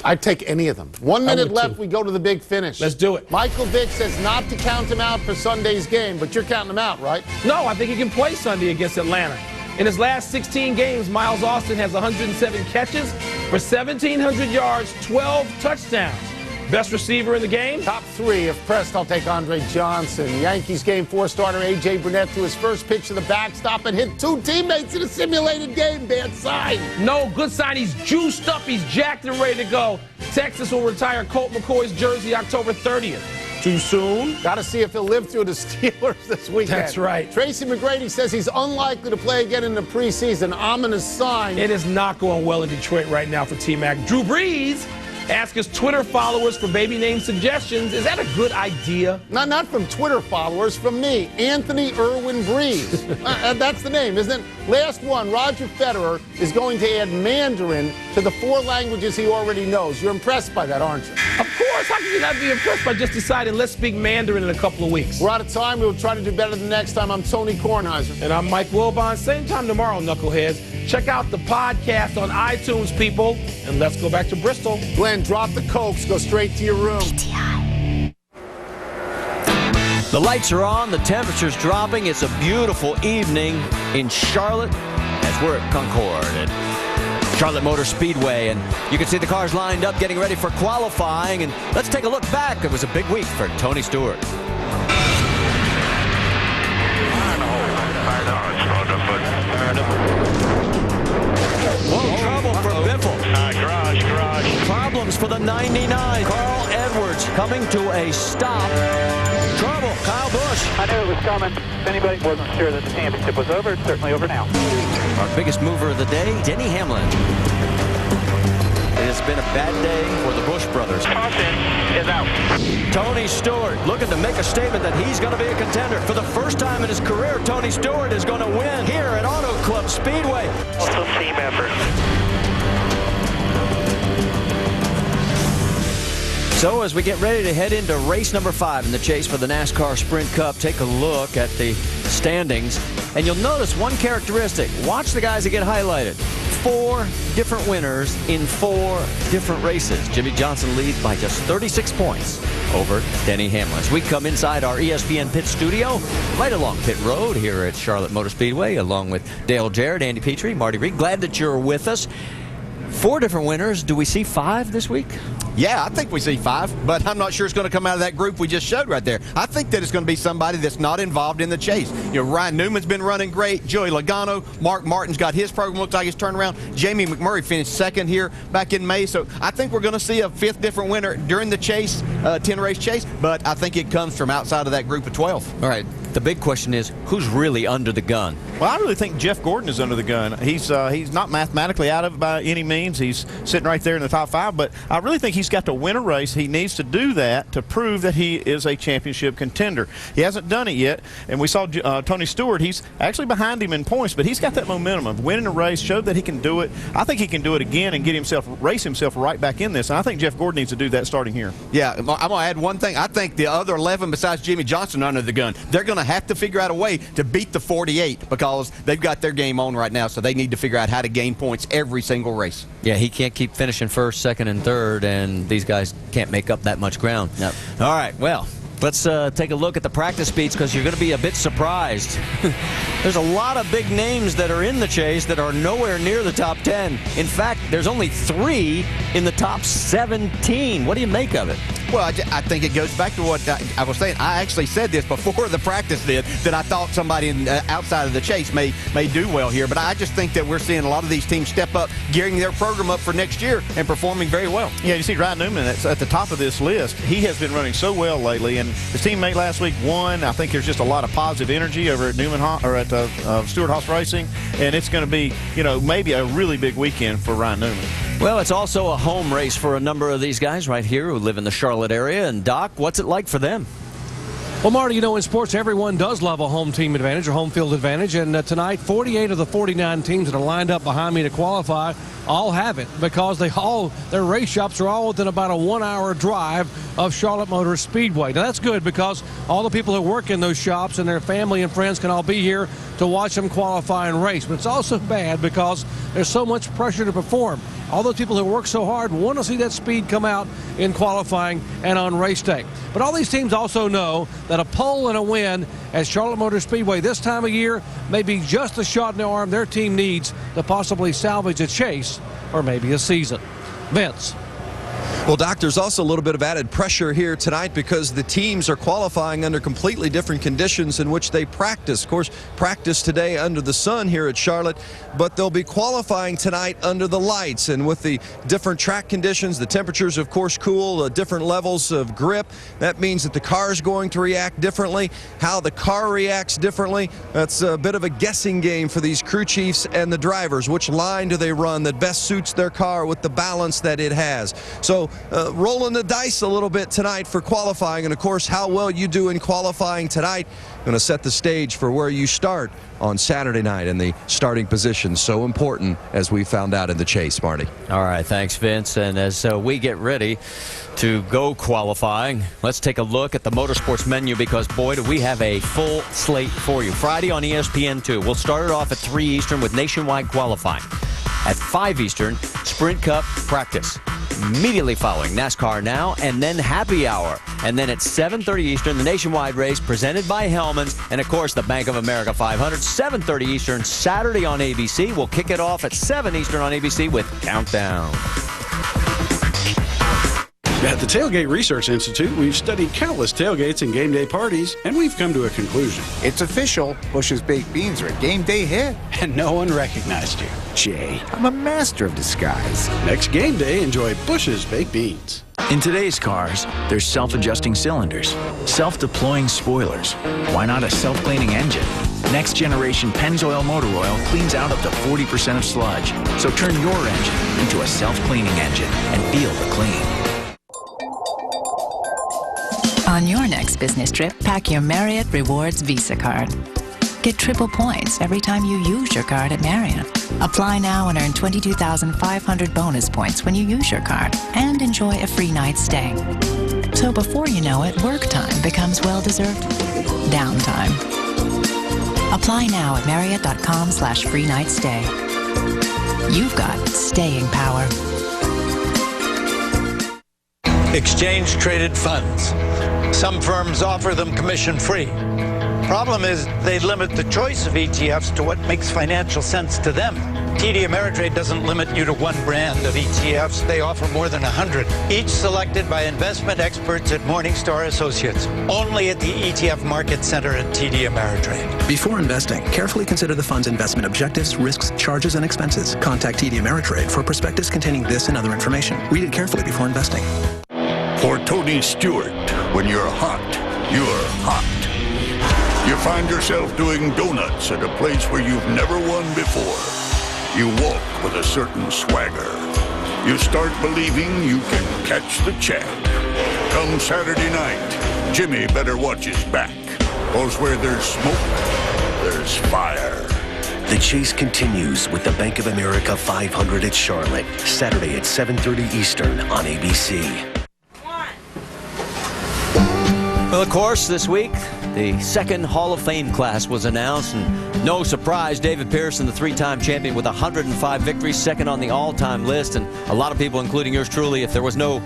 I'd take any of them. 1 minute left, we go to the big finish. Let's do it. Michael Vick says not to count him out for Sunday's game, but you're counting him out, right? No, I think he can play Sunday against Atlanta. In his last 16 games, Miles Austin has 107 catches for 1,700 yards, 12 touchdowns. Best receiver in the game? Top 3. If pressed, I'll take Andre Johnson. Yankees Game 4 starter A.J. Burnett threw his first pitch to the backstop and hit 2 teammates in a simulated game. Bad sign. No, good sign. He's juiced up. He's jacked and ready to go. Texas will retire Colt McCoy's jersey October 30th. Too soon? Got to see if he'll live through the Steelers this weekend. That's right. Tracy McGrady says he's unlikely to play again in the preseason. Ominous sign. It is not going well in Detroit right now for T-Mac. Drew Brees ask his Twitter followers for baby name suggestions. Is that a good idea? Not from Twitter followers, from me, Anthony Irwin Breeze. That's the name, isn't it? Last one, Roger Federer is going to add Mandarin to the 4 languages he already knows. You're impressed by that, aren't you? Of course. How can you not be impressed by just deciding let's speak Mandarin in a couple of weeks? We're out of time. We'll try to do better the next time. I'm Tony Kornheiser. And I'm Mike Wilbon. Same time tomorrow, Knuckleheads. Check out the podcast on iTunes, people. And let's go back to Bristol. Glenn, drop the cokes. Go straight to your room. The lights are on. The temperature's dropping. It's a beautiful evening in Charlotte as we're at Concord at Charlotte Motor Speedway. And you can see the cars lined up getting ready for qualifying. And let's take a look back. It was a big week for Tony Stewart. Whoa, trouble for Biffle. Garage. Problems for the 99. Carl Edwards coming to a stop. Trouble, Kyle Busch. I knew it was coming. If anybody wasn't sure that the championship was over, it's certainly over now. Our biggest mover of the day, Denny Hamlin. It has been a bad day for the Busch brothers. Caution is out. Tony Stewart looking to make a statement that he's going to be a contender. For the first time in his career, Tony Stewart is going to win here at Auto Club Speedway. Also team effort. So as we get ready to head into race number 5 in the chase for the NASCAR Sprint Cup, take a look at the standings, and you'll notice one characteristic. Watch the guys that get highlighted. 4 different winners in 4 different races. Jimmy Johnson leads by just 36 points over Denny Hamlin. As we come inside our ESPN pit studio, right along pit road here at Charlotte Motor Speedway, along with Dale Jarrett, Andy Petrie, Marty Reed. Glad that you're with us. 4 different winners. Do we see 5 this week? Yeah, I think we see 5, but I'm not sure it's going to come out of that group we just showed right there. I think that it's going to be somebody that's not involved in the chase. You know, Ryan Newman's been running great. Joey Logano, Mark Martin's got his program. Looks like it's turned around. Jamie McMurray finished 2nd here back in May. So I think we're going to see a 5th different winner during the chase, 10-race chase, but I think it comes from outside of that group of 12. All right. The big question is, who's really under the gun? Well, I really think Jeff Gordon is under the gun. He's not mathematically out of it by any means. He's sitting right there in the top 5, but I really think he's got to win a race. He needs to do that to prove that he is a championship contender. He hasn't done it yet, and we saw Tony Stewart. He's actually behind him in points, but he's got that momentum of winning a race, showed that he can do it. I think he can do it again and race himself right back in this, and I think Jeff Gordon needs to do that starting here. Yeah, I'm going to add one thing. I think the other 11 besides Jimmy Johnson are under the gun. They're going to have to figure out a way to beat the 48 because they've got their game on right now, so they need to figure out how to gain points every single race. Yeah, he can't keep finishing first, second, and third, and these guys can't make up that much ground. Yep. All right, well, let's take a look at the practice speeds because you're going to be a bit surprised. There's a lot of big names that are in the chase that are nowhere near the top 10. In fact, there's only 3 in the top 17. What do you make of it? Well, I think it goes back to what I was saying. I actually said this before the practice did, that I thought somebody outside of the chase may do well here. But I just think that we're seeing a lot of these teams step up, gearing their program up for next year and performing very well. Yeah, you see Ryan Newman at the top of this list. He has been running so well lately, and his teammate last week won. I think there's just a lot of positive energy over at Stewart Haas Racing, and it's going to be, maybe a really big weekend for Ryan Newman. Well, it's also a home race for a number of these guys right here who live in the Charlotte area. And, Doc, what's it like for them? Well, Marty, in sports, everyone does love a home team advantage or home field advantage. And tonight, 48 of the 49 teams that are lined up behind me to qualify all have it because their race shops are all within about a 1-hour drive of Charlotte Motor Speedway. Now, that's good because all the people who work in those shops and their family and friends can all be here to watch them qualify and race. But it's also bad because there's so much pressure to perform. All those people who work so hard want to see that speed come out in qualifying and on race day. But all these teams also know that a pole and a win at Charlotte Motor Speedway this time of year may be just the shot in the arm their team needs to possibly salvage a chase or maybe a season. Vince. Well, Doc, there's also a little bit of added pressure here tonight because the teams are qualifying under completely different conditions in which they practice. Of course, practice today under the sun here at Charlotte, but they'll be qualifying tonight under the lights. And with the different track conditions, the temperatures, of course, cool, different levels of grip. That means that the car is going to react differently. How the car reacts differently, that's a bit of a guessing game for these crew chiefs and the drivers. Which line do they run that best suits their car with the balance that it has? So rolling the dice a little bit tonight for qualifying, and of course how well you do in qualifying tonight going to set the stage for where you start on Saturday night in the starting position. So important, as we found out in the chase, Marty. All right, thanks, Vince. And as we get ready to go qualifying, let's take a look at the motorsports menu because, boy, do we have a full slate for you. Friday on ESPN2, we'll start it off at 3 Eastern with nationwide qualifying. At 5 Eastern, Sprint Cup practice. Immediately following NASCAR Now, and then Happy Hour. And then at 7:30 Eastern, the nationwide race presented by Hellman's, and of course the Bank of America 500. 7:30 Eastern, Saturday on ABC. We'll kick it off at 7 Eastern on ABC with Countdown. At the Tailgate Research Institute, we've studied countless tailgates and game day parties, and we've come to a conclusion. It's official. Bush's Baked Beans are a game day hit. And no one recognized you. Jay, I'm a master of disguise. Next game day, enjoy Bush's Baked Beans. In today's cars, there's self-adjusting cylinders, self-deploying spoilers. Why not a self-cleaning engine? Next generation Pennzoil motor oil cleans out up to 40% of sludge. So turn your engine into a self-cleaning engine and feel the clean. On your next business trip, pack your Marriott Rewards Visa card. Get triple points every time you use your card at Marriott. Apply now and earn 22,500 bonus points when you use your card and enjoy a free night stay. So before you know it, work time becomes well-deserved downtime. Apply now at Marriott.com/free night stay. You've got staying power. Exchange-traded funds. Some firms offer them commission-free. Problem is, they limit the choice of ETFs to what makes financial sense to them. TD Ameritrade doesn't limit you to one brand of ETFs. They offer more than 100, each selected by investment experts at Morningstar Associates. Only at the ETF Market Center at TD Ameritrade. Before investing, carefully consider the fund's investment objectives, risks, charges, and expenses. Contact TD Ameritrade for a prospectus containing this and other information. Read it carefully before investing. For Tony Stewart, when you're hot, you're hot. You find yourself doing donuts at a place where you've never won before. You walk with a certain swagger. You start believing you can catch the champ. Come Saturday night, Jimmy better watch his back. 'Cause where there's smoke, there's fire. The chase continues with the Bank of America 500 at Charlotte, Saturday at 7:30 Eastern on ABC. Well, of course, this week, the second Hall of Fame class was announced, and no surprise, David Pearson, the three-time champion with 105 victories, second on the all-time list, and a lot of people, including yours truly, if there was no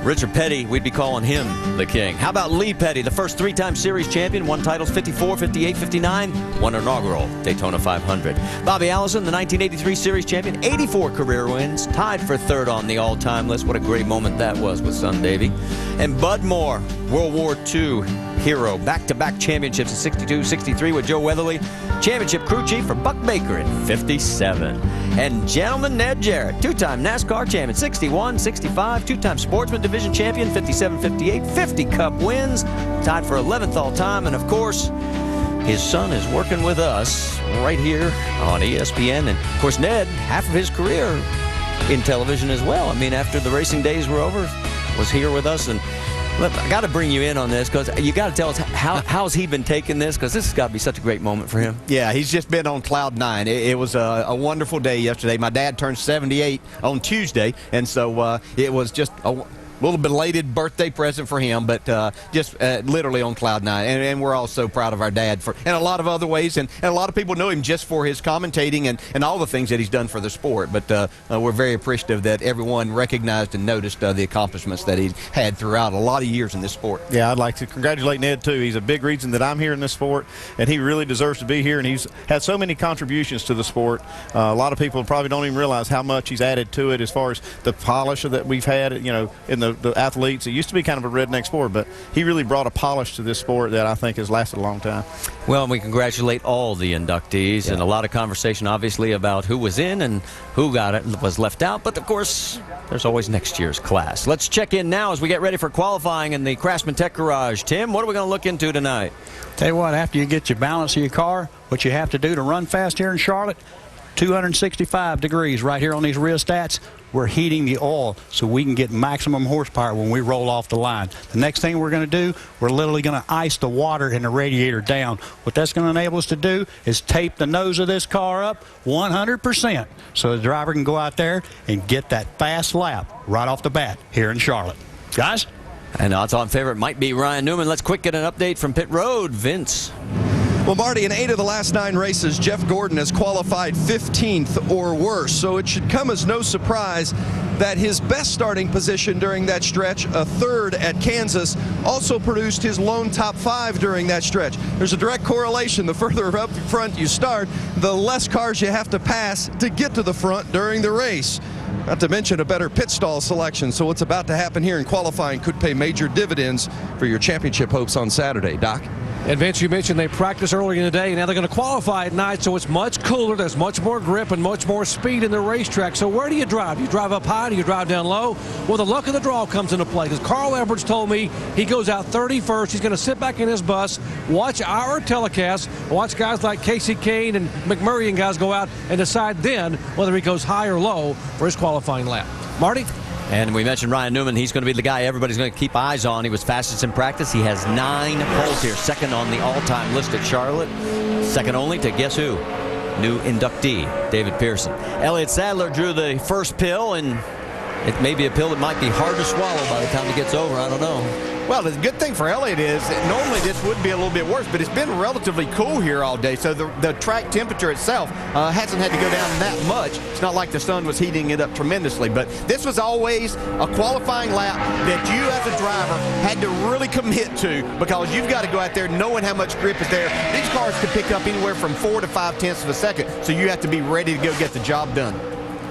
Richard Petty, we'd be calling him the king. How about Lee Petty, the first three-time series champion, won titles 54, 58, 59, won inaugural Daytona 500. Bobby Allison, the 1983 series champion, 84 career wins, tied for third on the all-time list. What a great moment that was with son Davey. And Bud Moore, World War II hero, back-to-back championships in 62, 63 with Joe Weatherly, championship crew chief for Buck Baker in 57. And gentleman Ned Jarrett, two-time NASCAR champion, 61, 65, two-time Sportsman Division champion, 57, 58, 50 Cup wins, tied for 11th all-time. And, of course, his son is working with us right here on ESPN. And, of course, Ned, half of his career in television as well. I mean, after the racing days were over, was here with us. And look, I got to bring you in on this because you got to tell us how's he been taking this, because this has got to be such a great moment for him. Yeah, he's just been on cloud nine. It was a wonderful day yesterday. My dad turned 78 on Tuesday, and so it was just a little belated birthday present for him, but just literally on cloud nine. And we're all so proud of our dad in a lot of other ways, and a lot of people know him just for his commentating and all the things that he's done for the sport. But we're very appreciative that everyone recognized and noticed the accomplishments that he's had throughout a lot of years in this sport. Yeah, I'd like to congratulate Ned, too. He's a big reason that I'm here in this sport, and he really deserves to be here, and he's had so many contributions to the sport. A lot of people probably don't even realize how much he's added to it as far as the polish that we've had, in the athletes. It used to be kind of a redneck sport, but he really brought a polish to this sport that I think has lasted a long time. Well, and we congratulate all the inductees, and a lot of conversation, obviously, about who was in and who was left out. But, of course, there's always next year's class. Let's check in now as we get ready for qualifying in the Craftsman Tech Garage. Tim, what are we going to look into tonight? Tell you what, after you get your balance of your car, what you have to do to run fast here in Charlotte, 265 degrees right here on these rheostats. We're heating the oil so we can get maximum horsepower when we roll off the line. The next thing we're going to do, we're literally going to ice the water in the radiator down. What that's going to enable us to do is tape the nose of this car up 100% so the driver can go out there and get that fast lap right off the bat here in Charlotte. Guys? And odds-on favorite might be Ryan Newman. Let's quick get an update from pit road. Vince. Well, Marty, in 8 of the last 9 races, Jeff Gordon has qualified 15th or worse, so it should come as no surprise that his best starting position during that stretch, a 3rd at Kansas, also produced his lone top 5 during that stretch. There's a direct correlation. The further up front you start, the less cars you have to pass to get to the front during the race. Not to mention a better pit stall selection, so what's about to happen here in qualifying could pay major dividends for your championship hopes on Saturday. Doc? And Vince, you mentioned they practiced earlier in the day. Now they're going to qualify at night, so it's much cooler. There's much more grip and much more speed in the racetrack. So where do you drive? Do you drive up high? Do you drive down low? Well, the luck of the draw comes into play, because Carl Edwards told me he goes out 31st. He's going to sit back in his bus, watch our telecast, watch guys like Casey Kane and McMurray and guys go out and decide then whether he goes high or low for his qualifying lap. Marty? And we mentioned Ryan Newman. He's going to be the guy everybody's going to keep eyes on. He was fastest in practice. He has 9 poles here, second on the all-time list at Charlotte. Second only to guess who? New inductee, David Pearson. Elliott Sadler drew the first pill, and it may be a pill that might be hard to swallow by the time it gets over. I don't know. Well, the good thing for Elliott is that normally this would be a little bit worse, but it's been relatively cool here all day, so the track temperature itself hasn't had to go down that much. It's not like the sun was heating it up tremendously, but this was always a qualifying lap that you as a driver had to really commit to, because you've got to go out there knowing how much grip is there. These cars could pick up anywhere from 4 to 5 tenths of a second, so you have to be ready to go get the job done.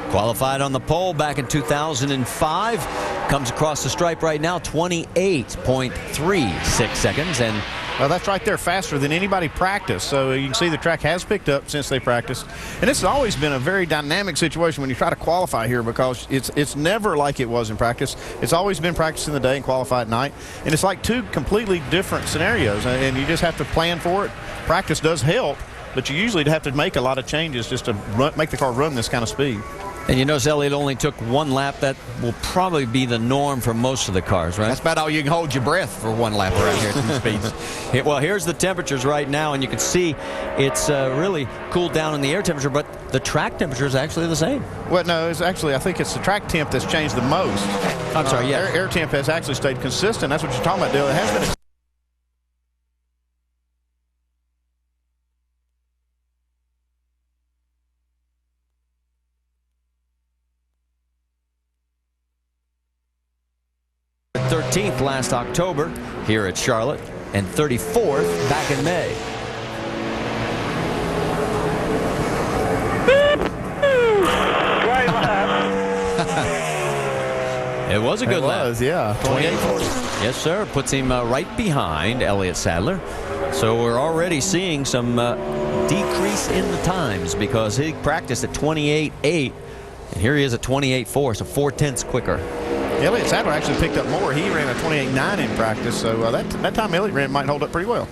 Qualified on the pole back in 2005. Comes across the stripe right now, 28.36 seconds. And well, that's right there, faster than anybody practiced. So you can see the track has picked up since they practiced. And it's always been a very dynamic situation when you try to qualify here, because it's never like it was in practice. It's always been practice in the day and qualify at night. And it's like 2 completely different scenarios, and you just have to plan for it. Practice does help, but you usually have to make a lot of changes just to make the car run this kind of speed. And you notice Elliott only took 1 lap. That will probably be the norm for most of the cars, right? That's about all you can hold your breath for 1 lap around here at these speeds. Well, here's the temperatures right now, and you can see it's really cooled down in the air temperature, but the track temperature is actually the same. Well, no, it's actually, I think it's the track temp that's changed the most. I'm sorry, yeah. Air temp has actually stayed consistent. That's what you're talking about, Dale. It has been 13th last October here at Charlotte, and 34th back in May. Great lap. It was a good lap. It was, yeah. 28-40. Yes, sir. Puts him right behind Elliott Sadler. So we're already seeing some decrease in the times because he practiced at 28.8, and here he is at 28.4, so 4/10 quicker. Elliott Sadler actually picked up more. He ran a 28.9 in practice, so that time Elliott ran might hold up pretty well.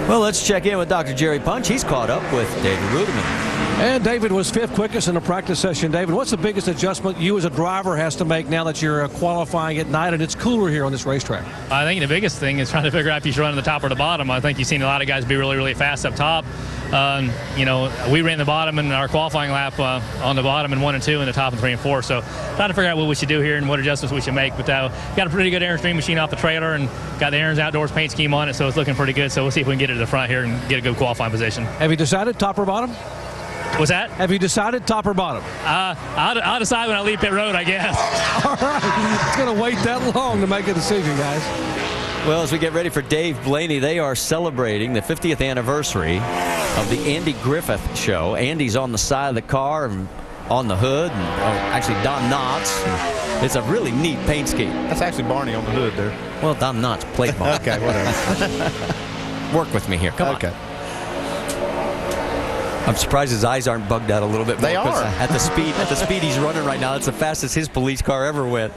Well, let's check in with Dr. Jerry Punch. He's caught up with David Ruderman. And David was 5th quickest in the practice session. David, what's the biggest adjustment you as a driver has to make now that you're qualifying at night and it's cooler here on this racetrack? I think the biggest thing is trying to figure out if you should run the top or the bottom. I think you've seen a lot of guys be really, really fast up top. You know, we ran the bottom in our qualifying lap on the bottom in 1 and 2 and the top in 3 and 4. So trying to figure out what we should do here and what adjustments we should make. But got a pretty good Aaron's Dream machine off the trailer and got the Aaron's Outdoors paint scheme on it, so it's looking pretty good. So we'll see if we can get it to the front here and get a good qualifying position. Have you decided top or bottom? What's that? Have you decided top or bottom? I'll decide when I leave pit road, I guess. All right. It's going to wait that long to make a decision, guys. Well, as we get ready for Dave Blaney, they are celebrating the 50th anniversary of the Andy Griffith Show. Andy's on the side of the car and on the hood, and actually Don Knotts. It's a really neat paint scheme. That's actually Barney on the hood there. Well, Don Knotts plate mark. Okay, whatever. Work with me here. Come okay. on. I'm surprised his eyes aren't bugged out a little bit more. They are. At the speed he's running right now, it's the fastest his police car ever went.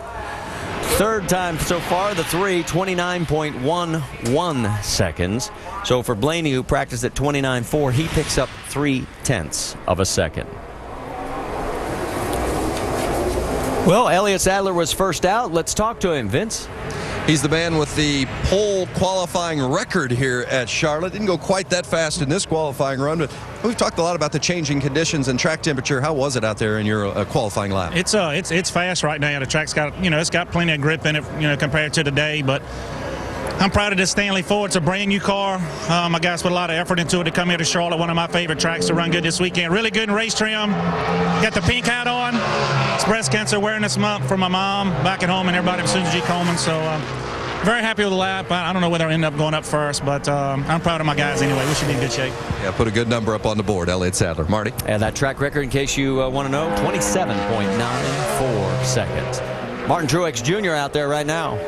Third time so far, the 29.11 seconds. So for Blaney, who practiced at 29.4, he picks up 0.3 of a second. Well, Elliott Sadler was first out. Let's talk to him, Vince. He's the man with the pole qualifying record here at Charlotte. Didn't go quite that fast in this qualifying run, but we've talked a lot about the changing conditions and track temperature. How was it out there in your qualifying lap? It's fast right now. The track's got, it's got plenty of grip in it, compared to today, but I'm proud of this Stanley Ford. It's a brand new car. My guys put a lot of effort into it to come here to Charlotte, one of my favorite tracks to run good this weekend. Really good in race trim. Got the pink hat on. It's Breast Cancer Awareness Month for my mom back at home and everybody from Susan G. Coleman. So very happy with the lap. I don't know whether I end up going up first, but I'm proud of my guys anyway. We should be in good shape. Yeah, put a good number up on the board, Elliott Sadler. Marty? And that track record, in case you want to know, 27.94 seconds. Martin Truex Jr. out there right now.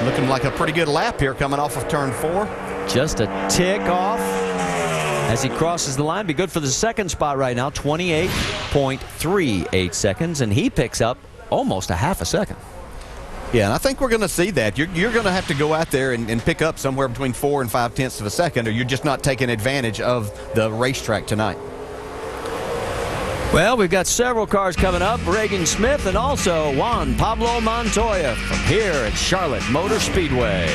Looking like a pretty good lap here coming off of turn 4. Just a tick off as he crosses the line. Be good for the second spot right now, 28.38 seconds, and he picks up almost a half a second. Yeah, and I think we're going to see that. You're going to have to go out there and pick up somewhere between 4 and 5/10 of a second, or you're just not taking advantage of the racetrack tonight. Well, we've got several cars coming up. Reagan Smith and also Juan Pablo Montoya from here at Charlotte Motor Speedway.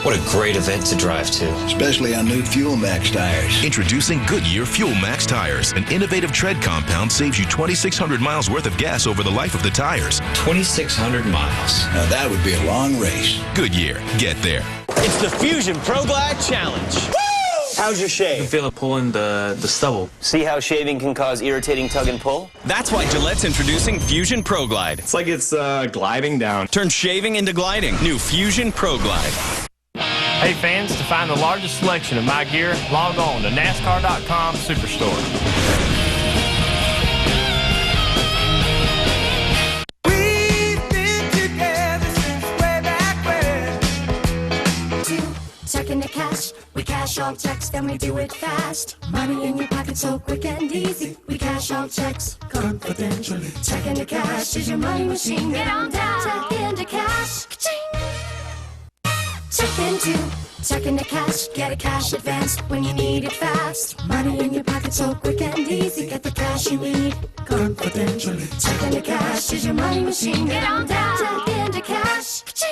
What a great event to drive to. Especially on new Fuel Max tires. Introducing Goodyear Fuel Max tires. An innovative tread compound saves you 2,600 miles worth of gas over the life of the tires. 2,600 miles. Now that would be a long race. Goodyear, get there. It's the Fusion Pro Glide Challenge. Woo! How's your shave? You can feel it pulling the stubble. See how shaving can cause irritating tug and pull? That's why Gillette's introducing Fusion Pro Glide. It's like it's gliding down. Turn shaving into gliding. New Fusion Pro Glide. Hey fans, to find the largest selection of my gear, log on to NASCAR.com Superstore. Checking the cash, we cash all checks, then we do it fast. Money in your pocket so quick and easy. We cash all checks confidentially. Checking the cash is your money machine. Get on down. Check into cash. Ka-ching. Checking the cash, get a cash advance when you need it fast. Money in your pocket so quick and easy. Get the cash you need confidentially. Checking the cash is your money machine. Get on down. Check into cash. Ka-ching.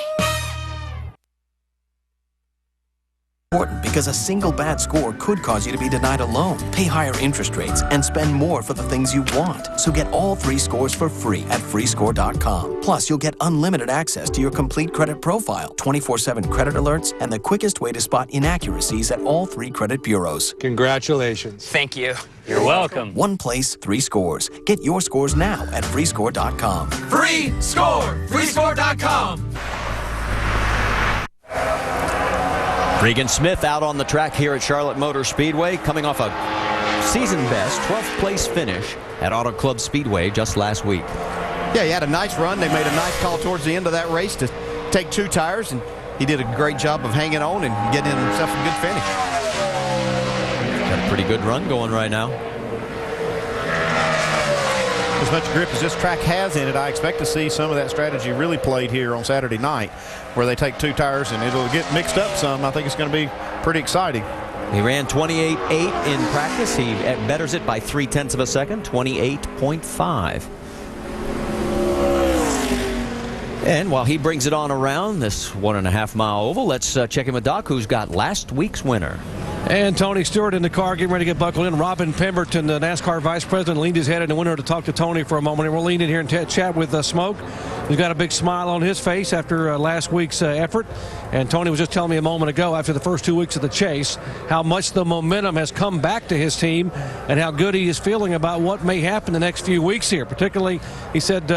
Important because a single bad score could cause you to be denied a loan, pay higher interest rates, and spend more for the things you want. So get all 3 scores for free at freescore.com. Plus, you'll get unlimited access to your complete credit profile, 24/7 credit alerts, and the quickest way to spot inaccuracies at all 3 credit bureaus. Congratulations. Thank you. You're welcome. One place, 3 scores. Get your scores now at freescore.com. Free score. Freescore.com. Regan Smith out on the track here at Charlotte Motor Speedway, coming off a season best 12th place finish at Auto Club Speedway just last week. Yeah, he had a nice run. They made a nice call towards the end of that race to take 2 tires, and he did a great job of hanging on and getting himself a good finish. Got a pretty good run going right now. As much grip as this track has in it, I expect to see some of that strategy really played here on Saturday night, where they take 2 tires and it'll get mixed up some. I think it's going to be pretty exciting. He ran 28.8 in practice. He betters it by 0.3 of a second, 28.5. And while he brings it on around this 1.5 mile oval, let's check in with Doc, who's got last week's winner. And Tony Stewart in the car getting ready to get buckled in. Robin Pemberton, the NASCAR vice president, leaned his head in the window to talk to Tony for a moment. And we'll lean in here and chat with Smoke. He's got a big smile on his face after last week's effort. And Tony was just telling me a moment ago, after the first 2 weeks of the chase, how much the momentum has come back to his team and how good he is feeling about what may happen the next few weeks here. Particularly, he said,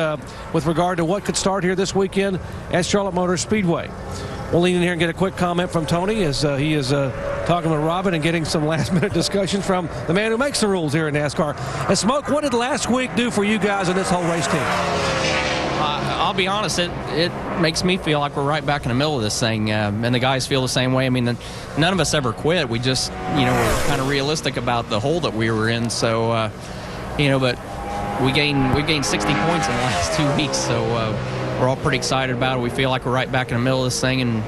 with regard to what could start here this weekend at Charlotte Motor Speedway. We'll lean in here and get a quick comment from Tony as he is talking with Robin and getting some last-minute discussions from the man who makes the rules here in NASCAR. And Smoke, what did last week do for you guys and this whole race team? I'll be honest, it makes me feel like we're right back in the middle of this thing, and the guys feel the same way. I mean, none of us ever quit. We just, we're kind of realistic about the hole that we were in. So, but we gained 60 points in the last 2 weeks, so we're all pretty excited about it. We feel like we're right back in the middle of this thing, and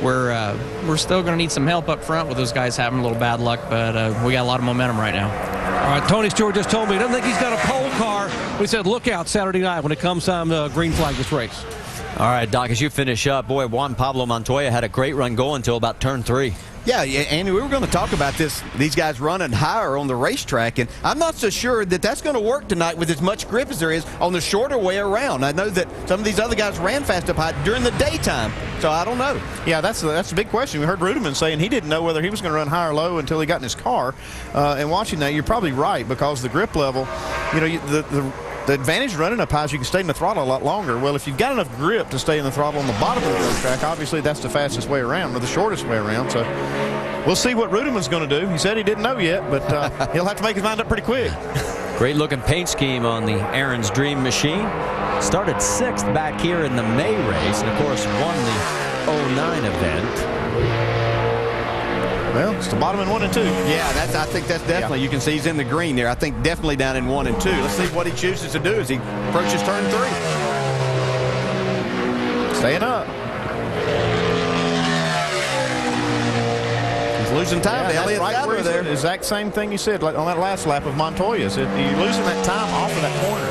we're still going to need some help up front with those guys having a little bad luck, but we got a lot of momentum right now. All right, Tony Stewart just told me he doesn't think he's got a pole car. We said look out Saturday night when it comes time to green flag this race. All right, Doc, as you finish up, boy, Juan Pablo Montoya had a great run going until about turn 3. Yeah, Andy, we were going to talk about these guys running higher on the racetrack, and I'm not so sure that that's going to work tonight with as much grip as there is on the shorter way around. I know that some of these other guys ran fast up high during the daytime, so I don't know. Yeah, that's a big question. We heard Ruderman saying he didn't know whether he was going to run high or low until he got in his car. And watching that, you're probably right, because the grip level, the advantage of running up high is you can stay in the throttle a lot longer. Well, if you've got enough grip to stay in the throttle on the bottom of the racetrack, obviously that's the fastest way around, or the shortest way around. So we'll see what Ruderman's going to do. He said he didn't know yet, but he'll have to make his mind up pretty quick. Great looking paint scheme on the Aaron's Dream machine. Started 6th back here in the May race, and of course won the 09 event. Well, it's the bottom in 1 and 2. Yeah, I think that's definitely, you can see he's in the green there. I think definitely down in 1 and 2. Let's see what he chooses to do as he approaches turn 3. Staying up. He's losing time. Yeah, Elliott right Sadler there. The exact same thing you said, like on that last lap of Montoya's. You're losing that time off of that corner.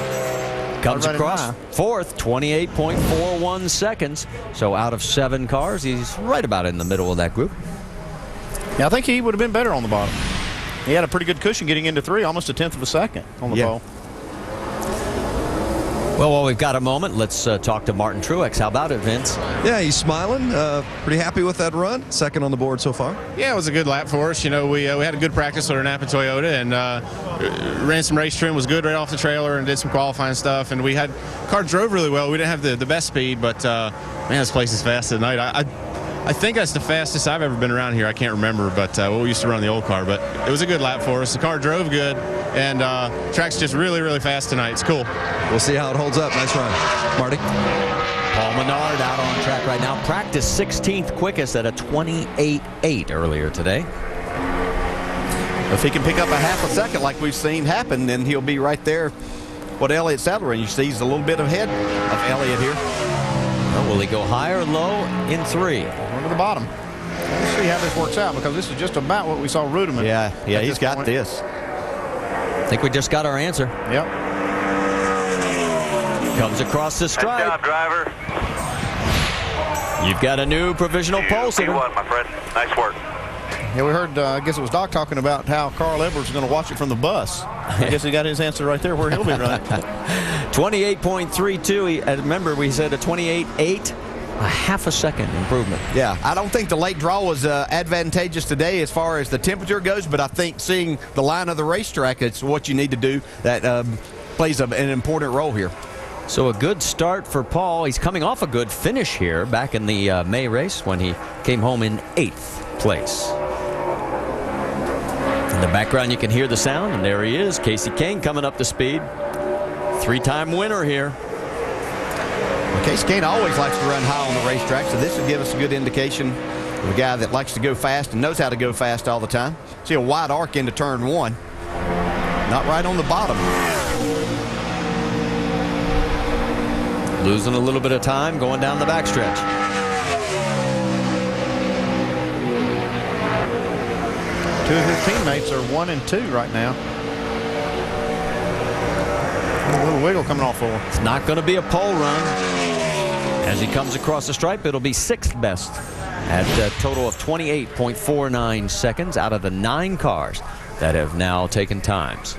Comes across 4th, 28.41 seconds. So out of 7 cars, he's right about in the middle of that group. Yeah, I think he would have been better on the bottom. He had a pretty good cushion getting into 3, almost 1/10 of a second on the pole. Well, while we've got a moment, let's talk to Martin Truex. How about it, Vince? Yeah, he's smiling. Pretty happy with that run. 2nd on the board so far. Yeah, it was a good lap for us. We had a good practice with our Napa Toyota, and ran some race trim, was good right off the trailer, and did some qualifying stuff. And car drove really well. We didn't have the best speed, but man, this place is fast tonight. I think that's the fastest I've ever been around here. I can't remember, but we used to run the old car. But it was a good lap for us. The car drove good, and track's just really, really fast tonight. It's cool. We'll see how it holds up. Nice run. Marty? Paul Menard out on track right now. Practice 16th quickest at a 28.8 earlier today. If he can pick up a half a second like we've seen happen, then he'll be right there. What Elliott Sadler, and you see he's a little bit ahead of Elliott here. Well, will he go high or low in 3? Going to the bottom. Let's see how this works out, because this is just about what we saw Ruderman. Yeah, he's got this. I think we just got our answer. Yep. Comes across the stripe. Good job, driver. You've got a new provisional pole sitter. P1, my friend. Nice work. Yeah, we heard, I guess it was Doc talking about how Carl Edwards is going to watch it from the bus. I guess he got his answer right there where he'll be running. 28.32. Remember, we said a 28.8. A half a second improvement. Yeah, I don't think the late draw was advantageous today as far as the temperature goes, but I think seeing the line of the racetrack, it's what you need to do. That plays an important role here. So a good start for Paul. He's coming off a good finish here back in the May race when he came home in 8th place. In the background, you can hear the sound, and there he is, Casey Kane coming up to speed. 3-time winner here. Casey Kane always likes to run high on the racetrack, so this would give us a good indication of a guy that likes to go fast and knows how to go fast all the time. See a wide arc into turn 1. Not right on the bottom. Losing a little bit of time going down the backstretch. Two of his teammates are 1 and 2 right now. A little wiggle coming off for him. It's not going to be a pole run. As he comes across the stripe, it'll be 6th best at a total of 28.49 seconds out of the 9 cars that have now taken times.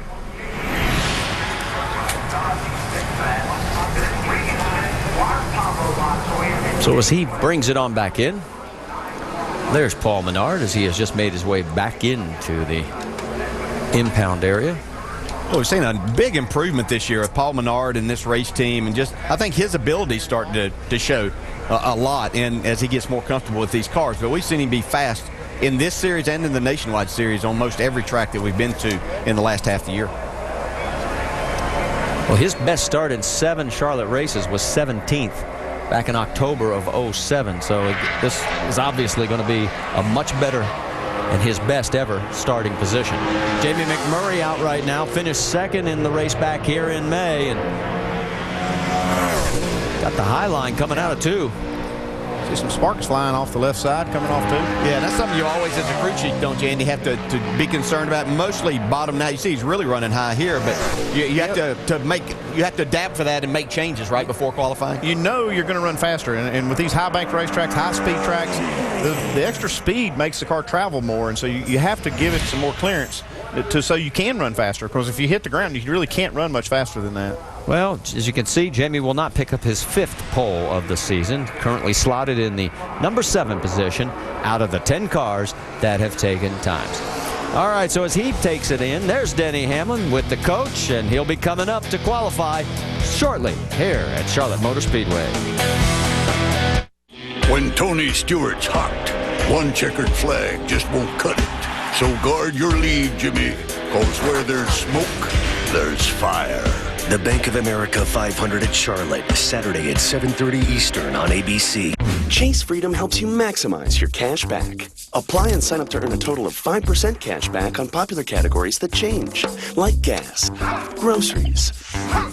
So as he brings it on back in, there's Paul Menard as he has just made his way back into the impound area. Well, we've seen a big improvement this year of Paul Menard and this race team, and just I think his ability is starting to show a lot and as he gets more comfortable with these cars. But we've seen him be fast in this series and in the Nationwide Series on most every track that we've been to in the last half of the year. Well, his best start in 7 Charlotte races was 17th back in October of 07. So this is obviously going to be a much better and his best ever starting position. Jamie McMurray out right now, finished 2nd in the race back here in May, and got the high line coming out of 2. See some sparks flying off the left side, coming off 2. Yeah, that's something you always, as a crew chief, don't you, Andy, have to be concerned about. Mostly bottom now. You see he's really running high here, but you have to adapt for that and make changes right before qualifying. You know you're going to run faster, and with these high-banked racetracks, high-speed tracks, the extra speed makes the car travel more, and so you have to give it some more clearance so you can run faster, because if you hit the ground, you really can't run much faster than that. Well, as you can see, Jamie will not pick up his 5th pole of the season, currently slotted in the number 7 position out of the 10 cars that have taken times. All right, so as he takes it in, there's Denny Hamlin with the coach, and he'll be coming up to qualify shortly here at Charlotte Motor Speedway. When Tony Stewart's hot, one checkered flag just won't cut it. So guard your lead, Jimmy, because where there's smoke, there's fire. The Bank of America 500 at Charlotte, Saturday at 7:30 Eastern on ABC. Chase Freedom helps you maximize your cash back. Apply and sign up to earn a total of 5% cash back on popular categories that change, like gas, groceries,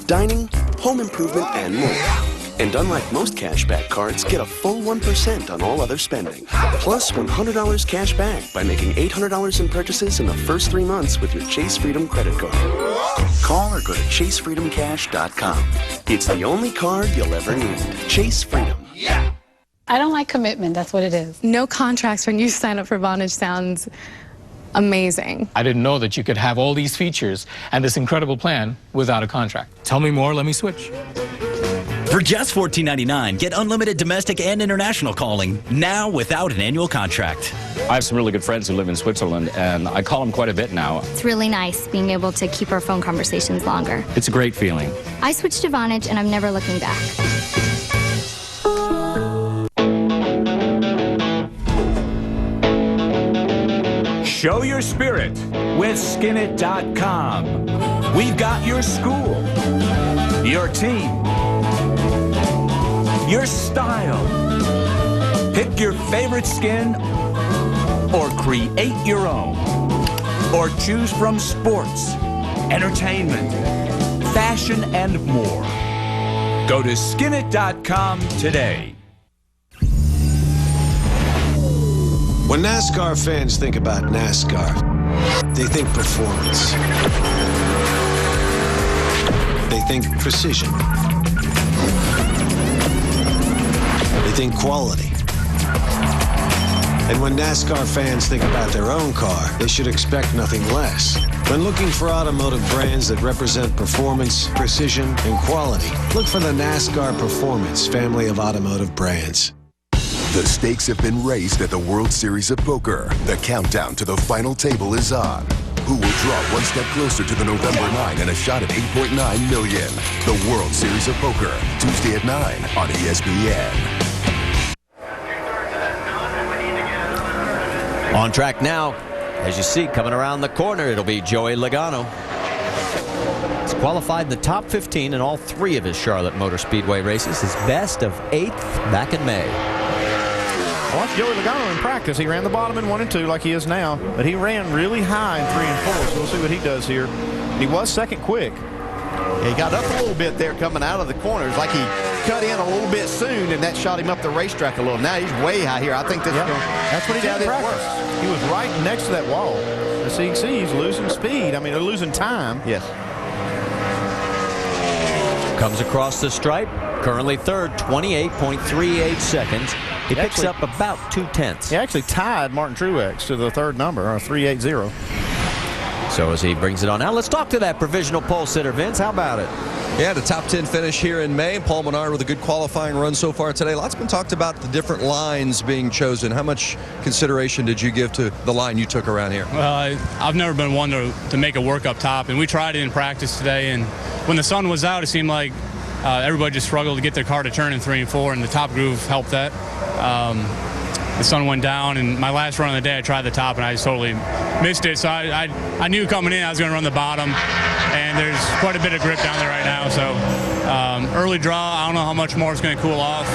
dining, home improvement, and more. And unlike most cashback cards, get a full 1% on all other spending. Plus $100 cash back by making $800 in purchases in the first 3 months with your Chase Freedom credit card. Call or go to ChaseFreedomCash.com. It's the only card you'll ever need. Chase Freedom. Yeah. I don't like commitment, that's what it is. No contracts when you sign up for Vonage sounds amazing. I didn't know that you could have all these features and this incredible plan without a contract. Tell me more, let me switch. For just $14.99, get unlimited domestic and international calling now without an annual contract. I have some really good friends who live in Switzerland, and I call them quite a bit now. It's really nice being able to keep our phone conversations longer. It's a great feeling. I switched to Vonage, and I'm never looking back. Show your spirit with Skinit.com. We've got your school, your team, your style. Pick your favorite skin or create your own. Or choose from sports, entertainment, fashion, and more. Go to Skinit.com today. When NASCAR fans think about NASCAR, they think performance. They think precision. They think quality. And when NASCAR fans think about their own car, they should expect nothing less. When looking for automotive brands that represent performance, precision, and quality, look for the NASCAR Performance family of automotive brands. The stakes have been raised at the World Series of Poker. The countdown to the final table is on. Who will draw one step closer to the November 9 and a shot at $8.9 million? The World Series of Poker, Tuesday at 9 on ESPN. On track now, as you see, coming around the corner, it'll be Joey Logano. He's qualified in the top 15 in all 3 of his Charlotte Motor Speedway races. His best of 8th back in May. I watched Joey Logano in practice. He ran the bottom in 1 and 2 like he is now, but he ran really high in 3 and 4, so we'll see what he does here. He was second quick. Yeah, he got up a little bit there coming out of the corners, like he cut in a little bit soon, and that shot him up the racetrack a little. Now he's way high here. I think that's what he did in practice. He was right next to that wall. As you can see, he's losing speed. I mean, they're losing time. Yes. Comes across the stripe. Currently third, 28.38 seconds. He picks up about 2/10. He actually tied Martin Truex to the third number, or 380. So as he brings it on now, let's talk to that provisional pole sitter, Vince. How about it? Yeah, the top 10 finish here in May. Paul Menard with a good qualifying run so far today. Lots been talked about the different lines being chosen. How much consideration did you give to the line you took around here? Well, I've never been one to make it work up top, and we tried it in practice today. And when the sun was out, it seemed like everybody just struggled to get their car to turn in 3 and 4, and the top groove helped that. The sun went down, and my last run of the day, I tried the top, and I just totally missed it. So I knew coming in I was going to run the bottom, and there's quite a bit of grip down there right now. So early draw, I don't know how much more it's going to cool off.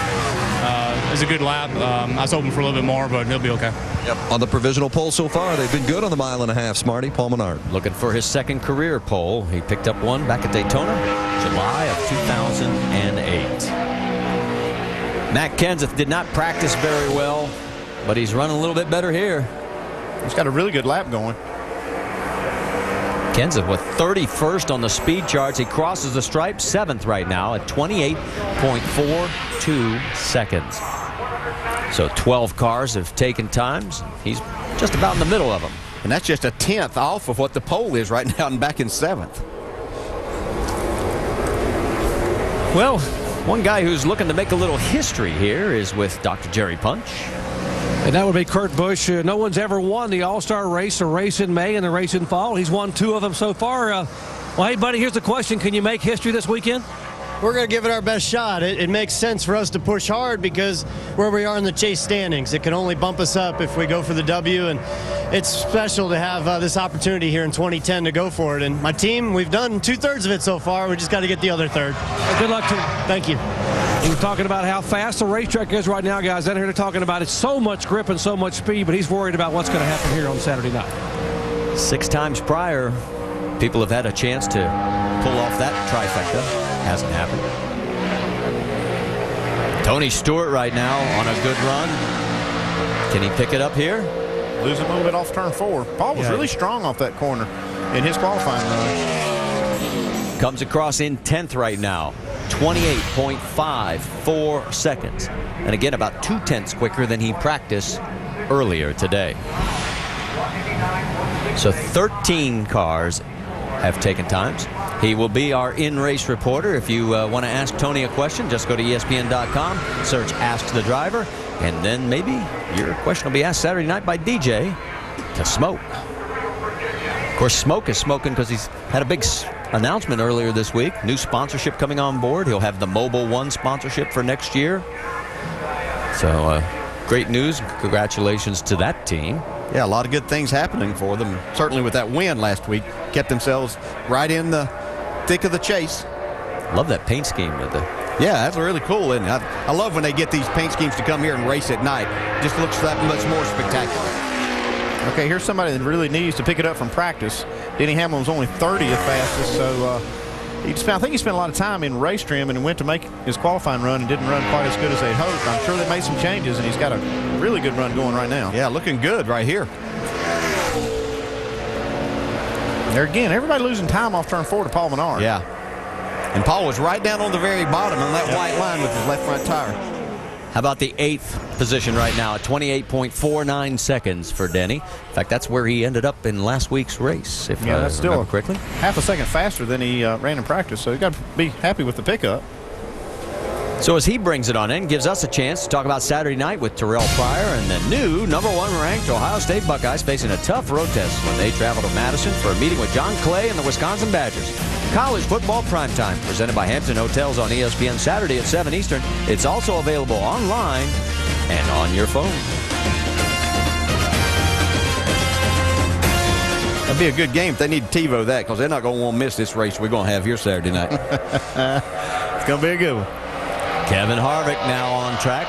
It was a good lap. I was hoping for a little bit more, but it'll be okay. Yep. On the provisional pole so far, they've been good on the 1.5 miles, Smarty. Paul Menard. Looking for his second career pole. He picked up one back at Daytona, July of 2008. Matt Kenseth did not practice very well, but he's running a little bit better here. He's got a really good lap going. Kenseth with 31st on the speed charts. He crosses the stripe, 7th right now at 28.42 seconds. So 12 cars have taken times. He's just about in the middle of them. And that's just a 10th off of what the pole is right now and back in 7th. Well, one guy who's looking to make a little history here is with Dr. Jerry Punch. And that would be Kurt Busch. No one's ever won the All-Star race, a race in May and a race in fall. He's won 2 of them so far. Well, hey, buddy, here's the question. Can you make history this weekend? We're going to give it our best shot. It makes sense for us to push hard because where we are in the chase standings, it can only bump us up if we go for the W. And it's special to have this opportunity here in 2010 to go for it. And my team, we've done 2/3 of it so far. We just got to get the other third. Good luck to you. Thank you. We're talking about how fast the racetrack is right now, guys. Down here they're talking about it's so much grip and so much speed, but he's worried about what's going to happen here on Saturday night. 6 times prior, people have had a chance to pull off that trifecta. Hasn't happened. Tony Stewart right now on a good run. Can he pick it up here? Losing a little bit off turn 4. Paul was really strong off that corner in his qualifying run. Comes across in 10th right now. 28.54 seconds. And again, about 2/10 quicker than he practiced earlier today. So 13 cars have taken times. He will be our in-race reporter. If you want to ask Tony a question, just go to ESPN.com, search Ask the Driver, and then maybe your question will be asked Saturday night by DJ to Smoke. Of course, Smoke is smoking because he's had a big announcement earlier this week. New sponsorship coming on board. He'll have the Mobile One sponsorship for next year. So great news. Congratulations to that team. Yeah, a lot of good things happening for them. Certainly with that win last week, kept themselves right in the thick of the chase. Love that paint scheme. Yeah, that's really cool, isn't it? I love when they get these paint schemes to come here and race at night. Just looks that much more spectacular. Okay, here's somebody that really needs to pick it up from practice. Denny Hamlin was only 30th fastest, so I think he spent a lot of time in race trim and went to make his qualifying run and didn't run quite as good as they'd hoped. I'm sure they made some changes, and he's got a really good run going right now. Yeah, looking good right here. There again, everybody losing time off turn 4 to Paul Menard. Yeah. And Paul was right down on the very bottom on that white line with his left front tire. How about the 8th position right now at 28.49 seconds for Denny? In fact, that's where he ended up in last week's race, if I that's remember still correctly. half a second faster than he ran in practice, so you got to be happy with the pickup. So as he brings it on in, gives us a chance to talk about Saturday night with Terrell Pryor and the new #1 ranked Ohio State Buckeyes facing a tough road test when they travel to Madison for a meeting with John Clay and the Wisconsin Badgers. College football primetime, presented by Hampton Hotels on ESPN Saturday at 7 Eastern. It's also available online and on your phone. That'd be a good game if they need to TiVo that, because they're not going to want to miss this race we're going to have here Saturday night. It's going to be a good one. Kevin Harvick now on track.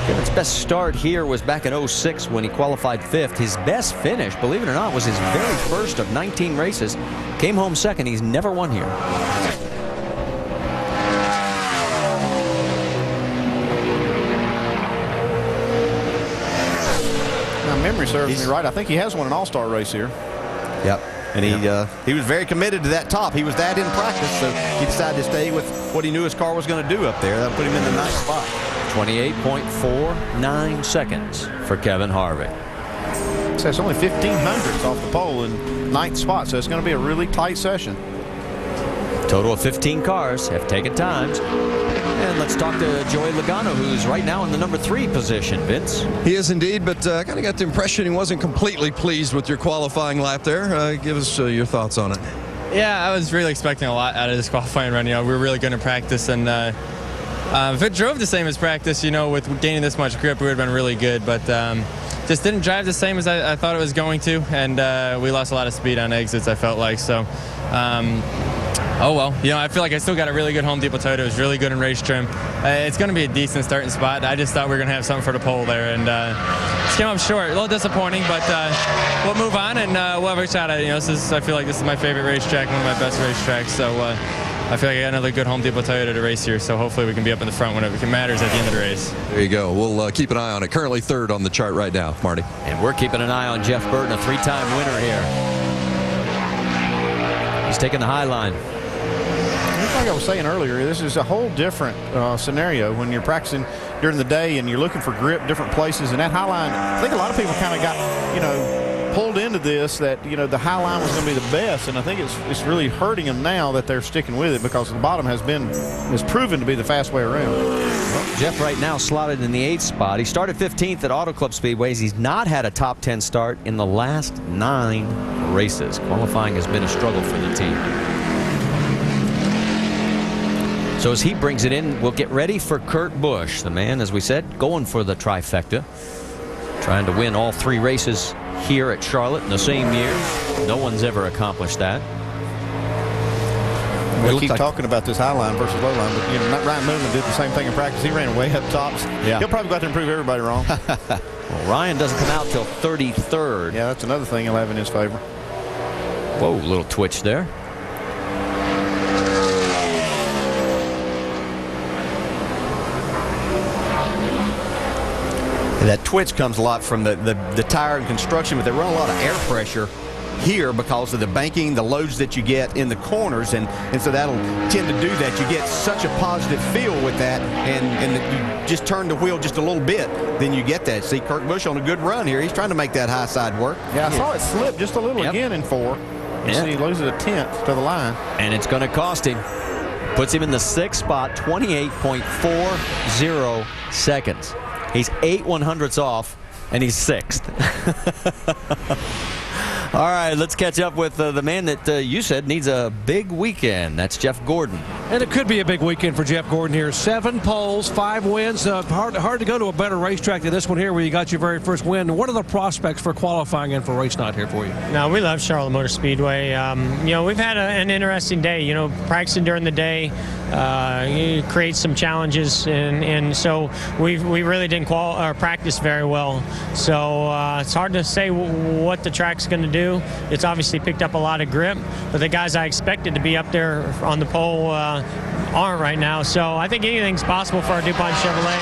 Kevin's best start here was back in 06 when he qualified 5th. His best finish, believe it or not, was his very first of 19 races. Came home 2nd. He's never won here. Now, memory serves me right. I think he has won an all-star race here. Yep. And he was very committed to that top. He was that in practice, so he decided to stay with what he knew his car was going to do up there. That put him in the 9th spot. 28.49 seconds for Kevin Harvick. So it's only 1,500 off the pole in 9th spot, so it's going to be a really tight session. Total of 15 cars have taken times. And let's talk to Joey Logano, who's right now in the #3 position, Vince. He is indeed, but I kind of got the impression he wasn't completely pleased with your qualifying lap there. Give us your thoughts on it. Yeah, I was really expecting a lot out of this qualifying run. You know, we were really good in practice, and if it drove the same as practice, you know, with gaining this much grip, we would have been really good. But just didn't drive the same as I thought it was going to, and we lost a lot of speed on exits, I felt like. So, oh well, you know, I feel like I still got a really good Home Depot Toyota. It was really good in race trim. It's going to be a decent starting spot. I just thought we were going to have something for the pole there, and just came up short. A little disappointing, but we'll move on, and we'll have a shot at it. You know, I feel like this is my favorite racetrack, one of my best racetracks. So I feel like I got another good Home Depot Toyota to race here, so hopefully we can be up in the front when it matters at the end of the race. There you go. We'll keep an eye on it. Currently 3rd on the chart right now, Marty. And we're keeping an eye on Jeff Burton, a 3-time winner here. He's taking the high line. Like I was saying earlier, this is a whole different scenario when you're practicing during the day and you're looking for grip different places. And that high line, I think a lot of people kind of got, you know, pulled into this, that, you know, the high line was going to be the best. And I think it's really hurting them now that they're sticking with it, because the bottom has proven to be the fast way around. Well, Jeff right now slotted in the 8th spot. He started 15th at Auto Club Speedways. He's not had a top 10 start in the last 9 races. Qualifying has been a struggle for the team. So as he brings it in, we'll get ready for Kurt Busch, the man, as we said, going for the trifecta, trying to win all 3 races here at Charlotte in the same year. No one's ever accomplished that. We keep talking about this high line versus low line, but you know, Ryan Newman did the same thing in practice. He ran way up tops. Yeah. He'll probably go out there and prove everybody wrong. Well, Ryan doesn't come out till 33rd. Yeah, that's another thing he'll have in his favor. Whoa, little twitch there. That twitch comes a lot from the tire and construction, but they run a lot of air pressure here because of the banking, the loads that you get in the corners, and so that'll tend to do that. You get such a positive feel with that, and you just turn the wheel just a little bit, then you get that. See, Kurt Busch on a good run here. He's trying to make that high side work. Yeah, I saw it slip just a little again in 4. You see, he loses a 10th to the line. And it's going to cost him. Puts him in the 6th spot, 28.40 seconds. He's 8 100ths off, and he's 6th. All right, let's catch up with the man that you said needs a big weekend. That's Jeff Gordon. And it could be a big weekend for Jeff Gordon here. 7 poles, 5 wins. Hard to go to a better racetrack than this one here where you got your very first win. What are the prospects for qualifying and for race night here for you? No, we love Charlotte Motor Speedway. You know, we've had an interesting day. You know, practicing during the day creates some challenges, and so we really didn't practice very well. So it's hard to say what the track's going to do. It's obviously picked up a lot of grip, but the guys I expected to be up there on the pole aren't right now. So I think anything's possible for our DuPont Chevrolet.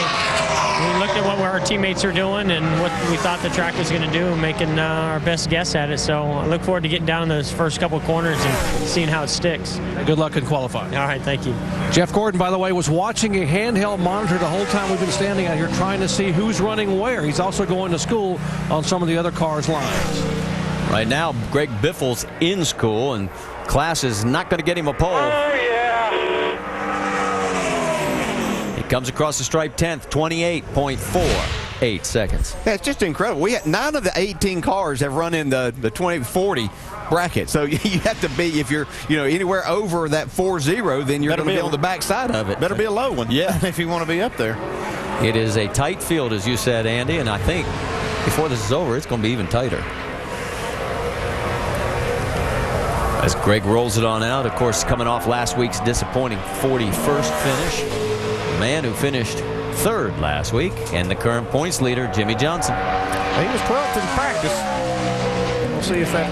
we looked at what our teammates are doing and what we thought the track was going to do, and making our best guess at it. So I look forward to getting down in those first couple of corners and seeing how it sticks. Good luck in qualifying. All right, thank you. Jeff Gordon, by the way, was watching a handheld monitor the whole time we've been standing out here trying to see who's running where. He's also going to school on some of the other cars' lines. Right now, Greg Biffle's in school, and class is not going to get him a pole. Oh, yeah. He comes across the stripe 10th, 28.48 seconds. Yeah, it's just incredible. We had 9 of the 18 cars have run in the 2040 bracket. So you have to be, if you're anywhere over that 4.0, then you're going to be on the back side of it. Better be a low one. Yeah. If you want to be up there. It is a tight field, as you said, Andy, and I think before this is over, it's going to be even tighter. As Greg rolls it on out, of course, coming off last week's disappointing 41st finish. The man who finished 3rd last week, and the current points leader, Jimmy Johnson. He was 12th in practice. We'll see if that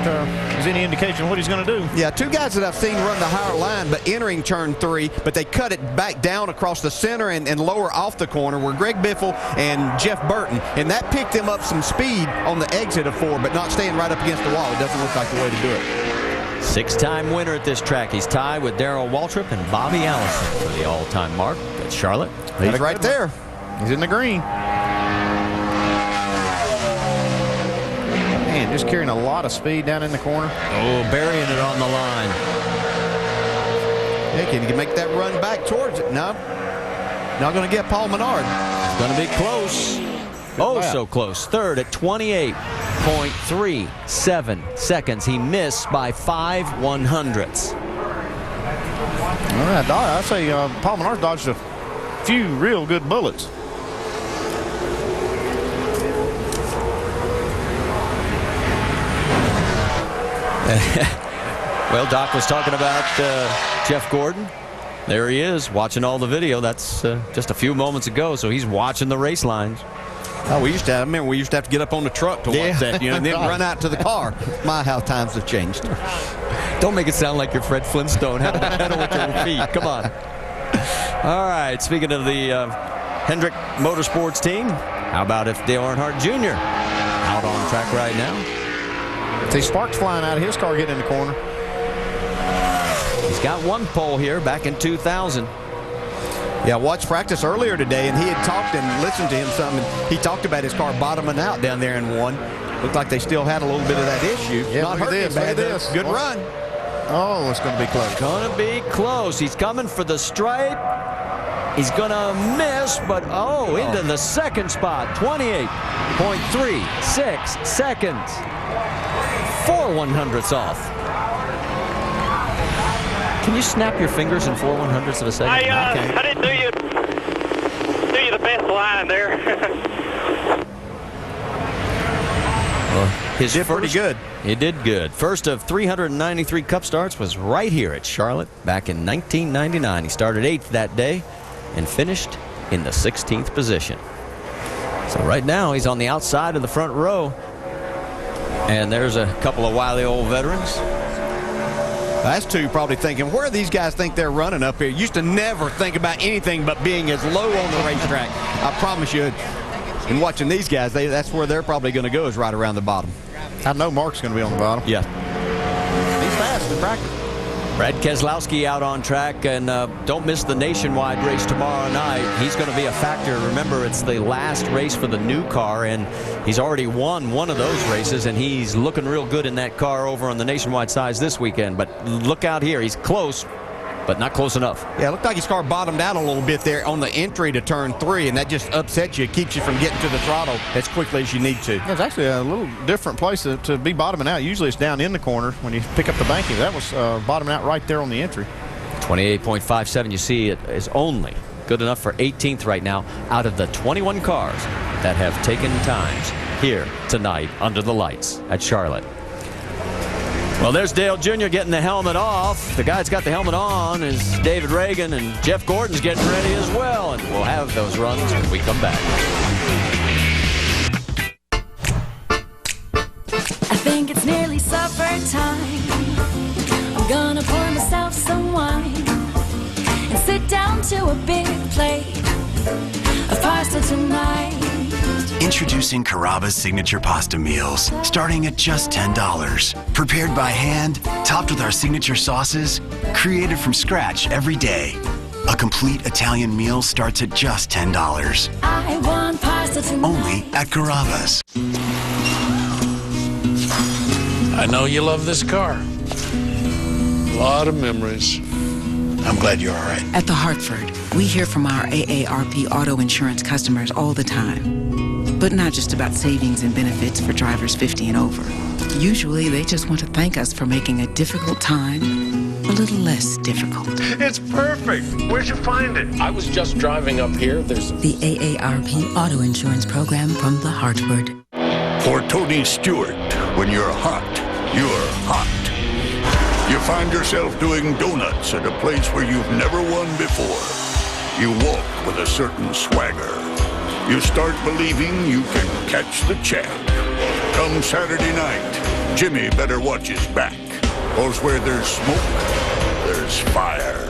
is any indication of what he's going to do. Yeah, 2 guys that I've seen run the higher line, but entering turn 3, but they cut it back down across the center and lower off the corner were Greg Biffle and Jeff Burton, and that picked them up some speed on the exit of 4, but not staying right up against the wall. It doesn't look like the way to do it. 6-time winner at this track. He's tied with Darrell Waltrip and Bobby Allison for the all-time mark at Charlotte. He's right there. He's in the green. Man, just carrying a lot of speed down in the corner. Oh, burying it on the line. Yeah, can he make that run back towards it? No. Not going to get Paul Menard. It's going to be close. So close. 3rd at 28.37 seconds. He missed by 5/100ths. All right, I say Paul Menard dodged a few real good bullets. Well, Doc was talking about Jeff Gordon. There he is, watching all the video. That's just a few moments ago, so he's watching the race lines. Oh, we used to have to get up on the truck to watch that, and then run out to the car. My, how times have changed. Don't make it sound like you're Fred Flintstone. Have a pedal with your feet. Come on. All right, speaking of the Hendrick Motorsports team, how about if Dale Earnhardt Jr. out on track right now? See sparks flying out of his car getting in the corner. He's got 1 pole here back in 2000. Yeah, I watched practice earlier today, and he had talked and listened to him some, and he talked about his car bottoming out down there in 1. Looked like they still had a little bit of that issue. Yeah, Not look at this. Good run. Oh, it's going to be close. Going to be close. He's coming for the stripe. He's going to miss, but into the 2nd spot. 28.36 seconds. 4/100ths off. Can you snap your fingers in 4/100ths of a second? I didn't do you the best line there. Well, his did pretty good. He did good. First of 393 Cup starts was right here at Charlotte back in 1999. He started 8th that day and finished in the 16th position. So right now he's on the outside of the front row. And there's a couple of wily old veterans. That's 2 probably thinking, where do these guys think they're running up here? Used to never think about anything but being as low on the racetrack. I promise you, in watching these guys, that's where they're probably going to go, is right around the bottom. I know Mark's going to be on the bottom. Yeah. He's fast in practice. Brad Keselowski out on track, and don't miss the nationwide race tomorrow night. He's going to be a factor. Remember, it's the last race for the new car, and he's already won one of those races, and he's looking real good in that car over on the nationwide sides this weekend. But look out here. He's close, but not close enough. Yeah, it looked like his car bottomed out a little bit there on the entry to turn 3, and that just upsets you. It keeps you from getting to the throttle as quickly as you need to. Yeah, it's actually a little different place to be bottoming out. Usually it's down in the corner when you pick up the banking. That was bottoming out right there on the entry. 28.57, you see it is only good enough for 18th right now out of the 21 cars that have taken times here tonight under the lights at Charlotte. Well, there's Dale Jr. getting the helmet off. The guy that's got the helmet on is David Reagan, and Jeff Gordon's getting ready as well. And we'll have those runs when we come back. I think it's nearly supper time. I'm gonna pour myself some wine and sit down to a big plate. a pasta tonight. Introducing Carrabba's signature pasta meals, starting at just $10. Prepared by hand, topped with our signature sauces, created from scratch every day. A complete Italian meal starts at just $10. I want pasta tonight. Only at Carrabba's. I know you love this car. A lot of memories. I'm glad you're all right. At the Hartford, we hear from our AARP auto insurance customers all the time. But not just about savings and benefits for drivers 50 and over. Usually, they just want to thank us for making a difficult time a little less difficult. It's perfect. Where'd you find it? I was just driving up here. There's The AARP auto insurance program from the Hartford. For Tony Stewart, when you're hot, you're hot. You find yourself doing donuts at a place where you've never won before. You walk with a certain swagger. You start believing you can catch the champ. Come Saturday night, Jimmy better watch his back. 'Cause where there's smoke, there's fire.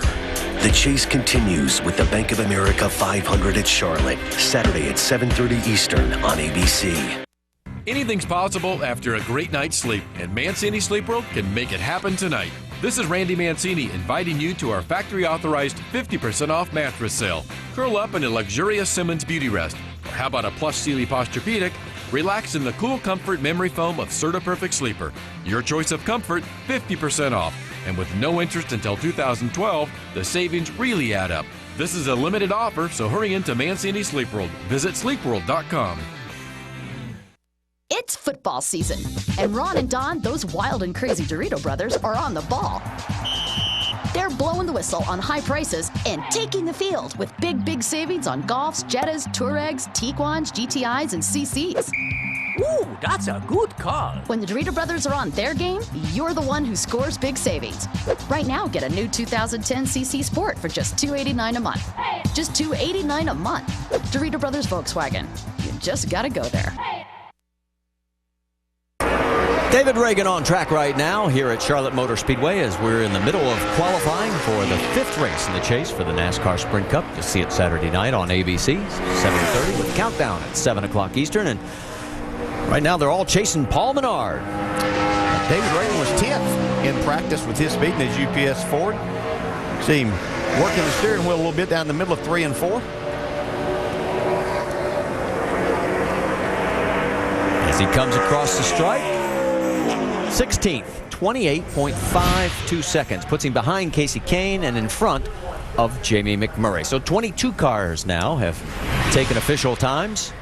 The chase continues with the Bank of America 500 at Charlotte, Saturday at 7:30 Eastern on ABC. Anything's possible after a great night's sleep, and Mancini Sleep World can make it happen tonight. This is Randy Mancini inviting you to our factory-authorized 50% off mattress sale. Curl up in a luxurious Simmons Beauty Rest. Or how about a plush Sealy Posturepedic? Relax in the cool comfort memory foam of Serta Perfect Sleeper. Your choice of comfort, 50% off. And with no interest until 2012, the savings really add up. This is a limited offer, so hurry into Mancini Sleep World. Visit sleepworld.com. It's football season, and Ron and Don, those wild and crazy Dorito brothers, are on the ball. They're blowing the whistle on high prices and taking the field with big savings on Golfs, Jettas, Touaregs, Tiguans, GTIs, and CCs. Ooh, that's a good call. When the Dorito brothers are on their game, you're the one who scores big savings. Right now, get a new 2010 CC Sport for just $289 a month. Just $289 a month. Dorito Brothers Volkswagen. You just gotta go there. David Reagan on track right now here at Charlotte Motor Speedway as we're in the middle of qualifying for the 5th race in the chase for the NASCAR Sprint Cup. You'll see it Saturday night on ABC, 7:30 with countdown at 7 o'clock Eastern. And right now they're all chasing Paul Menard. David Reagan was 10th in practice with his speed in his UPS Ford. See him working the steering wheel a little bit down the middle of 3 and 4. As he comes across the stripe, 16th, 28.52 seconds. Puts him behind Casey Kane and in front of Jamie McMurray. So 22 cars now have taken official times.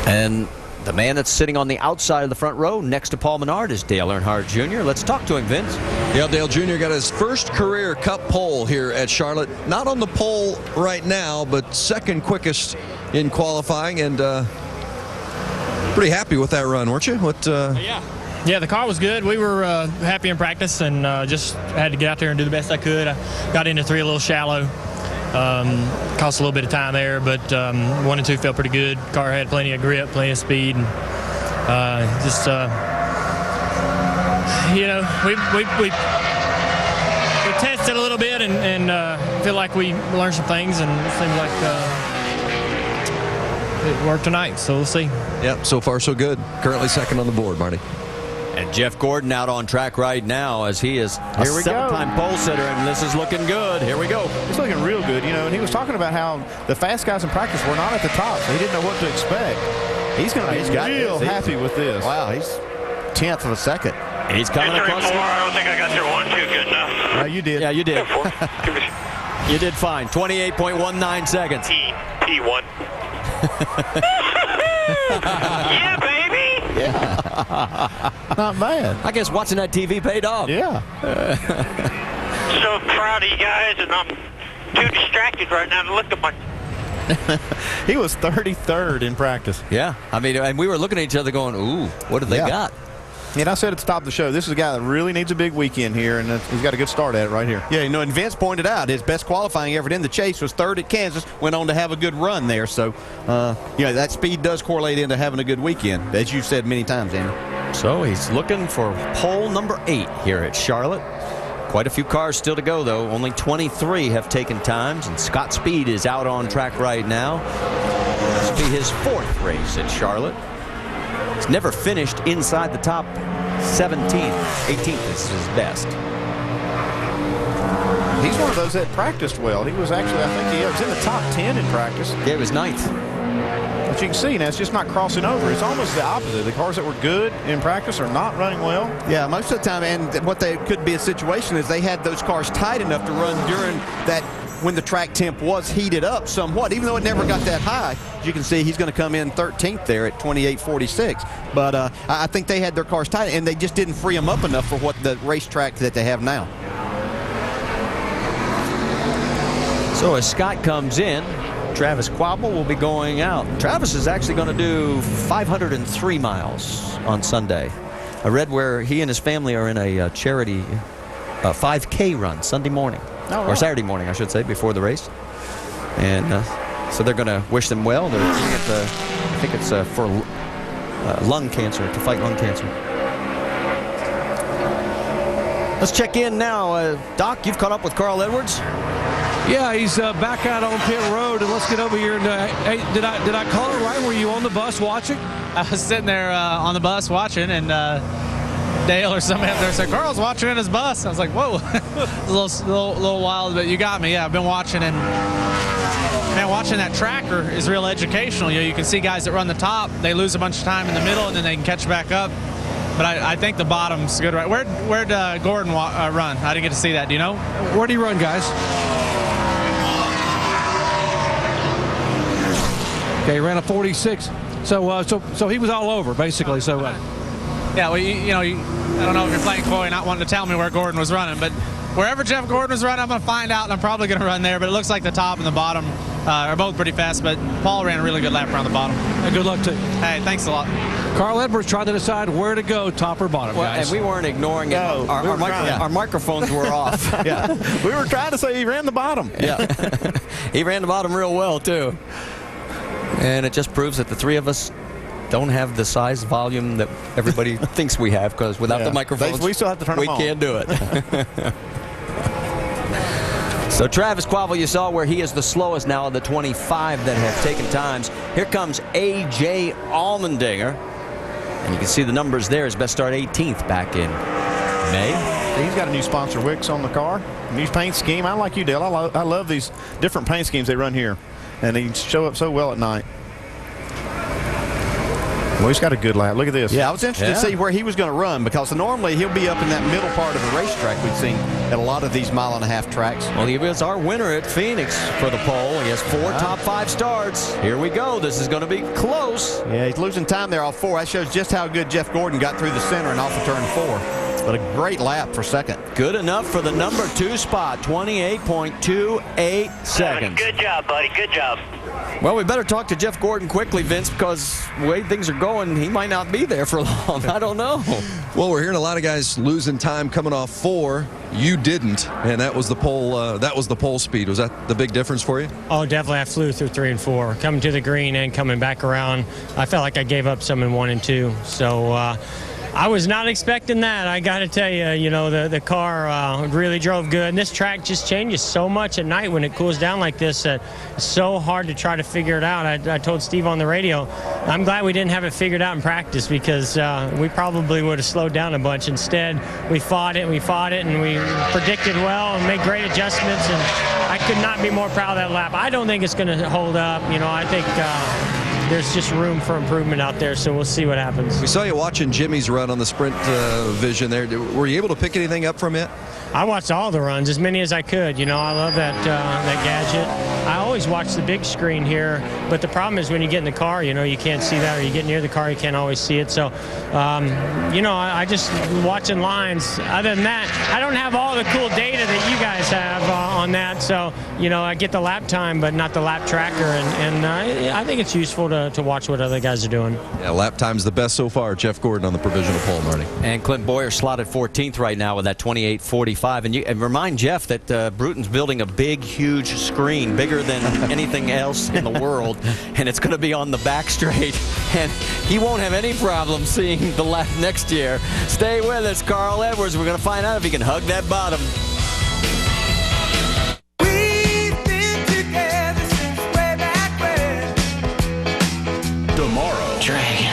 And the man that's sitting on the outside of the front row next to Paul Menard is Dale Earnhardt Jr. Let's talk to him, Vince. Yeah, Dale Jr. got his first career Cup pole here at Charlotte. Not on the pole right now, but second quickest in qualifying, and pretty happy with that run, weren't you? Yeah, the car was good. We were happy in practice and just had to get out there and do the best I could. I got into 3 a little shallow. Cost a little bit of time there, but 1 and 2 felt pretty good. Car had plenty of grip, plenty of speed, and we tested a little bit and feel like we learned some things, and it seems like it worked tonight, so we'll see. Yep, so far so good. Currently second on the board, Marty. And Jeff Gordon out on track right now as he is a 7-time pole sitter, and this is looking good. Here we go. It's looking real good, you know, and he was talking about how the fast guys in practice were not at the top, so he didn't know what to expect. He's going to be real happy with this. Wow, he's 10th of a second. He's coming across. I don't think I got your 1-2 good enough. No, you did. Yeah, you did. You did fine. 28.19 seconds. P1. Yeah, baby. Yeah. Not bad. I guess watching that TV paid off. Yeah. So proud of you guys, and I'm too distracted right now to look at my... He was 33rd in practice. Yeah. I mean, and we were looking at each other going, ooh, what have they got? And I said at the top of the show, this is a guy that really needs a big weekend here, and he's got a good start at it right here. Yeah, you know, and Vince pointed out his best qualifying effort in the chase was 3rd at Kansas, went on to have a good run there. So, that speed does correlate into having a good weekend, as you've said many times, Andrew. So he's looking for pole number 8 here at Charlotte. Quite a few cars still to go, though. Only 23 have taken times, and Scott Speed is out on track right now. This will be his 4th race at Charlotte. He's never finished inside the top 17th. 18th is his best. He's one of those that practiced well. He was actually, I think he was in the top 10 in practice. Yeah, he was 9th. But you can see now it's just not crossing over. It's almost the opposite. The cars that were good in practice are not running well. Yeah, most of the time, and what they could be a situation is they had those cars tight enough to run during that when the track temp was heated up somewhat, even though it never got that high. As you can see, he's going to come in 13th there at 28.46. But I think they had their cars tight, and they just didn't free them up enough for what the racetrack that they have now. So as Scott comes in, Travis Quabble will be going out. Travis is actually going to do 503 miles on Sunday. I read where he and his family are in a charity 5K run Sunday morning. Oh, or Saturday morning, I should say, before the race. And so they're going to wish them well. They're doing it, I think it's for lung cancer, to fight lung cancer. Let's check in now. Doc, you've caught up with Carl Edwards. Yeah, he's back out on pit road, and let's get over here. And hey, did I call it right? Were you on the bus watching? I was sitting there on the bus watching, and Dale or somebody up there said, "Carl's watching in his bus." I was like, "Whoa!" It was a little wild, but you got me. Yeah, I've been watching, and man, watching that tracker is real educational. You can see guys that run the top, they lose a bunch of time in the middle, and then they can catch back up. But I think the bottom's good. Right? Where'd Gordon run? I didn't get to see that. Do you know? Where'd he run, guys? Okay, he ran a 46. So he was all over, basically. So. Yeah, well, I don't know if you're playing coy, not wanting to tell me where Gordon was running, but wherever Jeff Gordon was running, I'm going to find out, and I'm probably going to run there. But it looks like the top and the bottom are both pretty fast. But Paul ran a really good lap around the bottom. Good luck to you. Hey, thanks a lot. Carl Edwards trying to decide where to go, top or bottom, guys. And we weren't ignoring it. Our microphones were off. Yeah, we were trying to say he ran the bottom. Yeah, he ran the bottom real well too. And it just proves that the three of us don't have the size volume that everybody thinks we have, because without the microphones, we still have to turn them on. We can't do it. So Travis Quabble, you saw where he is the slowest now of the 25 that have taken times. Here comes A.J. Allmendinger. And you can see the numbers there. His best start 18th back in May. He's got a new sponsor, Wix, on the car. New paint scheme. I like you, Dale. I love these different paint schemes they run here. And they show up so well at night. Well, he's got a good lap. Look at this. Yeah, I was interested to see where he was going to run, because normally he'll be up in that middle part of the racetrack we've seen at a lot of these mile-and-a-half tracks. Well, he was our winner at Phoenix for the pole. He has 4 top 5 starts. Here we go. This is going to be close. Yeah, he's losing time there off 4. That shows just how good Jeff Gordon got through the center and off of turn 4. But a great lap for second. Good enough for the number 2 spot, 28.28 seconds. Good job, buddy. Good job. Well, we better talk to Jeff Gordon quickly, Vince, because the way things are going, he might not be there for long. I don't know. Well, we're hearing a lot of guys losing time coming off 4. You didn't, and that was the pole. That was the pole speed. Was that the big difference for you? Oh, definitely. I flew through 3 and 4, coming to the green and coming back around. I felt like I gave up some in 1 and 2. So I was not expecting that. I got to tell you, the car really drove good. And this track just changes so much at night when it cools down like this. It's so hard to try to figure it out. I told Steve on the radio, I'm glad we didn't have it figured out in practice, because we probably would have slowed down a bunch. Instead, we fought it, and we predicted well and made great adjustments. And I could not be more proud of that lap. I don't think it's going to hold up. I think there's just room for improvement out there, so we'll see what happens. We saw you watching Jimmy's run on the sprint vision there. Were you able to pick anything up from it? I watched all the runs, as many as I could. I love that gadget. I always watch the big screen here, but the problem is when you get in the car, you can't see that, or you get near the car, you can't always see it. So, I just watching lines. Other than that, I don't have all the cool data that you guys have on that. So, I get the lap time, but not the lap tracker. And I think it's useful to to watch what other guys are doing. Yeah, lap time's the best so far. Jeff Gordon on the provisional pole, Marty. And Clint Boyer slotted 14th right now with that 28.45. And remind Jeff that Bruton's building a big, huge screen, bigger than anything else in the world, and it's going to be on the back straight. And he won't have any problem seeing the lap next year. Stay with us, Carl Edwards. We're going to find out if he can hug that bottom. Tomorrow. Dragon!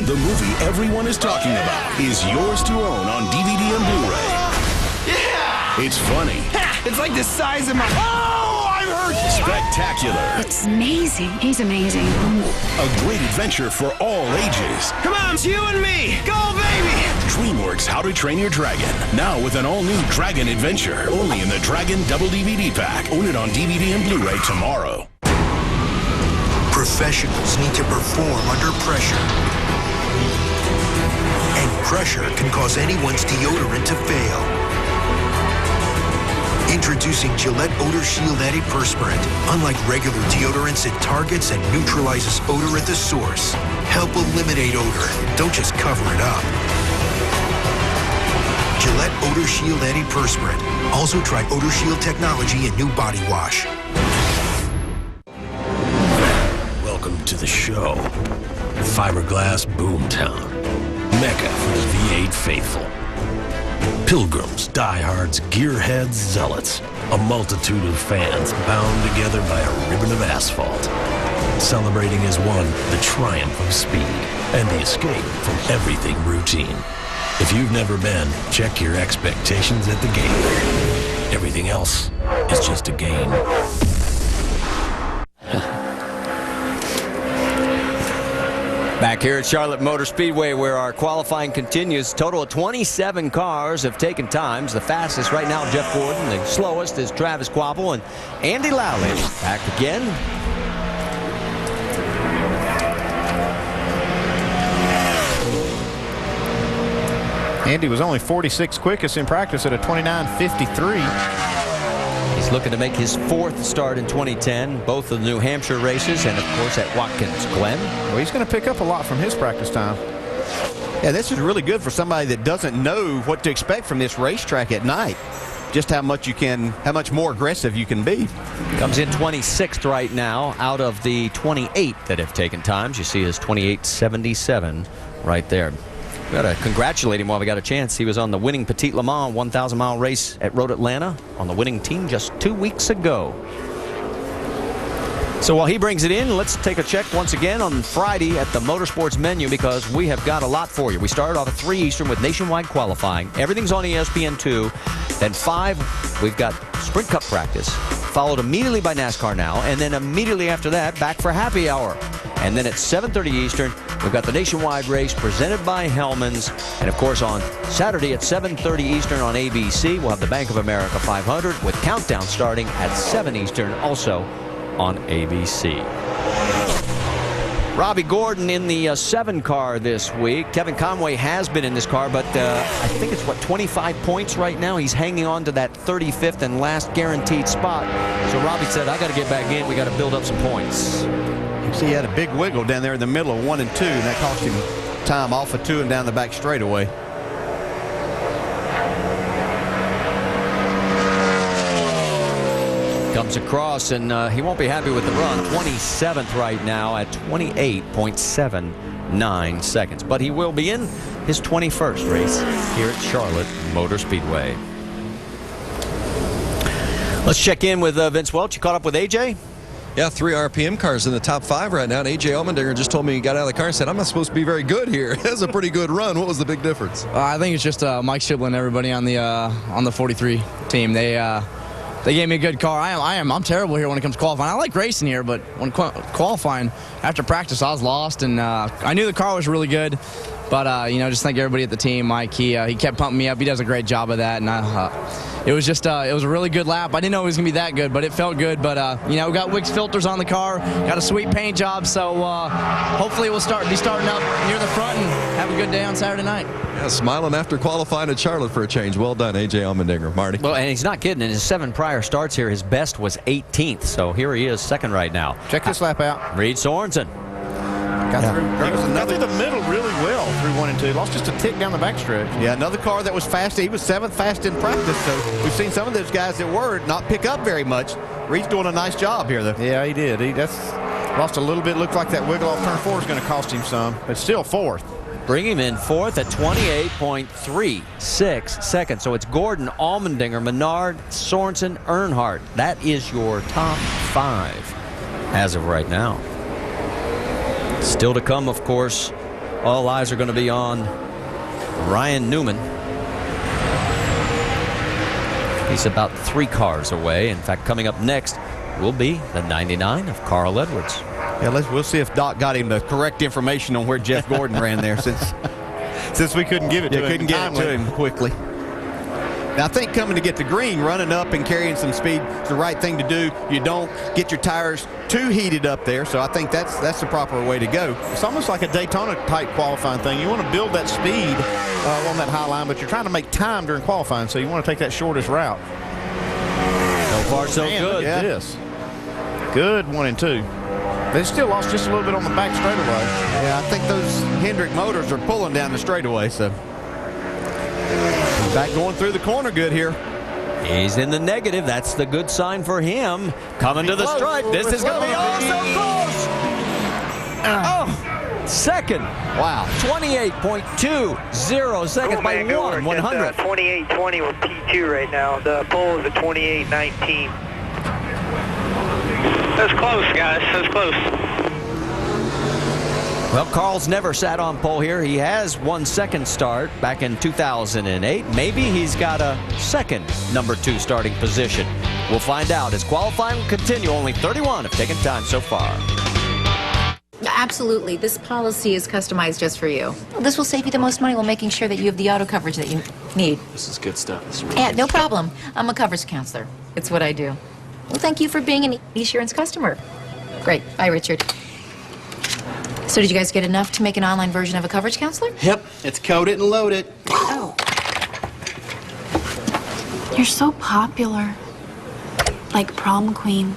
The movie everyone is talking about is yours to own on DVD and Blu-ray. Yeah! It's funny. It's like the size of my... Oh, I'm hurt! Spectacular. It's amazing. He's amazing. A great adventure for all ages. Come on, it's you and me. Go, baby! DreamWorks How to Train Your Dragon. Now with an all-new Dragon Adventure. Only in the Dragon Double DVD Pack. Own it on DVD and Blu-ray tomorrow. Professionals need to perform under pressure. And pressure can cause anyone's deodorant to fail. Introducing Gillette Odor Shield Antiperspirant. Unlike regular deodorants, it targets and neutralizes odor at the source. Help eliminate odor. Don't just cover it up. Gillette Odor Shield Antiperspirant. Also try Odor Shield technology in new body wash. Welcome to the show. Fiberglass Boomtown. Mecca for the V8 faithful. Pilgrims, diehards, gearheads, zealots. A multitude of fans bound together by a ribbon of asphalt. Celebrating as one the triumph of speed and the escape from everything routine. If you've never been, check your expectations at the gate. Everything else is just a game. Back here at Charlotte Motor Speedway, where our qualifying continues. Total of 27 cars have taken times. The fastest right now, Jeff Gordon. The slowest is Travis Quapple and Andy Lowley. Back again. Andy was only 46 quickest in practice at a 29.53. He's looking to make his fourth start in 2010, both of the New Hampshire races and, of course, at Watkins Glen. Well, he's going to pick up a lot from his practice time. Yeah, this is really good for somebody that doesn't know what to expect from this racetrack at night. Just how much more aggressive you can be. Comes in 26th right now out of the 28 that have taken times. You see his 28.77 right there. We got to congratulate him while we got a chance. He was on the winning Petit Le Mans 1,000-mile race at Road Atlanta on the winning team just 2 weeks ago. So while he brings it in, let's take a check once again on Friday at the Motorsports menu, because we have got a lot for you. We started off at 3 Eastern with nationwide qualifying. Everything's on ESPN2. Then 5, we've got Sprint Cup practice, followed immediately by NASCAR Now, and then immediately after that, back for happy hour. And then at 7:30 Eastern, we've got the nationwide race presented by Hellman's. And, of course, on Saturday at 7:30 Eastern on ABC, we'll have the Bank of America 500 with countdown starting at 7 Eastern, also on ABC. Robbie Gordon in the 7 car this week. Kevin Conway has been in this car, but I think it's, 25 points right now. He's hanging on to that 35th and last guaranteed spot. So Robbie said, I got to get back in. We got to build up some points. You see, he had a big wiggle down there in the middle of 1 and 2, and that cost him time off of 2 and down the back straightaway. Comes across, and he won't be happy with the run. 27th right now at 28.79 seconds. But he will be in his 21st race here at Charlotte Motor Speedway. Let's check in with Vince Welch. You caught up with AJ? Yeah, 3 RPM cars in the top 5 right now. And A.J. Allmendinger just told me he got out of the car and said, I'm not supposed to be very good here. That's a pretty good run. What was the big difference? I think it's just Mike Shiblin and everybody on the 43 team. They gave me a good car. I'm terrible here when it comes to qualifying. I like racing here, but when qualifying, after practice, I was lost, and I knew the car was really good. But, just thank everybody at the team. Mike, he kept pumping me up. He does a great job of that. And it was just it was a really good lap. I didn't know it was going to be that good, but it felt good. But, we got Wix filters on the car, got a sweet paint job. So hopefully we'll be starting up near the front and have a good day on Saturday night. Yeah, smiling after qualifying at Charlotte for a change. Well done, A.J. Allmendinger. Marty. Well, and he's not kidding. In his 7 prior starts here, his best was 18th. So here he is, second right now. Check this lap out. Reed Sorensen. Got through the middle really well through 1 and 2. Lost just a tick down the backstretch. Yeah, another car that was fast. He was 7th fast in practice. So we've seen some of those guys that were not pick up very much. Reed's doing a nice job here, though. Yeah, he did. That's lost a little bit. Looked like that wiggle off turn 4 is going to cost him some, but still 4th. Bring him in 4th at 28.36 seconds. So it's Gordon, Allmendinger, Menard, Sorensen, Earnhardt. That is your top 5 as of right now. Still to come, of course. All eyes are going to be on Ryan Newman. He's about 3 cars away. In fact, coming up next will be the 99 of Carl Edwards. Yeah, we'll see if Doc got him the correct information on where Jeff Gordon ran there since we couldn't give it to him. Couldn't get it to him quickly. Now, I think coming to get the green, running up and carrying some speed is the right thing to do. You don't get your tires too heated up there, so I think that's the proper way to go. It's almost like a Daytona-type qualifying thing. You want to build that speed on that high line, but you're trying to make time during qualifying, so you want to take that shortest route. So far, so Man, good. Look at this. Good 1 and 2. They still lost just a little bit on the back straightaway. Yeah, I think those Hendrick motors are pulling down the straightaway, so. Back going through the corner good here. He's in the negative. That's the good sign for him. Coming to the stripe. This is going to be so close. Oh, second. Wow. 28.20 seconds by 1/100. 28.20 with P2 right now. The pole is at 28.19. That's close, guys. That's close. Well, Carl's never sat on pole here. He has one second start back in 2008. Maybe he's got a second number 2 starting position. We'll find out as qualifying will continue. Only 31 have taken time so far. Absolutely. This policy is customized just for you. This will save you the most money while making sure that you have the auto coverage that you need. This is good stuff. Yeah, no problem. I'm a coverage counselor. It's what I do. Well, thank you for being an Esurance customer. Great. Bye, Richard. So did you guys get enough to make an online version of a coverage counselor? Yep. It's code it and load it. Oh. You're so popular. Like prom queen.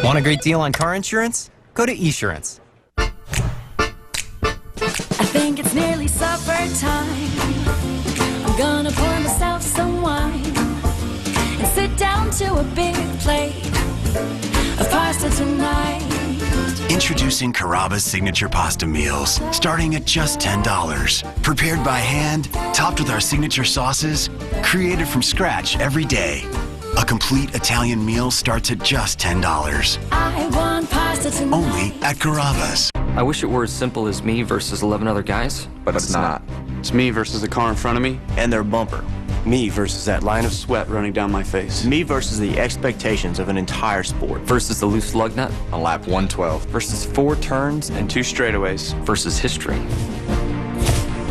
Want a great deal on car insurance? Go to Esurance. I think it's nearly supper time. I'm gonna pour myself some wine and sit down to a big plate of pasta tonight. Introducing Carrabba's signature pasta meals, starting at just $10. Prepared by hand, topped with our signature sauces, created from scratch every day. A complete Italian meal starts at just $10. I want pasta tonight. Only at Carrabba's. I wish it were as simple as me versus 11 other guys, but it's not. It's me versus the car in front of me and their bumper. Me versus that line of sweat running down my face. Me versus the expectations of an entire sport. Versus the loose lug nut on lap 112. Versus 4 turns and 2 straightaways. Versus history.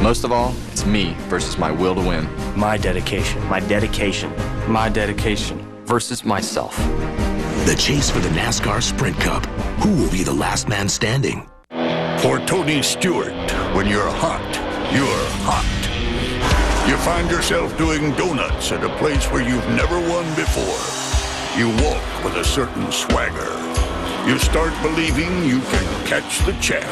Most of all, it's me versus my will to win. My dedication. My dedication. My dedication. Versus myself. The chase for the NASCAR Sprint Cup. Who will be the last man standing? For Tony Stewart, when you're hot, you're hot. You find yourself doing donuts at a place where you've never won before. You walk with a certain swagger. You start believing you can catch the champ.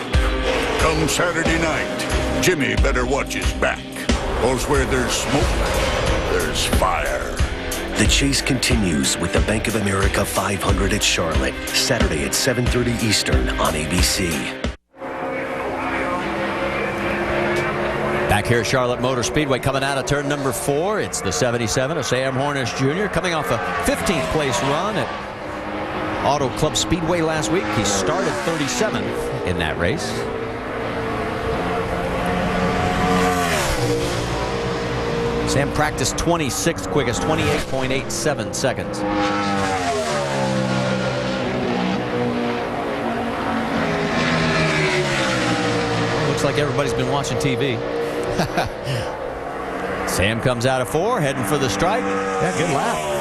Come Saturday night, Jimmy better watch his back. 'Cause where there's smoke, there's fire. The chase continues with the Bank of America 500 at Charlotte, Saturday at 7:30 Eastern on ABC. Back here at Charlotte Motor Speedway, coming out of turn number 4, it's the 77 of Sam Hornish Jr. coming off a 15th place run at Auto Club Speedway last week. He started 37th in that race. Sam practiced 26th quickest, 28.87 seconds. like everybody's been watching TV. Sam comes out of 4, heading for the stripe. Yeah, good lap.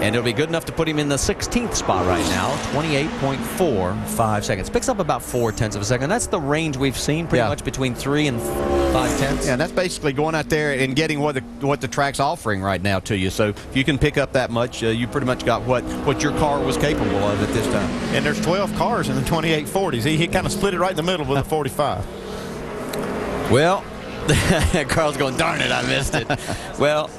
And it'll be good enough to put him in the 16th spot right now, 28.45 seconds. Picks up about 0.4 of a second. That's the range we've seen, pretty much between 3 and 5/10. Yeah, and that's basically going out there and getting what the track's offering right now to you. So if you can pick up that much, you pretty much got what your car was capable of at this time. And there's 12 cars in the 2840s. He kind of split it right in the middle with a 45. Well, Carl's going, darn it, I missed it. Well,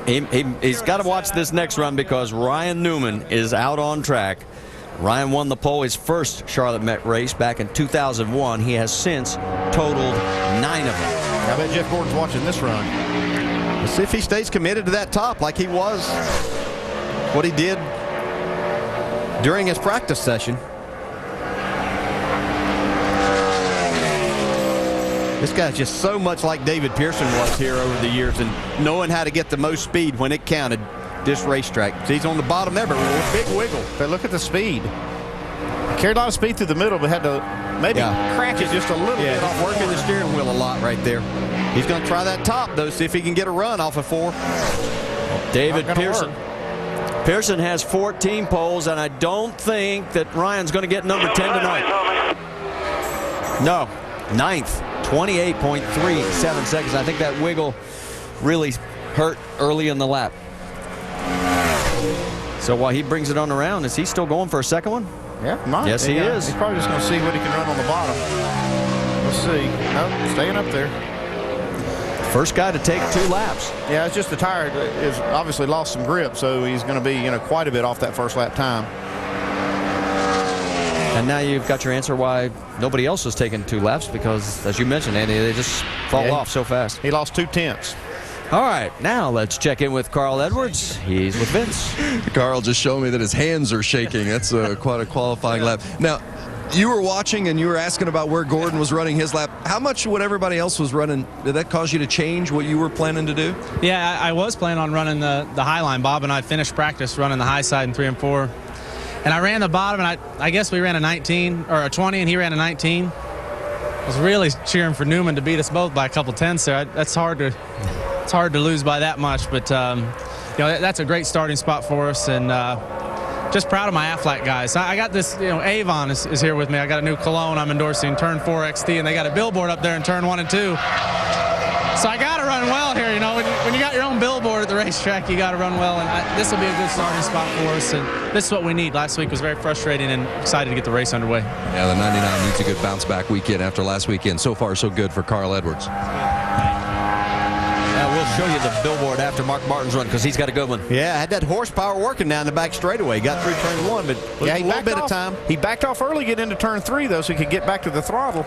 he's got to watch this next run because Ryan Newman is out on track. Ryan won the pole his first Charlotte Met race back in 2001. He has since totaled 9 of them. I bet Jeff Gordon's watching this run. Let's see if he stays committed to that top like he was, what he did during his practice session. This guy's just so much like David Pearson was here over the years, and knowing how to get the most speed when it counted this racetrack. So he's on the bottom there, but with a big wiggle. But look at the speed. Carried a lot of speed through the middle, but had to maybe crack it just a little bit. Just working the steering wheel a lot right there. He's going to try that top, though, see if he can get a run off of 4. David Pearson. Pearson has 14 poles, and I don't think that Ryan's going to get number 10 tonight. No, 9th. 28.37 seconds. I think that wiggle really hurt early in the lap. So while he brings it on around, is he still going for a second one? Yeah, might. Yes, he is. He's probably just going to see what he can run on the bottom. Let's see. Nope, staying up there. First guy to take 2 laps. Yeah, it's just the tire is obviously lost some grip, so he's going to be, quite a bit off that first lap time. And now you've got your answer why nobody else was taking 2 laps, because, as you mentioned, Andy, they just fall off so fast. He lost 2/10. All right, now let's check in with Carl Edwards. He's with Vince. Carl just showed me that his hands are shaking. That's quite a qualifying lap. Now, you were watching and you were asking about where Gordon was running his lap. How much what everybody else was running, did that cause you to change what you were planning to do? Yeah, I was planning on running the high line. Bob and I finished practice running the high side in 3 and 4. And I ran the bottom, and I guess we ran a 19 or a 20, and he ran a 19. I was really cheering for Newman to beat us both by a couple tenths there. It's hard to lose by that much, but that's a great starting spot for us, and just proud of my Aflac guys. I got this, Avon is here with me. I got a new cologne I'm endorsing, Turn 4 XT, and they got a billboard up there in Turn 1 and 2. So I got to run well here, When you got your own billboard at the racetrack, you got to run well, and this will be a good starting spot for us, and this is what we need. Last week was very frustrating, and excited to get the race underway. Yeah, the 99 needs a good bounce-back weekend after last weekend. So far, so good for Carl Edwards. We'll show you the billboard after Mark Martin's run, because he's got a good one. Yeah, had that horsepower working down the back straightaway. Got through turn 1, but Yeah, a little bit of time. He backed off early, get into turn 3, though, so he could get back to the throttle.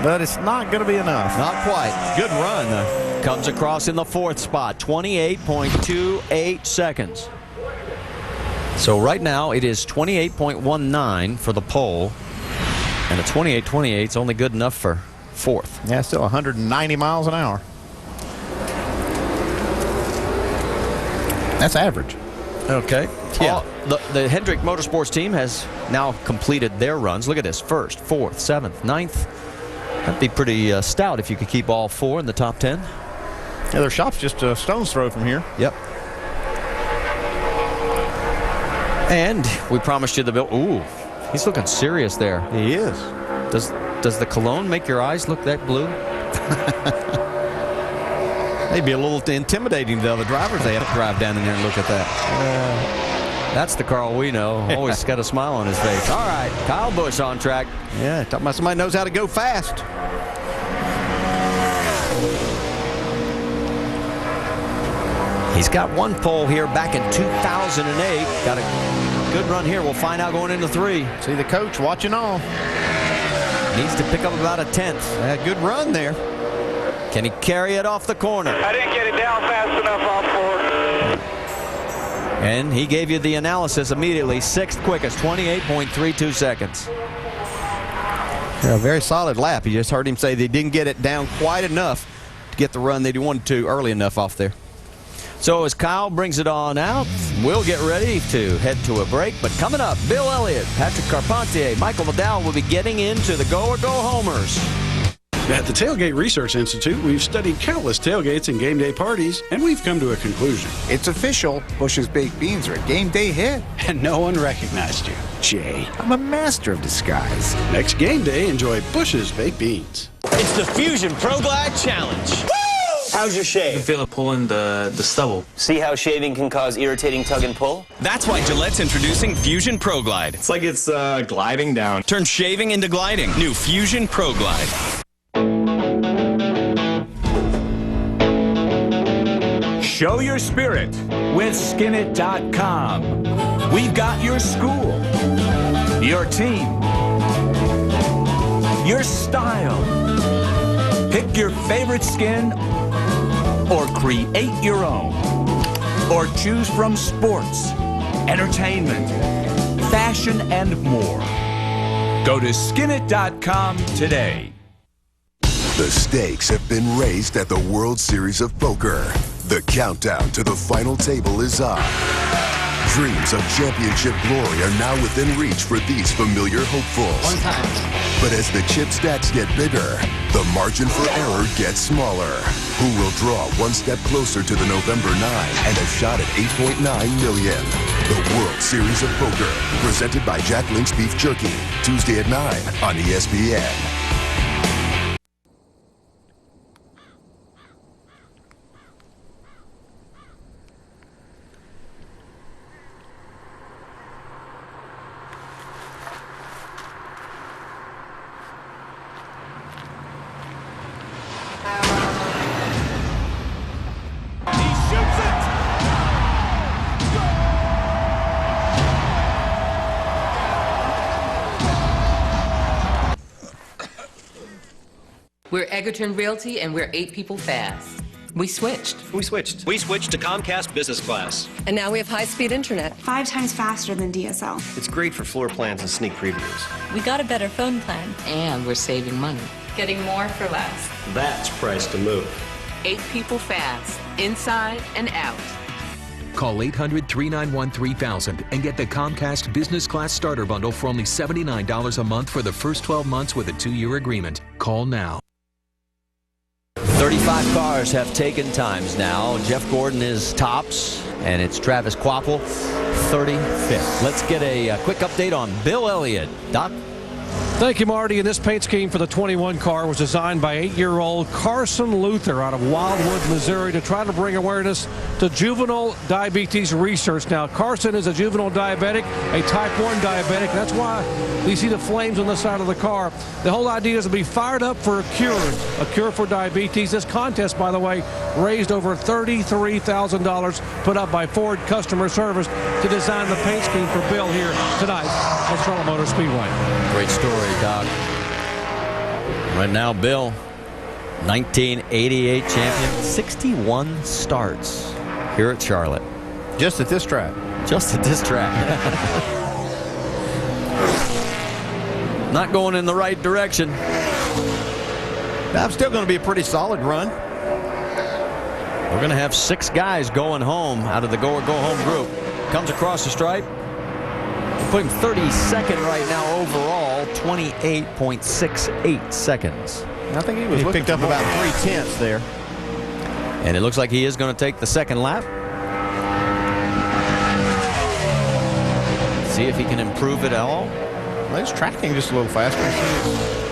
But it's not going to be enough. Not quite. Good run, though. Comes across in the 4th spot, 28.28 seconds. So right now it is 28.19 for the pole, and a 28.28 is only good enough for 4th. Yeah, still 190 miles an hour. That's average. Okay. Yeah. The Hendrick Motorsports team has now completed their runs. Look at this. 1st, 4th, 7th, 9th. That'd be pretty stout if you could keep all 4 in the top 10. Yeah, their shop's just a stone's throw from here. Yep. And we promised you the bill. Ooh, he's looking serious there. He is. Does the cologne make your eyes look that blue? They'd be a little intimidating to the other drivers. They have to drive down in there and look at that. That's the Carl we know. Always got a smile on his face. All right, Kyle Busch on track. Yeah, talking about somebody knows how to go fast. He's got 1 pole here back in 2008. Got a good run here. We'll find out going into 3. See the coach watching on. Needs to pick up about a 10th. Good run there. Can he carry it off the corner? I didn't get it down fast enough off 4. And he gave you the analysis immediately. 6th quickest, 28.32 seconds. Yeah, a very solid lap. You just heard him say they didn't get it down quite enough to get the run that he wanted to early enough off there. So as Kyle brings it on out, we'll get ready to head to a break. But coming up, Bill Elliott, Patrick Carpentier, Michael McDowell will be getting into the Go or Go Homers. At the Tailgate Research Institute, we've studied countless tailgates and game day parties, and we've come to a conclusion. It's official. Bush's Baked Beans are a game day hit. And no one recognized you. Jay, I'm a master of disguise. Next game day, enjoy Bush's Baked Beans. It's the Fusion Pro Glide Challenge. Woo! How's your shave? I feel it pulling the stubble. See how shaving can cause irritating tug and pull? That's why Gillette's introducing Fusion Pro Glide. It's like it's gliding down. Turn shaving into gliding. New Fusion Pro Glide. Show your spirit with Skinit.com. We've got your school, your team, your style. Pick your favorite skin or create your own. Or choose from sports, entertainment, fashion, and more. Go to Skinit.com today. The stakes have been raised at the World Series of Poker. The countdown to the final table is on. Dreams of championship glory are now within reach for these familiar hopefuls. One time. But as the chip stacks get bigger, the margin for error gets smaller. Who will draw one step closer to the November 9 and a shot at $8.9 million? The World Series of Poker, presented by Jack Link's Beef Jerky, Tuesday at 9 on ESPN. We're Egerton Realty, and we're 8 people fast. We switched. We switched to Comcast Business Class. And now we have high-speed internet. 5 times faster than DSL. It's great for floor plans and sneak previews. We got a better phone plan. And we're saving money. Getting more for less. That's price to move. 8 people fast, inside and out. Call 800-391-3000 and get the Comcast Business Class Starter Bundle for only $79 a month for the first 12 months with a 2-year agreement. Call now. 35 cars have taken times now. Jeff Gordon is tops, and it's Travis Kvapil 35th. Let's get a quick update on Bill Elliott. Doc? Thank you, Marty. And this paint scheme for the 21 car was designed by 8-year-old Carson Luther out of Wildwood, Missouri, to try to bring awareness to juvenile diabetes research. Now, Carson is a juvenile diabetic, a type 1 diabetic. That's why we see the flames on the side of the car. The whole idea is to be fired up for a cure for diabetes. This contest, by the way, raised over $33,000 put up by Ford Customer Service to design the paint scheme for Bill here tonight at Charlotte Motor Speedway. Great story, Doc. Right now, Bill, 1988 champion, 61 starts here at Charlotte. Just at this track. Just at this track. Not going in the right direction. That's still going to be a pretty solid run. We're going to have 6 guys going home out of the go home group. Comes across the stripe. Putting 32nd right now overall, 28.68 seconds. I think he picked up about 3/10 there. And it looks like he is going to take the second lap. See if he can improve it at all. Well, he's tracking just a little faster. He's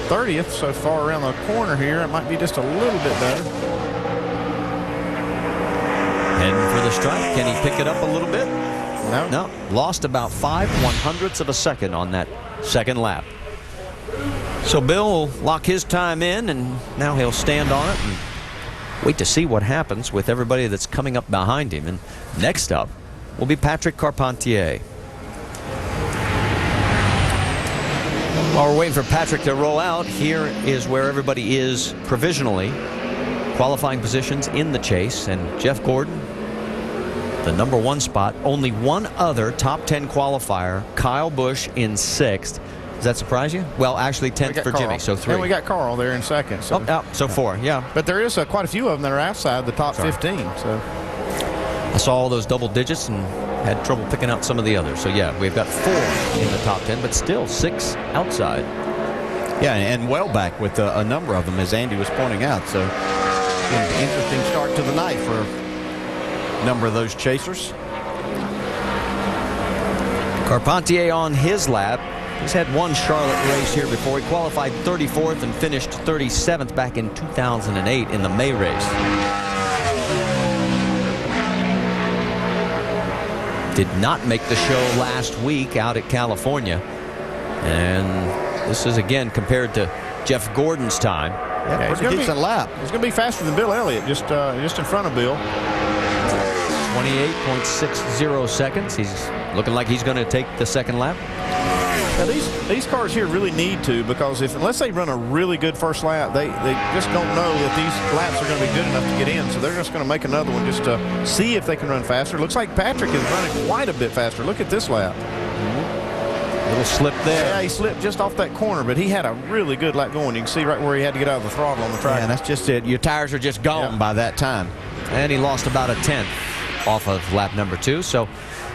30th so far around the corner here. It might be just a little bit better. Heading for the stripe. Can he pick it up a little bit? No. Lost about 5/100ths of a second on that second lap. So Bill will lock his time in, and now he'll stand on it and wait to see what happens with everybody that's coming up behind him. And next up will be Patrick Carpentier. While we're waiting for Patrick to roll out, here is where everybody is provisionally. Qualifying positions in the chase, and Jeff Gordon, the number 1 spot. Only one other top 10 qualifier, Kyle Busch in 6th. Does that surprise you? Well, actually 10th for Jimmy, so 3. And we got Carl there in 2nd. So 4, yeah. But there is quite a few of them that are outside the top 15. So I saw all those double digits and had trouble picking out some of the others. So yeah, we've got 4 in the top 10, but still 6 outside. Yeah, and well back with a number of them, as Andy was pointing out. So, an interesting start to the night for a number of those chasers. Carpentier on his lap. He's had one Charlotte race here before. He qualified 34th and finished 37th back in 2008 in the May race. Did not make the show last week out at California. And this is again compared to Jeff Gordon's time. Yeah, he's going to be a lap. He's going to be faster than Bill Elliott, just in front of Bill. 28.60 seconds. He's looking like he's going to take the second lap. Now these cars here really need to, because unless they run a really good first lap, they just don't know that these laps are going to be good enough to get in. So they're just going to make another one just to see if they can run faster. Looks like Patrick is running quite a bit faster. Look at this lap. Little slip there. Yeah, he slipped just off that corner, but he had a really good lap going. You can see right where he had to get out of the throttle on the track. Yeah, that's just it. Your tires are just gone by that time. And he lost about a tenth off of lap number 2. So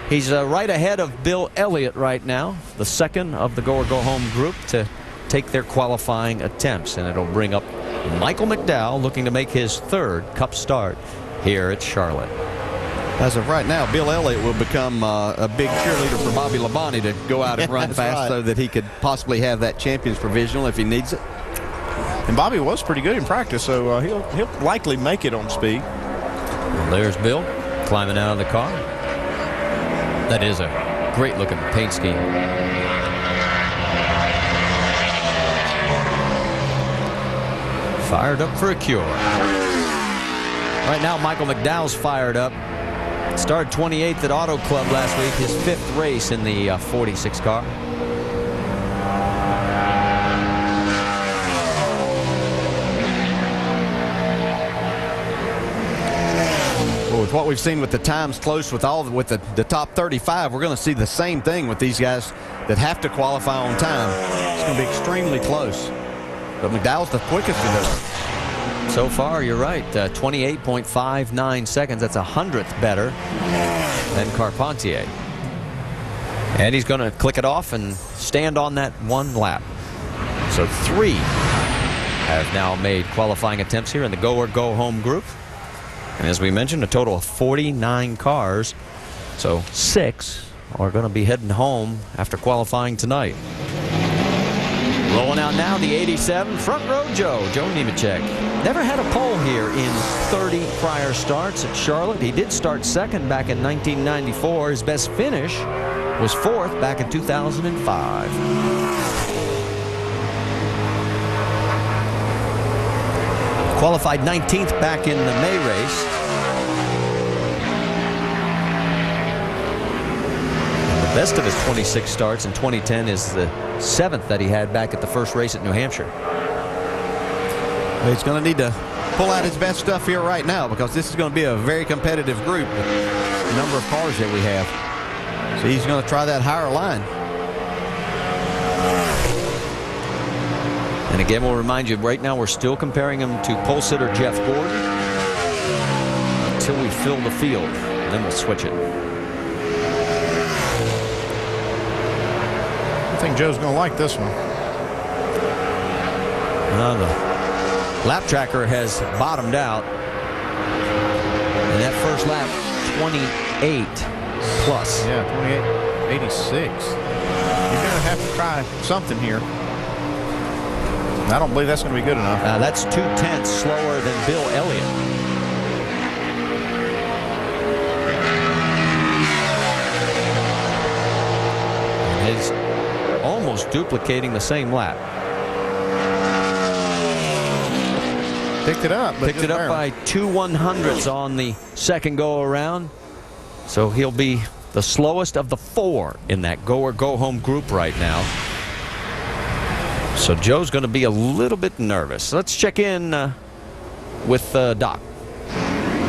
he's right ahead of Bill Elliott right now, the second of the go-or-go-home group to take their qualifying attempts. And it'll bring up Michael McDowell, looking to make his third Cup start here at Charlotte. As of right now, Bill Elliott will become a big cheerleader for Bobby Labonte to go out and run fast so that he could possibly have that champion's provisional if he needs it. And Bobby was pretty good in practice, so he'll likely make it on speed. Well, there's Bill climbing out of the car. That is a great-looking paint scheme. Fired up for a cure. Right now, Michael McDowell's fired up. Started 28th at Auto Club last week, his 5th race in the 46 car. Well, with what we've seen with the times close with the top 35, we're going to see the same thing with these guys that have to qualify on time. It's going to be extremely close. But McDowell's the quickest to do it. So far, you're right. 28.59 seconds. That's 100th better than Carpentier. And he's going to click it off and stand on that one lap. So 3 have now made qualifying attempts here in the go-or-go-home group. And as we mentioned, a total of 49 cars. So 6 are going to be heading home after qualifying tonight. Rolling out now, the 87, front row Joe Nemechek. Never had a pole here in 30 prior starts at Charlotte. He did start second back in 1994. His best finish was 4th back in 2005. Qualified 19th back in the May race. And the best of his 26 starts in 2010 is the 7th that he had back at the first race at New Hampshire. He's going to need to pull out his best stuff here right now, because this is going to be a very competitive group with the number of cars that we have. So he's going to try that higher line. And again, we'll remind you, right now we're still comparing him to pole sitter Jeff Gordon until we fill the field, and then we'll switch it. I think Joe's going to like this one. The lap tracker has bottomed out. And that first lap, 28 plus. Yeah, 28.86. You're going to have to try something here. I don't believe that's going to be good enough. That's 2/10 slower than Bill Elliott. And he's almost duplicating the same lap. Picked it up. Picked it up by 2/100ths on the second go around. So he'll be the slowest of the 4 in that go-or-go-home group right now. So Joe's going to be a little bit nervous. Let's check in with Doc.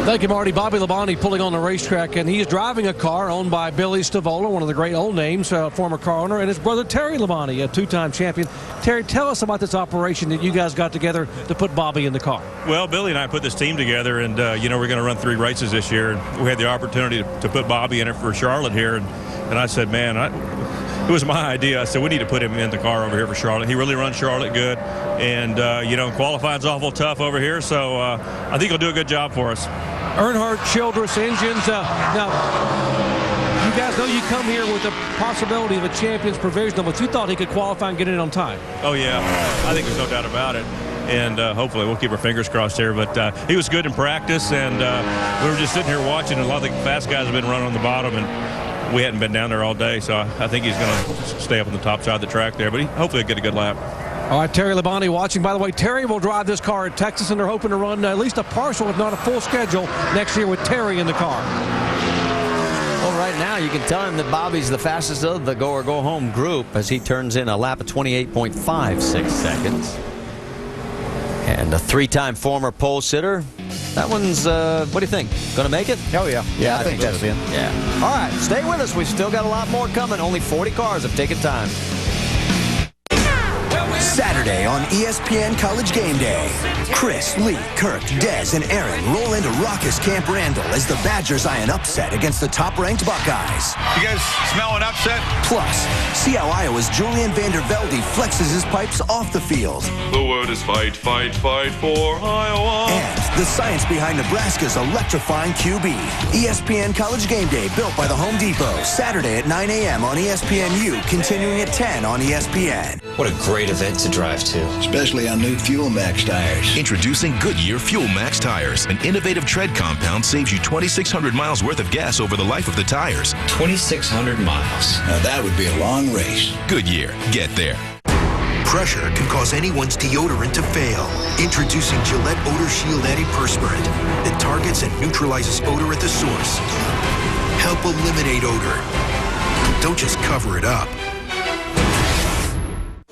Thank you, Marty. Bobby Labonte pulling on the racetrack, and he's driving a car owned by Billy Stavola, one of the great old names, former car owner, and his brother Terry Labonte, a 2-time champion. Terry, tell us about this operation that you guys got together to put Bobby in the car. Well, Billy and I put this team together, and we're going to run 3 races this year. And we had the opportunity to put Bobby in it for Charlotte here, and I said, man, it was my idea. I said, we need to put him in the car over here for Charlotte. He really runs Charlotte good. And, qualifying's awful tough over here. So I think he'll do a good job for us. Earnhardt, Childress engines. Now, you guys know you come here with the possibility of a champion's provisional, but you thought he could qualify and get in on time. Oh, yeah. I think there's no doubt about it. And hopefully we'll keep our fingers crossed here. But he was good in practice, and we were just sitting here watching. And a lot of the fast guys have been running on the bottom, and we hadn't been down there all day. So I think he's going to stay up on the top side of the track there. But hopefully he'll get a good lap. All right, Terry Labonte watching. By the way, Terry will drive this car at Texas, and they're hoping to run at least a partial, if not a full schedule, next year with Terry in the car. Well, right now you can tell him that Bobby's the fastest of the go or go home group as he turns in a lap of 28.56 seconds. And a three-time former pole sitter. That one's, what do you think? Going to make it? Oh, yeah. Yeah, I think that's in. Yeah. All right, stay with us. We've still got a lot more coming. Only 40 cars have taken time. Saturday on ESPN College Game Day. Chris, Lee, Kirk, Dez, and Aaron roll into raucous Camp Randall as the Badgers eye an upset against the top-ranked Buckeyes. You guys smell an upset? Plus, see how Iowa's Julian Vandervelde flexes his pipes off the field. The word is fight, fight, fight for Iowa. And the science behind Nebraska's electrifying QB. ESPN College Game Day, built by the Home Depot. Saturday at 9 a.m. on ESPNU, continuing at 10 on ESPN. What a great event to drive to. Especially on new Fuel Max tires. Introducing Goodyear Fuel Max tires. An innovative tread compound saves you 2,600 miles worth of gas over the life of the tires. 2,600 miles. Now that would be a long race. Goodyear. Get there. Pressure can cause anyone's deodorant to fail. Introducing Gillette Odor Shield Antiperspirant that targets and neutralizes odor at the source. Help eliminate odor. Don't just cover it up.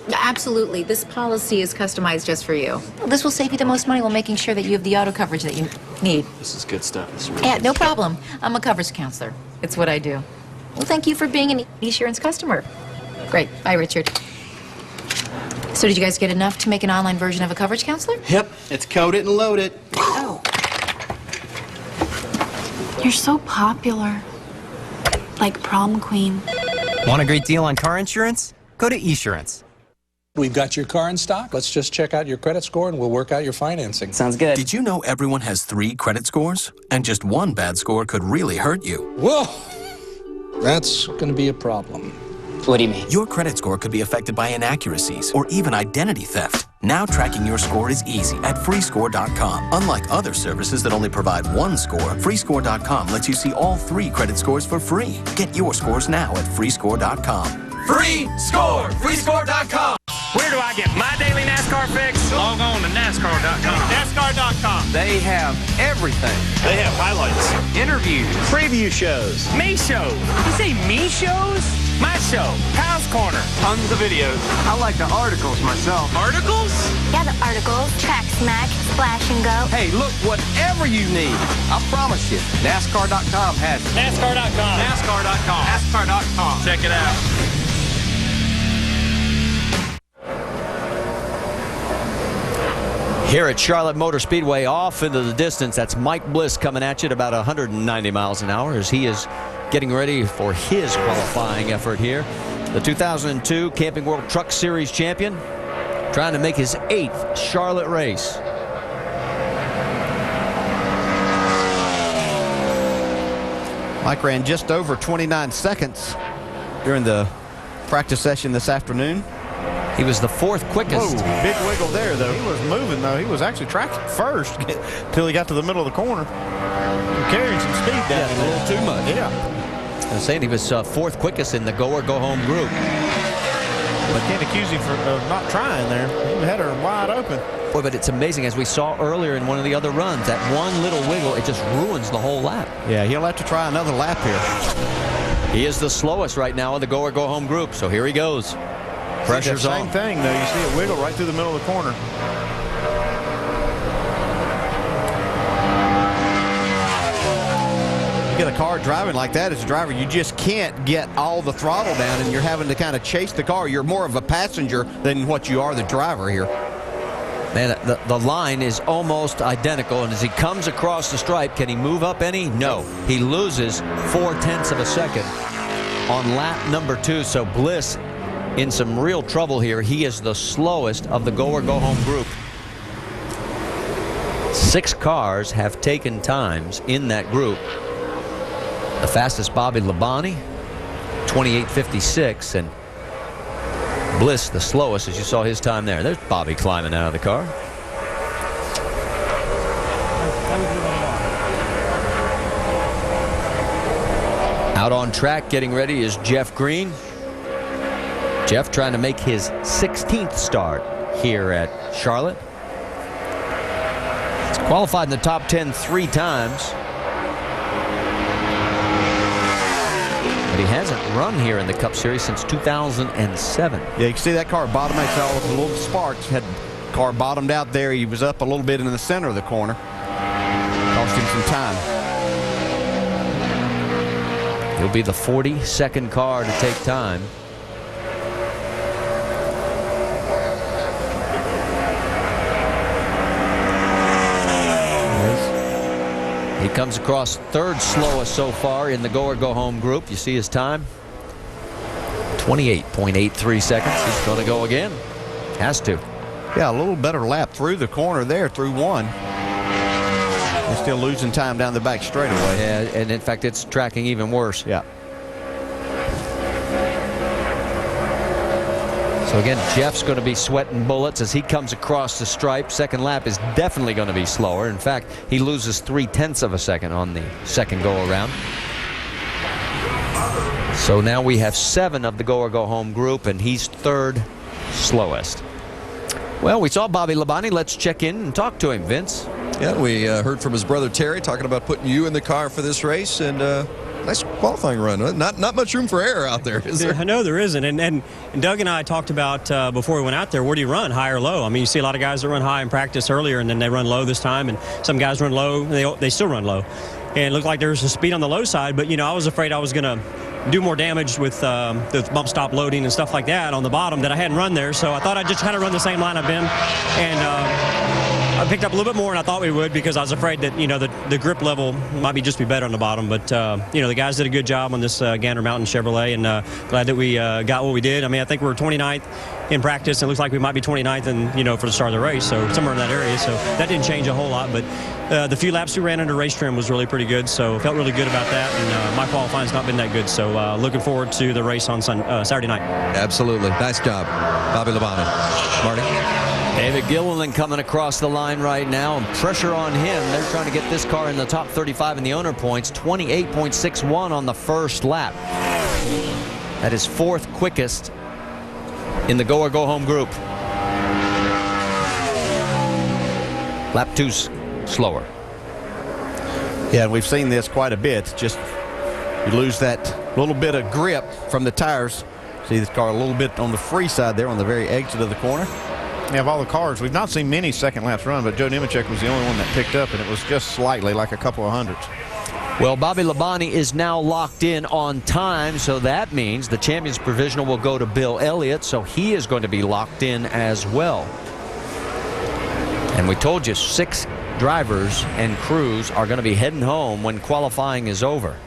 Absolutely. This policy is customized just for you. This will save you the most money while making sure that you have the auto coverage that you need. This is good stuff. This is really Yeah, no problem. I'm a coverage counselor. It's what I do. Well, thank you for being an Esurance customer. Great. Bye, Richard. So did you guys get enough to make an online version of a coverage counselor? Yep. It's coded and loaded. Oh. You're so popular. Like prom queen. Want a great deal on car insurance? Go to Esurance. We've got your car in stock. Let's just check out your credit score and we'll work out your financing. Sounds good. Did you know everyone has 3 credit scores? And just one bad score could really hurt you. Whoa! That's going to be a problem. What do you mean? Your credit score could be affected by inaccuracies or even identity theft. Now tracking your score is easy at freescore.com. Unlike other services that only provide one score, freescore.com lets you see all 3 credit scores for free. Get your scores now at freescore.com. Free score! Freescore.com! Where do I get my daily NASCAR fix? Log on to NASCAR.com. NASCAR.com. They have everything. They have highlights, Interviews, preview shows, me shows. You say me shows? My show, Kyle's Corner. tons of videos. I like the articles myself. Articles? Yeah, the articles, track smack, splash and go. Hey, look, whatever you need, I promise you, NASCAR.com has it. NASCAR.com. NASCAR.com. NASCAR.com. Check it out. Here at Charlotte Motor Speedway, off into the distance, that's Mike Bliss coming at you at about 190 miles an hour as he is getting ready for his qualifying effort here. The 2002 Camping World Truck Series champion, trying to make his 8th Charlotte race. Mike ran just over 29 seconds during the practice session this afternoon. He was the 4th quickest. Whoa, big wiggle there, though. He was moving, though. He was actually tracking first until he got to the middle of the corner. Carrying some speed down. Yeah, a little too much. Yeah. I'm saying he was 4th quickest in the go or go home group. But can't accuse him of not trying there. He had her wide open. Boy, but it's amazing, as we saw earlier in one of the other runs, that one little wiggle, it just ruins the whole lap. Yeah, he'll have to try another lap here. He is the slowest right now in the go or go home group, so here he goes. Pressure's on. Same thing, though. You see it wiggle right through the middle of the corner. You get a car driving like that as a driver, you just can't get all the throttle down, and you're having to kind of chase the car. You're more of a passenger than what you are the driver here. Man, the line is almost identical, and as he comes across the stripe, can he move up any? No. He loses 0.4 of a second. on lap number 2. So Bliss in some real trouble here. He is the slowest of the go-or-go-home group. 6 cars have taken times in that group. The fastest, Bobby Labonte, 28.56, and Bliss the slowest, as you saw his time there. There's Bobby climbing out of the car. Out on track getting ready is Jeff Green. Jeff trying to make his 16th start here at Charlotte. He's qualified in the top 10 3 times. But he hasn't run here in the Cup Series since 2007. Yeah, you can see that car bottom. I saw a little sparks. Had car bottomed out there. He was up a little bit in the center of the corner. Cost him some time. He'll be the 42nd car to take time. He comes across 3rd slowest so far in the go-or-go-home group. You see his time? 28.83 seconds. He's going to go again. Has to. Yeah, a little better lap through the corner there, through 1. They're still losing time down the back straightaway. Yeah, and in fact, it's tracking even worse. Yeah. So again, Jeff's going to be sweating bullets as he comes across the stripe. Second lap is definitely going to be slower. In fact, he loses 0.3 of a second on the second go-around. So now we have 7 of the go-or-go-home group, and he's 3rd slowest. Well, we saw Bobby Labonte. Let's check in and talk to him, Vince. Yeah, we heard from his brother Terry talking about putting you in the car for this race, and nice qualifying run. Not much room for error out there, is there? I know there isn't. And Doug and I talked about before we went out there, where do you run, high or low? I mean, you see a lot of guys that run high in practice earlier, and then they run low this time, and some guys run low, they still run low. And it looked like there was some speed on the low side, but, I was afraid I was going to do more damage with the bump stop loading and stuff like that on the bottom that I hadn't run there. So I thought I'd just kind of run the same line I've been. And I picked up a little bit more than I thought we would, because I was afraid that, the grip level might just be better on the bottom. But, the guys did a good job on this Gander Mountain Chevrolet, and glad that we got what we did. I mean, I think we're 29th in practice. It looks like we might be 29th for the start of the race, so somewhere in that area. So that didn't change a whole lot. But the few laps we ran under race trim was really pretty good, so felt really good about that. And my qualifying's not been that good, so looking forward to the race on Saturday night. Absolutely. Nice job, Bobby Labonte. Marty? David Gilliland coming across the line right now, and pressure on him. They're trying to get this car in the top 35 in the owner points. 28.61 on the first lap. That is 4th quickest in the go-or-go-home group. Lap 2's slower. Yeah, and we've seen this quite a bit. Just you lose that little bit of grip from the tires. See this car a little bit on the free side there on the very exit of the corner. Yeah, of all the cars, we've not seen many second laps run, but Joe Nemechek was the only one that picked up, and it was just slightly, like a couple of hundredths. Well, Bobby Labonte is now locked in on time, so that means the Champions Provisional will go to Bill Elliott, so he is going to be locked in as well. And we told you 6 drivers and crews are going to be heading home when qualifying is over.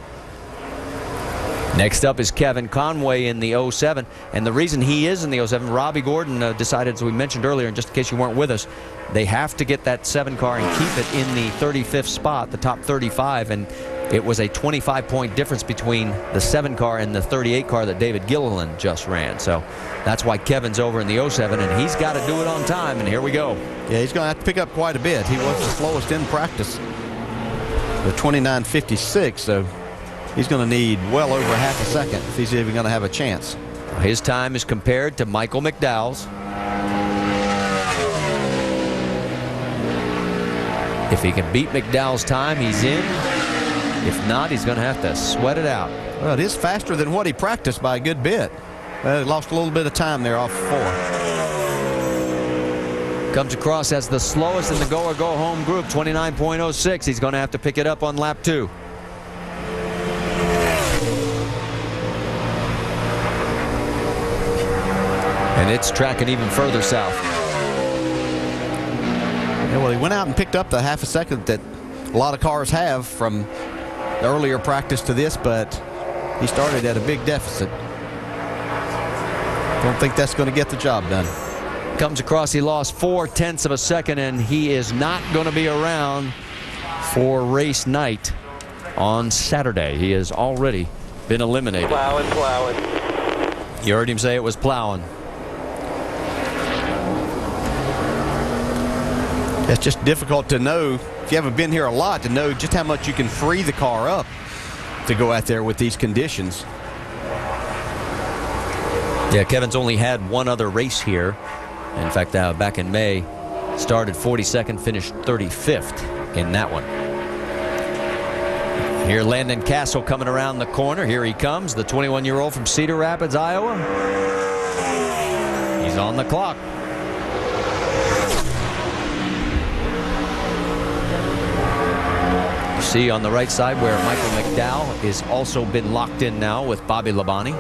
Next up is Kevin Conway in the 07, and the reason he is in the 07, Robbie Gordon decided, as we mentioned earlier, and just in case you weren't with us, they have to get that 7 car and keep it in the 35th spot, the top 35, and it was a 25-point difference between the 7 car and the 38 car that David Gilliland just ran. So that's why Kevin's over in the 07, and he's got to do it on time, and here we go. Yeah, he's going to have to pick up quite a bit. He was the slowest in practice, the 29.56, so he's going to need well over half a second if he's even going to have a chance. His time is compared to Michael McDowell's. If he can beat McDowell's time, he's in. If not, he's going to have to sweat it out. Well, it is faster than what he practiced by a good bit. Lost a little bit of time there off 4. Comes across as the slowest in the go-or-go-home group, 29.06. He's going to have to pick it up on lap 2. And it's tracking even further south. Yeah, well, he went out and picked up the half a second that a lot of cars have from the earlier practice to this, but He started at a big deficit. Don't think that's going to get the job done. Comes across, he lost 0.4 of a second, and he is not going to be around for race night on Saturday. He has already been eliminated. Plowing. You heard him say it was plowing. It's just difficult to know, if you haven't been here a lot, to know just how much you can free the car up to go out there with these conditions. Yeah, Kevin's only had one other race here. In fact, back in May, started 42nd, finished 35th in that one. Here, Landon Castle coming around the corner. Here he comes, the 21-year-old from Cedar Rapids, Iowa. He's on the clock. You see on the right side where Michael McDowell is also been locked in now with Bobby Labonte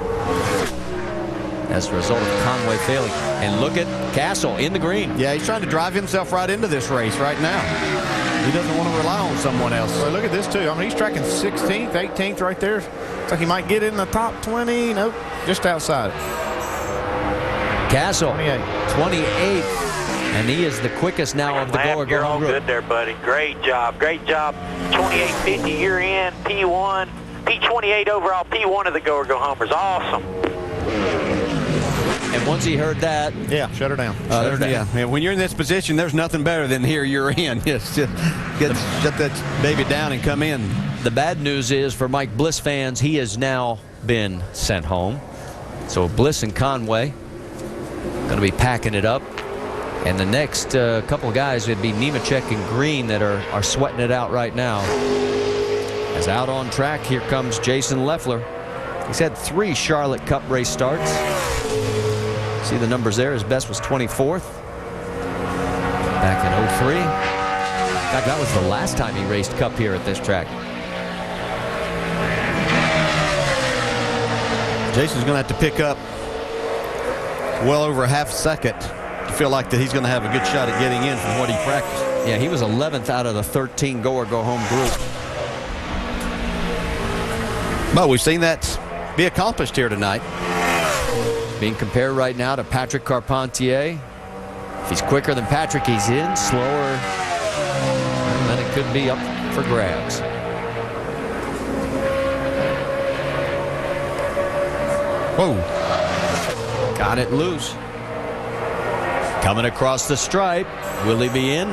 as a result of Conway failing. And look at Castle in the green. Yeah, he's trying to drive himself right into this race right now. He doesn't want to rely on someone else. Well, look at this, too. I mean, he's tracking 16th, 18th right there. It's like he might get in the top 20. Nope, just outside it. Castle, 28th. And he is the quickest now of the You're all group. good there, buddy. Great job. 28.50 year in, P1, P28 overall, P1 of the go-or-go-homers. Awesome. And once he heard that, yeah, shut her down. Yeah, when you're in this position, there's nothing better than here you're in. Just shut that baby down and come in. The bad news is for Mike Bliss fans, he has now been sent home. So Bliss and Conway going to be packing it up. And the next couple of guys would be Nemechek and Green that are sweating it out right now. As out on track, here comes Jason Leffler. He's had 3 Charlotte Cup race starts. See the numbers there. His best was 24th back in 03. In fact, that was the last time he raced Cup here at this track. Jason's going to have to pick up well over a half second to feel like that he's going to have a good shot at getting in from what he practiced. Yeah, he was 11th out of the 13 go-or-go-home group. But we've seen that be accomplished here tonight. Being compared right now to Patrick Carpentier. If he's quicker than Patrick, he's in. Slower, then it could be up for grabs. Whoa. Got it loose. Coming across the stripe. Will he be in?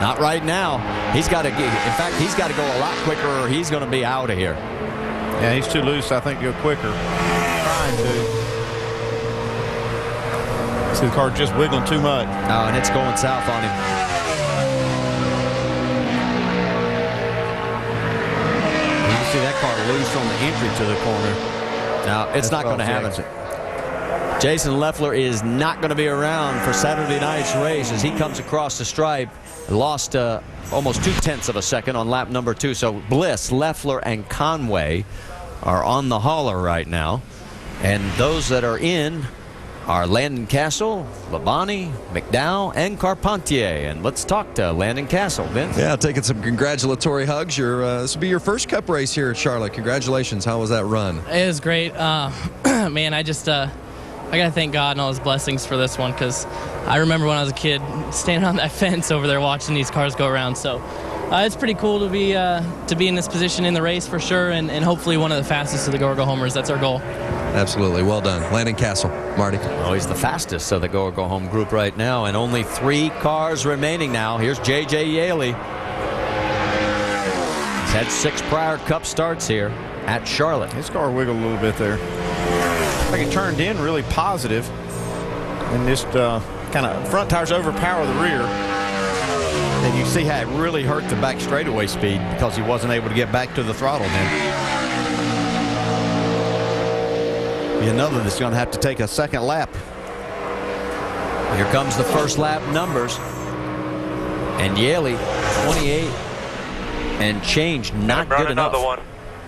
Not right now. He's got to get, in fact, he's got to go a lot quicker or he's going to be out of here. Yeah, he's too loose, I think, to go quicker. Trying to. See the car just wiggling too much. Oh, and it's going south on him. You can see that car loose on the entry to the corner. No, it's not going to happen. Jason Leffler is not going to be around for Saturday night's race as he comes across the stripe. Lost almost 0.2 of a second on lap number 2. So Bliss, Leffler, and Conway are on the hauler right now. And those that are in are Landon Castle, Labonte, McDowell, and Carpentier. And let's talk to Landon Castle, Vince. Yeah, taking some congratulatory hugs. This will be your first Cup race here at Charlotte. Congratulations. How was that run? It was great. Man, I got to thank God and all his blessings for this one, because I remember when I was a kid standing on that fence over there watching these cars go around. So it's pretty cool to be in this position in the race for sure, and hopefully one of the fastest of the go-or-go-homers. That's our goal. Absolutely. Well done. Landon Castle. Marty. Oh, he's the fastest of the go-or-go-home group right now, and only 3 cars remaining now. Here's J.J. Yaley. He's had 6 prior Cup starts here at Charlotte. His car wiggled a little bit there. Like it turned in really positive, and just kind of front tires overpower the rear. And you see how it really hurt the back straightaway speed because he wasn't able to get back to the throttle then. Be another that's going to have to take a second lap. Here comes the first lap numbers. And Yaley, 28 and change, not good enough. Another one.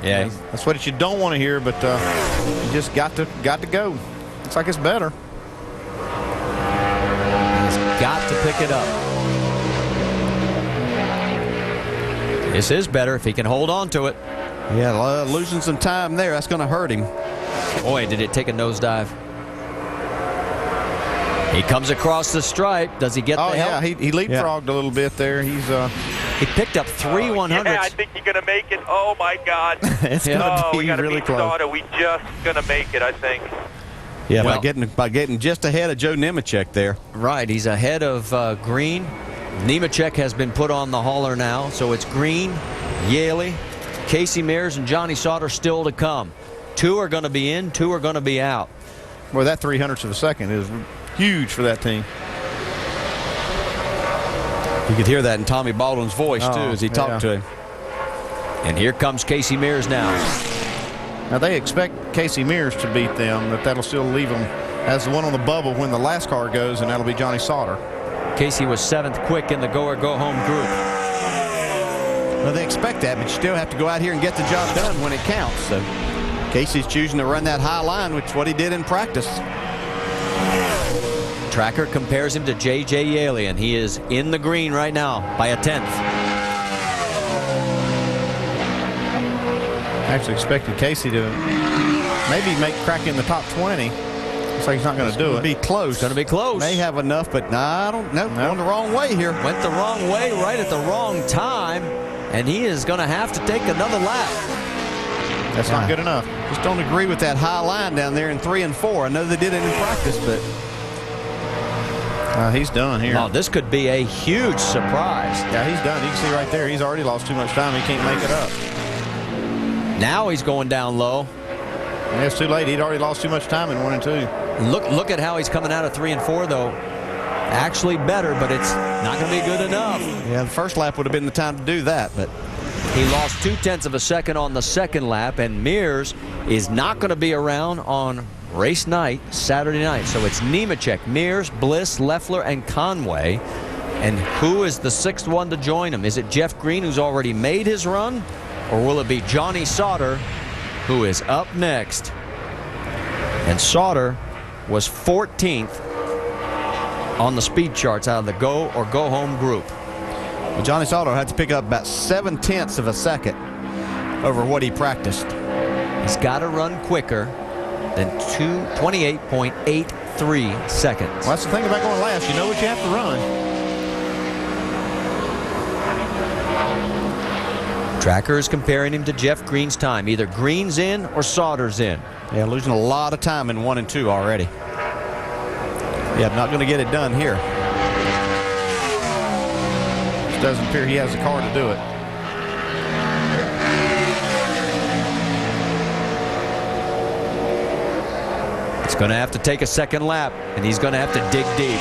Yeah, that's what you don't want to hear, but you just got to go. Looks like it's better. He's got to pick it up. This is better if he can hold on to it. Yeah, losing some time there. That's going to hurt him. Boy, did it take a nosedive. He comes across the stripe. Does he get the help? Yeah, he leapfrogged a little bit there. He picked up 3 100s. Yeah, I think he's going to make it. Oh, my God. It's going to be we got to really beat close. Sauter. We just going to make it, I think. Yeah, by getting just ahead of Joe Nemechek there. Right, he's ahead of Green. Nemechek has been put on the hauler now, so it's Green, Yaley, Casey Mears, and Johnny Sauter still to come. 2 are going to be in, 2 are going to be out. Well, that 300th of a second is huge for that team. You could hear that in Tommy Baldwin's voice, too, as he talked to him. And here comes Casey Mears now. Now, they expect Casey Mears to beat them, but that'll still leave them as the one on the bubble when the last car goes, and that'll be Johnny Sauter. Casey was 7th quick in the go-or-go-home group. Well, they expect that, but you still have to go out here and get the job done when it counts. So Casey's choosing to run that high line, which is what he did in practice. Tracker compares him to J.J. Yaley, and he is in the green right now by a 10th. I actually expected Casey to maybe crack in the top 20. Looks like he's not going to do it. Be close. Going to be close. May have enough, but I don't know. Going the wrong way here. Went the wrong way right at the wrong time, and he is going to have to take another lap. That's not good enough. Just don't agree with that high line down there in 3 and 4. I know they did it in practice, but he's done here. Oh, this could be a huge surprise. Yeah, he's done. You can see right there, he's already lost too much time. He can't make it up. Now he's going down low. Yeah, it's too late. He'd already lost too much time in 1 and 2. Look at how he's coming out of 3 and 4, though. Actually better, but it's not going to be good enough. Yeah, the first lap would have been the time to do that, but he lost 0.2 of a second on the second lap, and Mears is not going to be around on race night, Saturday night. So it's Nemechek, Mears, Bliss, Leffler, and Conway. And who is the 6th one to join him? Is it Jeff Green, who's already made his run? Or will it be Johnny Sauter, who is up next? And Sauter was 14th on the speed charts out of the go or go home group. Well, Johnny Sauter had to pick up about 0.7 of a second over what he practiced. He's got to run quicker than 28.83 seconds. Well, that's the thing about going last. You know what you have to run. Tracker is comparing him to Jeff Green's time. Either Green's in or Sauter's in. Yeah, losing a lot of time in 1 and 2 already. Yeah, not going to get it done here. It doesn't appear he has the car to do it. He's going to have to take a second lap, and he's going to have to dig deep.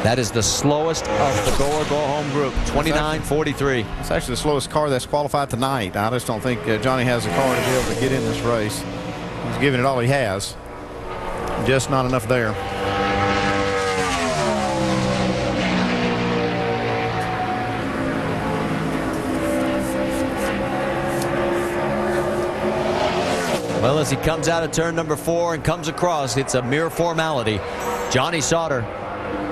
That is the slowest of the go-or-go-home group, 29.43. It's actually the slowest car that's qualified tonight. I just don't think Johnny has the car to be able to get in this race. He's giving it all he has. Just not enough there. Well, as he comes out of turn number 4 and comes across, it's a mere formality. Johnny Sauter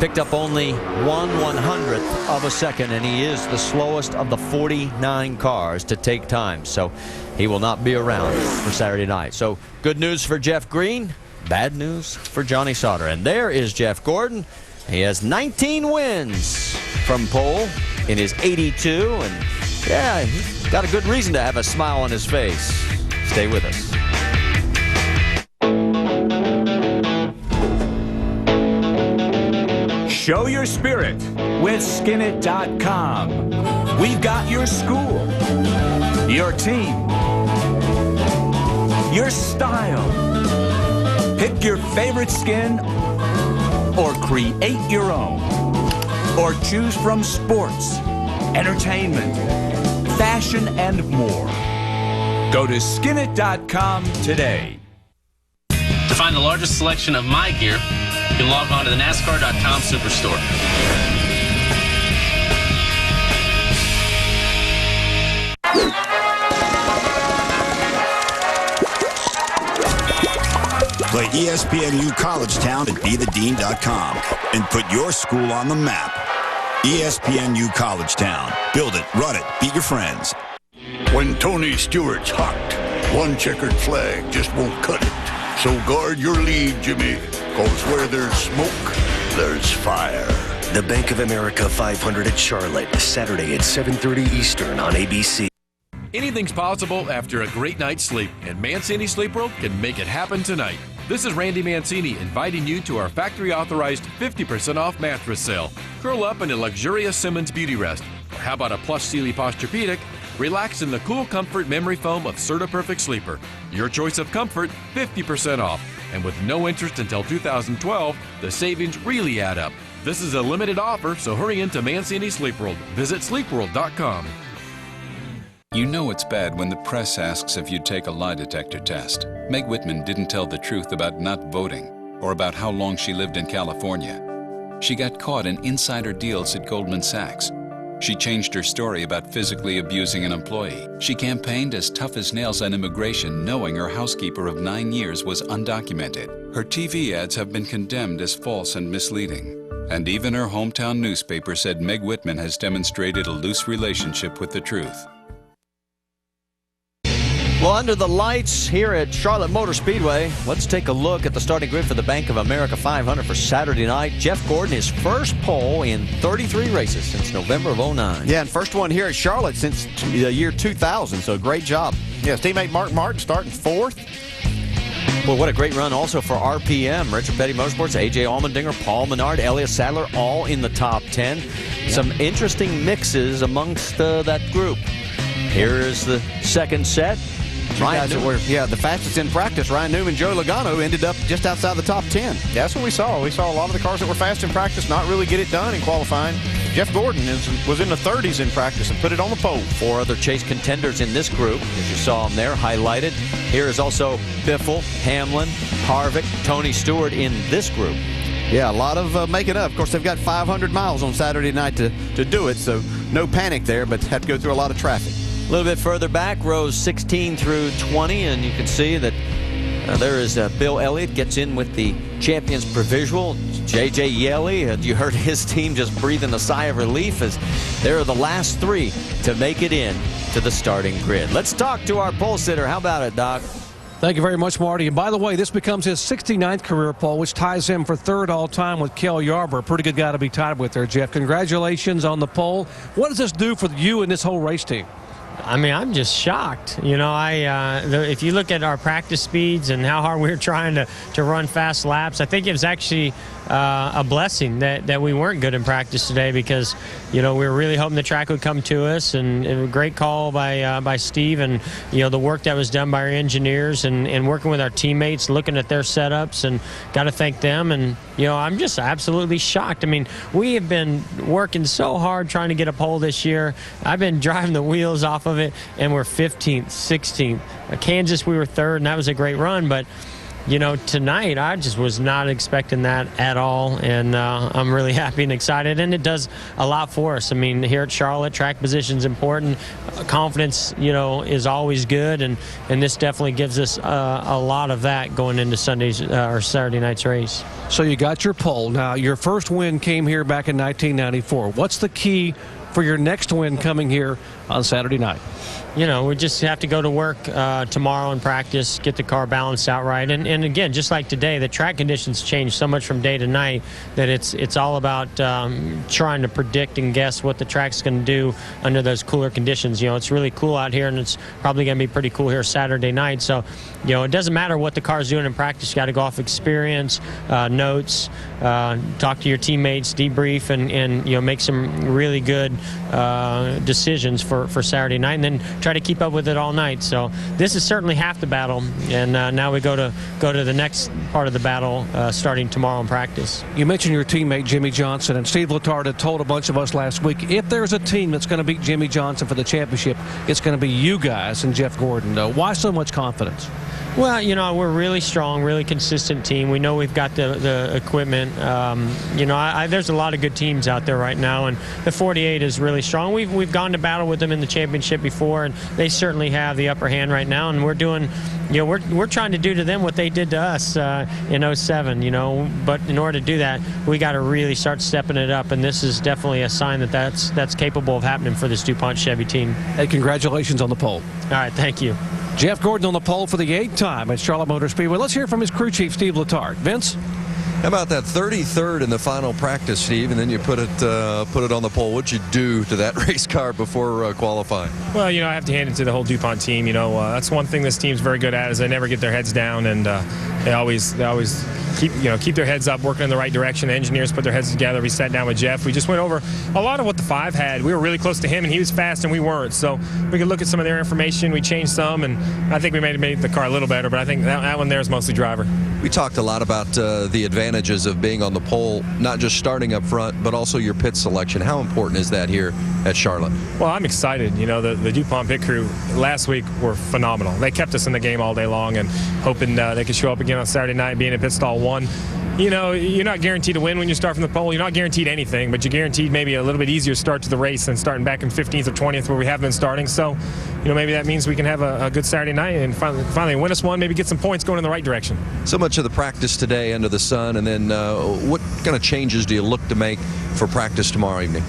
picked up only 1/100th of a second, and he is the slowest of the 49 cars to take time. So he will not be around for Saturday night. So good news for Jeff Green, bad news for Johnny Sauter. And there is Jeff Gordon. He has 19 wins from pole in his 82, and yeah, he's got a good reason to have a smile on his face. Stay with us. Show your spirit with Skinit.com. We've got your school, your team, your style. Pick your favorite skin or create your own. Or choose from sports, entertainment, fashion, and more. Go to Skinit.com today. To find the largest selection of my gear, you can log on to the NASCAR.com Superstore. Play ESPNU College Town at BeTheDean.com and put your school on the map. ESPNU Collegetown. Build it, run it, beat your friends. When Tony Stewart's hot, one checkered flag just won't cut it. So guard your lead, Jimmy, because where there's smoke, there's fire. The Bank of America 500 at Charlotte, Saturday at 7:30 Eastern on ABC. Anything's possible after a great night's sleep, and Mancini Sleep World can make it happen tonight. This is Randy Mancini inviting you to our factory-authorized 50% off mattress sale. Curl up in a luxurious Simmons Beauty Rest. Or how about a plush Sealy Posturepedic? Relax in the cool comfort memory foam of Serta Perfect Sleeper. Your choice of comfort, 50% off. And with no interest until 2012, the savings really add up. This is a limited offer, so hurry into Mancini Sleep World. Visit sleepworld.com. You know it's bad when the press asks if you'd take a lie detector test. Meg Whitman didn't tell the truth about not voting or about how long she lived in California. She got caught in insider deals at Goldman Sachs. She changed her story about physically abusing an employee. She campaigned as tough as nails on immigration, knowing her housekeeper of 9 years was undocumented. Her TV ads have been condemned as false and misleading. And even her hometown newspaper said Meg Whitman has demonstrated a loose relationship with the truth. Well, under the lights here at Charlotte Motor Speedway, let's take a look at the starting grid for the Bank of America 500 for Saturday night. Jeff Gordon, his first pole in 33 races since November of 09. Yeah, and first one here at Charlotte since the year 2000, so great job. Yes, teammate Mark Martin starting fourth. Well, what a great run also for RPM. Richard Petty Motorsports, A.J. Allmendinger, Paul Menard, Elias Sadler, all in the top 10. Yeah. Some interesting mixes amongst that group. Here is the second set. Ryan Newman. The fastest in practice, Ryan Newman, Joe Logano ended up just outside the top 10. That's what we saw. We saw a lot of the cars that were fast in practice not really get it done in qualifying. Jeff Gordon was in the 30s in practice and put it on the pole. 4 other chase contenders in this group, as you saw them there highlighted. Here is also Biffle, Hamlin, Harvick, Tony Stewart in this group. Yeah, a lot of making up. Of course, they've got 500 miles on Saturday night to do it, so no panic there, but had to go through a lot of traffic. A little bit further back, rows 16 through 20, and you can see that there is Bill Elliott gets in with the Champions Provisional. J.J. Yeley, you heard his team just breathing a sigh of relief as they're the last 3 to make it in to the starting grid. Let's talk to our pole sitter. How about it, Doc? Thank you very much, Marty. And by the way, this becomes his 69th career pole, which ties him for 3rd all-time with Kel Yarber. A pretty good guy to be tied with there, Jeff. Congratulations on the pole. What does this do for you and this whole race team? I mean, I'm just shocked. You know, if you look at our practice speeds and how hard we were trying to run fast laps, I think it was actually a blessing that we weren't good in practice today because, you know, we were really hoping the track would come to us, and it was a great call by Steve and, you know, the work that was done by our engineers and working with our teammates, looking at their setups, and got to thank them. And, you know, I'm just absolutely shocked. I mean, we have been working so hard trying to get a pole this year. I've been driving the wheels off of it, and we're 15th, 16th. Kansas, we were 3rd, and that was a great run, but you know, tonight I just was not expecting that at all, and I'm really happy and excited, and it does a lot for us. I mean, here at Charlotte, track position's important. Confidence, you know, is always good, and this definitely gives us a lot of that going into Sunday's or Saturday night's race. So you got your pole. Now, your first win came here back in 1994. What's the key for your next win coming here on Saturday night? You know, we just have to go to work tomorrow and practice, get the car balanced out right. And again, just like today, the track conditions change so much from day to night that it's all about trying to predict and guess what the track's going to do under those cooler conditions. You know, it's really cool out here, and it's probably going to be pretty cool here Saturday night. So, you know, it doesn't matter what the car's doing in practice. You got to go off experience, notes, talk to your teammates, debrief, and you know, make some really good decisions for Saturday night, and then try to keep up with it all night. So this is certainly half the battle, and now we go to the next part of the battle starting tomorrow in practice. You mentioned your teammate Jimmy Johnson, and Steve Letarte had told a bunch of us last week, if there's a team that's going to beat Jimmy Johnson for the championship, it's going to be you guys and Jeff Gordon. Why so much confidence? Well, you know, we're a really strong, really consistent team. We know we've got the equipment. You know, there's a lot of good teams out there right now, and the 48 is really strong. We've gone to battle with them in the championship before, and they certainly have the upper hand right now. And we're doing, you know, we're trying to do to them what they did to us in 07. You know, but in order to do that, we got to really start stepping it up. And this is definitely a sign that that's capable of happening for this DuPont Chevy team. Hey, congratulations on the pole. All right, thank you. Jeff Gordon on the pole for the 8th time at Charlotte Motor Speedway. Let's hear from his crew chief, Steve Letarte. Vince? How about that 33rd in the final practice, Steve, and then you put it on the pole? What'd you do to that race car before qualifying? Well, you know, I have to hand it to the whole DuPont team. You know, that's one thing this team's very good at is they never get their heads down, and they always keep their heads up, working in the right direction. The engineers put their heads together. We sat down with Jeff. We just went over a lot of what the 5 had. We were really close to him, and he was fast, and we weren't. So we could look at some of their information. We changed some, and I think we made the car a little better. But I think that one there is mostly driver. We talked a lot about the advantages of being on the pole, not just starting up front, but also your pit selection. How important is that here at Charlotte? Well, I'm excited. You know, the DuPont pit crew last week were phenomenal. They kept us in the game all day long, and hoping they could show up again on Saturday night, being in pit stall 1. You know, you're not guaranteed to win when you start from the pole. You're not guaranteed anything, but you're guaranteed maybe a little bit easier start to the race than starting back in 15th or 20th where we have been starting. So, you know, maybe that means we can have a good Saturday night and finally win us one, maybe get some points going in the right direction. So much of the practice today under the sun, and then what kind of changes do you look to make for practice tomorrow evening?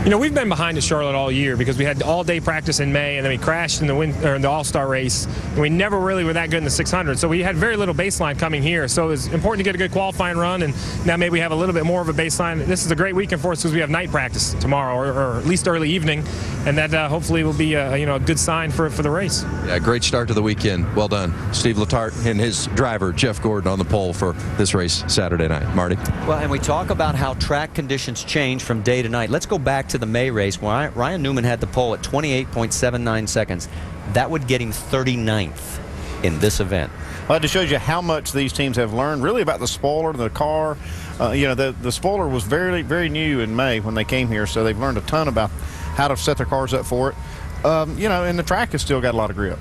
You know, we've been behind at Charlotte all year because we had all-day practice in May, and then we crashed in the All-Star race, and we never really were that good in the 600. So we had very little baseline coming here. So it was important to get a good qualifying run, and now maybe we have a little bit more of a baseline. This is a great weekend for us because we have night practice tomorrow, or at least early evening, and that hopefully will be a good sign for the race. Yeah, great start to the weekend. Well done. Steve Letarte and his driver, Jeff Gordon, on the pole for this race Saturday night. Marty? Well, and we talk about how track conditions change from day to night. Let's go back to the May race where Ryan Newman had the pole at 28.79 seconds. That would get him 39th in this event. Well, it just shows you how much these teams have learned really about the spoiler, the car. You know, the spoiler was very, very new in May when they came here, so they've learned a ton about how to set their cars up for it. You know, and the track has still got a lot of grip.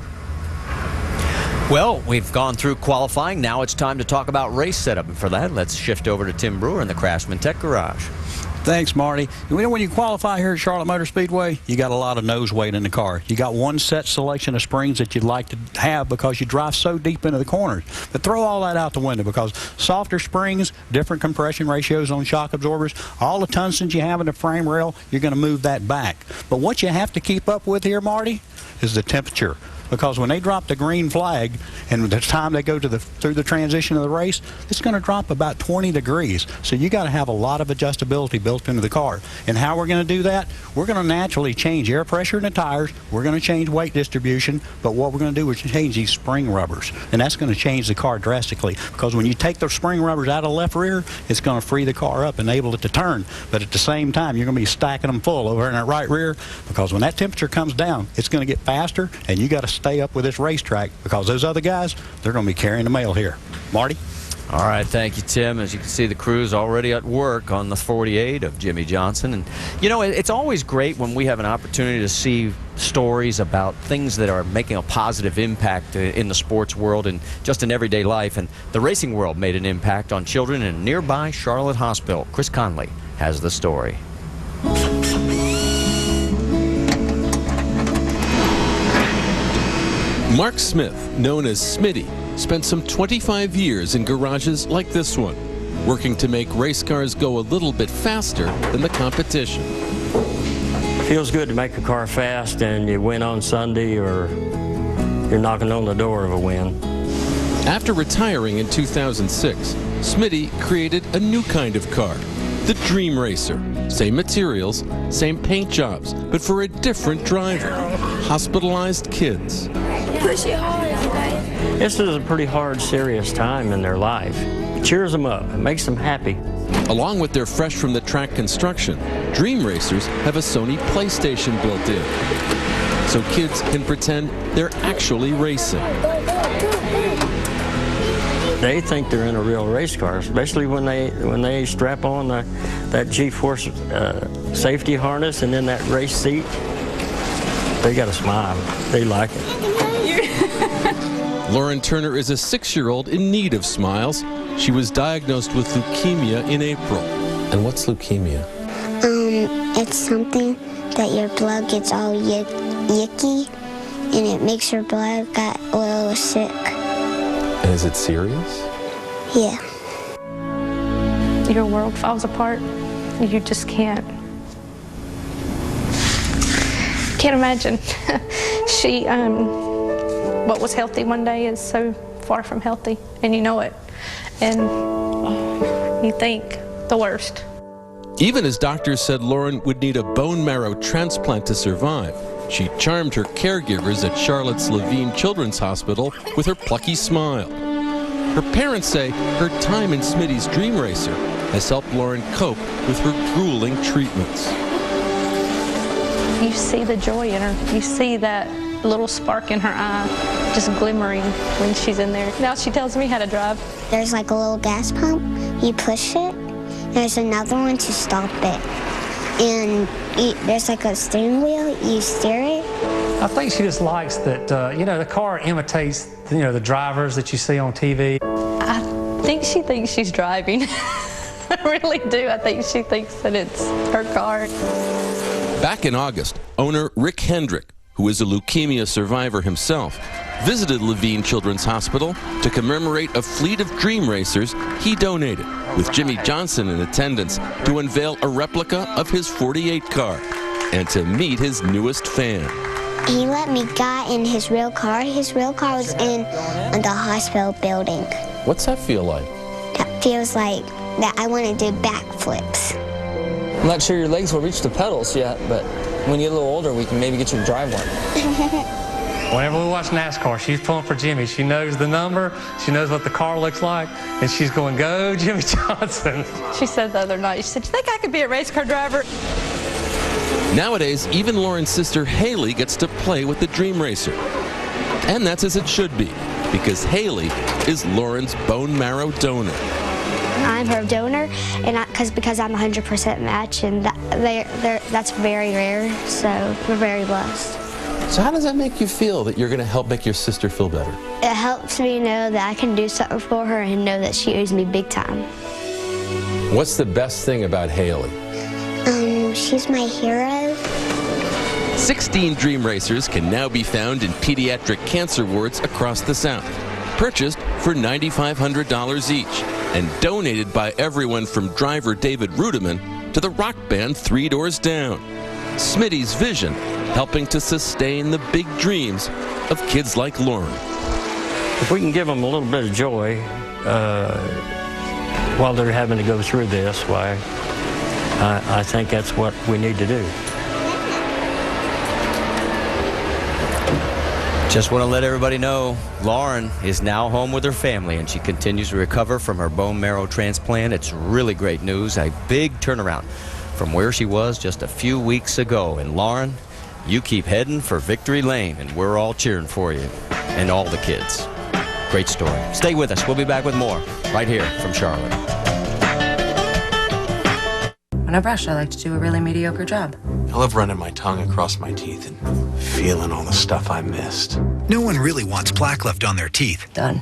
Well, we've gone through qualifying. Now it's time to talk about race setup. And for that, let's shift over to Tim Brewer in the Craftsman Tech Garage. Thanks, Marty. You know, when you qualify here at Charlotte Motor Speedway, you got a lot of nose weight in the car. You got one set selection of springs that you'd like to have because you drive so deep into the corners. But throw all that out the window because softer springs, different compression ratios on shock absorbers, all the tungstens you have in the frame rail, you're going to move that back. But what you have to keep up with here, Marty, is the temperature. Because when they drop the green flag and the time they go through the transition of the race, it's going to drop about 20 degrees. So you got to have a lot of adjustability built into the car. And how we're going to do that? We're going to naturally change air pressure in the tires. We're going to change weight distribution. But what we're going to do is change these spring rubbers. And that's going to change the car drastically. Because when you take those spring rubbers out of the left rear, it's going to free the car up and enable it to turn. But at the same time, you're going to be stacking them full over in that right rear. Because when that temperature comes down, it's going to get faster. And you got to stay up with this racetrack because those other guys, they're going to be carrying the mail here. Marty? All right, thank you, Tim. As you can see, the crew's already at work on the 48 of Jimmy Johnson. And, you know, it's always great when we have an opportunity to see stories about things that are making a positive impact in the sports world and just in everyday life. And the racing world made an impact on children in a nearby Charlotte hospital. Chris Conley has the story. Mark Smith, known as Smitty, spent some 25 years in garages like this one, working to make race cars go a little bit faster than the competition. Feels good to make a car fast and you win on Sunday or you're knocking on the door of a win. After retiring in 2006, Smitty created a new kind of car, the Dream Racer. Same materials, same paint jobs, but for a different driver, hospitalized kids. Push it hard, everybody. This is a pretty hard, serious time in their life. It cheers them up. It makes them happy. Along with their fresh-from-the-track construction, Dream Racers have a Sony PlayStation built in, so kids can pretend they're actually racing. They think they're in a real race car, especially when they strap on that G-force safety harness and then that race seat. They got a smile. They like it. Lauren Turner is a 6-year-old in need of smiles. She was diagnosed with leukemia in April. And what's leukemia? It's something that your blood gets all yicky, and it makes your blood get a little sick. And is it serious? Yeah. Your world falls apart. You just can't imagine. She, what was healthy one day is so far from healthy, and you know it. And you think the worst. Even as doctors said Lauren would need a bone marrow transplant to survive, she charmed her caregivers at Charlotte's Levine Children's Hospital with her plucky smile. Her parents say her time in Smitty's Dream Racer has helped Lauren cope with her grueling treatments. You see the joy in her. You see that little spark in her eye just glimmering when she's in there. Now she tells me how to drive. There's like a little gas pump. You push it. There's another one to stop it. And there's like a steering wheel. You steer it. I think she just likes that, the car imitates, the drivers that you see on TV. I think she thinks she's driving. I really do. I think she thinks that it's her car. Back in August, owner Rick Hendrick, who is a leukemia survivor himself, visited Levine Children's Hospital to commemorate a fleet of dream racers he donated, with Jimmy Johnson in attendance to unveil a replica of his 48 car and to meet his newest fan. He let me get in his real car. His real car was in the hospital building. What's that feel like? That feels like that I want to do backflips. I'm not sure your legs will reach the pedals yet, but when you get a little older, we can maybe get you to drive one. Whenever we watch NASCAR, she's pulling for Jimmy. She knows the number, she knows what the car looks like, and she's going, "Go, Jimmy Johnson." She said the other night, she said, "You think I could be a race car driver?" Nowadays, even Lauren's sister Haley gets to play with the Dream Racer. And that's as it should be, because Haley is Lauren's bone marrow donor. I'm her donor, and because I'm 100% match, and that's very rare, so we're very blessed. So how does that make you feel that you're going to help make your sister feel better? It helps me know that I can do something for her and know that she owes me big time. What's the best thing about Haley? She's my hero. 16 Dream Racers can now be found in pediatric cancer wards across the South, purchased for $9,500 each, and donated by everyone from driver David Rudiman to the rock band Three Doors Down. Smitty's vision, helping to sustain the big dreams of kids like Lauren. If we can give them a little bit of joy while they're having to go through this, why, I think that's what we need to do. Just want to let everybody know, Lauren is now home with her family, and she continues to recover from her bone marrow transplant. It's really great news, a big turnaround from where she was just a few weeks ago. And Lauren, you keep heading for victory lane, and we're all cheering for you and all the kids. Great story. Stay with us. We'll be back with more right here from Charlotte. When I brush, I like to do a really mediocre job. I love running my tongue across my teeth and feeling all the stuff I missed. No one really wants plaque left on their teeth. Done.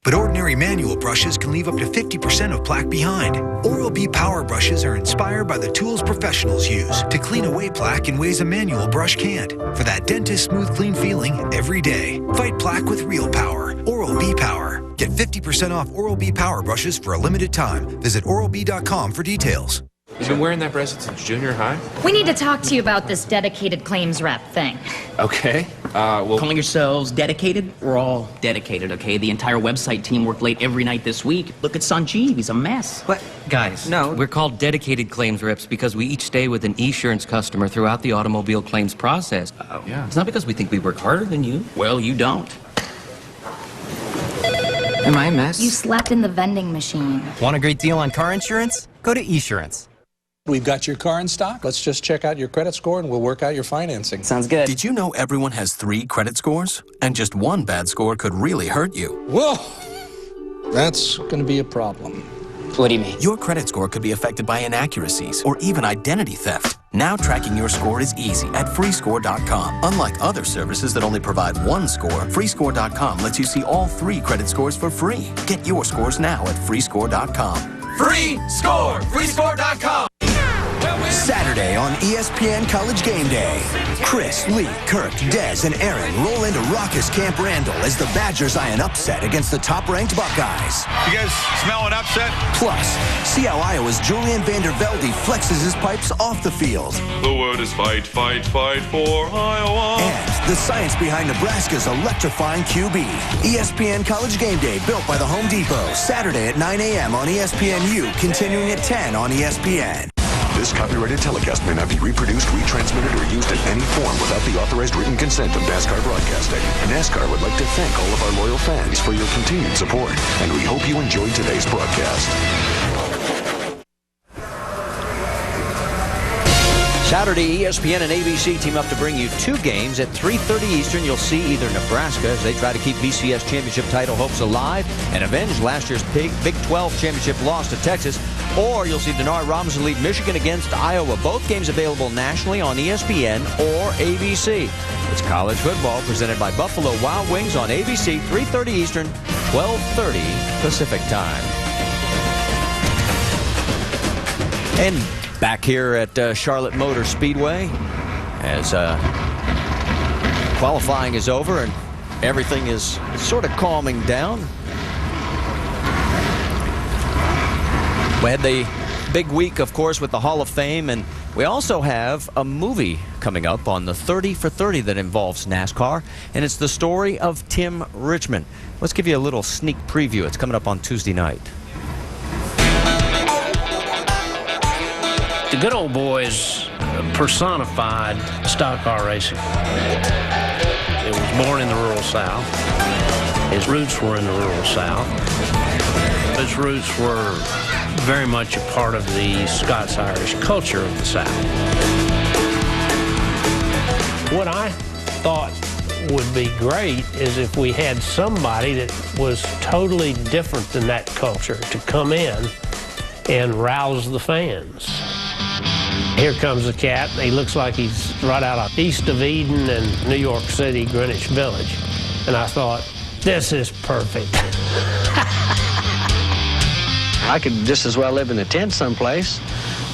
But ordinary manual brushes can leave up to 50% of plaque behind. Oral-B Power Brushes are inspired by the tools professionals use to clean away plaque in ways a manual brush can't. For that dentist smooth clean feeling every day. Fight plaque with real power. Oral-B Power. Get 50% off Oral-B Power Brushes for a limited time. Visit oralb.com for details. You've been wearing that bracelet since junior high? We need to talk to you about this dedicated claims rep thing. Okay. Well, calling yourselves dedicated? We're all dedicated, okay? The entire website team worked late every night this week. Look at Sanjeev, he's a mess. What? Guys, no. We're called dedicated claims reps because we each stay with an Esurance customer throughout the automobile claims process. Yeah. It's not because we think we work harder than you. Well, you don't. Am I a mess? You slept in the vending machine. Want a great deal on car insurance? Go to Esurance. We've got your car in stock. Let's just check out your credit score and we'll work out your financing. Sounds good. Did you know everyone has 3 credit scores? And just one bad score could really hurt you. Whoa! That's going to be a problem. What do you mean? Your credit score could be affected by inaccuracies or even identity theft. Now tracking your score is easy at freescore.com. Unlike other services that only provide one score, freescore.com lets you see all 3 credit scores for free. Get your scores now at freescore.com. Free score! Freescore.com! Saturday on ESPN College Game Day. Chris, Lee, Kirk, Dez, and Aaron roll into raucous Camp Randall as the Badgers eye an upset against the top-ranked Buckeyes. You guys smell an upset? Plus, see how Iowa's Julian Vandervelde flexes his pipes off the field. The word is fight, fight, fight for Iowa. And the science behind Nebraska's electrifying QB. ESPN College Game Day, built by the Home Depot. Saturday at 9 a.m. on ESPNU, continuing at 10 on ESPN. This copyrighted telecast may not be reproduced, retransmitted, or used in any form without the authorized written consent of NASCAR Broadcasting. NASCAR would like to thank all of our loyal fans for your continued support, and we hope you enjoyed today's broadcast. Saturday, ESPN and ABC team up to bring you 2 games at 3:30 Eastern. You'll see either Nebraska as they try to keep BCS championship title hopes alive and avenge last year's Big 12 championship loss to Texas, or you'll see Denard Robinson lead Michigan against Iowa. Both games available nationally on ESPN or ABC. It's college football presented by Buffalo Wild Wings on ABC, 3:30 Eastern, 12:30 Pacific time. And back here at Charlotte Motor Speedway as qualifying is over and everything is sort of calming down. We had the big week, of course, with the Hall of Fame, and we also have a movie coming up on the 30 for 30 that involves NASCAR, and it's the story of Tim Richmond. Let's give you a little sneak preview. It's coming up on Tuesday night. The good old boys personified stock car racing. It was born in the rural South. His roots were in the rural South. His roots were very much a part of the Scots-Irish culture of the South. What I thought would be great is if we had somebody that was totally different than that culture to come in and rouse the fans. Here comes the cat. He looks like he's right out of East of Eden and New York City, Greenwich Village. And I thought, this is perfect. I could just as well live in a tent someplace,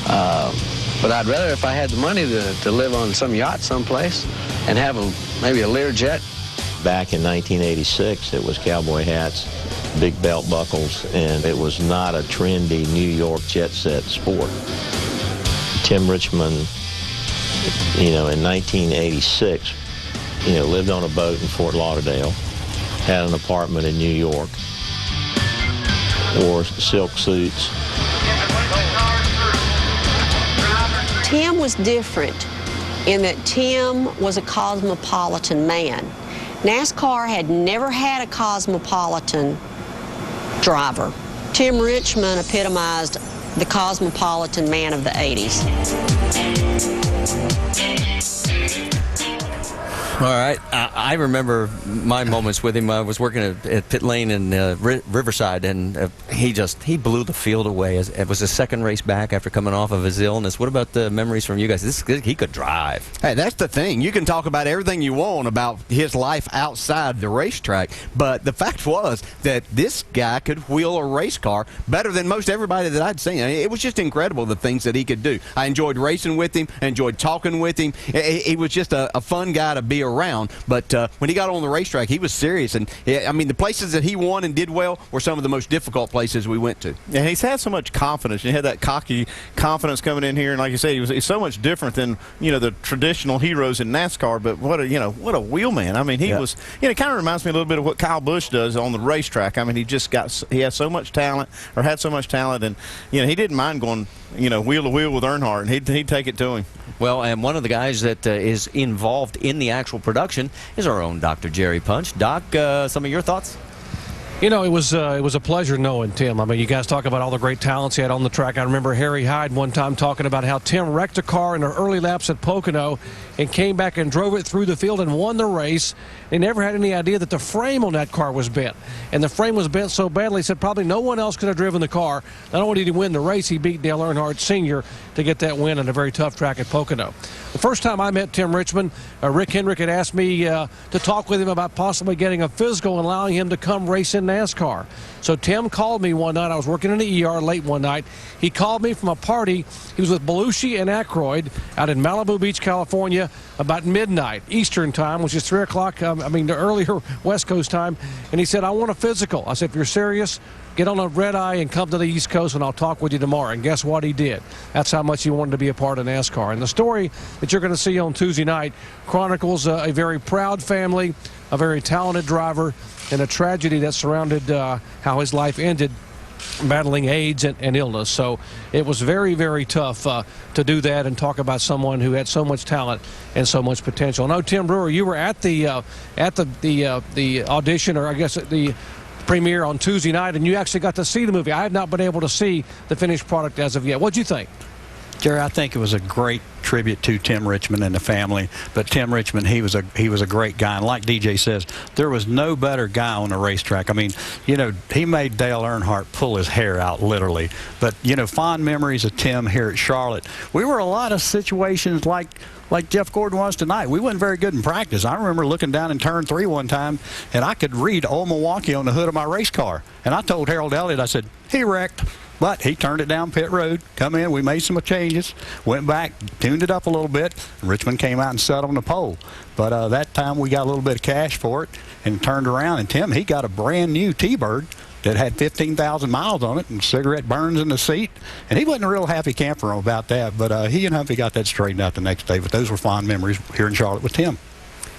but I'd rather if I had the money to live on some yacht someplace and have maybe a Learjet. Back in 1986, it was cowboy hats, big belt buckles, and it was not a trendy New York jet set sport. Tim Richmond, in 1986, lived on a boat in Fort Lauderdale, had an apartment in New York, wore silk suits. Tim was different in that Tim was a cosmopolitan man. NASCAR had never had a cosmopolitan driver. Tim Richmond epitomized the cosmopolitan man of the 80s. All right. I remember my moments with him. I was working at Pit Lane in Riverside, and he blew the field away. It was his second race back after coming off of his illness. What about the memories from you guys? He could drive. Hey, that's the thing. You can talk about everything you want about his life outside the racetrack, but the fact was that this guy could wheel a race car better than most everybody that I'd seen. I mean, it was just incredible the things that he could do. I enjoyed racing with him. I enjoyed talking with him. He was just a fun guy to be around, but when he got on the racetrack, he was serious. And I mean, the places that he won and did well were some of the most difficult places we went to. Yeah, he's had so much confidence. He had that cocky confidence coming in here, and like you said, he's so much different than the traditional heroes in NASCAR. But what a wheel man. I mean, he was. It kind of reminds me a little bit of what Kyle Busch does on the racetrack. I mean, he has so much talent, or had so much talent, and he didn't mind going wheel to wheel with Earnhardt, and he'd take it to him. Well, and one of the guys that is involved in the actual production is our own Dr. Jerry Punch. Doc, some of your thoughts? You know, it was a pleasure knowing Tim. I mean, you guys talk about all the great talents he had on the track. I remember Harry Hyde one time talking about how Tim wrecked a car in the early laps at Pocono and came back and drove it through the field and won the race. They never had any idea that the frame on that car was bent. And the frame was bent so badly, he said probably no one else could have driven the car. Not only did he win the race, he beat Dale Earnhardt Sr. to get that win on a very tough track at Pocono. The first time I met Tim Richmond, Rick Hendrick had asked me to talk with him about possibly getting a physical and allowing him to come race in NASCAR. So Tim called me one night. I was working in the ER late one night. He called me from a party. He was with Belushi and Aykroyd out in Malibu Beach, California, about midnight Eastern time, which is 3 o'clock, the earlier West Coast time. And he said, I want a physical. I said, if you're serious, get on a red eye and come to the East Coast, and I'll talk with you tomorrow. And guess what? He did. That's how much he wanted to be a part of NASCAR. And the story that you're going to see on Tuesday night chronicles a very proud family, a very talented driver, and a tragedy that surrounded how his life ended, battling AIDS and illness. So it was very, very tough to do that and talk about someone who had so much talent and so much potential. I know, Tim Brewer, you were at the audition, or I guess the premiere on Tuesday night, and you actually got to see the movie. I have not been able to see the finished product as of yet. What'd you think? Jerry, I think it was a great tribute to Tim Richmond and the family. But Tim Richmond, he was a great guy. And like DJ says, there was no better guy on the racetrack. I mean, you know, he made Dale Earnhardt pull his hair out, literally. But, you know, fond memories of Tim here at Charlotte. We were a lot of situations like Jeff Gordon was tonight. We wasn't very good in practice. I remember looking down in turn 3 one time, and I could read Old Milwaukee on the hood of my race car. And I told Harold Elliott, I said, he wrecked. But he turned it down pit road, come in, we made some changes, went back, tuned it up a little bit, and Richmond came out and sat on the pole. But that time we got a little bit of cash for it and turned around. And Tim, he got a brand new T-Bird that had 15,000 miles on it and cigarette burns in the seat. And he wasn't a real happy camper about that, but he and Humphrey got that straightened out the next day. But those were fond memories here in Charlotte with Tim.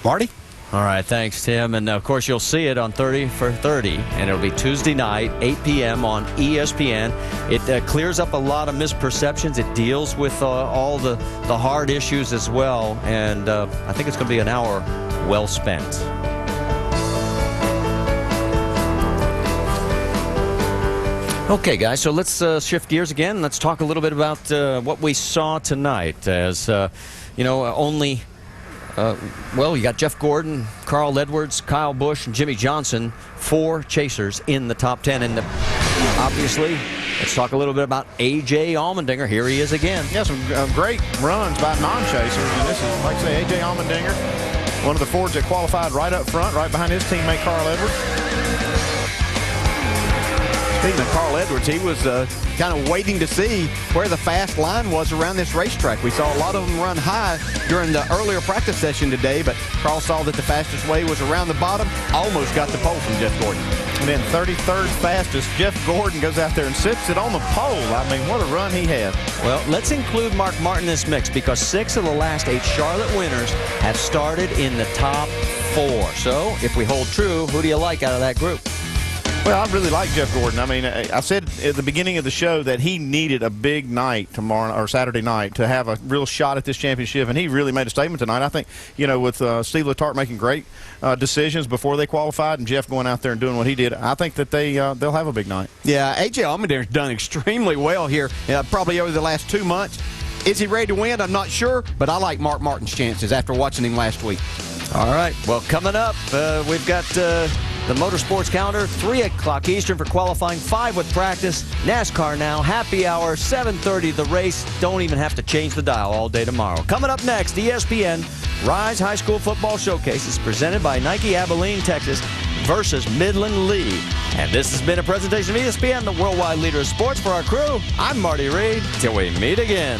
Marty? All right, thanks, Tim. And, of course, you'll see it on 30 for 30, and it'll be Tuesday night, 8 p.m. on ESPN. It clears up a lot of misperceptions. It deals with all the hard issues as well, and I think it's going to be an hour well spent. Okay, guys, so let's shift gears again. Let's talk a little bit about what we saw tonight. As, you got Jeff Gordon, Carl Edwards, Kyle Busch, and Jimmy Johnson, 4 chasers in the top 10. And obviously, let's talk a little bit about A.J. Allmendinger. Here he is again. Yeah, some great runs by non-chasers. And this is, like I say, A.J. Allmendinger, one of the Fords that qualified right up front, right behind his teammate Carl Edwards. Speaking of Carl Edwards, he was kind of waiting to see where the fast line was around this racetrack. We saw a lot of them run high during the earlier practice session today, but Carl saw that the fastest way was around the bottom, almost got the pole from Jeff Gordon. And then 33rd fastest, Jeff Gordon goes out there and sits it on the pole. I mean, what a run he had. Well, let's include Mark Martin in this mix because 6 of the last 8 Charlotte winners have started in the top 4. So, if we hold true, who do you like out of that group? Well, I really like Jeff Gordon. I mean, I said at the beginning of the show that he needed a big night tomorrow or Saturday night to have a real shot at this championship, and he really made a statement tonight. I think, you know, with Steve Letarte making great decisions before they qualified and Jeff going out there and doing what he did, I think that they'll have a big night. Yeah, A.J. Allmendinger's done extremely well here, probably over the last 2 months. Is he ready to win? I'm not sure, but I like Mark Martin's chances after watching him last week. All right, well, coming up, we've got the motorsports calendar, 3 o'clock Eastern for qualifying, 5 with practice. NASCAR now, happy hour, 7:30 the race. Don't even have to change the dial all day tomorrow. Coming up next, ESPN Rise High School Football Showcase is presented by Nike Abilene, Texas versus Midland Lee. And this has been a presentation of ESPN, the worldwide leader of sports. For our crew, I'm Marty Reed. Till we meet again.